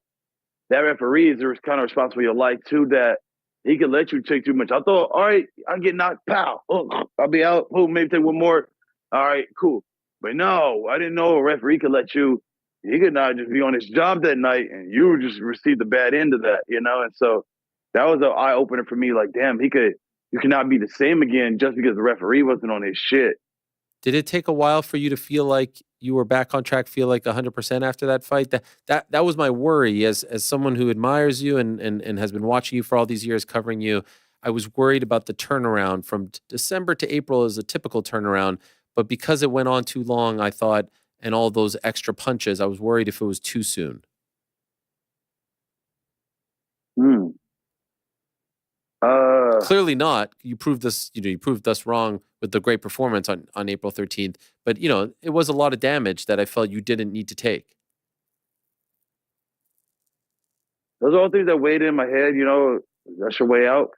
referee is kind of responsible for your life, too, that he could let you take too much. I thought, all right, I get knocked, pow. Oh, I'll be out. Oh, maybe take one more. All right, cool. But no, I didn't know a referee could he could not just be on his job that night and you just receive the bad end of that, you know? And so that was an eye-opener for me. Like, damn, you cannot be the same again just because the referee wasn't on his shit. Did it take a while for you to feel like you were back on track, feel like 100% after that fight? That was my worry as someone who admires you and has been watching you for all these years, covering you. I was worried about the turnaround from December to April is a typical turnaround, but because it went on too long, I thought, and all those extra punches, I was worried if it was too soon. Clearly not. You proved this, you proved us wrong with the great performance on April 13th. But, it was a lot of damage that I felt you didn't need to take. Those are all things that weighed in my head, that's your way out.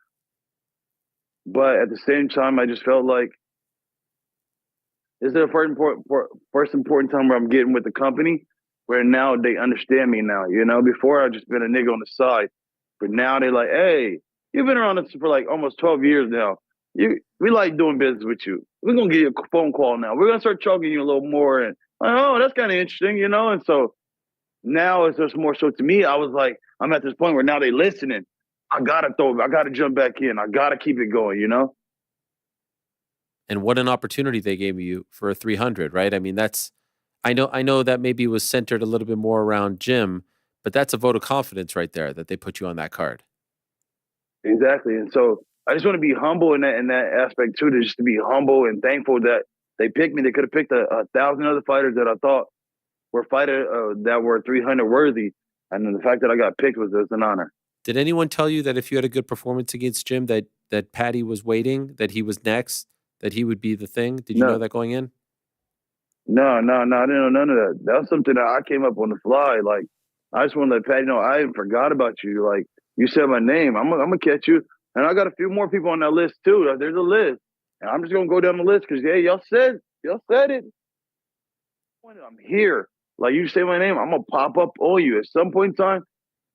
But at the same time, I just felt like, this is the first important time where I'm getting with the company, where now they understand me now, Before I've just been a nigga on the side. But now they're like, hey, you've been around us for like almost 12 years now. We like doing business with you. We're going to give you a phone call now. We're going to start talking to you a little more. And, oh, that's kind of interesting, And so now it's just more so to me, I was like, I'm at this point where now they listening. I got to jump back in. I got to keep it going, And what an opportunity they gave you for a 300, right? I mean, I know that maybe was centered a little bit more around Jim, but that's a vote of confidence right there that they put you on that card. Exactly. And so I just want to be humble in that aspect too, just to be humble and thankful that they picked me. They could have picked 1,000 other fighters that I thought were fighters that were 300 worthy. And then the fact that I got picked was an honor. Did anyone tell you that if you had a good performance against Jim, that Paddy was waiting, that he was next, that he would be the thing? Did you know that going in? No, I didn't know none of that. That was something that I came up on the fly. Like, I just want to let Paddy know I even forgot about you. Like, you said my name. I'm gonna catch you. And I got a few more people on that list too. There's a list. And I'm just gonna go down the list because y'all said it. I'm here. Like, you say my name, I'm gonna pop up on you at some point in time.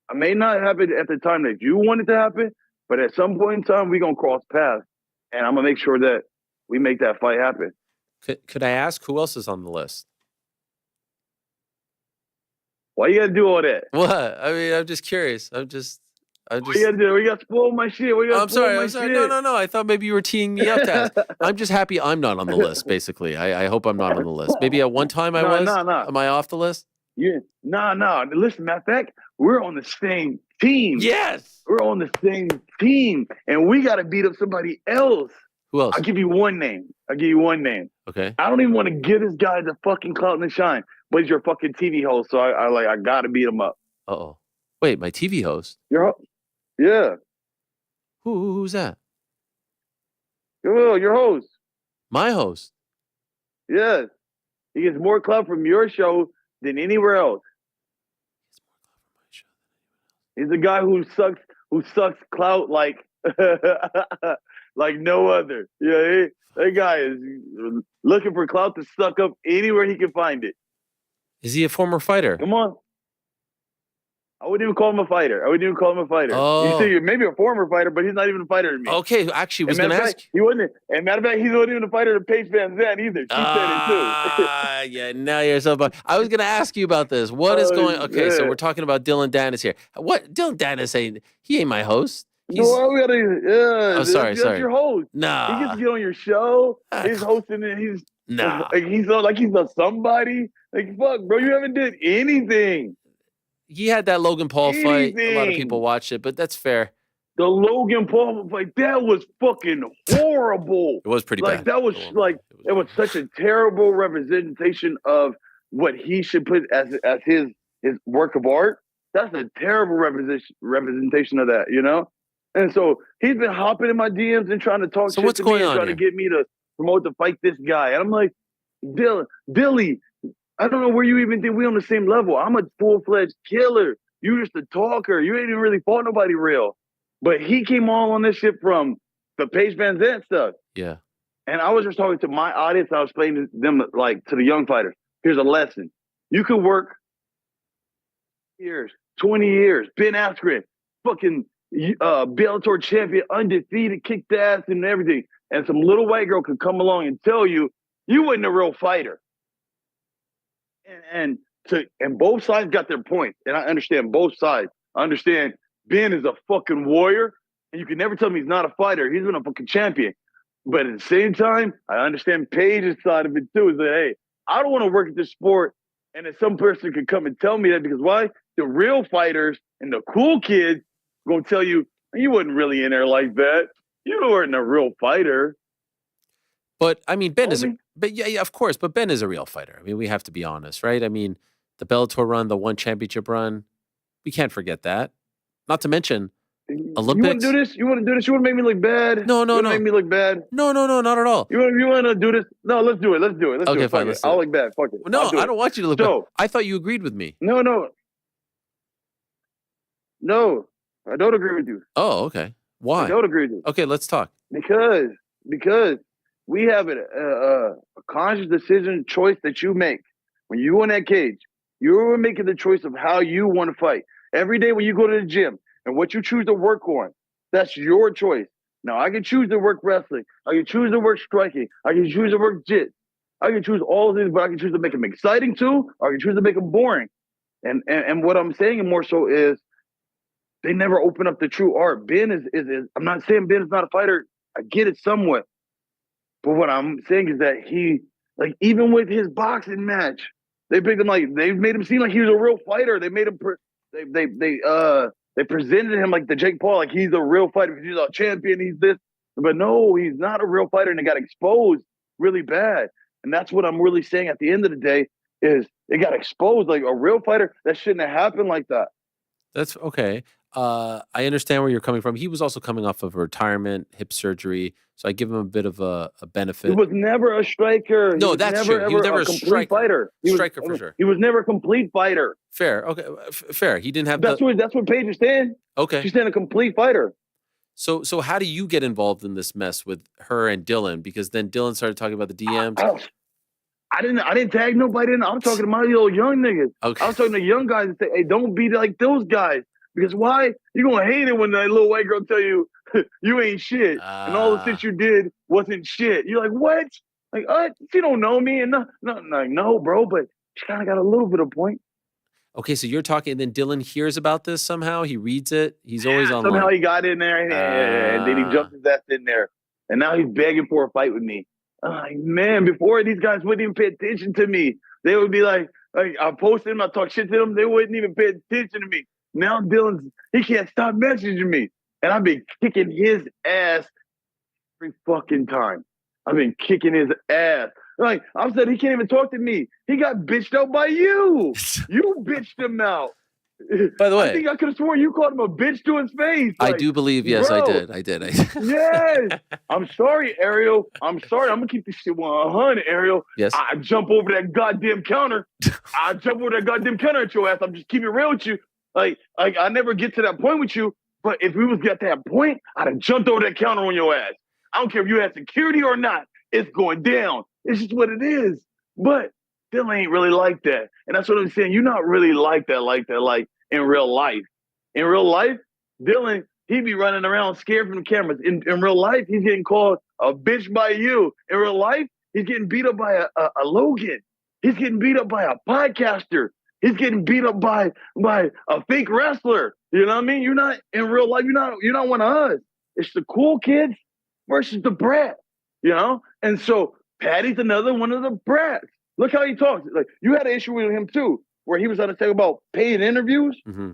I may not happen at the time that you want it to happen, but at some point in time, we're gonna cross paths. And I'm gonna make sure that we make that fight happen. Could I ask who else is on the list? Why you gotta do all that? What? I mean, I'm just curious. What you gotta do? We got to spoil my shit. I'm sorry. No. I thought maybe you were teeing me up to ask. I'm just happy I'm not on the list, basically. I hope I'm not on the list. Maybe at one time I was. No. Am I off the list? Yeah. No. Listen, matter of fact, we're on the same team. Yes. We're on the same team. And we got to beat up somebody else. Who else? I'll give you one name. Okay. I don't even want to give this guy the fucking clout and the shine, but he's your fucking TV host, so I got to beat him up. Uh-oh. Wait, my TV host? Yeah. Who's that? Your host. My host? Yes. He gets more clout from your show than anywhere else. He's a guy who sucks clout like like no other. Yeah, that guy is looking for clout to suck up anywhere he can find it. Is he a former fighter? Come on. I wouldn't even call him a fighter. Oh. You see, maybe a former fighter, but he's not even a fighter to me. Okay, actually, was going to ask. He wasn't. And matter of fact, he wasn't even a fighter to Paige Van Zandt either. She said it too. Yeah, now you're so bad. I was going to ask you about this. What is going on? Okay, so we're talking about Dylan Dennis here. What? Dylan Dennis ain't my host. Oh, sorry. That's your host. Nah. He gets to get on your show. He's hosting it. He's a somebody. Like, fuck, bro, you haven't did anything. He had that Logan Paul fight. A lot of people watched it, but that's fair. The Logan Paul fight, that was fucking horrible. It was pretty bad. That was it was such a terrible representation of what he should put as his work of art. That's a terrible representation of that, And so he's been hopping in my DMs and trying to talk shit what's to going me and on trying to get me to promote to fight this guy. And I'm like, Dilly, I don't know where you even think we on the same level. I'm a full-fledged killer. You just a talker. You ain't even really fought nobody real. But he came all on this shit from the Paige Van Zandt stuff. Yeah. And I was just talking to my audience. I was explaining to them, like, to the young fighters. Here's a lesson. You could work years, 20 years, Ben Askren, fucking Bellator champion, undefeated, kicked ass and everything. And some little white girl could come along and tell you, you wasn't a real fighter. And both sides got their points. And I understand both sides. I understand Ben is a fucking warrior. And you can never tell me he's not a fighter. He's been a fucking champion. But at the same time, I understand Paige's side of it too. Is that, hey, I don't want to work at this sport. And then some person could come and tell me that, because why? The real fighters and the cool kids are going to tell you, you wasn't really in there like that. You weren't a real fighter. But I mean, Ben is, yeah, of course. But Ben is a real fighter. I mean, we have to be honest, right? I mean, the Bellator run, the one championship run, we can't forget that. Not to mention Olympics. You want to do this? You want to do this? You want to make me look bad? No, no, you no. Make me look bad? No, not at all. You want to do this? No, let's do it. Let's do it. Let's do Okay, it. fine. I'll look bad. Fuck it. No, I don't want you to look bad. I thought you agreed with me. No, I don't agree with you. Oh, okay. Why? I don't agree with you. Okay, let's talk. Because we have a conscious decision choice that you make. When you in that cage, you're making the choice of how you want to fight. Every day when you go to the gym and what you choose to work on, that's your choice. Now, I can choose to work wrestling. I can choose to work striking. I can choose to work jit. I can choose all of these, but I can choose to make them exciting too, or I can choose to make them boring. And what I'm saying more so is they never open up the true art. Ben is I'm not saying Ben is not a fighter. I get it somewhat. But what I'm saying is that he, like, even with his boxing match, they picked him they made him seem like he was a real fighter. They made him they presented him like the Jake Paul, like he's a real fighter. He's a champion. He's this, but no, he's not a real fighter, and it got exposed really bad. And that's what I'm really saying. At the end of the day, is it got exposed like a real fighter. That shouldn't have happened like that. That's okay. I understand where you're coming from. He was also coming off of retirement, hip surgery, so I give him a bit of a benefit. He was never a striker. No, that's true. He was never a complete fighter. Striker for sure. He was never a complete fighter. Fair. Okay. Fair. He didn't have that's what Paige is saying. Okay. She's saying a complete fighter. So how do you get involved in this mess with her and Dylan? Because then Dylan started talking about the DMs. I didn't tag nobody in. I'm talking to my little young niggas. Okay. I was talking to young guys and say, hey, don't be like those guys. Because why? You're going to hate it when that little white girl tell you, you ain't shit. And all the shit you did wasn't shit. You're like, what? Like, she don't know me. And no, bro, but she kind of got a little bit of point. Okay, so you're talking, and then Dylan hears about this somehow. He reads it. He's always online. Somehow he got in there, and then he jumped his ass in there. And now he's begging for a fight with me. I'm like, man, before these guys wouldn't even pay attention to me. They would be like I posted him, I talk shit to them. They wouldn't even pay attention to me. Now he can't stop messaging me. And I've been kicking his ass every fucking time. I've been kicking his ass. Like, I'm saying he can't even talk to me. He got bitched out by you. You bitched him out. By the way, I think I could have sworn you called him a bitch to his face. Like, I do believe, yes, bro, I did. Yes. I'm sorry, Ariel. I'm sorry. I'm going to keep this shit 100, Ariel. Yes. I jump over that goddamn counter. at your ass. I'm just keeping it real with you. Like I never get to that point with you, but if we was at that point, I'd have jumped over that counter on your ass. I don't care if you had security or not. It's going down. It's just what it is. But Dylan ain't really like that. And that's what I'm saying. You're not really like that, like in real life. In real life, Dylan, he be running around scared from the cameras. In real life, he's getting called a bitch by you. In real life, he's getting beat up by a Logan. He's getting beat up by a podcaster. He's getting beat up by a fake wrestler. You know what I mean? You're not in real life. You're not one of us. It's the cool kids versus the brat. You know? And so Paddy's another one of the brats. Look how he talks. Like, you had an issue with him too, where he was on to talk about paid interviews. Mm-hmm.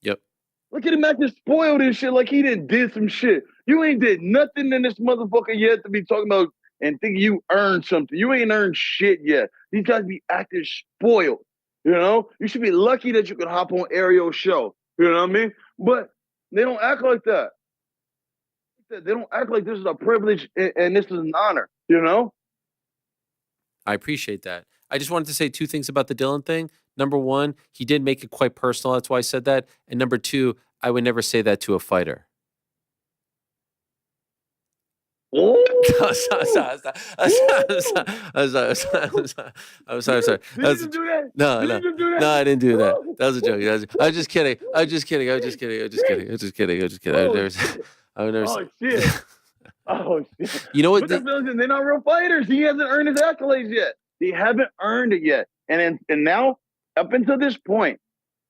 Yep. Look at him acting spoiled and shit like he did some shit. You ain't did nothing in this motherfucker yet to be talking about and think you earned something. You ain't earned shit yet. These guys be acting spoiled. You know? You should be lucky that you can hop on Ariel's show. You know what I mean? But they don't act like that. They don't act like this is a privilege and this is an honor. You know? I appreciate that. I just wanted to say two things about the Dylan thing. Number one, he did make it quite personal. That's why I said that. And number two, I would never say that to a fighter. I'm sorry. I'm sorry. Did you just do that? No, Did no, you just do that? no, I didn't do that. That was a joke. I was just kidding. I was just kidding. I would never. Oh shit! Oh shit! You know what? But they're not real fighters. He hasn't earned his accolades yet. They haven't earned it yet. And now, up until this point,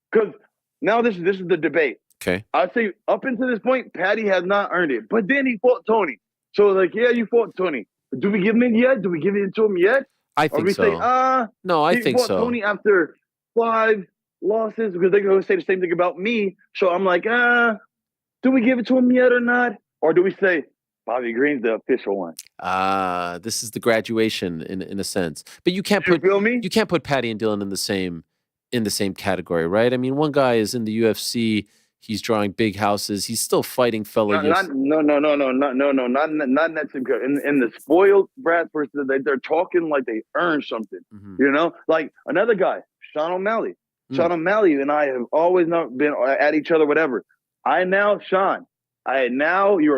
because now this is the debate. Okay. I'd say up until this point, Paddy has not earned it. But then he fought Tony. So like, yeah, you fought Tony. Do we give him it yet? Do we give it to him yet? I think or we so. say, no, I think fought so. Tony after 5 losses because they're going to say the same thing about me. So I'm like, do we give it to him yet or not? Or do we say Bobby Green's the official one? This is the graduation in a sense. But you can't put you can't put Paddy and Dylan in the same category, right? I mean, one guy is in the UFC. He's drawing big houses. He's still fighting fellow. Not in that same category. In the spoiled brat person, they're talking like they earned something. Mm-hmm. You know, like another guy, Sean O'Malley. Sean O'Malley and I have always not been at each other, whatever. You're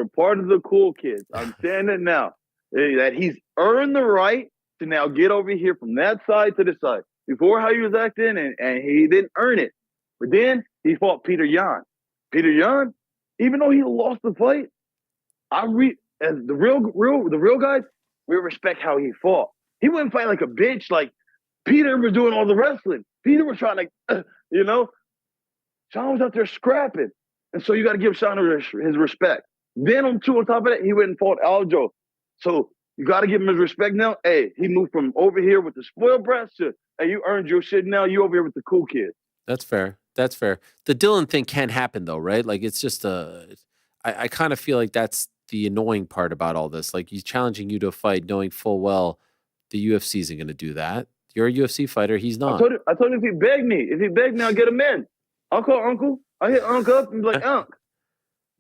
a part of the cool kids. I'm saying it now. That he's earned the right to now get over here from that side to this side. Before how he was acting, and he didn't earn it. But then he fought Peter Yan. Peter Yan, even though he lost the fight, as the real guys, we respect how he fought. He wouldn't fight like a bitch. Like Peter was doing all the wrestling. Peter was trying to, Sean was out there scrapping. And so you got to give Sean his respect. Then on top of that, he went and fought Aljo. So you got to give him his respect now. Hey, he moved from over here with the spoiled brats to, hey, you earned your shit now. You over here with the cool kids. That's fair. That's fair. The Dylan thing can happen though, right? Like it's just I kind of feel like that's the annoying part about all this. Like he's challenging you to a fight knowing full well the UFC isn't going to do that. You're a UFC fighter. He's not. I told him if he begged me, I'll get him in. I'll call Uncle. I hit Uncle up and be like, Unc,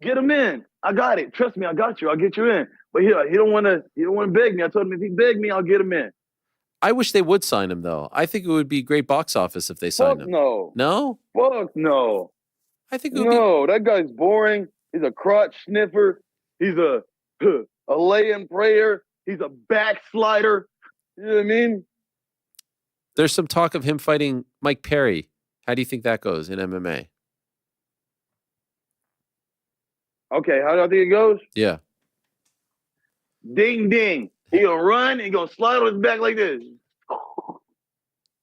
get him in. I got it. Trust me, I got you. I'll get you in. But he don't want to beg me. I told him if he begged me, I'll get him in. I wish they would sign him though. I think it would be great box office if they signed him. No. No? Fuck no. I think it would that guy's boring. He's a crotch sniffer. He's a lay-in prayer. He's a backslider. You know what I mean? There's some talk of him fighting Mike Perry. How do you think that goes in MMA? Okay, how do I think it goes? Yeah. Ding, ding. He gonna run, he gonna slide on his back like this.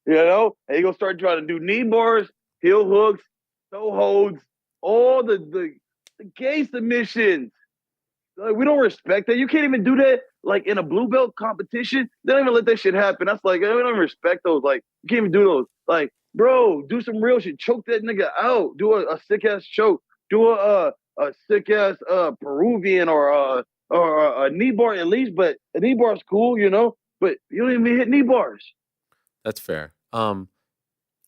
And he gonna start trying to do knee bars, heel hooks, toe holds, all the gay submissions. Like, we don't respect that. You can't even do that like in a blue belt competition. They don't even let that shit happen. That's like, we don't even respect those. Like, you can't even do those. Like, bro, do some real shit. Choke that nigga out. Do a sick ass choke. Do a sick ass Peruvian or a knee bar at least. But a knee bar is cool, But you don't even hit knee bars. That's fair. I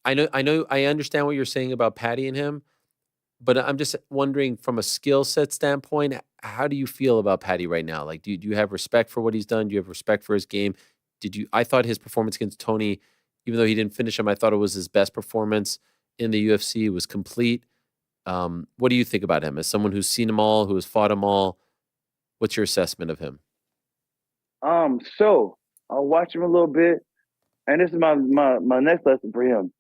understand what you're saying about Paddy and him, but I'm just wondering from a skill set standpoint, how do you feel about Paddy right now? Like, do you have respect for what he's done? Do you have respect for his game? I thought his performance against Tony, even though he didn't finish him, I thought it was his best performance in the UFC. It was complete. What do you think about him as someone who's seen him all, who has fought him all? What's your assessment of him? So I'll watch him a little bit, and this is my next lesson for him.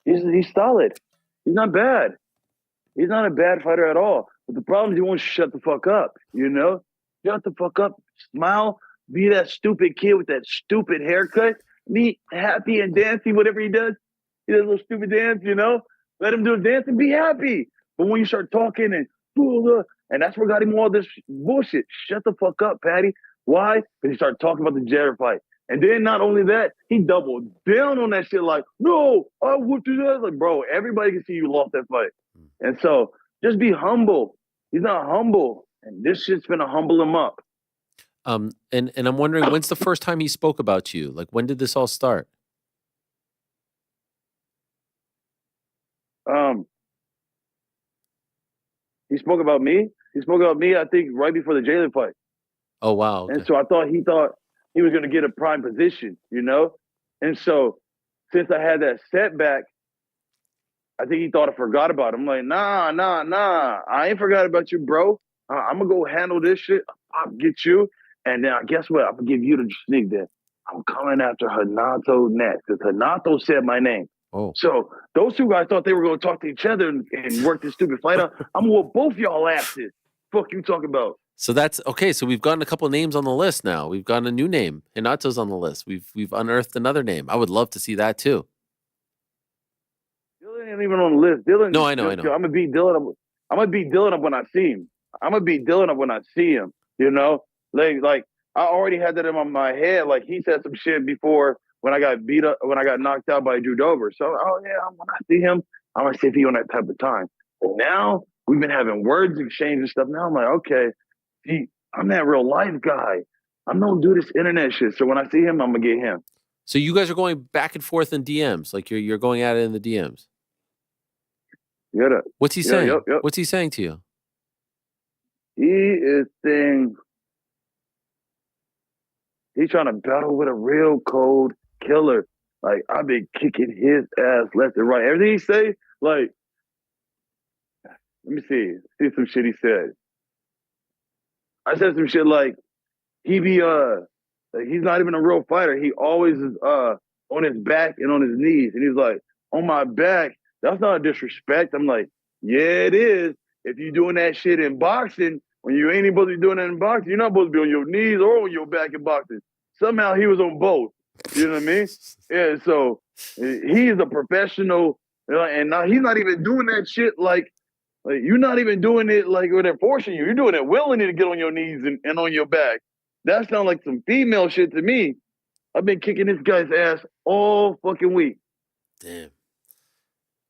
He's solid. He's not bad. He's not a bad fighter at all. But the problem is he won't shut the fuck up, Shut the fuck up. Smile. Be that stupid kid with that stupid haircut. Be happy and dancing, whatever he does. He does a little stupid dance, Let him do a dance and be happy. But when you start talking and that's what got him all this bullshit. Shut the fuck up, Paddy. Why? Because he started talking about the Jared fight. And then not only that, he doubled down on that shit like, no, I whooped his ass. Like, bro, everybody can see you lost that fight. And so just be humble. He's not humble. And this shit's gonna humble him up. And I'm wondering, when's the first time he spoke about you? Like, when did this all start? He spoke about me. He spoke about me, I think, right before the Jalen fight. Oh, wow. Okay. And so he thought he was going to get a prime position, And so since I had that setback, I think he thought I forgot about him. I'm like, nah. I ain't forgot about you, bro. I'm going to go handle this shit. I'll get you. And then guess what? I'm going to give you the sneak there. I'm coming after Hanato next. Because Hanato said my name. Oh. So those two guys thought they were going to talk to each other and work this stupid fight out. I'm going to whoop both y'all asses. Fuck you talking about? So that's okay. So we've gotten a couple of names on the list now. We've gotten a new name. Hinato's on the list. We've unearthed another name. I would love to see that too. Dylan ain't even on the list. Dylan. No, I know. I'm gonna beat Dylan up. I'm gonna beat Dylan up when I see him. I'm gonna beat Dylan up when I see him. You know, like I already had that in my head. Like he said some shit before when I got beat up, when I got knocked out by Drew Dober. So when I see him, I'm gonna see if he on that type of time. But now we've been having words exchange and stuff. Now I'm like, okay, I'm that real life guy. I'm don't do this internet shit. So when I see him, I'm gonna get him. So you guys are going back and forth in DMs, like you're going at it in the DMs. Yeah. What's he saying? Yep. What's he saying to you? He is saying he's trying to battle with a real cold killer. Like, I've been kicking his ass left and right. Everything he say, like, let me see some shit he said. I said some shit like, he be he's not even a real fighter. He always is on his back and on his knees. And he's like, on my back, that's not a disrespect. I'm like, yeah, it is. If you doing that shit in boxing, when you ain't supposed to be doing that in boxing, you're not supposed to be on your knees or on your back in boxing. Somehow he was on both. You know what I mean? Yeah, so he's a professional, and now he's not even doing that shit like you're not even doing it like where they're forcing you. You're doing it willingly to get on your knees and on your back. That sounds like some female shit to me. I've been kicking this guy's ass all fucking week. Damn.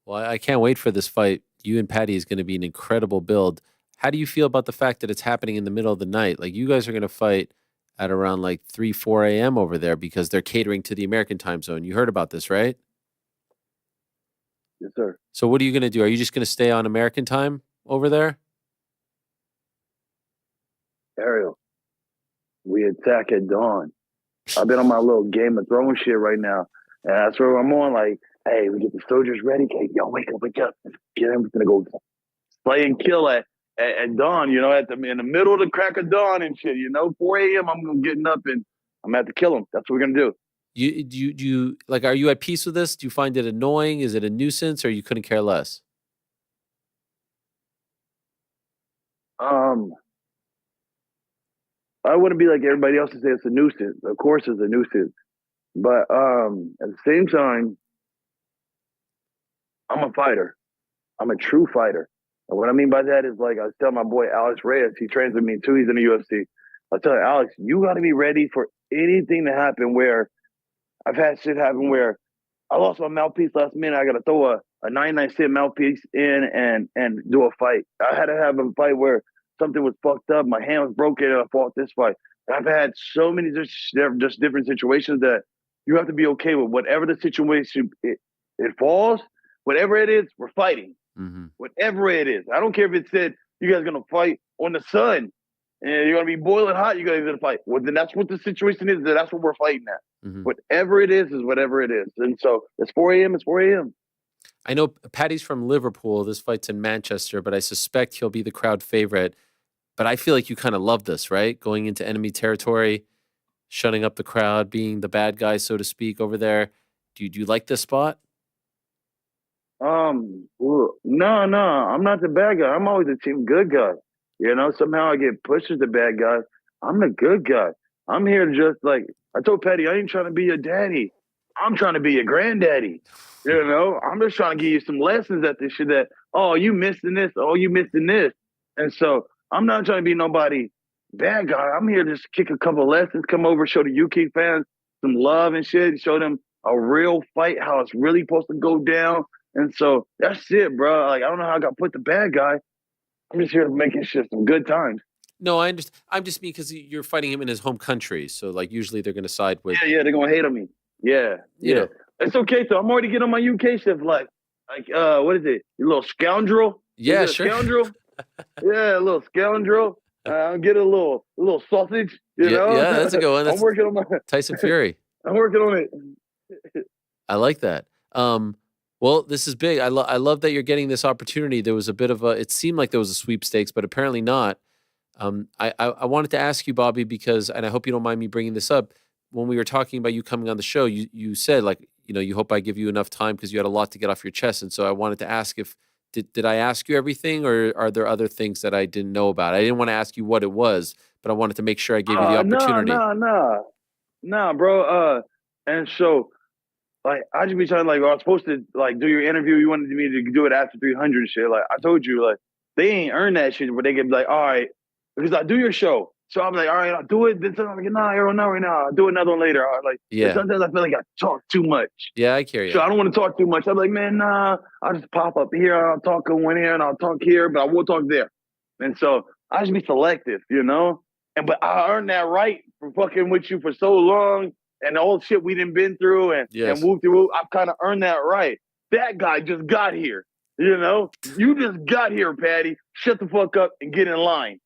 Well, I can't wait for this fight. You and Paddy is going to be an incredible build. How do you feel about the fact that it's happening in the middle of the night? Like, you guys are going to fight at around like 3, 4 a.m. over there because they're catering to the American time zone. You heard about this, right? Yes, sir. So what are you going to do? Are you just going to stay on American time over there? Ariel, we attack at dawn. I've been on my little Game of Thrones shit right now. And that's where I'm on, like, hey, we get the soldiers ready. Hey, yo, wake up. Get him. We're going to go play and kill at dawn, you know, in the middle of the crack of dawn and shit, you know, 4 a.m. I'm getting up and I'm going to have to kill him. That's what we're going to do. You like, are you at peace with this? Do you find it annoying? Is it a nuisance, or you couldn't care less? I wouldn't be like everybody else to say it's a nuisance. Of course it's a nuisance. But at the same time, I'm a fighter. I'm a true fighter. And what I mean by that is, like, I was telling my boy Alex Reyes, he trains with me too, he's in the UFC. I tell Alex, you got to be ready for anything to happen. Where I've had shit happen where I lost my mouthpiece last minute. I got to throw a 99-cent mouthpiece in and do a fight. I had to have a fight where something was fucked up. My hand was broken and I fought this fight. And I've had so many just different situations that you have to be okay with. Whatever the situation it falls, whatever it is, we're fighting. Mm-hmm. Whatever it is. I don't care if it said you guys are going to fight on the sun and you're going to be boiling hot, you guys are going to fight. Well, then that's what the situation is. That's what we're fighting at. Mm-hmm. Whatever it is whatever it is. And so it's 4 a.m. It's 4 a.m. I know Paddy's from Liverpool. This fight's in Manchester, but I suspect he'll be the crowd favorite. But I feel like you kind of love this, right? Going into enemy territory, shutting up the crowd, being the bad guy, so to speak, over there. Do you like this spot? Well, no, I'm not the bad guy. I'm always the team good guy. You know, somehow I get pushed as the bad guy. I'm the good guy. I'm here to just, like, I told Paddy, I ain't trying to be your daddy. I'm trying to be your granddaddy. You know, I'm just trying to give you some lessons at this shit that, oh, you missing this. Oh, you missing this. And so I'm not trying to be nobody bad guy. I'm here to just kick a couple of lessons, come over, show the UK fans some love and shit, show them a real fight, how it's really supposed to go down. And so that's it, bro. Like, I don't know how I got put the bad guy. I'm just here to make shit some good times. No, I understand. I'm just mean because you're fighting him in his home country. So, like, usually they're going to side with. Yeah, they're going to hate on me. Yeah. You know. It's okay, so I'm already getting on my UK stuff. Like, what is it? You little scoundrel? Yeah, sure. Scoundrel? Yeah, a little scoundrel. I'll get a little sausage, you know? Yeah, that's a good one. That's I'm working on my Tyson Fury. I'm working on it. I like that. Well, this is big. I love that you're getting this opportunity. There was a bit of a. It seemed like there was a sweepstakes, but apparently not. I wanted to ask you, Bobby, because, and I hope you don't mind me bringing this up. When we were talking about you coming on the show, you said, like, you hope I give you enough time because you had a lot to get off your chest. And so I wanted to ask if did I ask you everything, or are there other things that I didn't know about? I didn't want to ask you what it was, but I wanted to make sure I gave you the opportunity. Nah, bro. And so, like, I just be trying, like, I was supposed to, like, do your interview. You wanted me to do it after 300 and shit. Like, I told you, like, they ain't earned that shit, but they get like, all right, because I do your show. So I'm like, all right, I'll do it. Then I'm like, nah, I don't know right now. I'll do another one later. Like, Yeah. Sometimes I feel like I talk too much. Yeah, I hear you. So I don't want to talk too much. I'm like, man, nah, I'll just pop up here. I'll talk one here and I'll talk here, but I won't talk there. And so I just be selective, but I earned that right for fucking with you for so long and all the shit we done been through and moved through. I've kind of earned that right. That guy just got here, You just got here, Paddy. Shut the fuck up and get in line.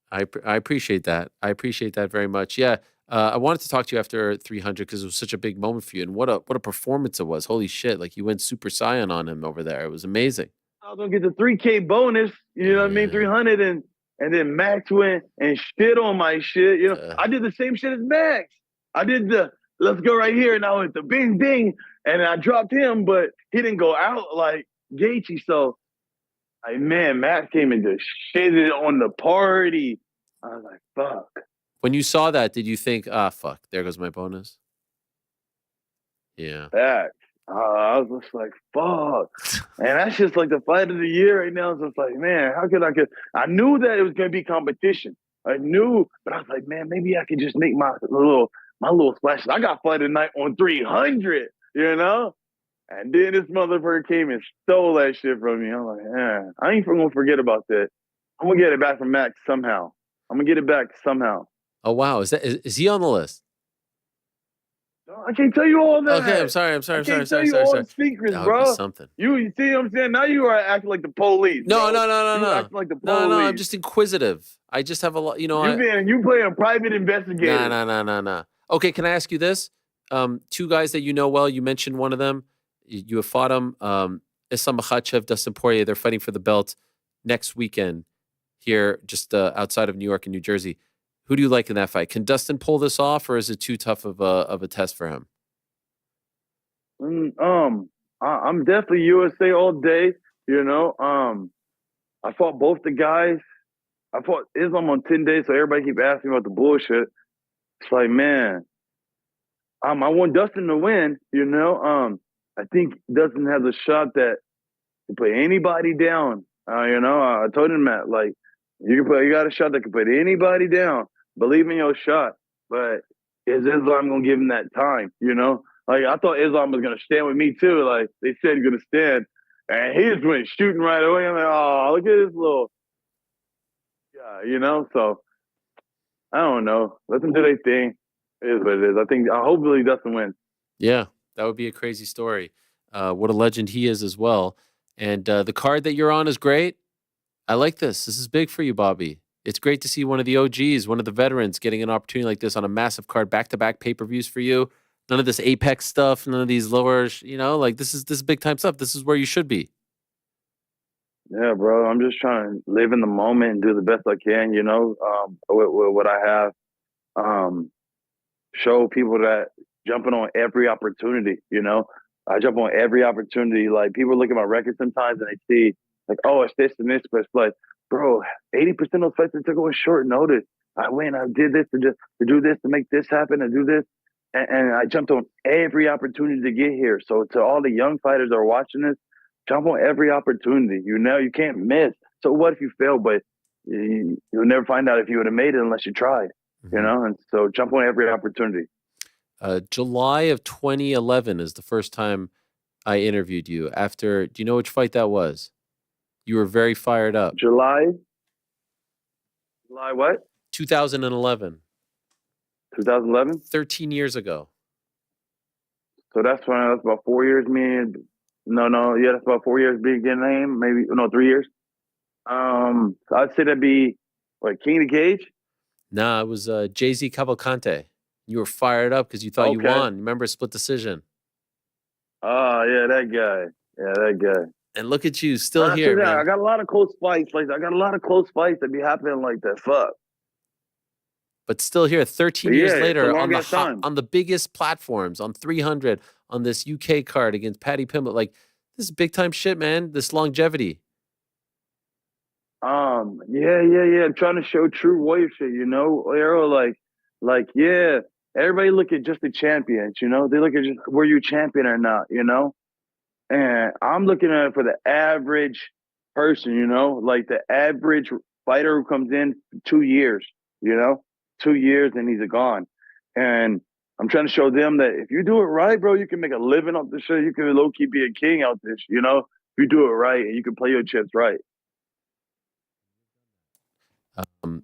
I appreciate that. I appreciate that very much. Yeah. I wanted to talk to you after 300 because it was such a big moment for you, and what a performance it was. Holy shit! Like, you went Super Saiyan on him over there. It was amazing. I was gonna get the 3K bonus. You know what I mean? 300 and then Max went and shit on my shit. I did the same shit as Max. I did the let's go right here, and I went the bing bing, and I dropped him, but he didn't go out like Gaethje. So, like, man, Max came and just shitted on the party. I was like, fuck. When you saw that, did you think, fuck, there goes my bonus? Yeah. That. I was just like, fuck. And that's just like the fight of the year right now. It's just like, man, how could I knew that it was going to be competition. I knew, but I was like, man, maybe I could just make my little splashes. I got fight tonight on 300, And then this motherfucker came and stole that shit from me. I'm like, man, I ain't going to forget about that. I'm going to get it back from Max somehow. Oh, wow. Is he on the list? I can't tell you all that. Okay, I'm sorry. I can't tell you all the secrets, bro. Something. You see what I'm saying? Now you are acting like the police. No. Acting like the police. No. I'm just inquisitive. I just have a lot. You playing private investigator. No. Okay, can I ask you this? Two guys that you know well. You mentioned one of them. You have fought them. Islam Makhachev, Dustin Poirier. They're fighting for the belt next weekend here, just outside of New York and New Jersey. Who do you like in that fight? Can Dustin pull this off, or is it too tough of a test for him? I'm definitely USA all day. I fought both the guys. I fought Islam on 10 days, so everybody keep asking about the bullshit. It's like, man, I want Dustin to win. I think Dustin has a shot that can put anybody down. I told him that, like, you got a shot that can put anybody down. Believe in your shot, but is Islam gonna give him that time? Like, I thought Islam was gonna stand with me too. Like, they said he's gonna stand, and he just went shooting right away. I'm like, oh, look at this little guy, So I don't know. Let them do their thing. It is what it is. I think hopefully Dustin wins. Yeah, that would be a crazy story. What a legend he is as well. And the card that you're on is great. I like this. This is big for you, Bobby. It's great to see one of the OGs, one of the veterans, getting an opportunity like this on a massive card, back-to-back pay-per-views for you. None of this Apex stuff, none of these lower, like, this is big time stuff. This is where you should be. Yeah, bro. I'm just trying to live in the moment and do the best I can, with what I have. Show people that jumping on every opportunity, I jump on every opportunity. Like, people look at my record sometimes and they see, like, oh, it's this and this, but it's like, bro, 80% of those fights I took on short notice. I went, I did this to do this, to make this happen, and do this. And I jumped on every opportunity to get here. So to all the young fighters that are watching this, jump on every opportunity. You can't miss. So what if you fail? But you'll never find out if you would have made it unless you tried, And so jump on every opportunity. July of 2011 is the first time I interviewed you. Do you know which fight that was? You were very fired up. July what? 2011. 2011? 13 years ago. So that's about 4 years. That's about 4 years being in name. Maybe 3 years. I'd say that'd be King of the Cage. Nah, it was Jay-Z Cavalcante. You were fired up because you thought you won. Remember, split decision. Oh yeah, that guy. Yeah, that guy. And look at you, still That's here, the thing, I man. got a lot of close fights. Like I got a lot of close fights that be happening like that. Fuck. But still here, 13 But years yeah, it's a later, long ass time. on the biggest platforms, on 300, on this UK card against Paddy Pimblett. Like, this is big time shit, man. This longevity. Yeah. Trying to show true warrior shit, you know, Arrow, yeah. Everybody look at just the champions, you know. They look at just were you champion or not, you know. And I'm looking at it for the average person, you know, like the average fighter who comes in 2 years, you know, 2 years and he's gone. And I'm trying to show them that if you do it right, bro, you can make a living off this shit. You can low key be a king out this, you know, if you do it right and you can play your chips right.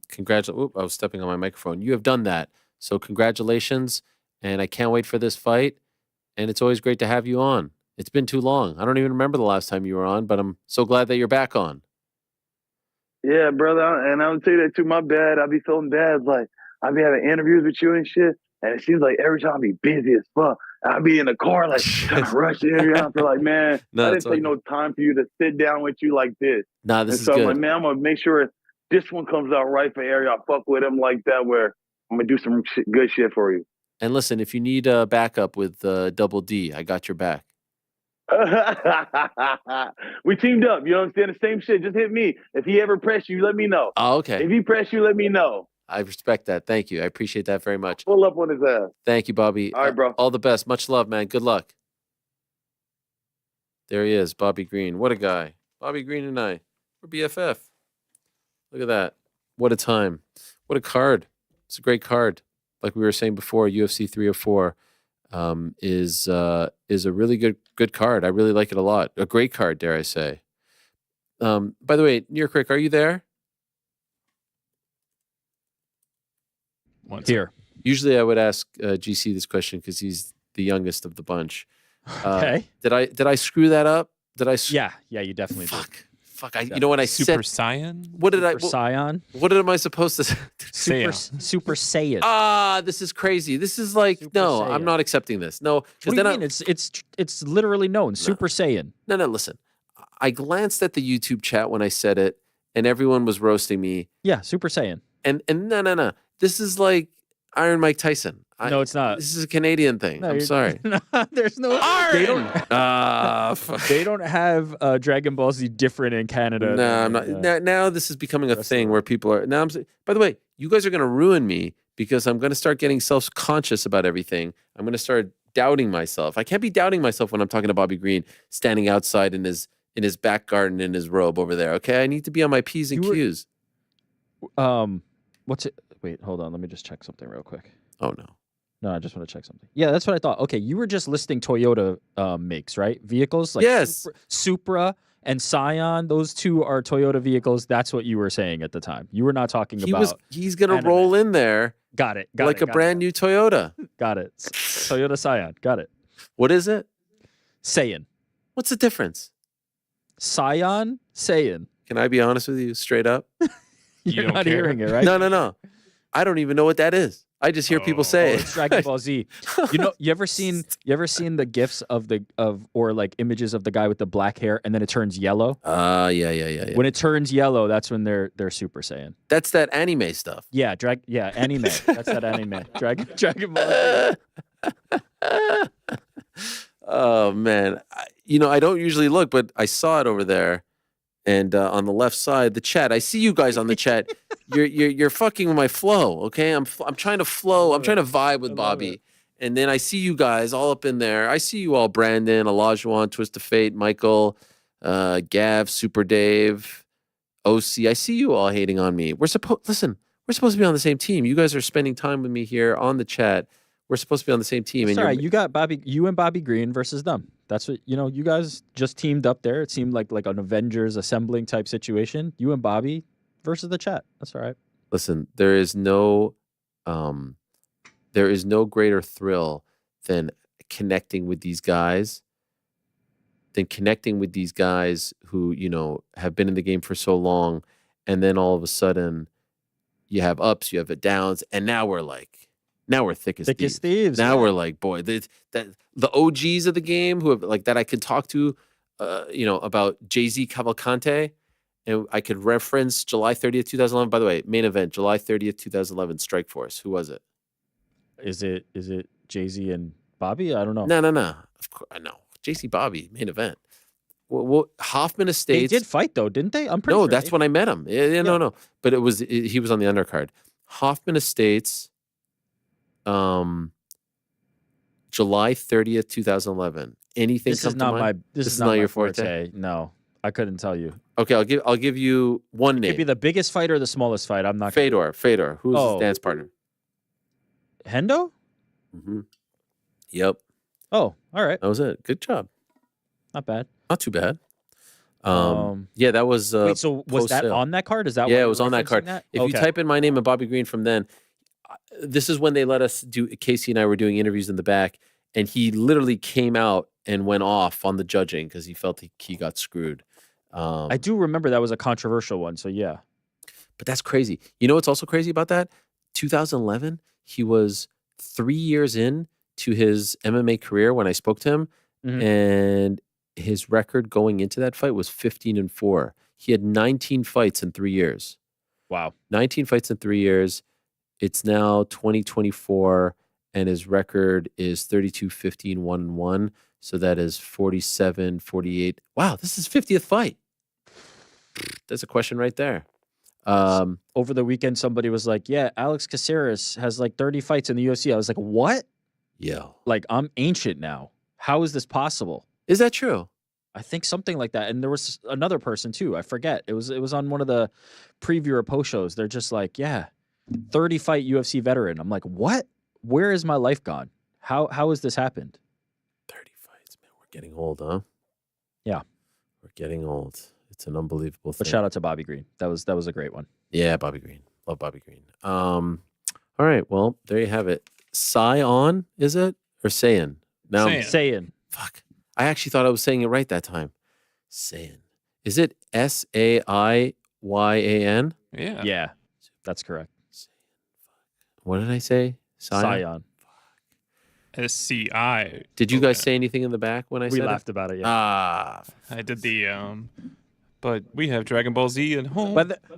Congratulations. I was stepping on my microphone. You have done that. So congratulations. And I can't wait for this fight. And it's always great to have you on. It's been too long. I don't even remember the last time you were on, but I'm so glad that you're back on. Yeah, brother. And I'll tell you that too. My bad. I be feeling bad. Like, I be having interviews with you and shit. And it seems like every time I be busy as fuck. I be in the car, like, trying to rush the interview. I feel like, man, No, I it's didn't take no time for you to sit down with you like this. Nah, this And is so I'm good. like, man, I'm going to make sure this one comes out right for Ari. I fuck with him like that where I'm going to do some good shit for you. And listen, if you need a backup with Double D, I got your back. We teamed up. You understand? The same shit. Just hit me. If he ever press you, let me know. Oh, okay. If he press you, let me know. I respect that. Thank you. I appreciate that very much. Pull up on his ass. Thank you, Bobby. All right, bro. All the best. Much love, man. Good luck. There he is, Bobby Green. What a guy. Bobby Green and I. We're BFF. Look at that. What a time. What a card. It's a great card. Like we were saying before, UFC 304 is a really good card. I really like it a lot. A great card, dare I say. By the way, New York Rick, are you there? Here. Usually I would ask GC this question because he's the youngest of the bunch. Okay. Did I screw that up? Did I? Yeah, you definitely did. Fuck. You know what I Super said? Saiyan? What did Super Saiyan? What am I supposed to say? Super Saiyan. This is crazy. This is like, Super no, Saiyan. I'm not accepting this. No, What because do you then mean? It's literally known. Super Saiyan. No, listen. I glanced at the YouTube chat when I said it, and everyone was roasting me. Yeah, Super Saiyan. And no. This is like Iron Mike Tyson. No, it's not. This is a Canadian thing. No, I'm sorry. No, there's no. They don't. They don't have Dragon Ball Z different in Canada. No, I'm not. Now this is becoming a thing where people are. Now by the way, you guys are going to ruin me because I'm going to start getting self-conscious about everything. I'm going to start doubting myself. I can't be doubting myself when I'm talking to Bobby Green standing outside in his back garden in his robe over there. Okay, I need to be on my P's and Q's. What's it? Wait, hold on. Let me just check something real quick. Oh no. No, I just want to check something. Yeah, that's what I thought. Okay, you were just listing Toyota makes, right? Vehicles like yes. Supra and Scion. Those two are Toyota vehicles. That's what you were saying at the time. You were not talking about. He's gonna roll in there. Got it. Like a brand new Toyota. Got it. Toyota Scion. Got it. What is it? Saiyan. What's the difference? Scion, Saiyan. Can I be honest with you, straight up? You're not hearing it, right? No. I don't even know what that is. I just hear people say it. It's Dragon Ball Z. You ever seen the gifs or like images of the guy with the black hair and then it turns yellow? Yeah. When it turns yellow, that's when they're Super Saiyan. That's that anime stuff. Yeah, anime. That's that anime. Dragon Ball Z. Oh man. I don't usually look, but I saw it over there. And on the left side, the chat. I see you guys on the chat. You're fucking with my flow, okay? I'm trying to flow. I'm trying to vibe with Bobby. And then I see you guys all up in there. I see you all, Brandon, Olajuwon, Twist of Fate, Michael, Gav, Super Dave, OC. I see you all hating on me. We're supposed to be on the same team. You guys are spending time with me here on the chat. We're supposed to be on the same team. Sorry, you got you and Bobby Green versus them. That's what you guys just teamed up there. It seemed like an Avengers assembling type situation. You and Bobby versus the chat. That's all right. Listen, there is no greater thrill than connecting with these guys. Who, have been in the game for so long, and then all of a sudden you have ups, you have downs, and now we're like Now we're thick as Thick as thieves. thieves. Now yeah. we're like, boy, the OGs of the game who have like that I could talk to, about Jay-Z Cavalcante, and I could reference July 30th, 2011. By the way, main event, July 30th, 2011, Strikeforce. Who was it? Is it Jay-Z and Bobby? I don't know. No. Of course, I know. Jay-Z Bobby, main event. Well, Hoffman They Estates. did fight though, didn't they? I'm pretty No, sure. that's when I met him. Yeah, no. But he was on the undercard. Hoffman Estates, July 30th, 2011. Anything This come is to not mind? my. This is not your forte. No, I couldn't tell you. Okay, I'll give you one It name. could be the biggest fight or the smallest fight. I'm not. Fedor. Who's his Oh. dance partner? Hendo? Mm-hmm. Yep, Oh, all right. that was it. Good job. Not bad. Not too bad. Um, Yeah, that was. Wait, so was that post-sale. on that card? Is that? Yeah, why it you're was on that referencing card. that? If you Okay. type in my name and Bobby Green from then, this is when they let us do. Casey and I were doing interviews in the back, and he literally came out and went off on the judging because he felt he got screwed. I do remember that was a controversial one. So yeah. But that's crazy. You know what's also crazy about that? 2011, he was 3 years in to his MMA career when I spoke to him, Mhm. and his record going into that fight was 15-4. He had 19 fights in 3 years. Wow. 19 fights in 3 years. It's now 2024, and his record is 32-15, 1-1. So that is 47-48. Wow, this is 50th fight. That's a question right there. Over the weekend, somebody was like, "Yeah, Alex Caceres has like 30 fights in the UFC." I was like, "What? Yo. Like, I'm ancient now. How is this possible?" Is that true? I think something like that. And there was another person too. I forget. It was on one of the preview or post shows. They're just like, "Yeah, 30 fight UFC veteran." I'm like, "What? Where is my life gone? How has this happened?" 30 fights, man. We're getting old, huh? Yeah. We're getting old. It's an unbelievable thing. But shout out to Bobby Green. That was a great one. Yeah, Bobby Green. Love Bobby Green. All right. Well, there you have it. Sion, is it? Or Sayin? Now I'm- Saying. Fuck. I actually thought I was saying it right that time. Sayin. Is it Saiyan? Yeah. Yeah, that's correct. What did I say? Sion. SCI. Did you guys say anything in the back when I We said laughed it? about it. Yeah. Ah. I did the but we have Dragon Ball Z at home.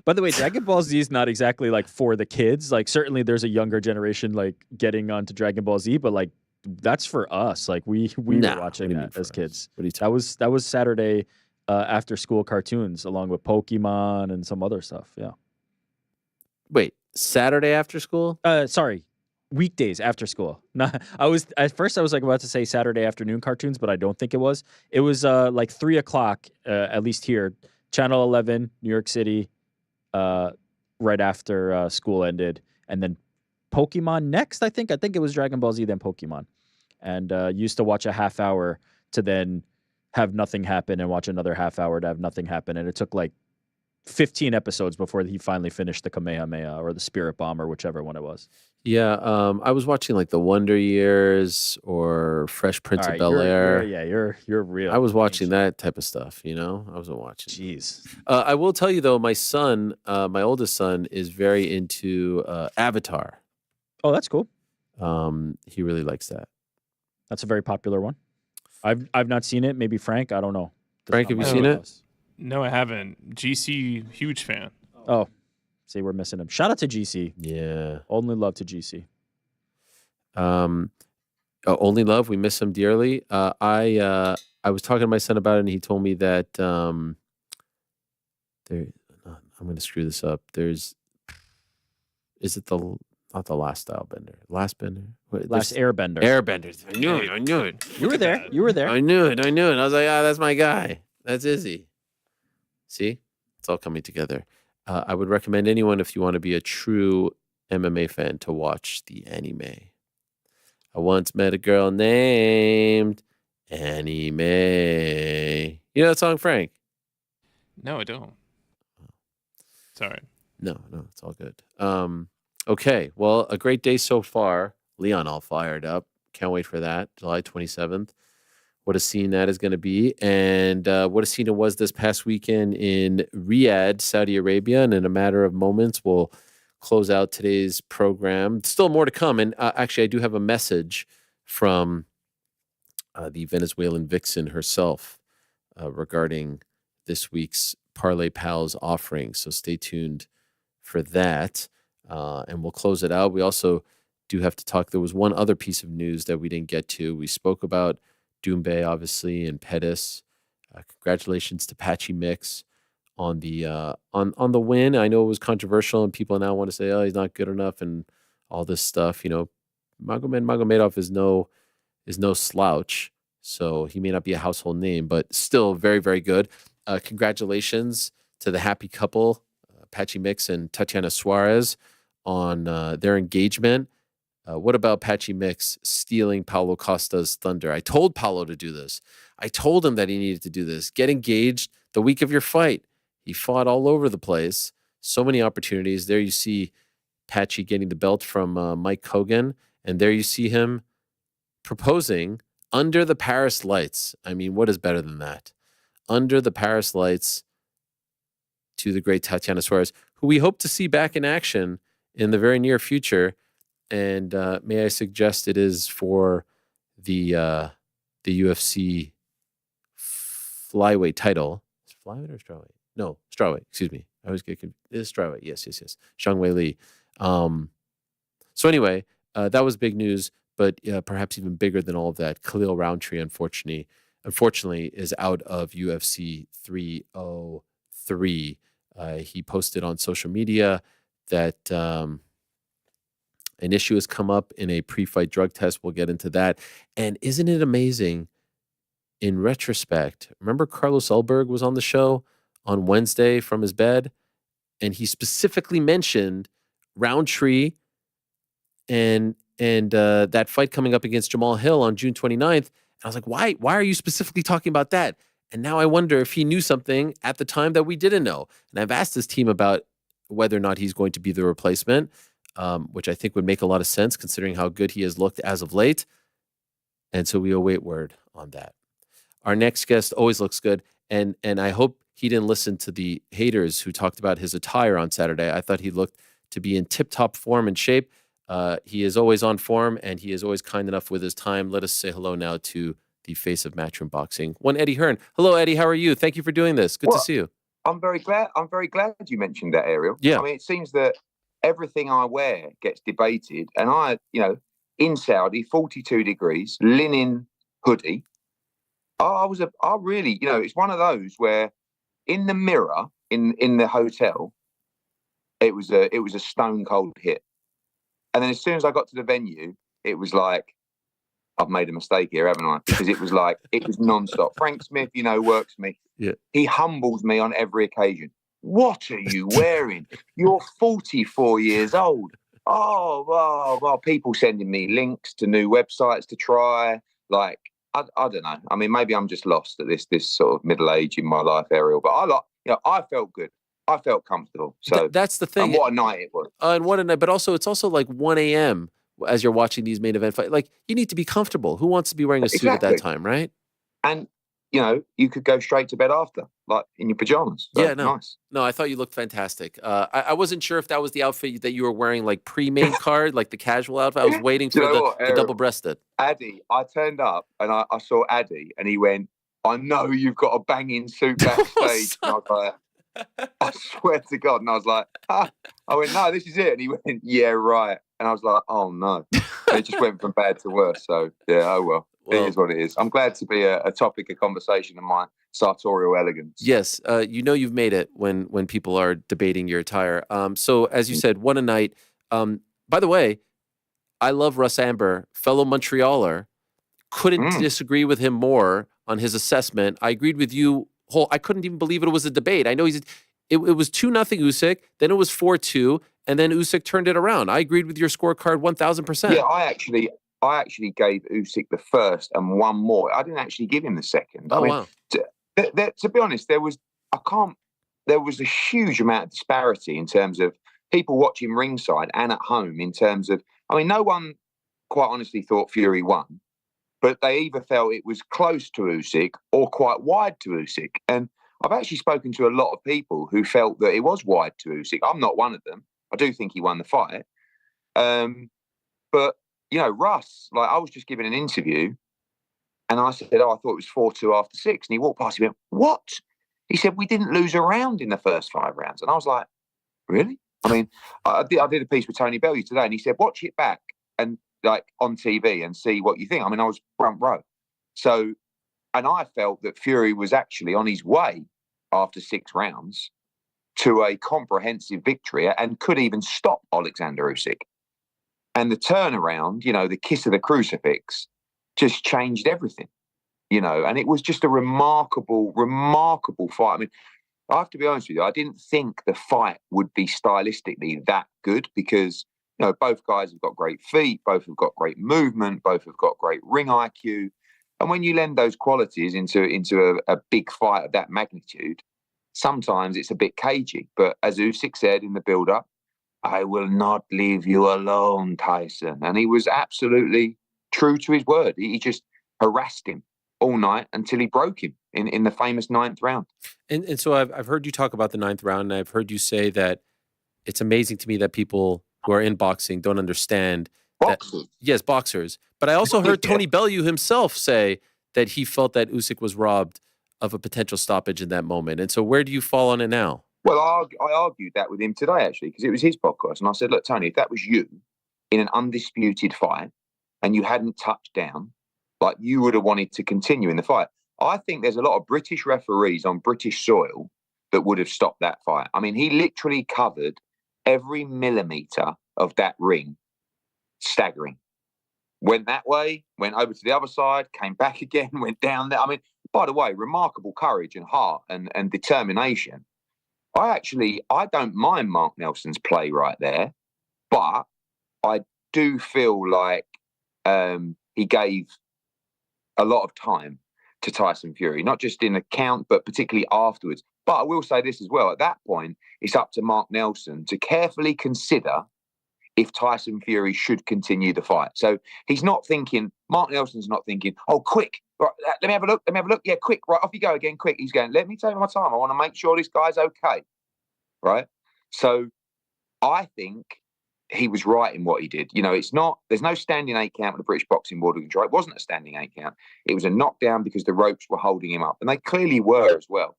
By the way, Dragon Ball Z is not exactly like for the kids. Like certainly there's a younger generation like getting onto Dragon Ball Z, but like that's for us. Like we Nah, were what watching do you mean that for as us? kids. What are you That was Saturday after school cartoons along with Pokemon and some other stuff. Yeah. Wait, Saturday after school? Sorry. Weekdays after school. Not, at first I was like about to say Saturday afternoon cartoons, but I don't think it was. It was like 3:00, at least here, Channel 11, New York City, right after school ended, and then Pokemon next. I think it was Dragon Ball Z, then Pokemon, and used to watch a half hour to then have nothing happen and watch another half hour to have nothing happen, and it took like 15 episodes before he finally finished the Kamehameha or the Spirit Bomb or whichever one it was. Yeah, I was watching like The Wonder Years or Fresh Prince All of right, Bel-Air. You're real. I was watching that type of stuff, I wasn't watching. Jeez. I will tell you though, my son, my oldest son, is very into Avatar. Oh, that's cool. He really likes that. That's a very popular one. I've not seen it. Maybe Frank. I don't know. Frank, have you my seen it? No, I haven't. GC, huge fan. Oh, see, we're missing him. Shout out to GC. Yeah. Only love to GC. Only love. We miss him dearly. I was talking to my son about it, and he told me that I'm going to screw this up. Is it not the Last Style Bender? Last Bender? Last Airbender. Airbender. I knew it. You were there. You were there. I knew it. I was like, that's my guy. That's Izzy. See? It's all coming together. I would recommend anyone, if you want to be a true MMA fan, to watch the anime. I once met a girl named Anime. You know that song, Frank? No, I don't. Sorry. No, it's all good. Okay, well, a great day so far. Leon all fired up. Can't wait for that. July 27th. What a scene that is going to be. And what a scene it was this past weekend in Riyadh, Saudi Arabia. And in a matter of moments, we'll close out today's program. Still more to come. And actually, I do have a message from the Venezuelan vixen herself regarding this week's Parlay Pals offering. So stay tuned for that. And we'll close it out. We also do have to talk. There was one other piece of news that we didn't get to. We spoke about Doumbé, obviously, and Pettis. Congratulations to Patchy Mix on the on the win. I know it was controversial, and people now want to say, "Oh, he's not good enough," and all this stuff. You know, Magomedov is no slouch, so he may not be a household name, but still very, very good. Congratulations to the happy couple, Patchy Mix and Tatiana Suarez, on their engagement. What about Patchy Mix stealing Paulo Costa's thunder? I told Paulo to do this. I told him that he needed to do this. Get engaged the week of your fight. He fought all over the place. So many opportunities. There you see Patchy getting the belt from Mike Hogan. And there you see him proposing under the Paris lights. I mean, what is better than that? Under the Paris lights to the great Tatiana Suarez, who we hope to see back in action in the very near future. And may I suggest it is for the UFC flyweight title. Is it flyweight or strawweight? No, strawweight. Excuse me. I always get confused. It is strawweight. Yes. Zhang Wei Li. So anyway, that was big news, but perhaps even bigger than all of that, Khalil Roundtree, unfortunately, is out of UFC 303. He posted on social media that an issue has come up in a pre-fight drug test. We'll get into that. And isn't it amazing, in retrospect, remember Carlos Ulberg was on the show on Wednesday from his bed, and he specifically mentioned Roundtree and that fight coming up against Jamal Hill on June 29th. And I was like, why are you specifically talking about that? And now I wonder if he knew something at the time that we didn't know. And I've asked his team about whether or not he's going to be the replacement, which I think would make a lot of sense considering how good he has looked as of late. And so we await word on that. Our next guest always looks good. And I hope he didn't listen to the haters who talked about his attire on Saturday. I thought he looked to be in tip-top form and shape. He is always on form, and he is always kind enough with his time. Let us say hello now to the face of Matchroom Boxing, one Eddie Hearn. Hello, Eddie. How are you? Thank you for doing this. Good to see you. I'm very glad you mentioned that, Ariel. Yeah. I mean, it seems that everything I wear gets debated, and I, in Saudi, 42 degrees, linen hoodie. I really, it's one of those where in the mirror in the hotel, it was a stone cold hit. And then as soon as I got to the venue, it was like, I've made a mistake here, haven't I? Because it was nonstop. Frank Smith, works me. Yeah. He humbles me on every occasion. What are you wearing? You're 44 years old. Oh, people sending me links to new websites to try. Like, I don't know. I mean, maybe I'm just lost at this sort of middle age in my life, Ariel. But I felt good. I felt comfortable. So that's the thing. And what a night it was. And what a night. But also, it's also like 1 a.m. as you're watching these main event fights. Like, you need to be comfortable. Who wants to be wearing a suit at that time, right? And, you could go straight to bed after, like in your pajamas. So, nice. No, I thought you looked fantastic. I wasn't sure if that was the outfit that you were wearing, like pre-main card, like the casual outfit. I was waiting for the double-breasted. Addy, I turned up and I saw Addy and he went, I know you've got a banging suit backstage. And I was like, I swear to God. And I was like, I went, no, this is it. And he went, yeah, right. And I was like, oh, no. And it just went from bad to worse. So, yeah, oh, well, it is what it is. I'm glad to be a topic of conversation in my sartorial elegance. Yes. You've made it when people are debating your attire. So, as you said, what a night. By the way, I love Russ Amber, fellow Montrealer. Couldn't disagree with him more on his assessment. I agreed with you. I couldn't even believe it was a debate. I know it was 2-0 Usyk, then it was 4-2, and then Usyk turned it around. I agreed with your scorecard 1,000%. Yeah, I actually gave Usyk the first and one more. I didn't actually give him the second. Wow. To be honest, there was a huge amount of disparity in terms of people watching ringside and at home in terms of, no one quite honestly thought Fury won, but they either felt it was close to Usyk or quite wide to Usyk. And I've actually spoken to a lot of people who felt that it was wide to Usyk. I'm not one of them. I do think he won the fight. But, you know, Russ, like, I was just giving an interview and I said, oh, I thought it was 4-2 after 6. And he walked past me and went, what? He said, we didn't lose a round in the first 5 rounds. And I was like, really? I mean, I did a piece with Tony Bellew today and he said, watch it back and like on TV and see what you think. I mean, I was front row. So, and I felt that Fury was actually on his way after 6 rounds to a comprehensive victory and could even stop Alexander Usyk. And the turnaround, you know, the kiss of the crucifix just changed everything, you know, and it was just a remarkable, remarkable fight. I mean, I have to be honest with you, I didn't think the fight would be stylistically that good because, you know, both guys have got great feet, both have got great movement, both have got great ring IQ. And when you lend those qualities into a big fight of that magnitude, sometimes it's a bit cagey. But as Usyk said in the build-up, I will not leave you alone, Tyson. And he was absolutely true to his word. He just harassed him all night until he broke him in the famous 9th round. And so I've heard you talk about the 9th round, and I've heard you say that it's amazing to me that people who are in boxing don't understand boxers. Yes, boxers. But I also heard Tony Bellew himself say that he felt that Usyk was robbed of a potential stoppage in that moment. And so where do you fall on it now? Well, I argued that with him today, actually, because it was his podcast. And I said, look, Tony, if that was you in an undisputed fight and you hadn't touched down, like you would have wanted to continue in the fight. I think there's a lot of British referees on British soil that would have stopped that fight. I mean, he literally covered every millimetre of that ring, staggering. Went that way, went over to the other side, came back again, went down there. I mean, by the way, remarkable courage and heart and determination. I don't mind Mark Nelson's play right there, but I do feel like he gave a lot of time to Tyson Fury, not just in the count, but particularly afterwards. But I will say this as well. At that point, it's up to Mark Nelson to carefully consider if Tyson Fury should continue the fight. So he's not thinking, Mark Nelson's not thinking, oh, quick, right, let me have a look. Yeah, quick, right, off you go again, quick. He's going, let me take my time. I want to make sure this guy's okay, right? So I think he was right in what he did. You know, there's no standing 8 count with the British Boxing Board of Control. It wasn't a standing 8 count. It was a knockdown because the ropes were holding him up. And they clearly were as well.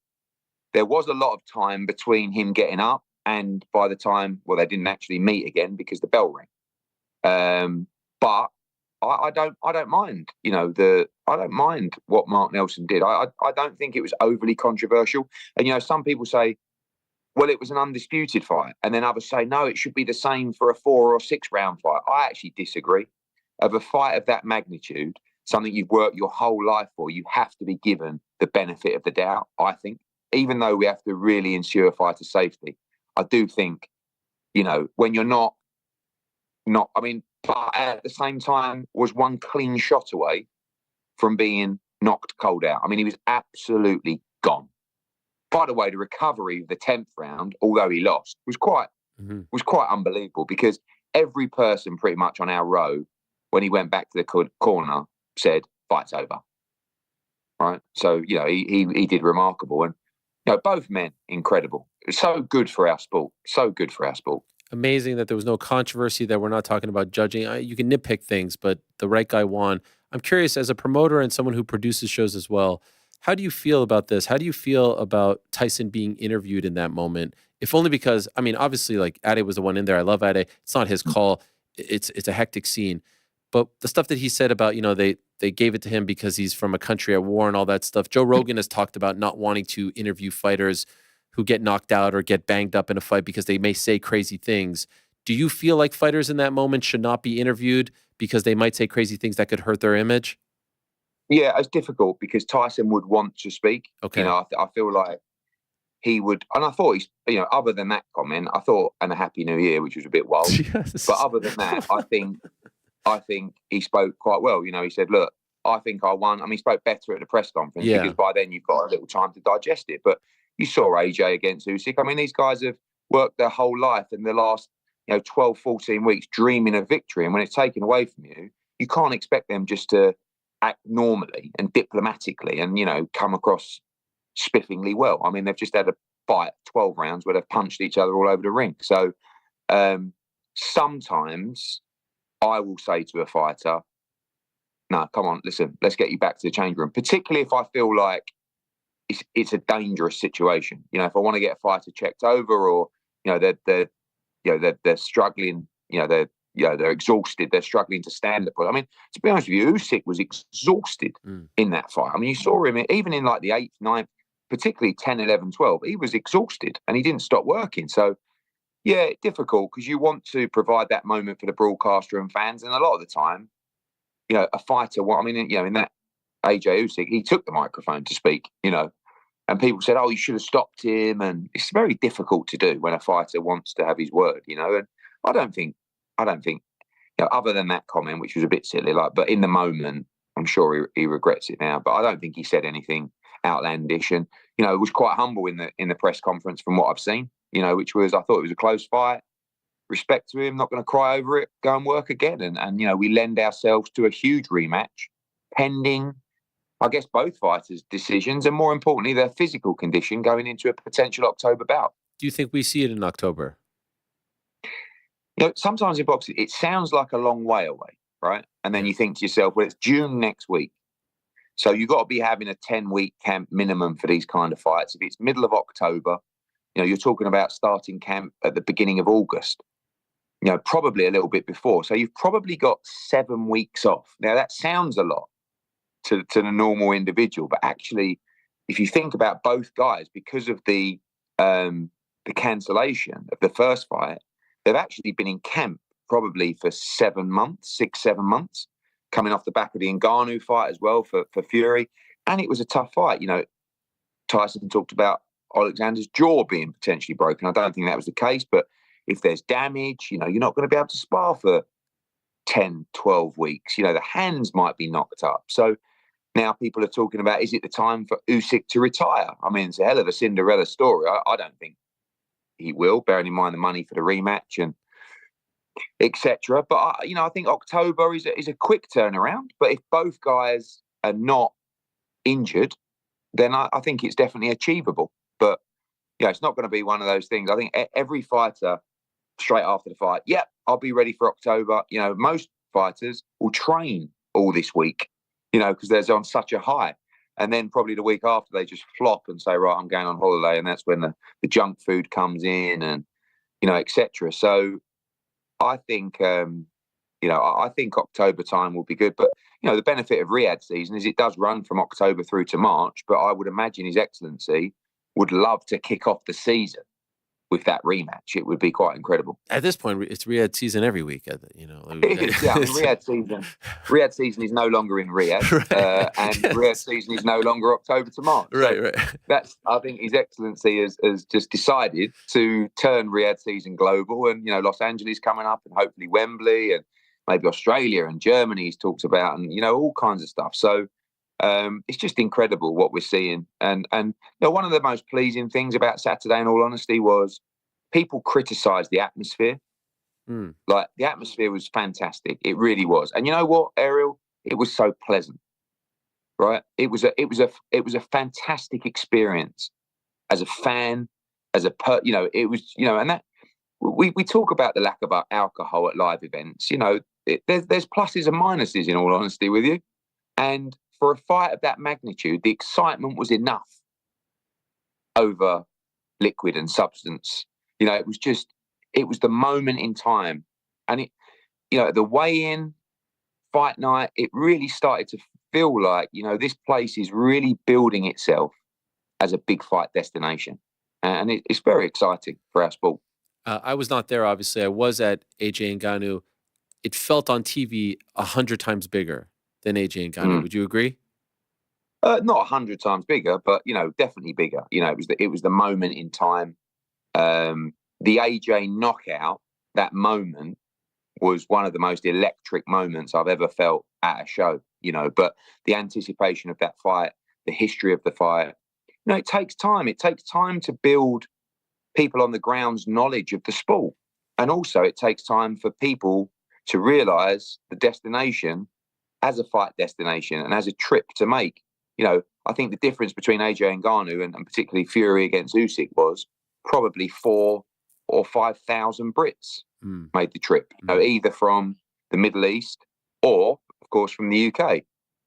There was a lot of time between him getting up and by the time, well, they didn't actually meet again because the bell rang. But I don't mind, you know, I don't mind what Mark Nelson did. I don't think it was overly controversial. And, you know, some people say, well, it was an undisputed fight. And then others say, no, it should be the same for a 4 or 6 round fight. I actually disagree. Of a fight of that magnitude, something you've worked your whole life for, you have to be given the benefit of the doubt, I think. Even though we have to really ensure fighter safety, I do think, you know, when you're not, I mean, but at the same time was one clean shot away from being knocked cold out. I mean, he was absolutely gone. By the way, the recovery of the 10th round, although he lost, was quite unbelievable because every person pretty much on our row, when he went back to the corner, said, fight's over. Right? So, you know, he did remarkable. And, you know, both men, incredible. It's so good for our sport. So good for our sport. Amazing that there was no controversy, that we're not talking about judging. You can nitpick things, but the right guy won. I'm curious, as a promoter and someone who produces shows as well, how do you feel about this? How do you feel about Tyson being interviewed in that moment? If only because, I mean, obviously, like, Ade was the one in there. I love Ade. It's not his call. It's a hectic scene. But the stuff that he said about, you know, they gave it to him because he's from a country at war and all that stuff. Joe Rogan has talked about not wanting to interview fighters who get knocked out or get banged up in a fight because they may say crazy things. Do you feel like fighters in that moment should not be interviewed because they might say crazy things that could hurt their image? Yeah, it's difficult because Tyson would want to speak. Okay. You know, I feel like he would, and I thought he's, you know, other than that comment, I thought, and a Happy New Year, which was a bit wild. Yes. But other than that, I think he spoke quite well. You know, he said, look, I think I won. I mean, he spoke better at the press conference because by then you've got a little time to digest it. But you saw AJ against Usyk. I mean, these guys have worked their whole life in the last, you know, 12, 14 weeks dreaming of victory. And when it's taken away from you, you can't expect them just to act normally and diplomatically and, you know, come across spiffingly well. I mean, they've just had a fight, 12 rounds, where they've punched each other all over the ring. So sometimes I will say to a fighter, no, come on, listen, let's get you back to the change room, particularly if I feel like it's a dangerous situation. You know, if I want to get a fighter checked over, or, you know, they're struggling, they're exhausted, they're struggling to stand up. I mean, to be honest with you, Usyk was exhausted in that fight. I mean, you saw him even in like the 8th, 9th, particularly 10, 11, 12, he was exhausted and he didn't stop working. So, yeah, difficult, because you want to provide that moment for the broadcaster and fans. And a lot of the time, you know, a fighter, in that AJ Usyk, he took the microphone to speak, you know, and people said, oh, you should have stopped him. And it's very difficult to do when a fighter wants to have his word, you know. And I don't think, you know, other than that comment, which was a bit silly, but in the moment, I'm sure he regrets it now. But I don't think he said anything outlandish, and, you know, it was quite humble in the press conference from what I've seen, you know, which was, I thought it was a close fight. Respect to him, not going to cry over it, go and work again. And, you know, we lend ourselves to a huge rematch pending, I guess, both fighters' decisions, and more importantly, their physical condition going into a potential October bout. Do you think we see it in October? You know, sometimes in boxing, it sounds like a long way away, right? And then you think to yourself, well, it's June next week. So you've got to be having a 10-week camp minimum for these kind of fights. If it's middle of October, you know, you're talking about starting camp at the beginning of August, you know, probably a little bit before. So you've probably got 7 weeks off. Now, that sounds a lot to the normal individual, but actually, if you think about both guys, because of the cancellation of the first fight, they've actually been in camp probably for 7 months, 6, 7 months, coming off the back of the Ngannou fight as well for Fury. And it was a tough fight. You know, Tyson talked about Alexander's jaw being potentially broken. I don't think that was the case, but if there's damage, you know, you're not going to be able to spar for 10, 12 weeks. You know, the hands might be knocked up. So now people are talking about, is it the time for Usyk to retire? I mean, it's a hell of a Cinderella story. I don't think he will, bearing in mind the money for the rematch and etc. But, you know, I think October is a quick turnaround. But if both guys are not injured, then I think it's definitely achievable. But, yeah, it's not going to be one of those things. I think every fighter, straight after the fight, yep, I'll be ready for October. You know, most fighters will train all this week, you know, because they're on such a high. And then probably the week after, they just flop and say, right, I'm going on holiday. And that's when the junk food comes in and, you know, etc. So I think, I think October time will be good. But, you know, the benefit of Riyadh season is it does run from October through to March. But I would imagine His Excellency would love to kick off the season with that rematch. It would be quite incredible. At this point, it's Riyadh season every week, you know. Yeah, I mean, Riyadh season is no longer in Riyadh, Right. and Riyadh season is no longer October to March. Right. That's, I think, His Excellency has just decided to turn Riyadh season global, and, you know, Los Angeles coming up, and hopefully Wembley, and maybe Australia and Germany he's talked about, and, you know, all kinds of stuff. So it's just incredible what we're seeing. And you know, one of the most pleasing things about Saturday, in all honesty, was people criticised the atmosphere. Like, the atmosphere was fantastic. It really was. And you know what, Ariel? It was so pleasant, right? It was a fantastic experience as a fan, you know, it was, you know, and that we talk about the lack of alcohol at live events. You know, there's pluses and minuses, in all honesty with you. And for a fight of that magnitude, the excitement was enough over liquid and substance. You know, it was the moment in time. And it, you know, the weigh-in, fight night, it really started to feel like, you know, this place is really building itself as a big fight destination. And it's very exciting for our sport. I was not there, obviously. I was at AJ Ngannou. It felt on TV 100 times bigger than AJ Ngannou. Would you agree? Not 100 times bigger, but, you know, definitely bigger. You know, it was the moment in time. The AJ knockout, that moment, was one of the most electric moments I've ever felt at a show, you know. But the anticipation of that fight, the history of the fight, you know, it takes time. It takes time to build people on the ground's knowledge of the sport. And also it takes time for people to realise the destination as a fight destination and as a trip to make. You know, I think the difference between AJ Ngannou and particularly Fury against Usyk was probably 4, or 5,000 Brits Mm. made the trip, either from the Middle East or, of course, from the UK.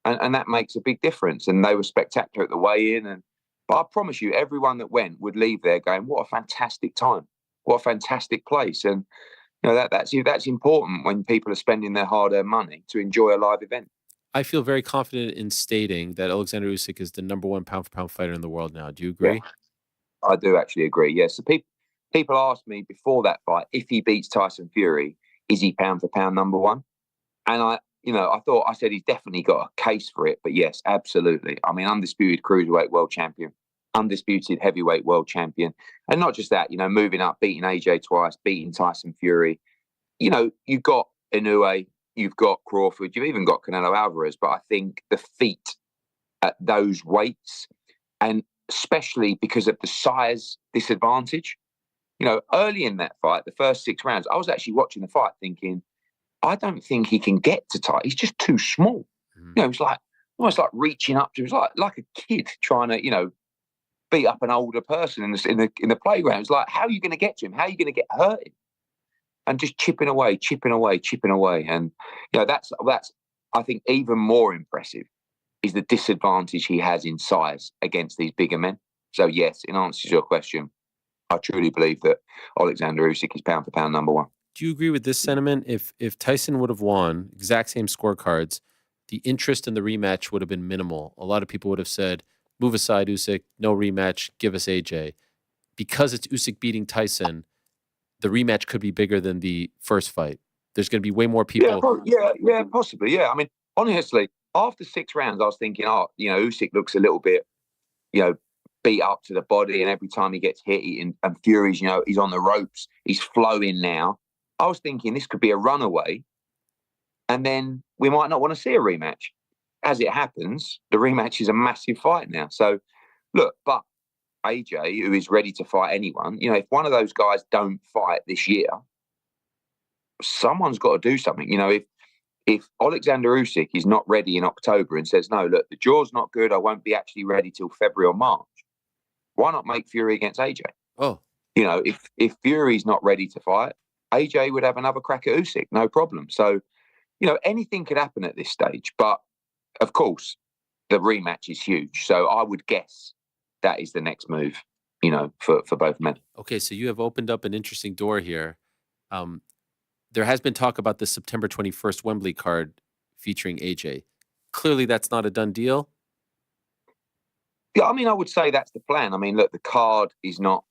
And that makes a big difference. And they were spectacular at the weigh-in. But I promise you, everyone that went would leave there going, what a fantastic time. What a fantastic place. And that's important when people are spending their hard-earned money to enjoy a live event. I feel very confident in stating that Alexander Usyk is the #1 pound-for-pound fighter in the world now. Do you agree? Yeah, I do actually agree. Yes. So people asked me before that fight, if he beats Tyson Fury, is he pound-for-pound #1? And I said he's definitely got a case for it. But yes, absolutely. I mean, undisputed cruiserweight world champion, undisputed heavyweight world champion. And not just that, moving up, beating AJ twice, beating Tyson Fury. You've got Inoue, you've got Crawford, you've even got Canelo Alvarez. But I think the feat at those weights, and especially because of the size disadvantage, early in that fight, the first 6 rounds, I was actually watching the fight thinking, I don't think he can get to Ty. He's just too small. It's like almost like reaching up to. It's like a kid trying to, beat up an older person in the playground. It's like, how are you going to get to him? How are you going to get hurt him? And just chipping away. And that's I think even more impressive is the disadvantage he has in size against these bigger men. So yes, in answer to your question, I truly believe that Alexander Usyk is pound-for-pound #1. Do you agree with this sentiment? If Tyson would have won, exact same scorecards, the interest in the rematch would have been minimal. A lot of people would have said, move aside Usyk, no rematch, give us AJ. Because it's Usyk beating Tyson, the rematch could be bigger than the first fight. There's going to be way more people. Yeah, possibly. Yeah, I mean, honestly, after 6 rounds, I was thinking, Usyk looks a little bit, beat up to the body, and every time he gets hit, and Fury's, he's on the ropes, he's flowing now. I was thinking this could be a runaway, and then we might not want to see a rematch. As it happens, the rematch is a massive fight now. So, look, but AJ, who is ready to fight anyone, if one of those guys don't fight this year, someone's got to do something. If Alexander Usyk is not ready in October and says, no, look, the jaw's not good, I won't be actually ready till February or March, why not make Fury against AJ? Oh. If Fury's not ready to fight, AJ would have another crack at Usyk, no problem. So, anything could happen at this stage. But, of course, the rematch is huge. So I would guess that is the next move, for both men. Okay, so you have opened up an interesting door here. There has been talk about the September 21st Wembley card featuring AJ. Clearly, that's not a done deal. Yeah, I mean, I would say that's the plan. I mean, look, the card is not,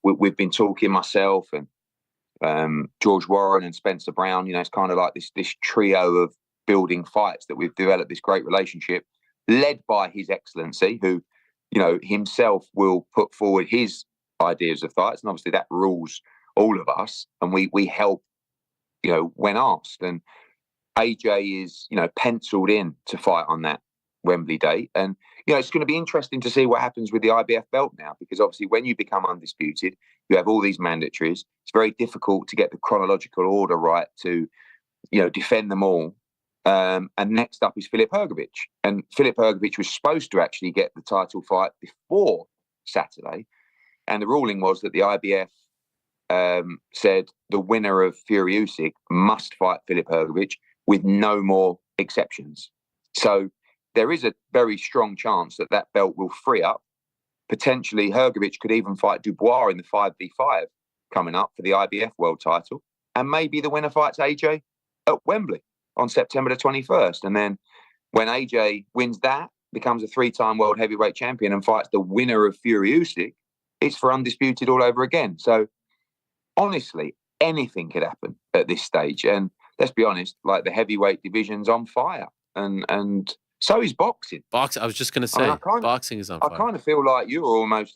we've been talking, myself and George Warren and Spencer Brown, it's kind of like this trio of building fights that we've developed this great relationship, led by His Excellency, who, himself will put forward his ideas of fights. And obviously that rules all of us. And we help, when asked. And AJ is, penciled in to fight on that Wembley date. And, it's going to be interesting to see what happens with the IBF belt now, because obviously when you become undisputed, you have all these mandatories. It's very difficult to get the chronological order right to, defend them all. And next up is Filip Hrgović. And Filip Hrgović was supposed to actually get the title fight before Saturday. And the ruling was that the IBF said the winner of Fury Usyk must fight Filip Hrgović with no more exceptions. So there is a very strong chance that belt will free up. Potentially, Hrgović could even fight Dubois in the 5v5 coming up for the IBF world title. And maybe the winner fights AJ at Wembley on September the 21st. And then when AJ wins that, becomes a 3-time world heavyweight champion and fights the winner of Fury Usyk, it's for undisputed all over again. So honestly, anything could happen at this stage. And let's be honest, like the heavyweight division's on fire. And so is boxing. Boxing, I was just going to say, boxing is on fire. I kind of feel like you almost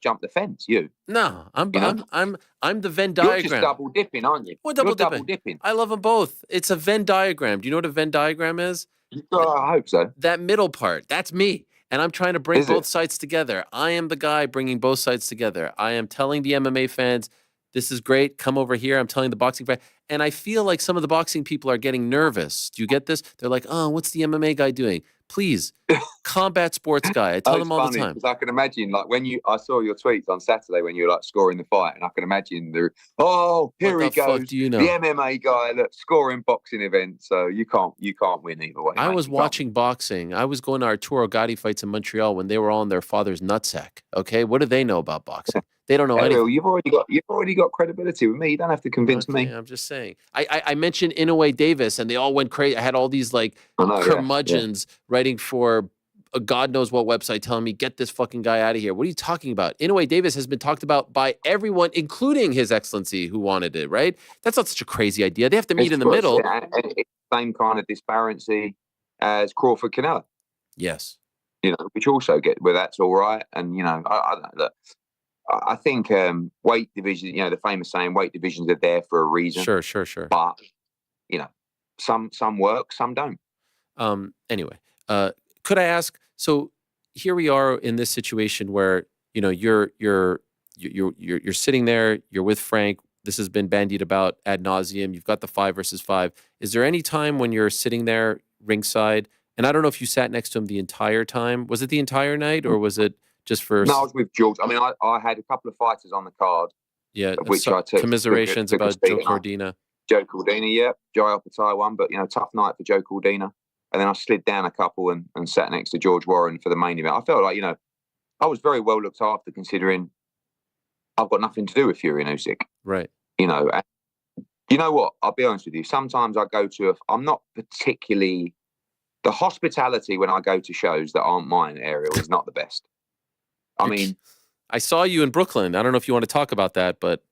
jumped the fence. You? No, I'm the Venn diagram. You're just double dipping, aren't you? What double dipping? I love them both. It's a Venn diagram. Do you know what a Venn diagram is? I hope so. That middle part, that's me. And I'm trying to bring both sides together. I am the guy bringing both sides together. I am telling the MMA fans, This is great. Come over here. I'm telling the boxing fight. And I feel like some of the boxing people are getting nervous. Do you get this? They're like, oh, what's the MMA guy doing? Please, combat sports guy. I tell them all the time. Because I can imagine, like, I saw your tweets on Saturday when you were like scoring the fight, and I can imagine here he goes, do you know? the MMA guy, look, scoring boxing events. So you can't win either way. I was watching boxing. I was going to Arturo Gatti fights in Montreal when they were all in their father's nutsack. Okay, what do they know about boxing? They don't know anything. You've already got credibility with me. You don't have to convince me. I'm just saying. I mentioned Inoue Davis, and they all went crazy. I had all these curmudgeons writing for God knows what website telling me, get this fucking guy out of here. What are you talking about? Inoue Davis has been talked about by everyone, including His Excellency, who wanted it, right? That's not such a crazy idea. They have to meet in the middle. And it's the same kind of disparity as Crawford Canelo. Yes. Which also that's all right. And, I think weight division, the famous saying, weight divisions are there for a reason. Sure. But, some work, some don't. Anyway, could I ask, so here we are in this situation where, you're sitting there, you're with Frank. This has been bandied about ad nauseum. You've got the 5 versus 5. Is there any time when you're sitting there ringside, and I don't know if you sat next to him the entire time. Was it the entire night, or was it just for... No, I was with George. I mean, I had a couple of fighters on the card. Yeah, which I took commiserations about Joe Cordina. Joe Cordina, yeah. Joe Alpertai won, but, tough night for Joe Cordina. And then I slid down a couple and sat next to George Warren for the main event. I felt like, I was very well looked after, considering I've got nothing to do with Fury and Usyk. Right. And you know what? I'll be honest with you. Sometimes I go to I'm not particularly... The hospitality when I go to shows that aren't mine, Ariel, is not the best. I mean... I saw you in Brooklyn. I don't know if you want to talk about that, but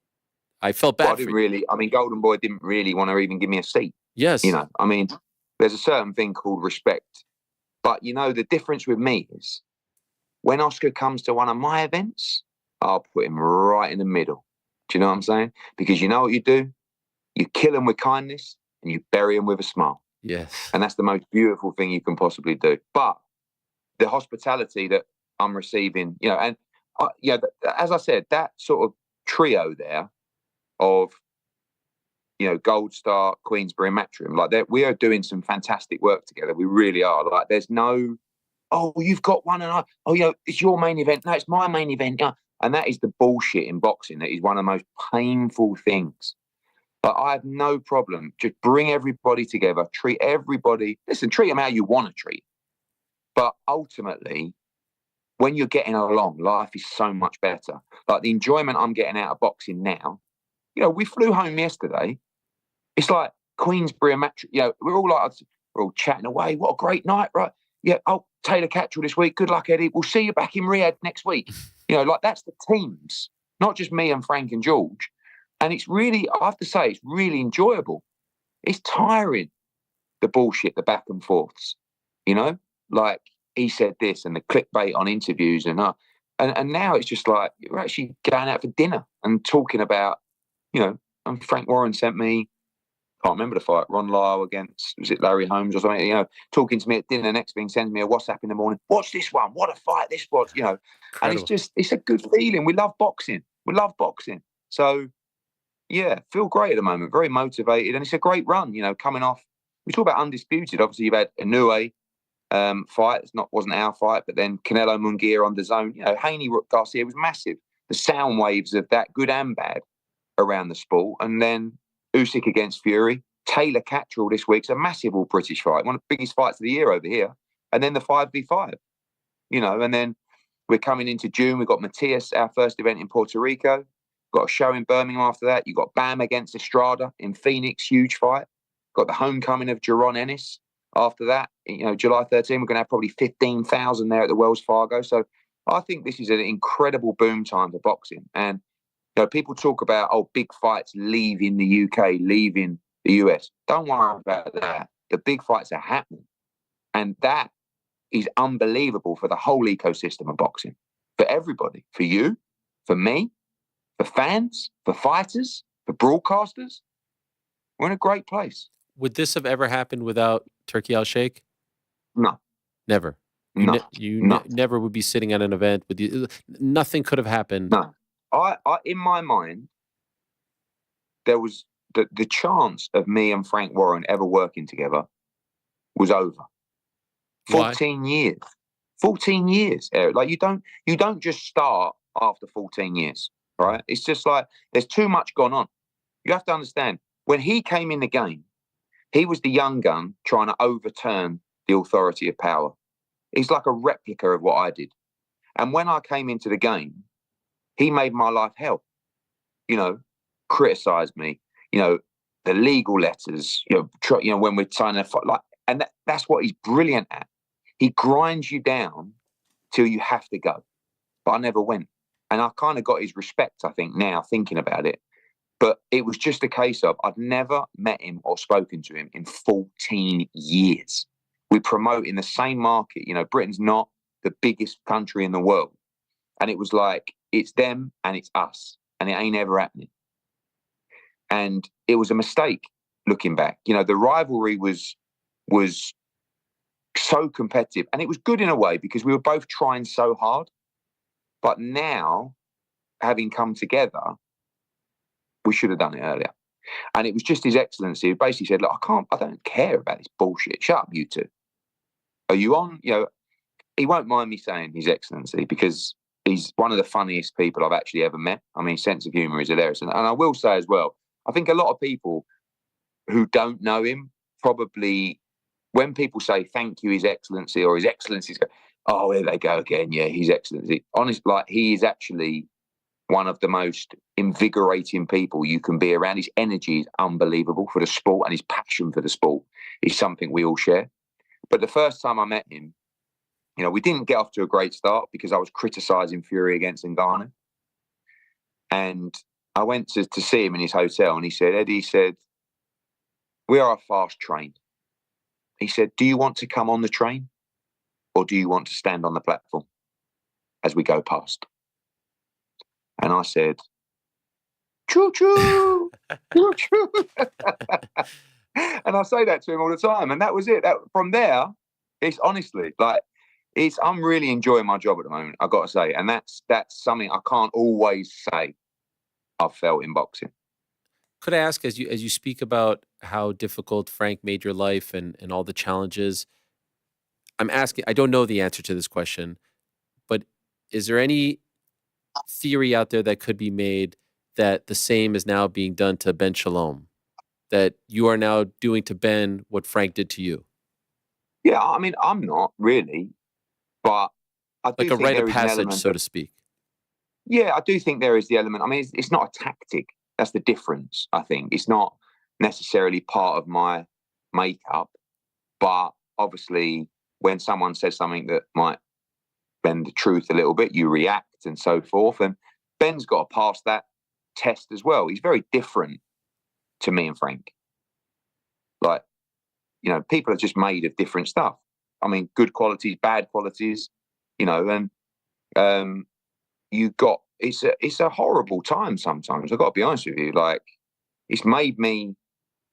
I felt bad for you. Golden Boy didn't really want to even give me a seat. Yes. There's a certain thing called respect. But, the difference with me is when Oscar comes to one of my events, I'll put him right in the middle. Do you know what I'm saying? Because you know what you do? You kill him with kindness and you bury him with a smile. Yes. And that's the most beautiful thing you can possibly do. But the hospitality that I'm receiving, as I said, that sort of trio there of, Gold Star, Queensberry, and Matchroom, like we are doing some fantastic work together. We really are. Like, there's no, you've got one, and it's your main event. No, it's my main event. Yeah. And that is the bullshit in boxing. That is one of the most painful things. But I have no problem. Just bring everybody together. Treat everybody. Listen, treat them how you want to treat. But ultimately, when you're getting along, life is so much better. Like the enjoyment I'm getting out of boxing now. We flew home yesterday. It's like Queensberry and Matchroom. We're all chatting away. What a great night, right? Yeah. Oh, Taylor Catchell this week. Good luck, Eddie. We'll see you back in Riyadh next week. That's the teams, not just me and Frank and George. And it's really, I have to say, it's really enjoyable. It's tiring, the bullshit, the back and forths. Like he said this and the clickbait on interviews and now it's just like you're actually going out for dinner and talking about, and Frank Warren sent me, can't remember the fight, Ron Lyle against, was it Larry Holmes or something, talking to me at dinner. Next thing, sends me a WhatsApp in the morning. Watch this one. What a fight this was, And it's a good feeling. We love boxing. So, yeah, feel great at the moment. Very motivated. And it's a great run, coming off. We talk about undisputed. Obviously, you've had Inoue fight. Wasn't our fight, but then Canelo Munguia on the zone. Haney Garcia was massive. The sound waves of that, good and bad, around the sport. And then Usyk against Fury. Taylor Catchell this week's a massive all-British fight. One of the biggest fights of the year over here. And then the 5v5. And then we're coming into June. We've got Matias, our first event in Puerto Rico. Got a show in Birmingham after that. You've got Bam against Estrada in Phoenix, huge fight. Got the homecoming of Jaron Ennis after that. July 13, we're going to have probably 15,000 there at the Wells Fargo. So I think this is an incredible boom time for boxing. And people talk about, big fights leaving the UK, leaving the US. Don't worry about that. The big fights are happening. And that is unbelievable for the whole ecosystem of boxing. For everybody. For you, for me, for fans, for fighters, for broadcasters. We're in a great place. Would this have ever happened without Turki Al-Sheikh? No. Never. You never would be sitting at an event with you. Nothing could have happened. No. I in my mind, there was the chance of me and Frank Warren ever working together was over. 14 years. 14 years, Eric. Like you don't just start after 14 years, right? It's just like there's too much gone on. You have to understand, when he came in the game, he was the young gun trying to overturn the authority of power. He's like a replica of what I did. And when I came into the game, he made my life hell. You know, criticized me, you know, the legal letters, when we're trying to fight, like, and that's what he's brilliant at. He grinds you down till you have to go. But I never went. And I kind of got his respect, I think, now thinking about it. But it was just a case of I'd never met him or spoken to him in 14 years. We promote in the same market. You know, Britain's not the biggest country in the world. And it was like, it's them and it's us. And it ain't ever happening. And it was a mistake looking back. You know, the rivalry was so competitive. And it was good in a way because we were both trying so hard. But now, having come together, we should have done it earlier. And it was just His Excellency who basically said, look, I don't care about this bullshit. Shut up, you two. Are you on? You know, he won't mind me saying His Excellency because he's one of the funniest people I've actually ever met. I mean, his sense of humour is hilarious. And I will say as well, I think a lot of people who don't know him probably, when people say thank you, His Excellency, or His Excellency's go, oh, here they go again. Yeah, His Excellency. Honestly, like, he is actually one of the most invigorating people you can be around. His energy is unbelievable for the sport, and his passion for the sport is something we all share. But the first time I met him, you know, we didn't get off to a great start because I was criticising Fury against Ngannou. And I went to see him in his hotel, and he said, Eddie, he said, we are a fast train. He said, do you want to come on the train or do you want to stand on the platform as we go past? And I said, choo-choo, choo-choo. And I say that to him all the time. And that was it. From there, it's honestly, like, I'm really enjoying my job at the moment, I've got to say. And that's something I can't always say I've felt in boxing. Could I ask, as you speak about how difficult Frank made your life and all the challenges, I'm asking, I don't know the answer to this question, but is there any theory out there that could be made that the same is now being done to Ben Shalom? That you are now doing to Ben what Frank did to you? Yeah, I mean, I'm not really, but I do think a rite of passage, so to speak. Yeah, I do think there is the element. I mean, it's not a tactic. That's the difference, I think. It's not necessarily part of my makeup, but obviously when someone says something that might bend the truth a little bit, you react and so forth. And Ben's got to pass that test as well. He's very different to me and Frank. Like, you know, people are just made of different stuff. I mean, good qualities, bad qualities, you know, and it's a horrible time sometimes. I've got to be honest with you. Like, it's made me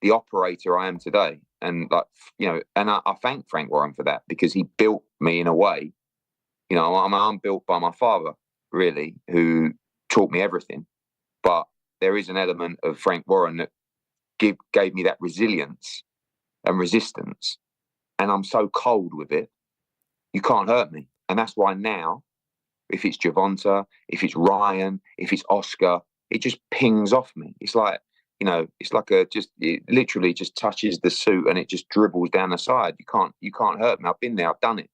the operator I am today. And like, you know, and I thank Frank Warren for that because he built me in a way. You know, I'm built by my father, really, who taught me everything. But there is an element of Frank Warren that gave me that resilience and resistance. And I'm so cold with it, you can't hurt me. And that's why now, if it's Gervonta, if it's Ryan, if it's Oscar, it just pings off me. It's like, you know, it's like it literally just touches the suit and it just dribbles down the side. You can't hurt me. I've been there, I've done it.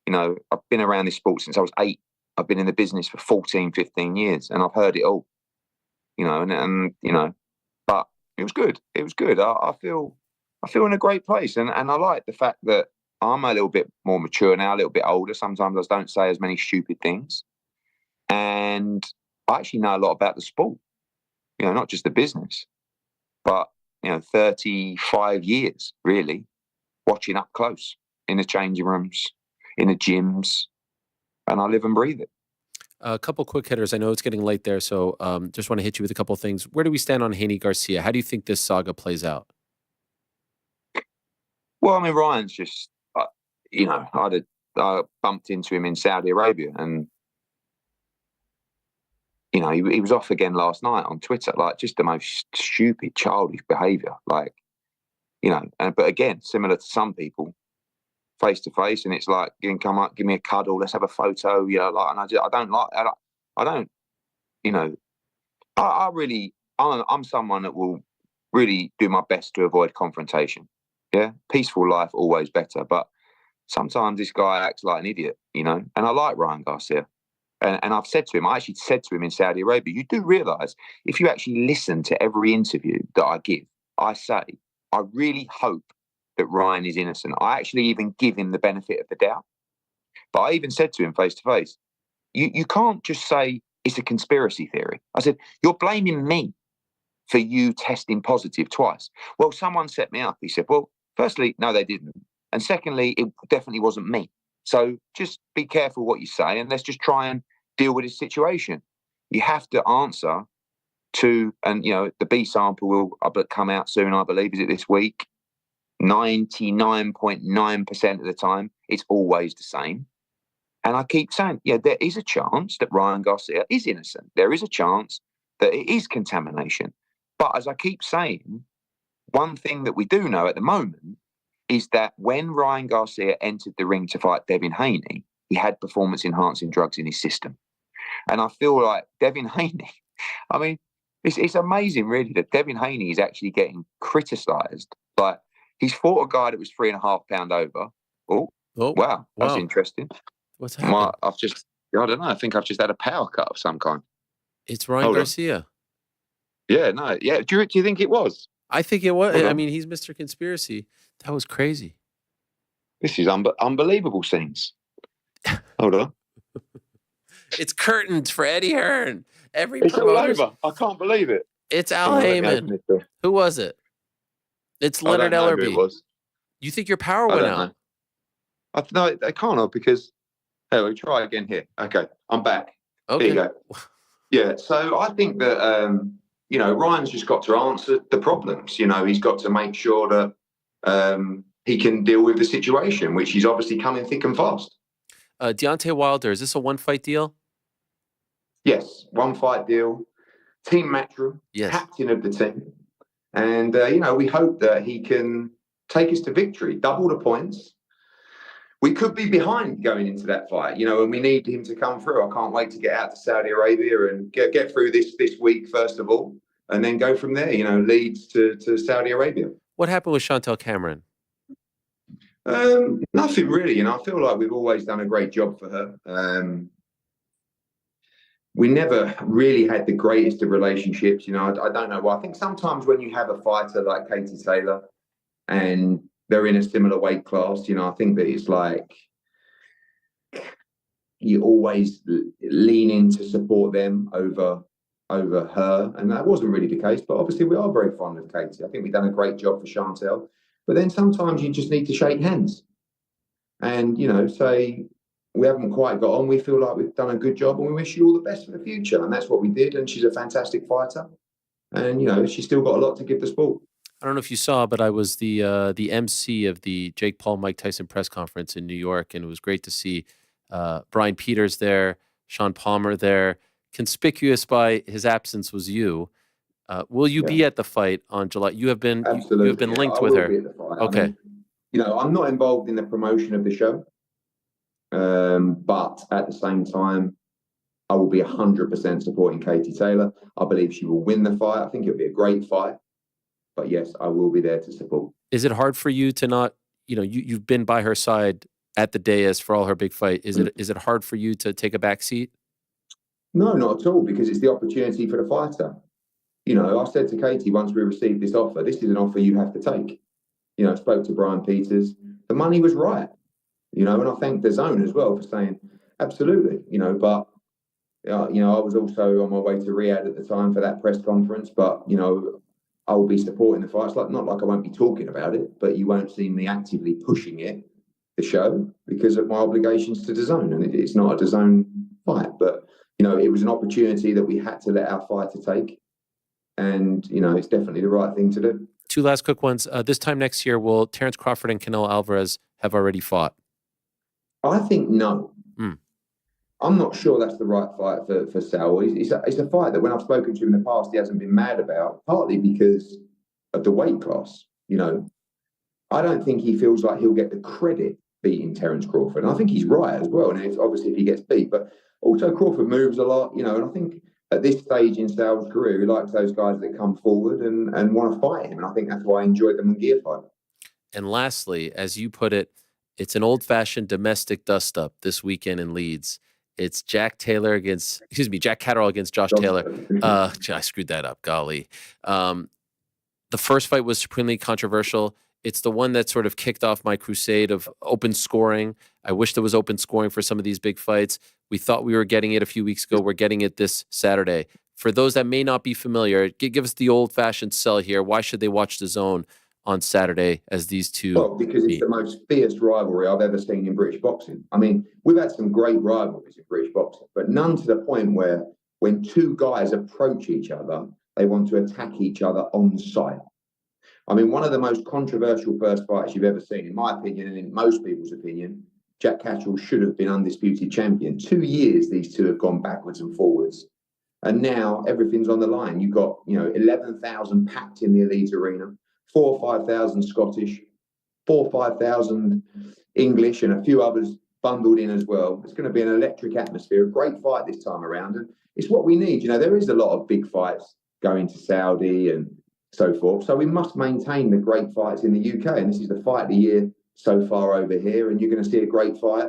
You know, I've been around this sport since I was 8. I've been in the business for 14, 15 years and I've heard it all. You know, and you know, but it was good. It was good. I feel in a great place. And I like the fact that I'm a little bit more mature now, a little bit older. Sometimes I don't say as many stupid things. And I actually know a lot about the sport, you know, not just the business, but, you know, 35 years, really, watching up close in the changing rooms, in the gyms, and I live and breathe it. A couple quick hitters. I know it's getting late there, so just want to hit you with a couple of things. Where do we stand on Haney Garcia? How do you think this saga plays out? Well, I mean, Ryan's just, you know, I bumped into him in Saudi Arabia, and you know, he was off again last night on Twitter, like just the most stupid, childish behaviour. Like, you know, but again, similar to some people, face to face, and it's like, you can come up, give me a cuddle, let's have a photo, you know, like, and I don't, you know, I'm someone that will really do my best to avoid confrontation. Yeah, peaceful life always better, but sometimes this guy acts like an idiot, you know. And I like Ryan Garcia. And I've said to him, I actually said to him in Saudi Arabia, you do realise if you actually listen to every interview that I give, I say, I really hope that Ryan is innocent. I actually even give him the benefit of the doubt. But I even said to him face to face, you can't just say it's a conspiracy theory. I said, you're blaming me for you testing positive twice. Well, someone set me up. He said, well, firstly, no, they didn't. And secondly, it definitely wasn't me. So just be careful what you say, and let's just try and deal with this situation. You have to answer to, and, you know, the B sample will come out soon, I believe. Is it this week? 99.9% of the time, it's always the same. And I keep saying, yeah, there is a chance that Ryan Garcia is innocent. There is a chance that it is contamination. But as I keep saying, one thing that we do know at the moment is that when Ryan Garcia entered the ring to fight Devin Haney, he had performance-enhancing drugs in his system. And I feel like Devin Haney, I mean, it's amazing, really, that Devin Haney is actually getting criticised. Like, he's fought a guy that was 3.5 pounds over. Oh, wow, that's interesting. What's happening? I don't know. I think I've just had a power cut of some kind. It's Ryan Garcia. Yeah, no, yeah. Do you think it was? I think it was. I mean, he's Mr. Conspiracy. That was crazy. This is unbelievable scenes. Hold on. It's curtains for Eddie Hearn. It's all over. I can't believe it. It's Al Heyman. Who was it? It's Leonard Ellerby. Who it was. You think your power went out? No, they can't have, because, hey, we try again here. Okay, I'm back. Okay. There you go. Yeah, so I think that, you know, Ryan's just got to answer the problems. You know, he's got to make sure that he can deal with the situation, which he's obviously coming thick and fast. Deontay Wilder, is this a one-fight deal? Yes, one-fight deal. Team Matchroom, captain of the team. And, you know, we hope that he can take us to victory, double the points. We could be behind going into that fight, you know, and we need him to come through. I can't wait to get out to Saudi Arabia and get through this week, first of all, and then go from there, you know, leads to Saudi Arabia. What happened with Chantel Cameron? Nothing really, and I feel like we've always done a great job for her. We never really had the greatest of relationships, you know. I don't know why. I think sometimes when you have a fighter like Katie Taylor and they're in a similar weight class, you know, I think that it's like you always lean in to support them over her, and that wasn't really the case. But obviously, we are very fond of Katie. I think we've done a great job for Chantel. But then sometimes you just need to shake hands and, you know, say, we haven't quite got on. We feel like we've done a good job and we wish you all the best for the future. And that's what we did. And she's a fantastic fighter. And, you know, she's still got a lot to give the sport. I don't know if you saw, but I was the MC of the Jake Paul, Mike Tyson press conference in New York. And it was great to see Brian Peters there, Sean Palmer there. Conspicuous by his absence was you. Will you be at the fight on July? You have been Absolutely. You have been linked with her. Okay. I mean, you know, I'm not involved in the promotion of the show, but at the same time, I will be 100% supporting Katie Taylor. I believe she will win the fight. I think it'll be a great fight. But yes, I will be there to support. Is it hard for you to not, you know, you've been by her side at the dais for all her big fight. Is it hard for you to take a back seat? No, not at all, because it's the opportunity for the fighter. You know, I said to Katie, once we received this offer, this is an offer you have to take. You know, I spoke to Brian Peters. The money was right, you know, and I thanked the zone as well for saying, absolutely, you know, but, you know, I was also on my way to Riyadh at the time for that press conference, but, you know, I will be supporting the fight. It's like, not like I won't be talking about it, but you won't see me actively pushing it, the show, because of my obligations to DAZN. And it's not a DAZN fight, but, you know, it was an opportunity that we had to let our fighter take. And, you know, it's definitely the right thing to do. Two last quick ones. This time next year, will Terence Crawford and Canelo Alvarez have already fought? I think no. I'm not sure that's the right fight for Sal. It's a fight that when I've spoken to him in the past, he hasn't been mad about, partly because of the weight class. You know, I don't think he feels like he'll get the credit beating Terence Crawford. And I think he's right as well. And obviously if he gets beat, but also Crawford moves a lot, you know, and I think at this stage in Sal's career, he likes those guys that come forward and want to fight him. And I think that's why I enjoyed the Munguia fight. And lastly, as you put it, it's an old-fashioned domestic dust-up this weekend in Leeds. It's Jack Catterall against Josh Taylor. I screwed that up, golly. The first fight was supremely controversial. It's the one that sort of kicked off my crusade of open scoring. I wish there was open scoring for some of these big fights. We thought we were getting it a few weeks ago. We're getting it this Saturday. For those that may not be familiar, give us the old-fashioned sell here. Why should they watch DAZN on Saturday as these two? Well, because it's the most fierce rivalry I've ever seen in British boxing. I mean, we've had some great rivalries in British boxing, but none to the point where when two guys approach each other, they want to attack each other on sight. I mean, one of the most controversial first fights you've ever seen, in my opinion, and in most people's opinion, Jack Catterall should have been undisputed champion. 2 years, these two have gone backwards and forwards. And now everything's on the line. You've got, 11,000 packed in the Elite Arena, 4,000 or 5,000 Scottish, 4,000 or 5,000 English, and a few others bundled in as well. It's going to be an electric atmosphere, a great fight this time around. And it's what we need. There is a lot of big fights going to Saudi and so forth. So we must maintain the great fights in the UK. And this is the fight of the year so far over here. And you're going to see a great fight,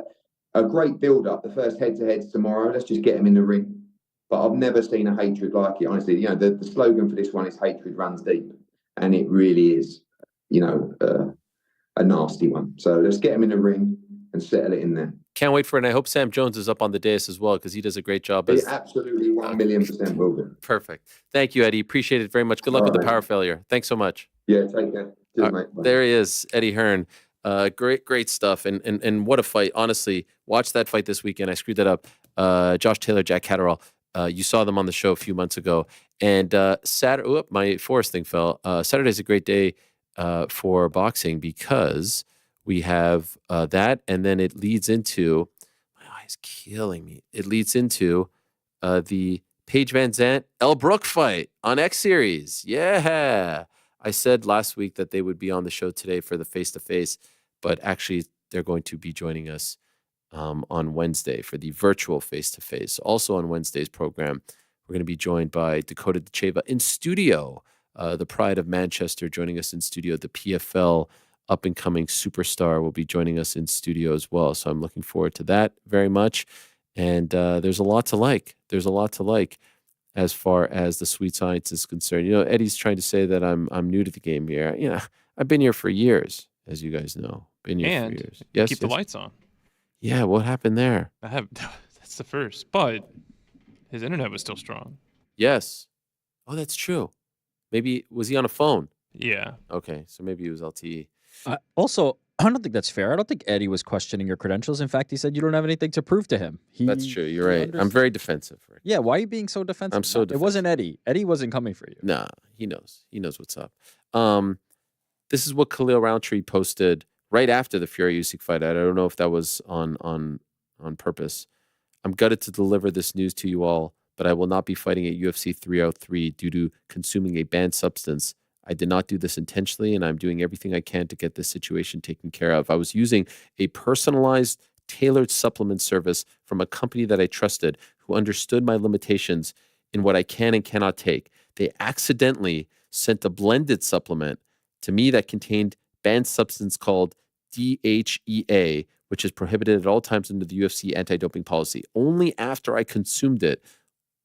a great build-up. The first head-to-heads tomorrow. Let's just get them in the ring. But I've never seen a hatred like it, honestly. The slogan for this one is hatred runs deep. And it really is, a nasty one. So let's get them in the ring and settle it in there. Can't wait for it. And I hope Sam Jones is up on the dais as well because he does a great job. He absolutely 1,000,000% will be. Perfect. Thank you, Eddie. Appreciate it very much. Good luck with the power failure. Thanks so much. Yeah, take care. Cheers, mate. Bye. There he is, Eddie Hearn. Great stuff. And what a fight. Honestly, watch that fight this weekend. I screwed that up. Josh Taylor, Jack Catterall. You saw them on the show a few months ago. And Saturday, my forest thing fell. Saturday's a great day for boxing because we have that, and then it leads into, my eye's killing me. It leads into the Paige Van Zandt, Elle Brooke fight on X Series. Yeah. I said last week that they would be on the show today for the face-to-face, but actually they're going to be joining us on Wednesday for the virtual face-to-face. Also on Wednesday's program, we're going to be joined by Dakota Decheva in studio, the pride of Manchester, joining us in studio. The PFL up-and-coming superstar will be joining us in studio as well. So I'm looking forward to that very much. And there's a lot to like. There's a lot to like as far as the sweet science is concerned. Eddie's trying to say that I'm new to the game here. I've been here for years, as you guys know. Been here for years. Yes, keep the lights on. Yeah, what happened there? That's the first, but his internet was still strong. Yes. Oh, that's true. Maybe, was he on a phone? Yeah. Okay, so maybe he was LTE. Also, I don't think that's fair. I don't think Eddie was questioning your credentials. In fact, he said you don't have anything to prove to him. That's true. You're right. I'm very defensive. Rick. Yeah, why are you being so defensive? I'm so defensive. It wasn't Eddie. Eddie wasn't coming for you. Nah, he knows. He knows what's up. This is what Khalil Roundtree posted right after the Fury Usyk fight. I don't know if that was on purpose. I'm gutted to deliver this news to you all, but I will not be fighting at UFC 303 due to consuming a banned substance. I did not do this intentionally, and I'm doing everything I can to get this situation taken care of. I was using a personalized, tailored supplement service from a company that I trusted, who understood my limitations in what I can and cannot take. They accidentally sent a blended supplement to me that contained banned substance called DHEA, which is prohibited at all times under the UFC anti-doping policy. Only after I consumed it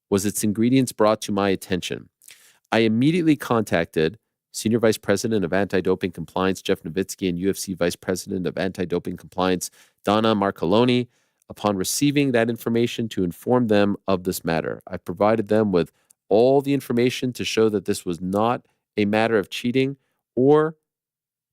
was its ingredients brought to my attention. I immediately contacted Senior Vice President of Anti-Doping Compliance, Jeff Nowitzki, and UFC Vice President of Anti-Doping Compliance, Donna Marcoloni, upon receiving that information to inform them of this matter. I provided them with all the information to show that this was not a matter of cheating or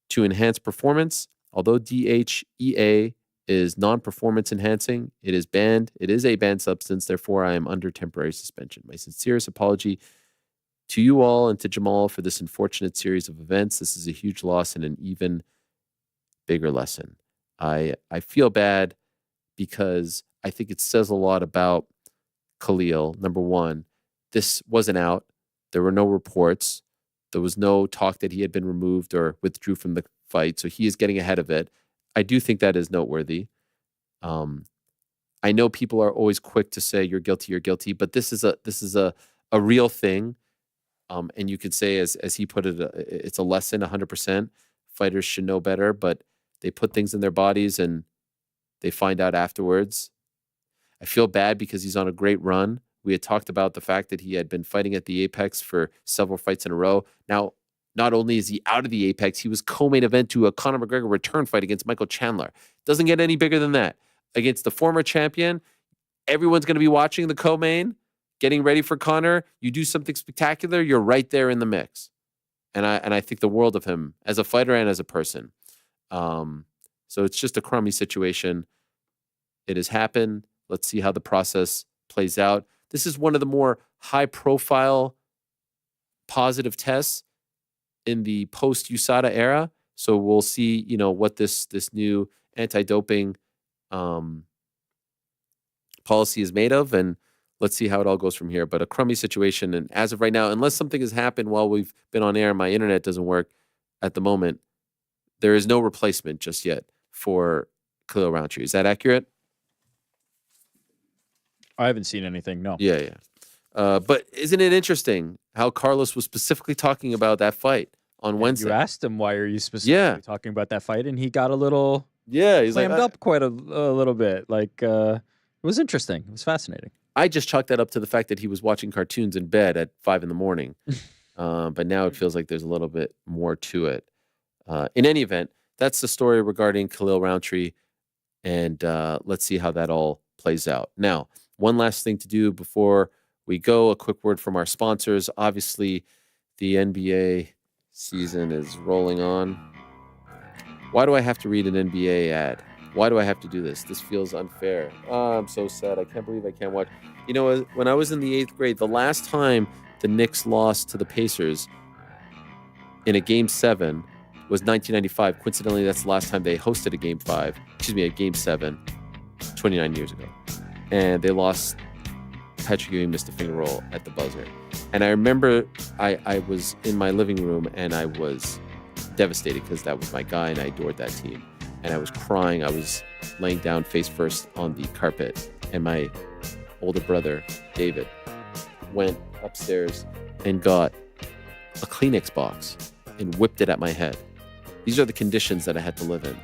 to enhance performance. Although DHEA is non-performance enhancing, it is banned. It is a banned substance. Therefore, I am under temporary suspension. My sincerest apology to you all and to Jamal for this unfortunate series of events. This is a huge loss and an even bigger lesson. I feel bad because I think it says a lot about Khalil. Number one, this wasn't out. There were no reports. There was no talk that he had been removed or withdrew from the fight. So he is getting ahead of it. I do think that is noteworthy. I know people are always quick to say you're guilty, but this is a real thing. And you could say, as he put it, it's a lesson. 100%. Fighters should know better, but they put things in their bodies and they find out afterwards. I feel bad because he's on a great run. We had talked about the fact that he had been fighting at the Apex for several fights in a row. Now, not only is he out of the Apex, he was co-main event to a Conor McGregor return fight against Michael Chandler. Doesn't get any bigger than that. Against the former champion, everyone's going to be watching the co-main, getting ready for Conor. You do something spectacular, you're right there in the mix. And I think the world of him as a fighter and as a person. So it's just a crummy situation. It has happened. Let's see how the process plays out. This is one of the more high-profile positive tests in the post-USADA era. So we'll see, what this new anti-doping policy is made of, and let's see how it all goes from here. But a crummy situation, and as of right now, unless something has happened while we've been on air and my internet doesn't work at the moment, there is no replacement just yet for Khalil Rountree. Is that accurate? I haven't seen anything, no. Yeah. But isn't it interesting how Carlos was specifically talking about that fight on Wednesday? You asked him, why are you specifically talking about that fight? And he got a little he's slammed like, up quite a little bit. Like, it was interesting. It was fascinating. I just chalked that up to the fact that he was watching cartoons in bed at 5 a.m. But now it feels like there's a little bit more to it. In any event, that's the story regarding Khalil Rountree, and let's see how that all plays out. Now, one last thing to do before we go, a quick word from our sponsors. Obviously, the NBA season is rolling on. Why do I have to read an NBA ad? Why do I have to do this? This feels unfair. Oh, I'm so sad. I can't believe I can't watch. When I was in the 8th grade, the last time the Knicks lost to the Pacers in a Game 7 was 1995. Coincidentally, that's the last time they hosted a Game 7, 29 years ago. And they lost. Patrick Ewing missed a finger roll at the buzzer. And I remember I was in my living room and I was devastated because that was my guy and I adored that team. And I was crying. I was laying down face first on the carpet. And my older brother, David, went upstairs and got a Kleenex box and whipped it at my head. These are the conditions that I had to live in.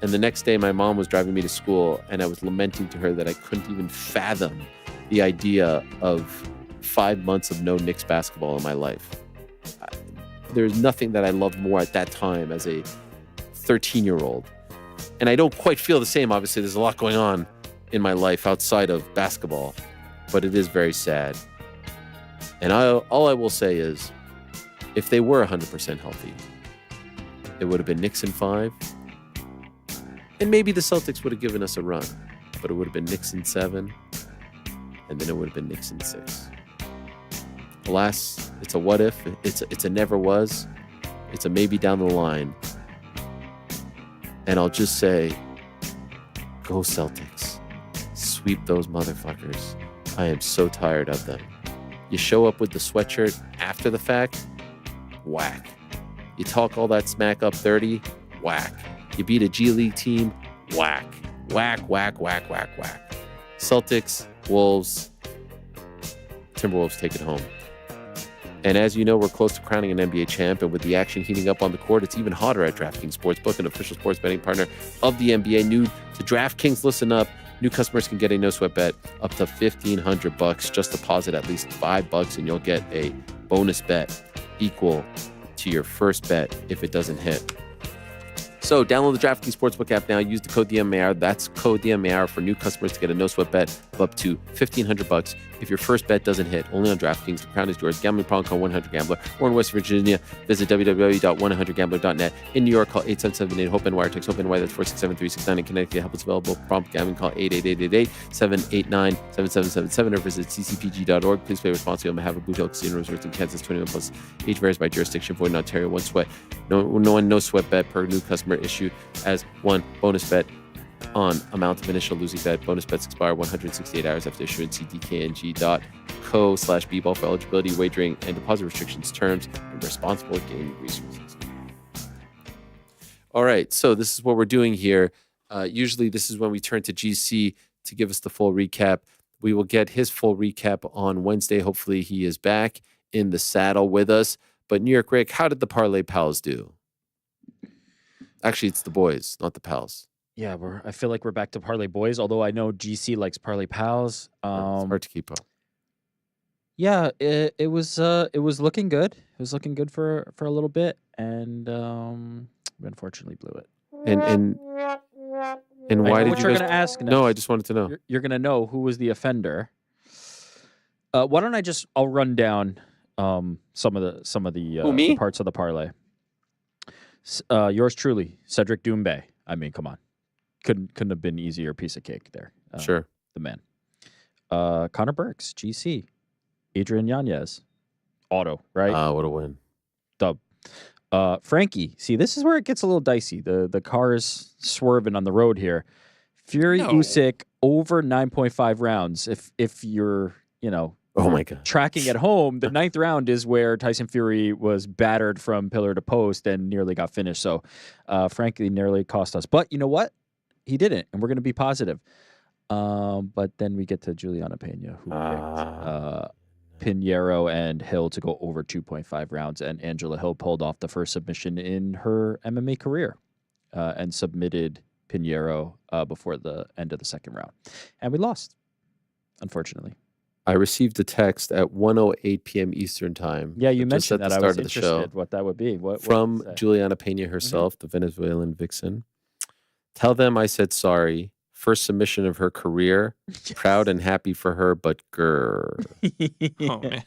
And the next day, my mom was driving me to school, and I was lamenting to her that I couldn't even fathom the idea of 5 months of no Knicks basketball in my life. There's nothing that I loved more at that time as a 13-year-old. And I don't quite feel the same. Obviously, there's a lot going on in my life outside of basketball, but it is very sad. And all I will say is, if they were 100% healthy, it would have been Knicks in 5. And maybe the Celtics would have given us a run, but it would have been Knicks in 7, and then it would have been Knicks in 6. Alas, it's a what if, it's a never was, it's a maybe down the line. And I'll just say, go Celtics. Sweep those motherfuckers. I am so tired of them. You show up with the sweatshirt after the fact, whack. You talk all that smack up 30, whack. You beat a G League team, whack. Whack, whack, whack, whack, whack. Celtics, Wolves, Timberwolves take it home. And as you know, we're close to crowning an NBA champ, and with the action heating up on the court, it's even hotter at DraftKings Sportsbook, an official sports betting partner of the NBA. New to DraftKings, listen up. New customers can get a no-sweat bet up to $1,500. Just deposit at least $5, and you'll get a bonus bet equal to your first bet if it doesn't hit. So download the DraftKings Sportsbook app now. Use the code DMAR. That's code DMAR for new customers to get a no-sweat bet of up to $1,500 if your first bet doesn't hit. Only on DraftKings. The crown is yours. Gambling problem, call 1-800-GAMBLER. Or in West Virginia, visit www.1-800-GAMBLER.net. In New York, call 877-8-HOPEN. Wire text HOPENY. That's 467-369. In Connecticut, help is available. Prompt gambling, call 888-789-7777 or visit ccpg.org. Please play responsibly on behalf of Boot Hill Casino Resorts in Kansas. 21 plus. Age varies by jurisdiction. Void in Ontario. No sweat bet per new customer issued as one bonus bet on amount of initial losing bet. Bonus bets expire 168 hours after issuance. See dkng.co/bball for eligibility, wagering, and deposit restrictions, terms, and responsible gaming resources. All right, so this is what we're doing here. Usually this is when we turn to GC to give us the full recap. We will get his full recap on Wednesday. Hopefully he is back in the saddle with us. But New York Rick, how did the Parlay Pals do? Actually, it's the boys, not the pals. Yeah, I feel like we're back to Parlay Boys, although I know GC likes Parlay Pals. It's hard to keep up. Yeah, it was looking good. It was looking good for a little bit, and we unfortunately blew it. And why did you you're guys... gonna ask? No, I just wanted to know. You're gonna know who was the offender. Why don't I'll run down some of the parts of the parlay. Yours truly, Cédric Doumbé. I mean, come on, couldn't have been easier piece of cake there. Sure, the man. Connor Burks, GC, Adrian Yanez, auto, right? What a win, dub. Frankie, see, this is where it gets a little dicey. The cars swerving on the road here. Fury Usyk over 9.5 rounds. If you're, oh my God, tracking at home, the 9th round is where Tyson Fury was battered from pillar to post and nearly got finished. So, Frankie nearly cost us. But you know what? He didn't, and we're going to be positive. But then we get to Juliana Pena, who picked Pinheiro and Hill to go over 2.5 rounds, and Angela Hill pulled off the first submission in her MMA career and submitted Pinheiro before the end of the 2nd round. And we lost, unfortunately. I received a text at 1:08 p.m. Eastern time. Yeah, you mentioned at that. the I was start of the interested show, what that would be. What from Juliana Pena herself, the Venezuelan vixen. Tell them I said sorry. First submission of her career. Yes. Proud and happy for her, but grr. Oh, man.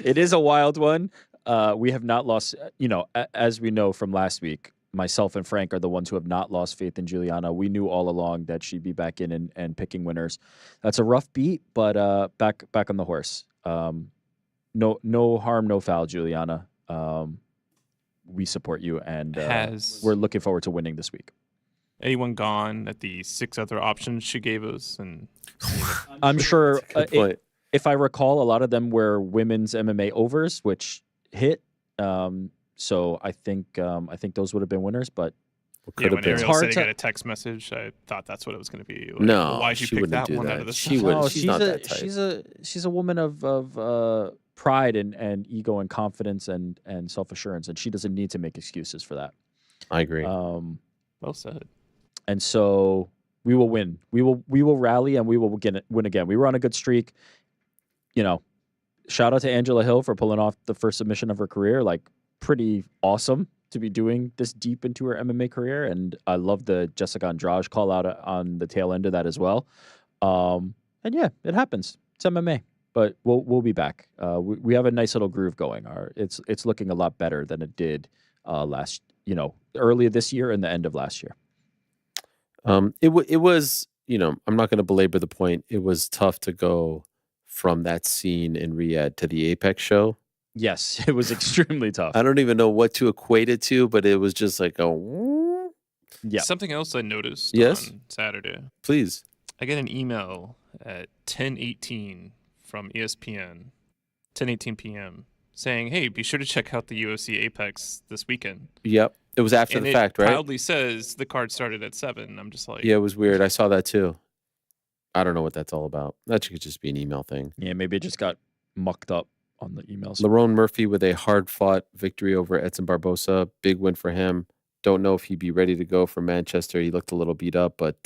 It is a wild one. We have not lost, as we know from last week, myself and Frank are the ones who have not lost faith in Juliana. We knew all along that she'd be back in and picking winners. That's a rough beat, but back on the horse. No harm, no foul, Juliana. We support you, and we're looking forward to winning this week. Anyone gone at the 6 other options she gave us? And I'm sure, if I recall, a lot of them were women's MMA overs, which hit. So I think those would have been winners, but yeah, when Ariel said he got a text message, I thought that's what it was going to be. Like, no, why'd you pick that one out of the She would. No, she's not that type. She's a woman of pride and ego and confidence and self-assurance, and she doesn't need to make excuses for that. I agree. Well said. And so we will win. We will rally, and we will win again. We were on a good streak. Shout out to Angela Hill for pulling off the first submission of her career. Like, pretty awesome to be doing this deep into her MMA career. And I love the Jessica Andrade call out on the tail end of that as well. And yeah, it happens. It's MMA, but we'll be back. We have a nice little groove going. It's looking a lot better than it did earlier this year and the end of last year. It was, I'm not going to belabor the point. It was tough to go from that scene in Riyadh to the Apex show. Yes, it was extremely tough. I don't even know what to equate it to, but it was just like yeah. Something else I noticed on Saturday. Please. I get an email at 10:18 from ESPN, 10:18 p.m. saying, "Hey, be sure to check out the UFC Apex this weekend." Yep. It was after the fact, right? It proudly says the card started at 7. I'm just like... Yeah, it was weird. I saw that too. I don't know what that's all about. That could just be an email thing. Yeah, maybe it just got mucked up on the emails. Lerone Murphy with a hard-fought victory over Edson Barbosa. Big win for him. Don't know if he'd be ready to go for Manchester. He looked a little beat up, but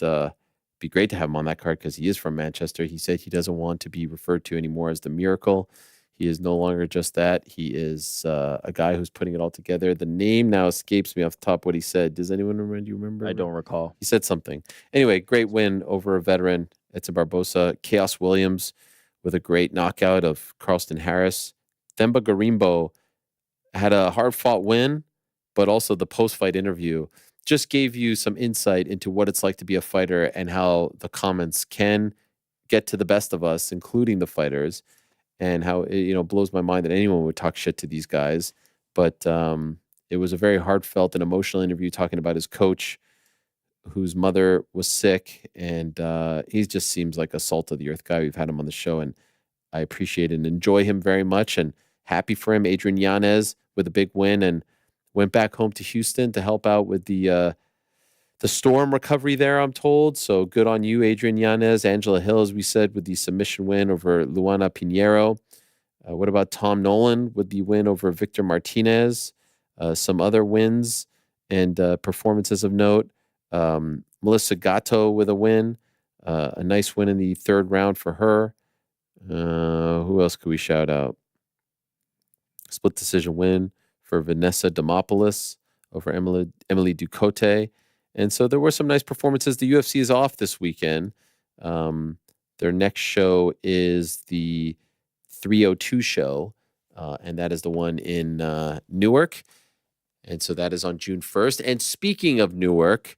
be great to have him on that card because he is from Manchester. He said he doesn't want to be referred to anymore as the Miracle. He is no longer just that. He is a guy who's putting it all together. The name now escapes me off the top what he said. Does anyone remember? Do you remember? I don't recall. He said something. Anyway, great win over a veteran, Edson Barbosa. Chaos Williams with a great knockout of Carlston Harris. Themba Garimbo had a hard-fought win, but also the post-fight interview just gave you some insight into what it's like to be a fighter and how the comments can get to the best of us, including the fighters, and how it blows my mind that anyone would talk shit to these guys. But it was a very heartfelt and emotional interview talking about his coach, whose mother was sick, and he just seems like a salt of the earth guy. We've had him on the show, and I appreciate and enjoy him very much, and happy for him. Adrian Yanez with a big win, and went back home to Houston to help out with the Storm recovery there, I'm told. So good on you, Adrian Yanez. Angela Hill, as we said, with the submission win over Luana Pinheiro. What about Tom Nolan with the win over Victor Martinez? Some other wins and performances of note. Melissa Gatto with a win. A nice win in the third round for her. Who else could we shout out? Split decision win for Vanessa Demopoulos over Emily Ducote. And so there were some nice performances. The UFC is off this weekend. Their next show is the 302 show, and that is the one in Newark. And so that is on June 1st. And speaking of Newark,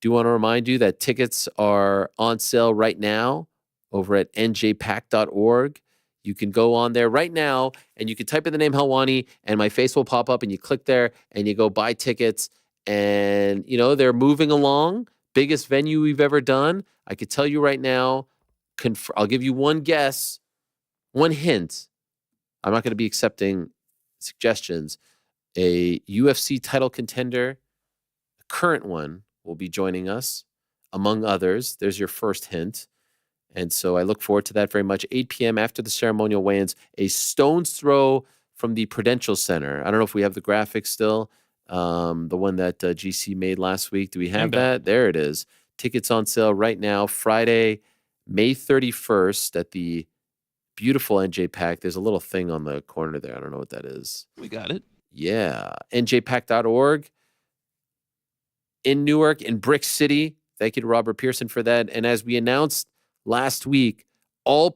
do want to remind you that tickets are on sale right now over at njpack.org. You can go on there right now and you can type in the name Helwani and my face will pop up and you click there and you go buy tickets. And, you know, they're moving along. Biggest venue we've ever done. I could tell you right now, I'll give you one guess, one hint. I'm not going to be accepting suggestions. A UFC title contender, a current one, will be joining us, among others. There's your first hint. And so I look forward to that very much. 8 p.m. after the ceremonial weigh-ins, a stone's throw from the Prudential Center. I don't know if we have the graphics still. The one that GC made last week. Do we have that? There it is. Tickets on sale right now, Friday, May 31st at the beautiful NJ Pack. There's a little thing on the corner there. I don't know what that is. We got it. Yeah. njpack.org in Newark, in Brick City. Thank you to Robert Pearson for that. And as we announced last week, all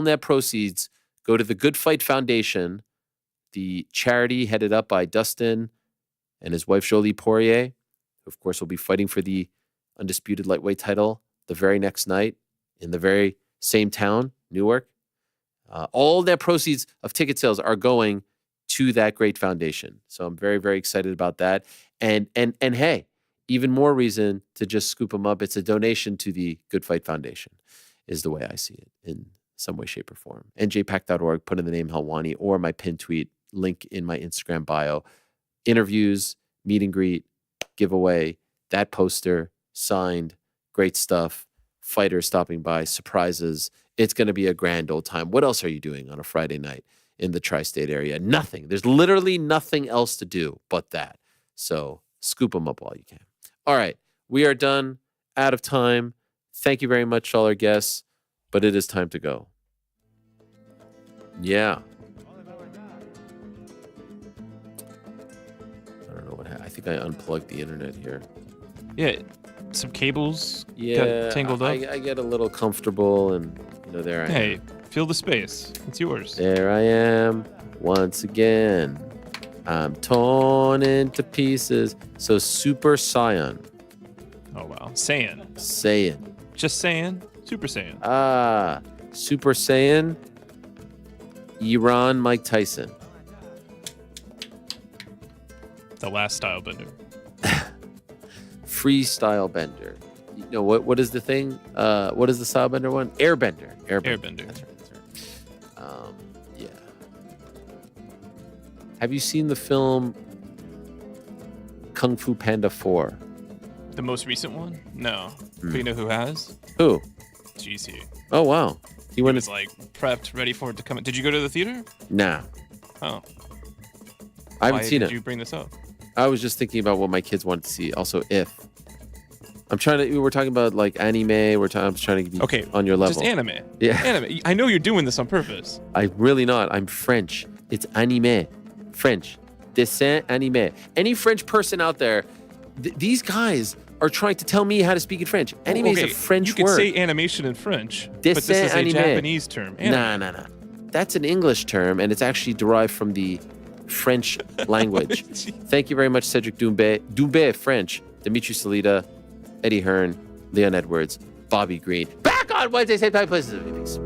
net proceeds go to the Good Fight Foundation, the charity headed up by Dustin and his wife, Jolie Poirier, who, of course, will be fighting for the undisputed lightweight title the very next night in the very same town, Newark. All net proceeds of ticket sales are going to that great foundation. So I'm very, very excited about that. And hey, even more reason to just scoop them up. It's a donation to the Good Fight Foundation, is the way I see it in some way, shape, or form. njpack.org, put in the name Helwani or my pinned tweet, link in my Instagram bio. Interviews, meet and greet, giveaway, that poster, signed, great stuff, fighters stopping by, surprises. It's going to be a grand old time. What else are you doing on a Friday night in the tri-state area? Nothing. There's literally nothing else to do but that. So scoop them up while you can. All right. We are done. Out of time. Thank you very much to all our guests, but it is time to go. Yeah. I don't know what happened. I think I unplugged the internet here. Yeah. Some cables got tangled up. I get a little comfortable and, there I am. Hey, feel the space. It's yours. There I am once again. I'm torn into pieces. So Super Saiyan. Oh, wow. Saiyan. Just Saiyan. Super Saiyan. Super Saiyan. Iran Mike Tyson. The last style bender. Freestyle bender. What is the thing? What is the style bender one? Airbender. Airbender. That's right. Yeah. Have you seen the film Kung Fu Panda 4? The most recent one? No. But you know who has? Who? GC. Oh, wow. He was prepped, ready for it to come in. Did you go to the theater? Nah. Oh. I haven't seen it. Why did you bring this up? I was just thinking about what my kids wanted to see. Also, we're talking about like anime. I'm trying to be on your level. Just anime. Yeah. Anime. I know you're doing this on purpose. I'm really not. I'm French. It's anime. French. Dessin anime. Any French person out there, these guys are trying to tell me how to speak in French. Anime is a French word. You can say animation in French, Dessin but this is anime. a Japanese term. Nah. That's an English term, and it's actually derived from the French language. Thank you very much, Cédric Doumbé. Doumbé, French. Dmitry Salita, Eddie Hearn, Leon Edwards, Bobby Green. Back on Wednesday, same time, places.